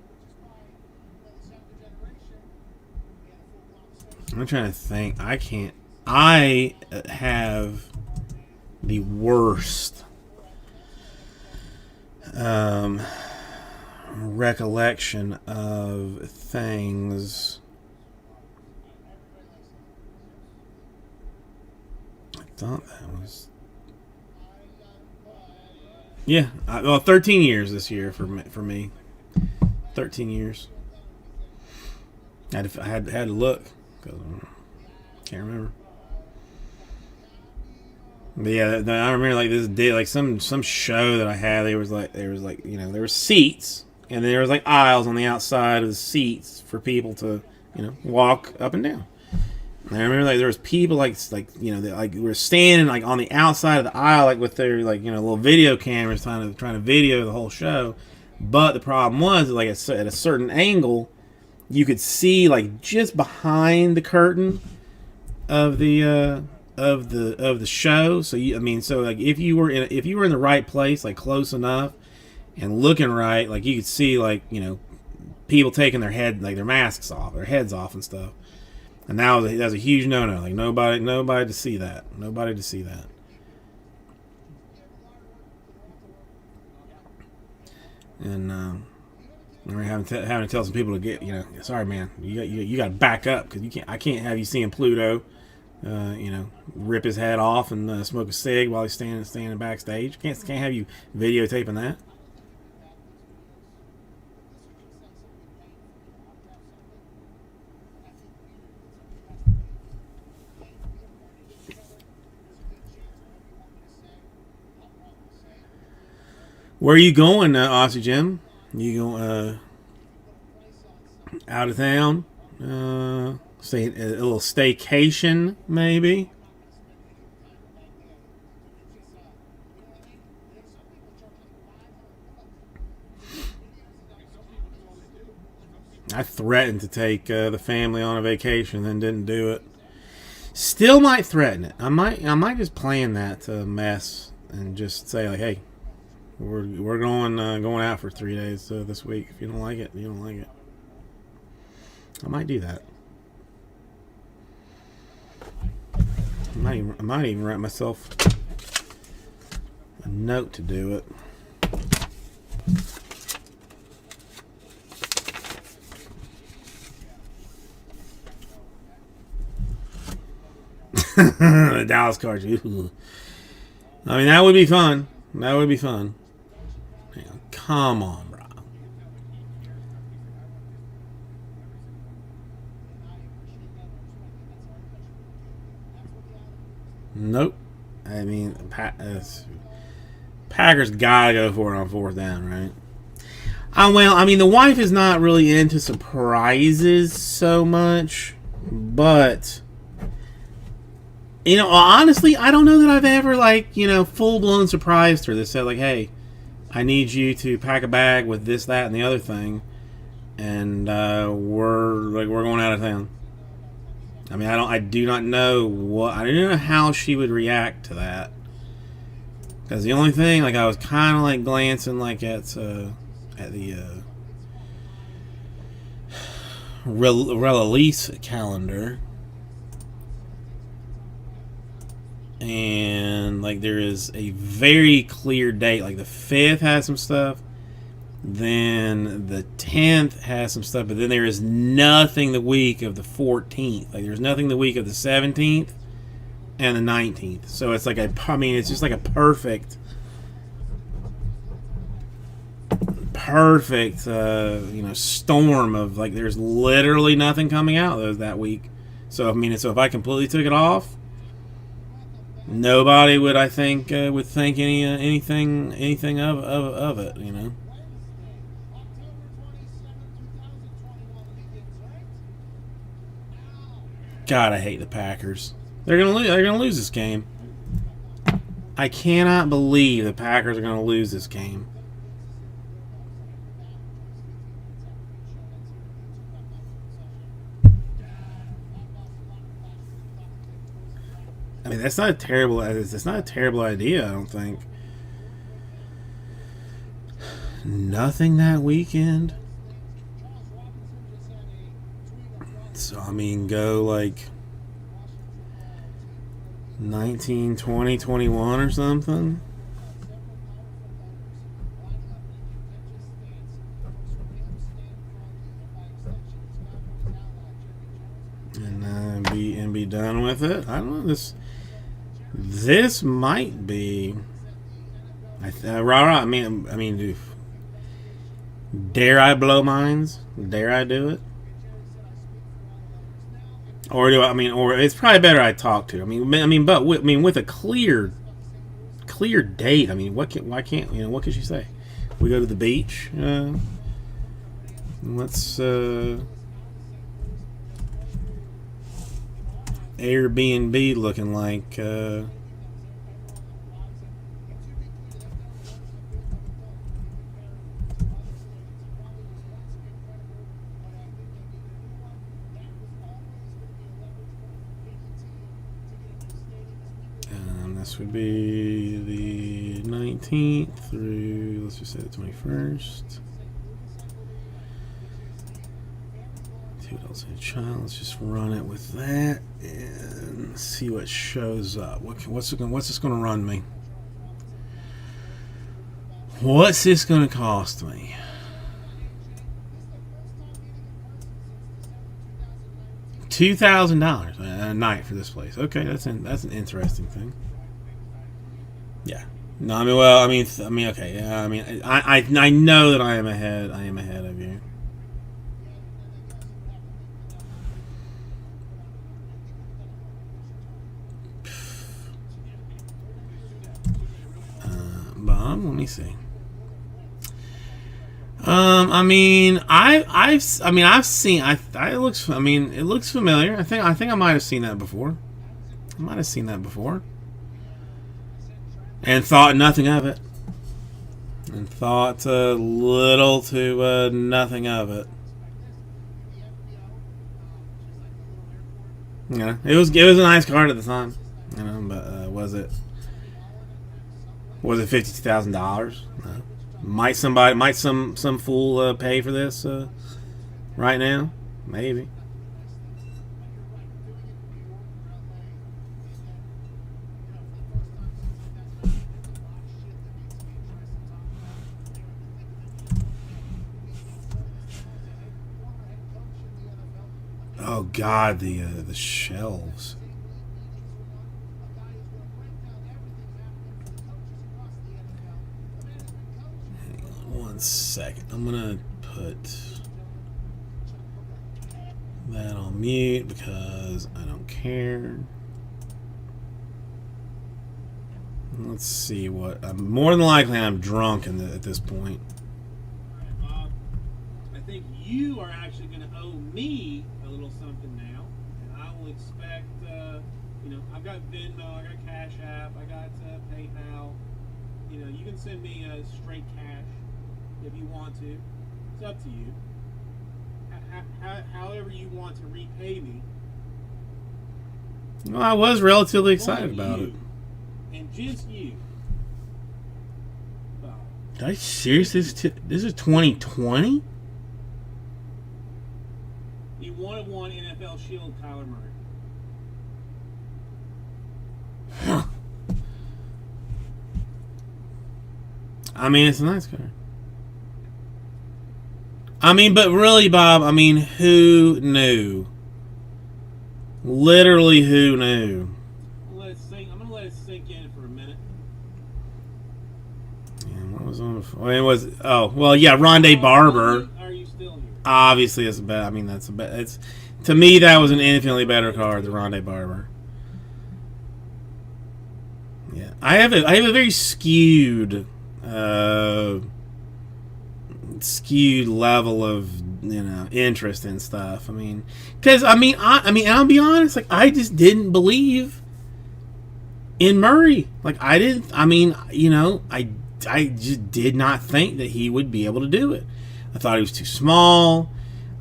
I'm trying to think. I have the worst recollection of things. I thought that was... Yeah. 13 years this year for me. 13 years. I had to look. Can't remember. But yeah, I remember like this day, like some show that I had. There was seats, and then there was like aisles on the outside of the seats for people to walk up and down. And I remember like there was people like were standing like on the outside of the aisle like with their little video cameras trying to video the whole show. But the problem was like at a certain angle, you could see like just behind the curtain of the show. So if you were in the right place, like close enough and looking right, like you could see people taking their masks off, their heads off and stuff. And now that's a huge no-no. Like nobody to see that. Nobody to see that. And we're having to tell some people to get, sorry man, you got to back up because I can't have you seeing Pluto, rip his head off and smoke a cig while he's standing backstage. Can't have you videotaping that. Where are you going, Aussie Jim? You going out of town? Stay a little staycation, maybe. I threatened to take the family on a vacation, then didn't do it. Still might threaten it. I might just plan that mess and just say like, hey. We're going out for 3 days this week. If you don't like it, you don't like it. I might do that. I might even write myself a note to do it. The Dallas Cards. I mean, that would be fun. That would be fun. Come on, bro. Nope. I mean, Packers gotta go for it on 4th down, right? Well, I mean, the wife is not really into surprises so much, but honestly, I don't know that I've ever full-blown surprised her that said like, hey, I need you to pack a bag with this, that, and the other thing, and we're going out of town. I mean, I do not know how she would react to that, because the only thing, I was kind of glancing at the release calendar, and there is a very clear date. The 5th has some stuff, then the 10th has some stuff, but then there is nothing the week of the 14th. There's nothing the week of the 17th and the 19th. So it's it's just a perfect storm of there's literally nothing coming out that week. So if I completely took it off, nobody would, I think, would think anything of it, God, I hate the Packers. They're gonna lose. They're gonna lose this game. I cannot believe the Packers are gonna lose this game. I mean, that's not a terrible. It's not a terrible idea. I don't think. Nothing that weekend. So I mean, go 19, 20, 21 or something. And be done with it. I don't know. This might be. I mean, dare I blow minds? Dare I do it? Or do I mean? Or it's probably better I talk to. But with a clear date. I mean, why can't what could she say? We go to the beach. Let's Airbnb looking like. This would be the 19th through, let's just say the 21st. Two adults and a child. Let's just run it with that and see what shows up. What's this going to run me? What's this going to cost me? $2,000 a night for this place. Okay, that's an interesting thing. Yeah. No, I mean, okay. Yeah, I mean, I know that I am ahead. I am ahead of you. Bob, let me see. I mean, I've seen. It looks. I mean, it looks familiar. I think I might have seen that before. And thought nothing of it. And thought little to nothing of it. Yeah, it was a nice card at the time. You know, but was it $52,000? No. Might some fool pay for this right now? Maybe. Oh God, the shelves. Hang on 1 second. I'm gonna put that on mute because I don't care. Let's see what. More than likely, I'm drunk at this point.
All right, Bob. I think you are actually going to owe me a little something now, and I will expect. I've got Venmo, I got Cash App, I got PayPal. You can send me straight cash if you want to. It's up to you. However you want to repay me.
Well, I was relatively excited about it.
And just you. Bob.
Are you serious? This is 2020?
You wanted one NFL Shield, Kyler Murray.
Huh. I mean, it's a nice card. I mean, but really, Bob, I mean, who knew? Literally, who knew?
I'm gonna let it sink in for a minute.
Yeah, what was on the... It was... Oh, well, yeah, Rondé Barber.
Are you still here?
Obviously, it's a bet. I mean, that's a bet. It's... To me, that was an infinitely better card than Rondé Barber. Yeah. I have a very skewed level of interest in stuff. I mean, because I'll be honest, like I just didn't believe in Murray. Like I didn't. I mean, I just did not think that he would be able to do it. I thought he was too small.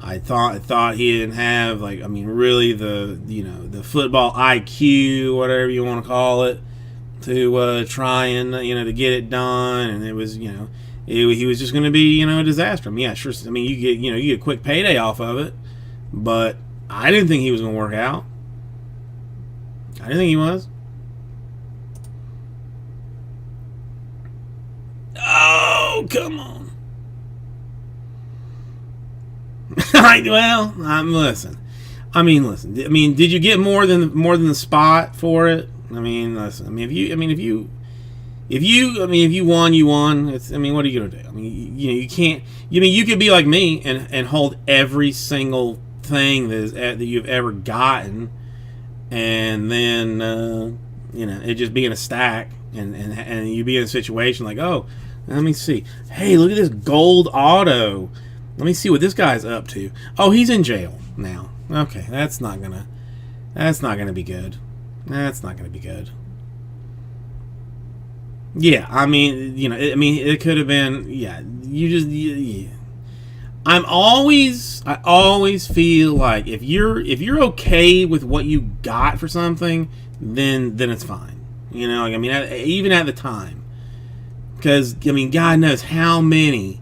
I thought he didn't have really the football IQ, whatever you want to call it, to try and to get it done. And it was he was just going to be a disaster. I mean, yeah, sure. I mean, you get a quick payday off of it, but I didn't think he was going to work out. I didn't think he was. Oh, come on. Listen. I mean, did you get more than the spot for it? I mean, listen. I mean, if you won, you won. What are you gonna do? I mean, you can't. You could be like me and hold every single thing that you've ever gotten, and then it just be in a stack, and you be in a situation like, oh, let me see. Hey, look at this gold auto. Let me see what this guy's up to. Oh, he's in jail now. Okay, that's not gonna be good. That's not gonna be good. Yeah, I mean, it could have been. Yeah, yeah. I always feel like if you're okay with what you got for something, then it's fine. Even at the time, because God knows how many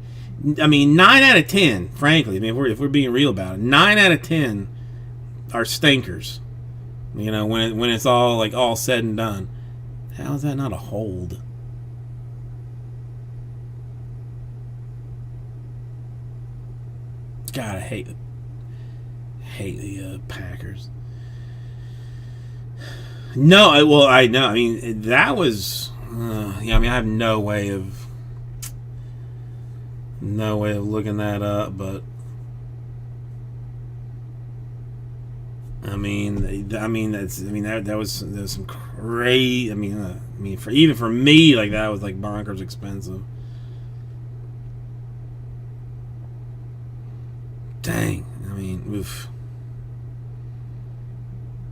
I mean, 9 out of 10, frankly. I mean, if we're being real about it, 9 out of 10 are stinkers. You know, when it's all like all said and done. How is that not a hold? God, I hate the Packers. No, I know. I mean, that was. Yeah, I mean, I have no way of looking that up, but I mean, that was some crazy. I mean, for me, like that was like bonkers expensive. Dang. I mean, oof.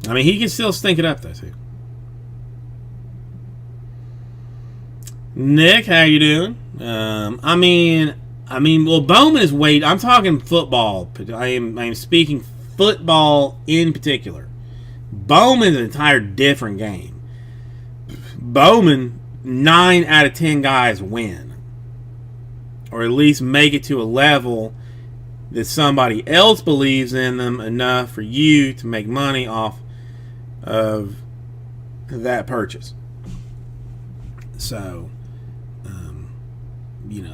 I mean, he can still stink it up though too. Nick, how you doing? I mean, well, Bowman is weight. I'm talking football. I am speaking football in particular. Bowman's an entire different game. Bowman, 9 out of 10 guys win, or at least make it to a level that somebody else believes in them enough for you to make money off of that purchase. So,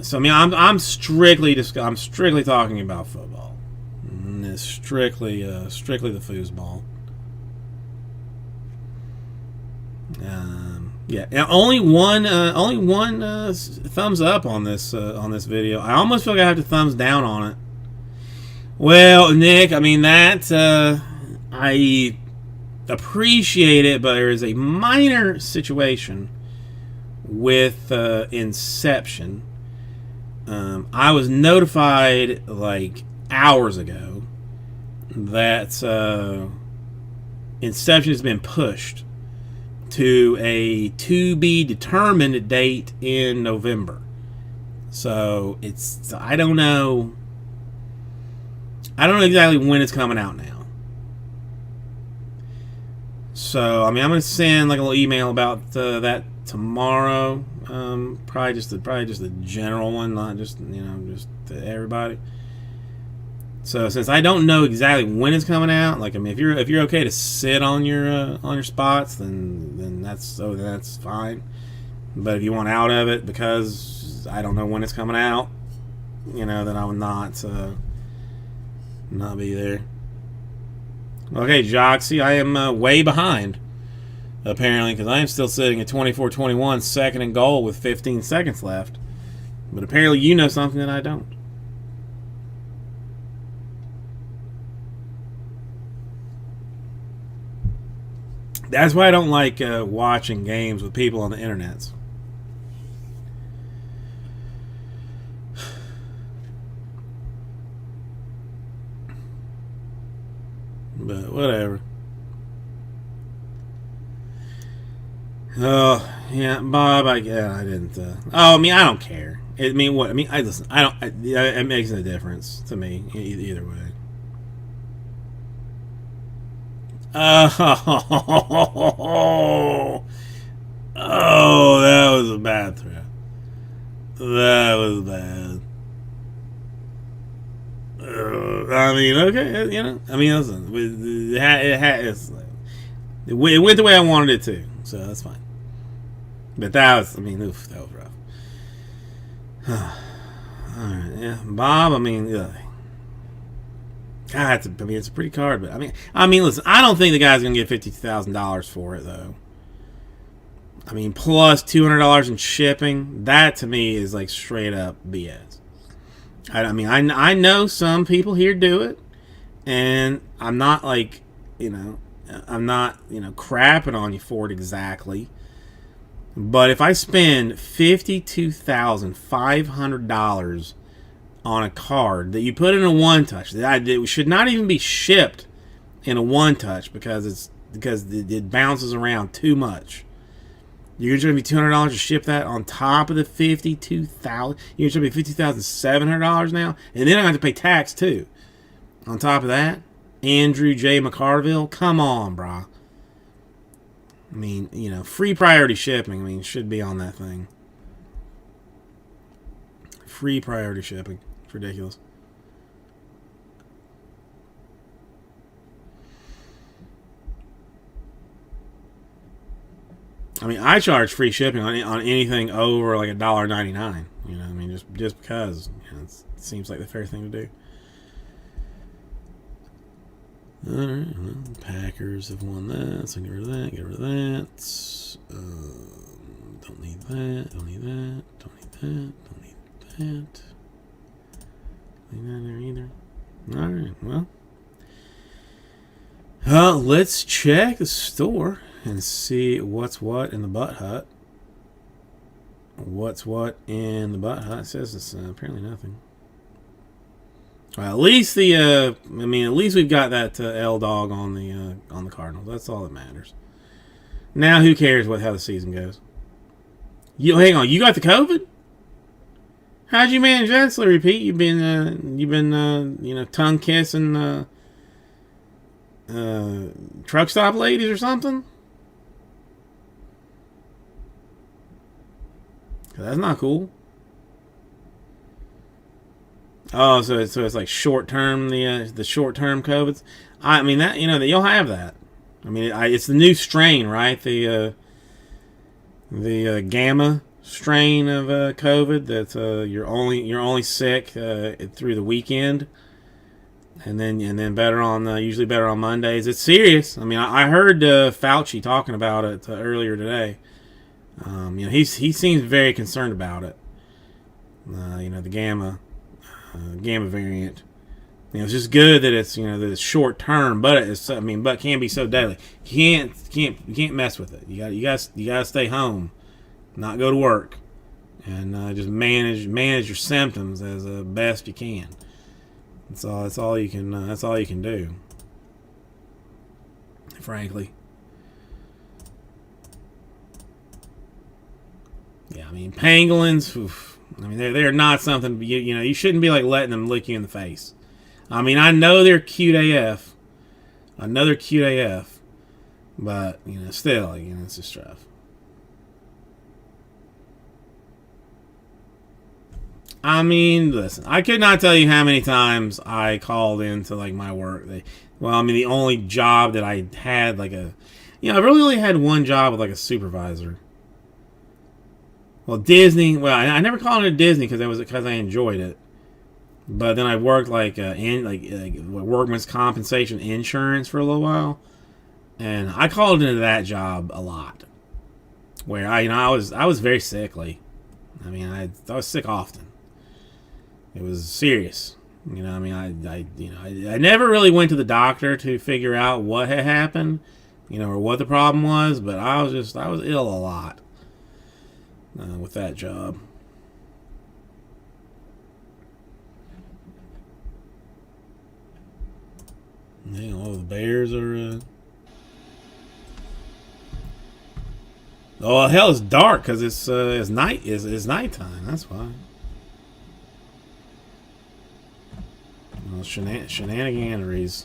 so I mean, I'm strictly talking about football. It's strictly the foosball. Yeah, and only one thumbs up on this video. I almost feel like I have to thumbs down on it. Well, Nick, I mean that I appreciate it, but there is a minor situation with Inception. I was notified like hours ago that Inception has been pushed to a to be determined date in November. So I don't know exactly when it's coming out now. So I mean, I'm gonna send like a little email about that tomorrow. Probably just the general one, not just just to everybody. So since I don't know exactly when it's coming out, like I mean, if you're okay to sit on your spots, then that's fine. But if you want out of it because I don't know when it's coming out, then I would not be there. Okay, Joxy, I am way behind apparently because I am still sitting at 24-21, second and goal with 15 seconds left. But apparently you know something that I don't. That's why I don't like watching games with people on the internets. But whatever. Oh yeah, Bob. I didn't. I mean, I don't care. I mean, what? I mean, listen. I don't. It makes no difference to me either way. Oh, that was a bad throw. That was bad. I mean, okay, I mean, listen, it went the way I wanted it to, so that's fine. But that was, I mean, oof, that was rough. All right, yeah, Bob. I mean, God, it's a pretty card, but I mean, listen, I don't think the guy's gonna get $52,000 for it though. I mean, plus $200 in shipping. That to me is like straight up BS. I mean, I know some people here do it, and I'm not like, I'm not, crapping on you for it exactly. But if I spend $52,500 on a card that you put in a one-touch, it should not even be shipped in a one-touch because it bounces around too much. You're going to be $200 to ship that on top of the $52,000. You're going to be $50,700 now, and then I have to pay tax too. On top of that, Andrew J. McCarville, come on, brah. I mean, free priority shipping. I mean, should be on that thing. free priority shipping. It's ridiculous. I mean, I charge free shipping on anything over like $1.99. You know, I mean, just because it seems like the fair thing to do. All right, well, Packers have won that, so get rid of that. Get rid of that. Don't need that. Don't need that. Don't need that. Don't need that. Leave that there either. All right, well, let's check the store and see what's what in the Butt Hut. What's what in the Butt Hut? It says it's apparently nothing. Well, at least at least we've got that L dog on the Cardinals. That's all that matters. Now, who cares how the season goes? Hang on, you got the COVID? How'd you manage that, Slurry Pete? You've been tongue kissing truck stop ladies or something? That's not cool. Oh, so it's like short term, the short term COVIDs. I mean that you'll have that. I mean it's the new strain, right? The gamma strain of COVID that you're only sick through the weekend, and then usually better on Mondays. It's serious. I mean I heard Fauci talking about it earlier today. He seems very concerned about it. The gamma variant. It's just good that it's that it's short term, but but can be so deadly. You can't mess with it. You gotta stay home, not go to work, and just manage your symptoms as best you can. That's all you can do. Frankly. Yeah, I mean pangolins. Oof. I mean they're not something you shouldn't be like letting them lick you in the face. I mean I know they're cute AF. But still it's just rough. I mean, listen, I could not tell you how many times I called into like my work. The only job that I had I really only had one job with like a supervisor. Well, Disney. Well, I never called it Disney because I enjoyed it. But then I worked like workman's compensation insurance for a little while, and I called into that job a lot. Where I was very sickly. I mean, I was sick often. It was serious. I never really went to the doctor to figure out what had happened, or what the problem was. But I was ill a lot. With that job. The Bears are. Oh hell, it's dark because it's nighttime. That's why. Well, shenaniganeries.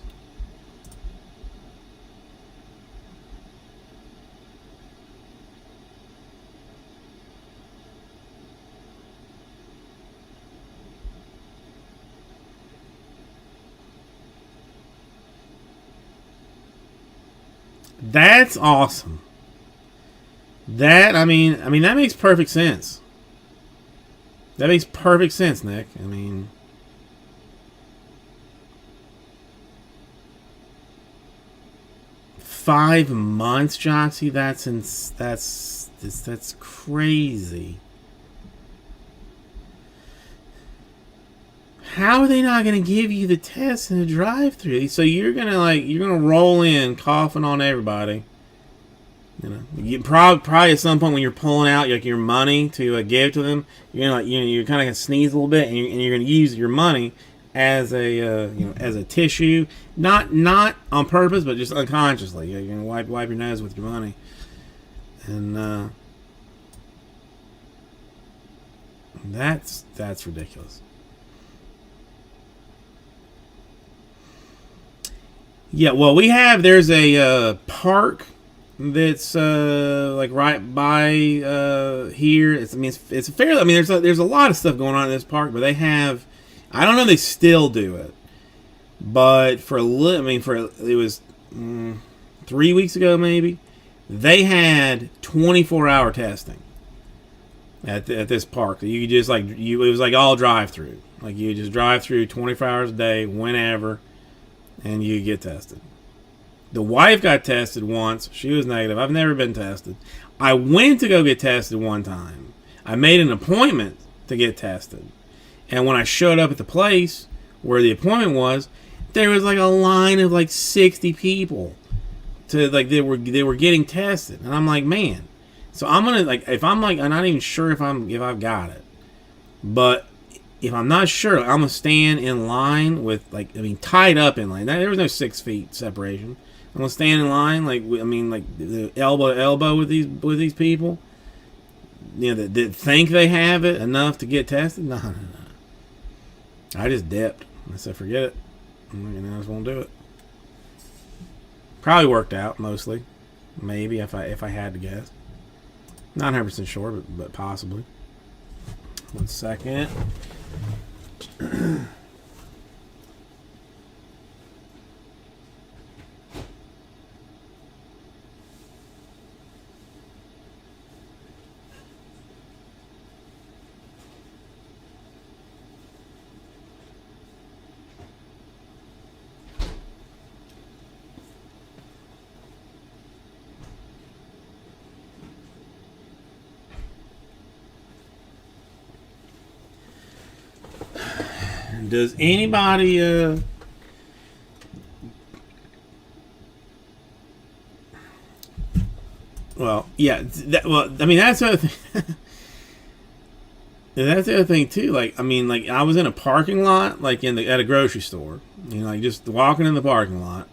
That's awesome. That makes perfect sense. That makes perfect sense, Nick. 5 months, Joxy. That's crazy. How are they not going to give you the test in the drive-thru? So you're gonna roll in coughing on everybody. You probably at some point when you're pulling out your money to give to them, you're kind of gonna sneeze a little bit, and you're gonna use your money as a tissue, not on purpose, but just unconsciously. You're gonna wipe your nose with your money, and that's ridiculous. Yeah, well, there's a park that's like right by here. It's fairly. I mean, there's a lot of stuff going on in this park, but they have. I don't know if they still do it, but it was 3 weeks ago maybe. They had 24-hour testing at this park. You could just it was like all drive through. Like you just drive through 24 hours a day, whenever, and you get tested. The wife got tested once. She was negative. I've never been tested. I went to go get tested one time. I made an appointment to get tested. And when I showed up at the place where the appointment was, there was like a line of like 60 people to like they were getting tested. And I'm like, man. So I'm gonna I'm not even sure if I've got it. But if I'm not sure, I'm gonna stand in line with tied up in line. There was no 6 feet separation. I'm gonna stand in line the elbow to elbow with these people. You know that think they have it enough to get tested. No. I just dipped. I said, forget it. I just won't do it. Probably worked out mostly. Maybe if I had to guess. Not 100% sure, but possibly. 1 second. Does anybody well, yeah, that's the other thing. That's the other thing too. I was in a parking lot, at a grocery store. Just walking in the parking lot,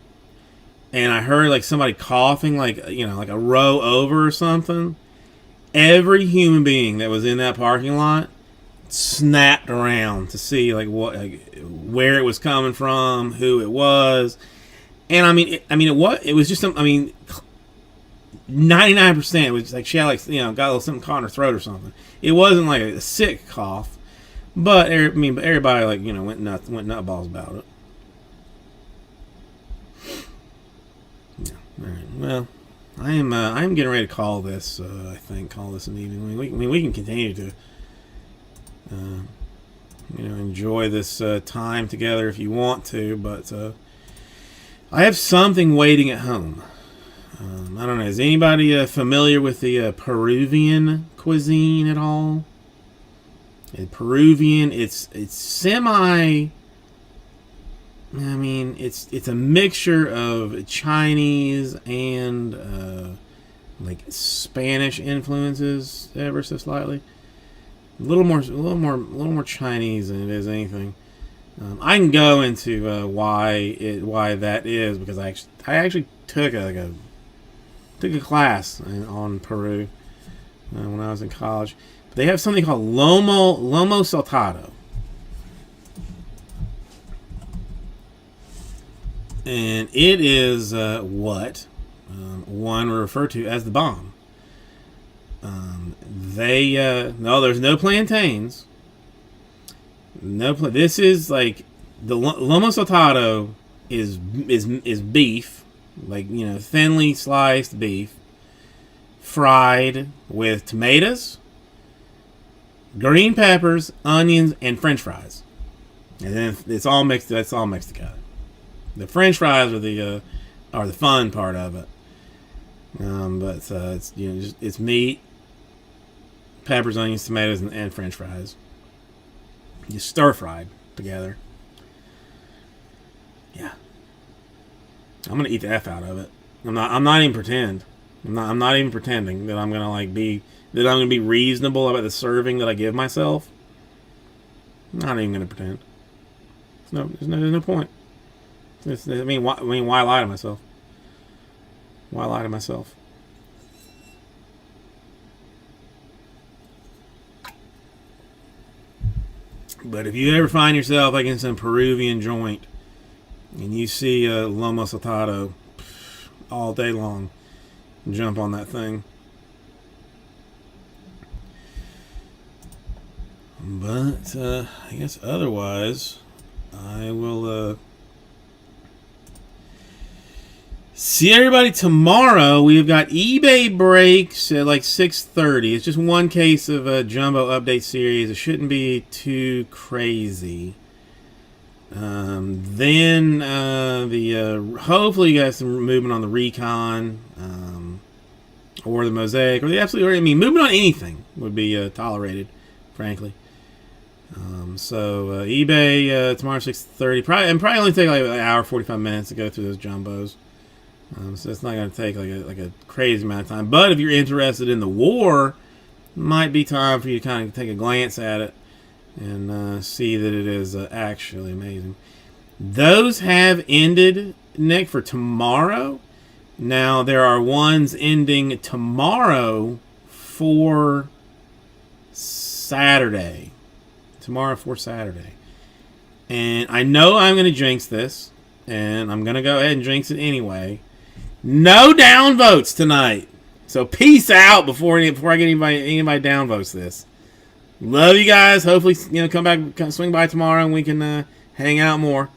and I heard somebody coughing, a row over or something. Every human being that was in that parking lot snapped around to see where it was coming from, who it was, and it was just 99% it was she had got a little something caught in her throat or something. It wasn't like a sick cough, but everybody went nutballs about it. Yeah. All right. Well, I am getting ready to call this. I think call this an evening. We can continue to enjoy this time together if you want to, but I have something waiting at home. I don't know. Is anybody familiar with the Peruvian cuisine at all? Peruvian, it's semi. It's a mixture of Chinese and Spanish influences, ever so slightly. A little more Chinese than it is anything. I can go into why that is, because I actually took a class on Peru when I was in college. But they have something called lomo saltado, and it is what one would refer to as the bomb. No, there's no plantains. This is the lomo saltado is beef, thinly sliced beef, fried with tomatoes, green peppers, onions, and French fries, and then it's all mixed. That's all mixed together. The French fries are the fun part of it. But it's meat, peppers, onions, tomatoes, and French fries. Just stir fried together. Yeah, I'm gonna eat the F out of it. I'm not even pretend. I'm not even pretending that I'm gonna be reasonable about the serving that I give myself. I'm not even gonna pretend. There's no point. Why lie to myself? Why lie to myself? But if you ever find yourself in some Peruvian joint and you see lomo saltado all day long, jump on that thing. But I guess otherwise, I will see everybody tomorrow. We've got eBay breaks at like 6:30. It's just one case of a jumbo update series. It shouldn't be too crazy. Then hopefully you guys some movement on the Recon, or the Mosaic, or the Absolute. I mean, movement on anything would be tolerated, frankly. So eBay tomorrow 6:30. Probably only take like an hour 45 minutes to go through those jumbos. So it's not going to take like a crazy amount of time. But if you're interested in the war, might be time for you to kind of take a glance at it and see that it is actually amazing. Those have ended, Nick, for tomorrow. Now there are ones ending tomorrow for Saturday. Tomorrow for Saturday. And I know I'm going to jinx this, and I'm going to go ahead and jinx it anyway. No downvotes tonight. So peace out before I get anybody downvotes this. Love you guys. Hopefully, come back, swing by tomorrow, and we can hang out more.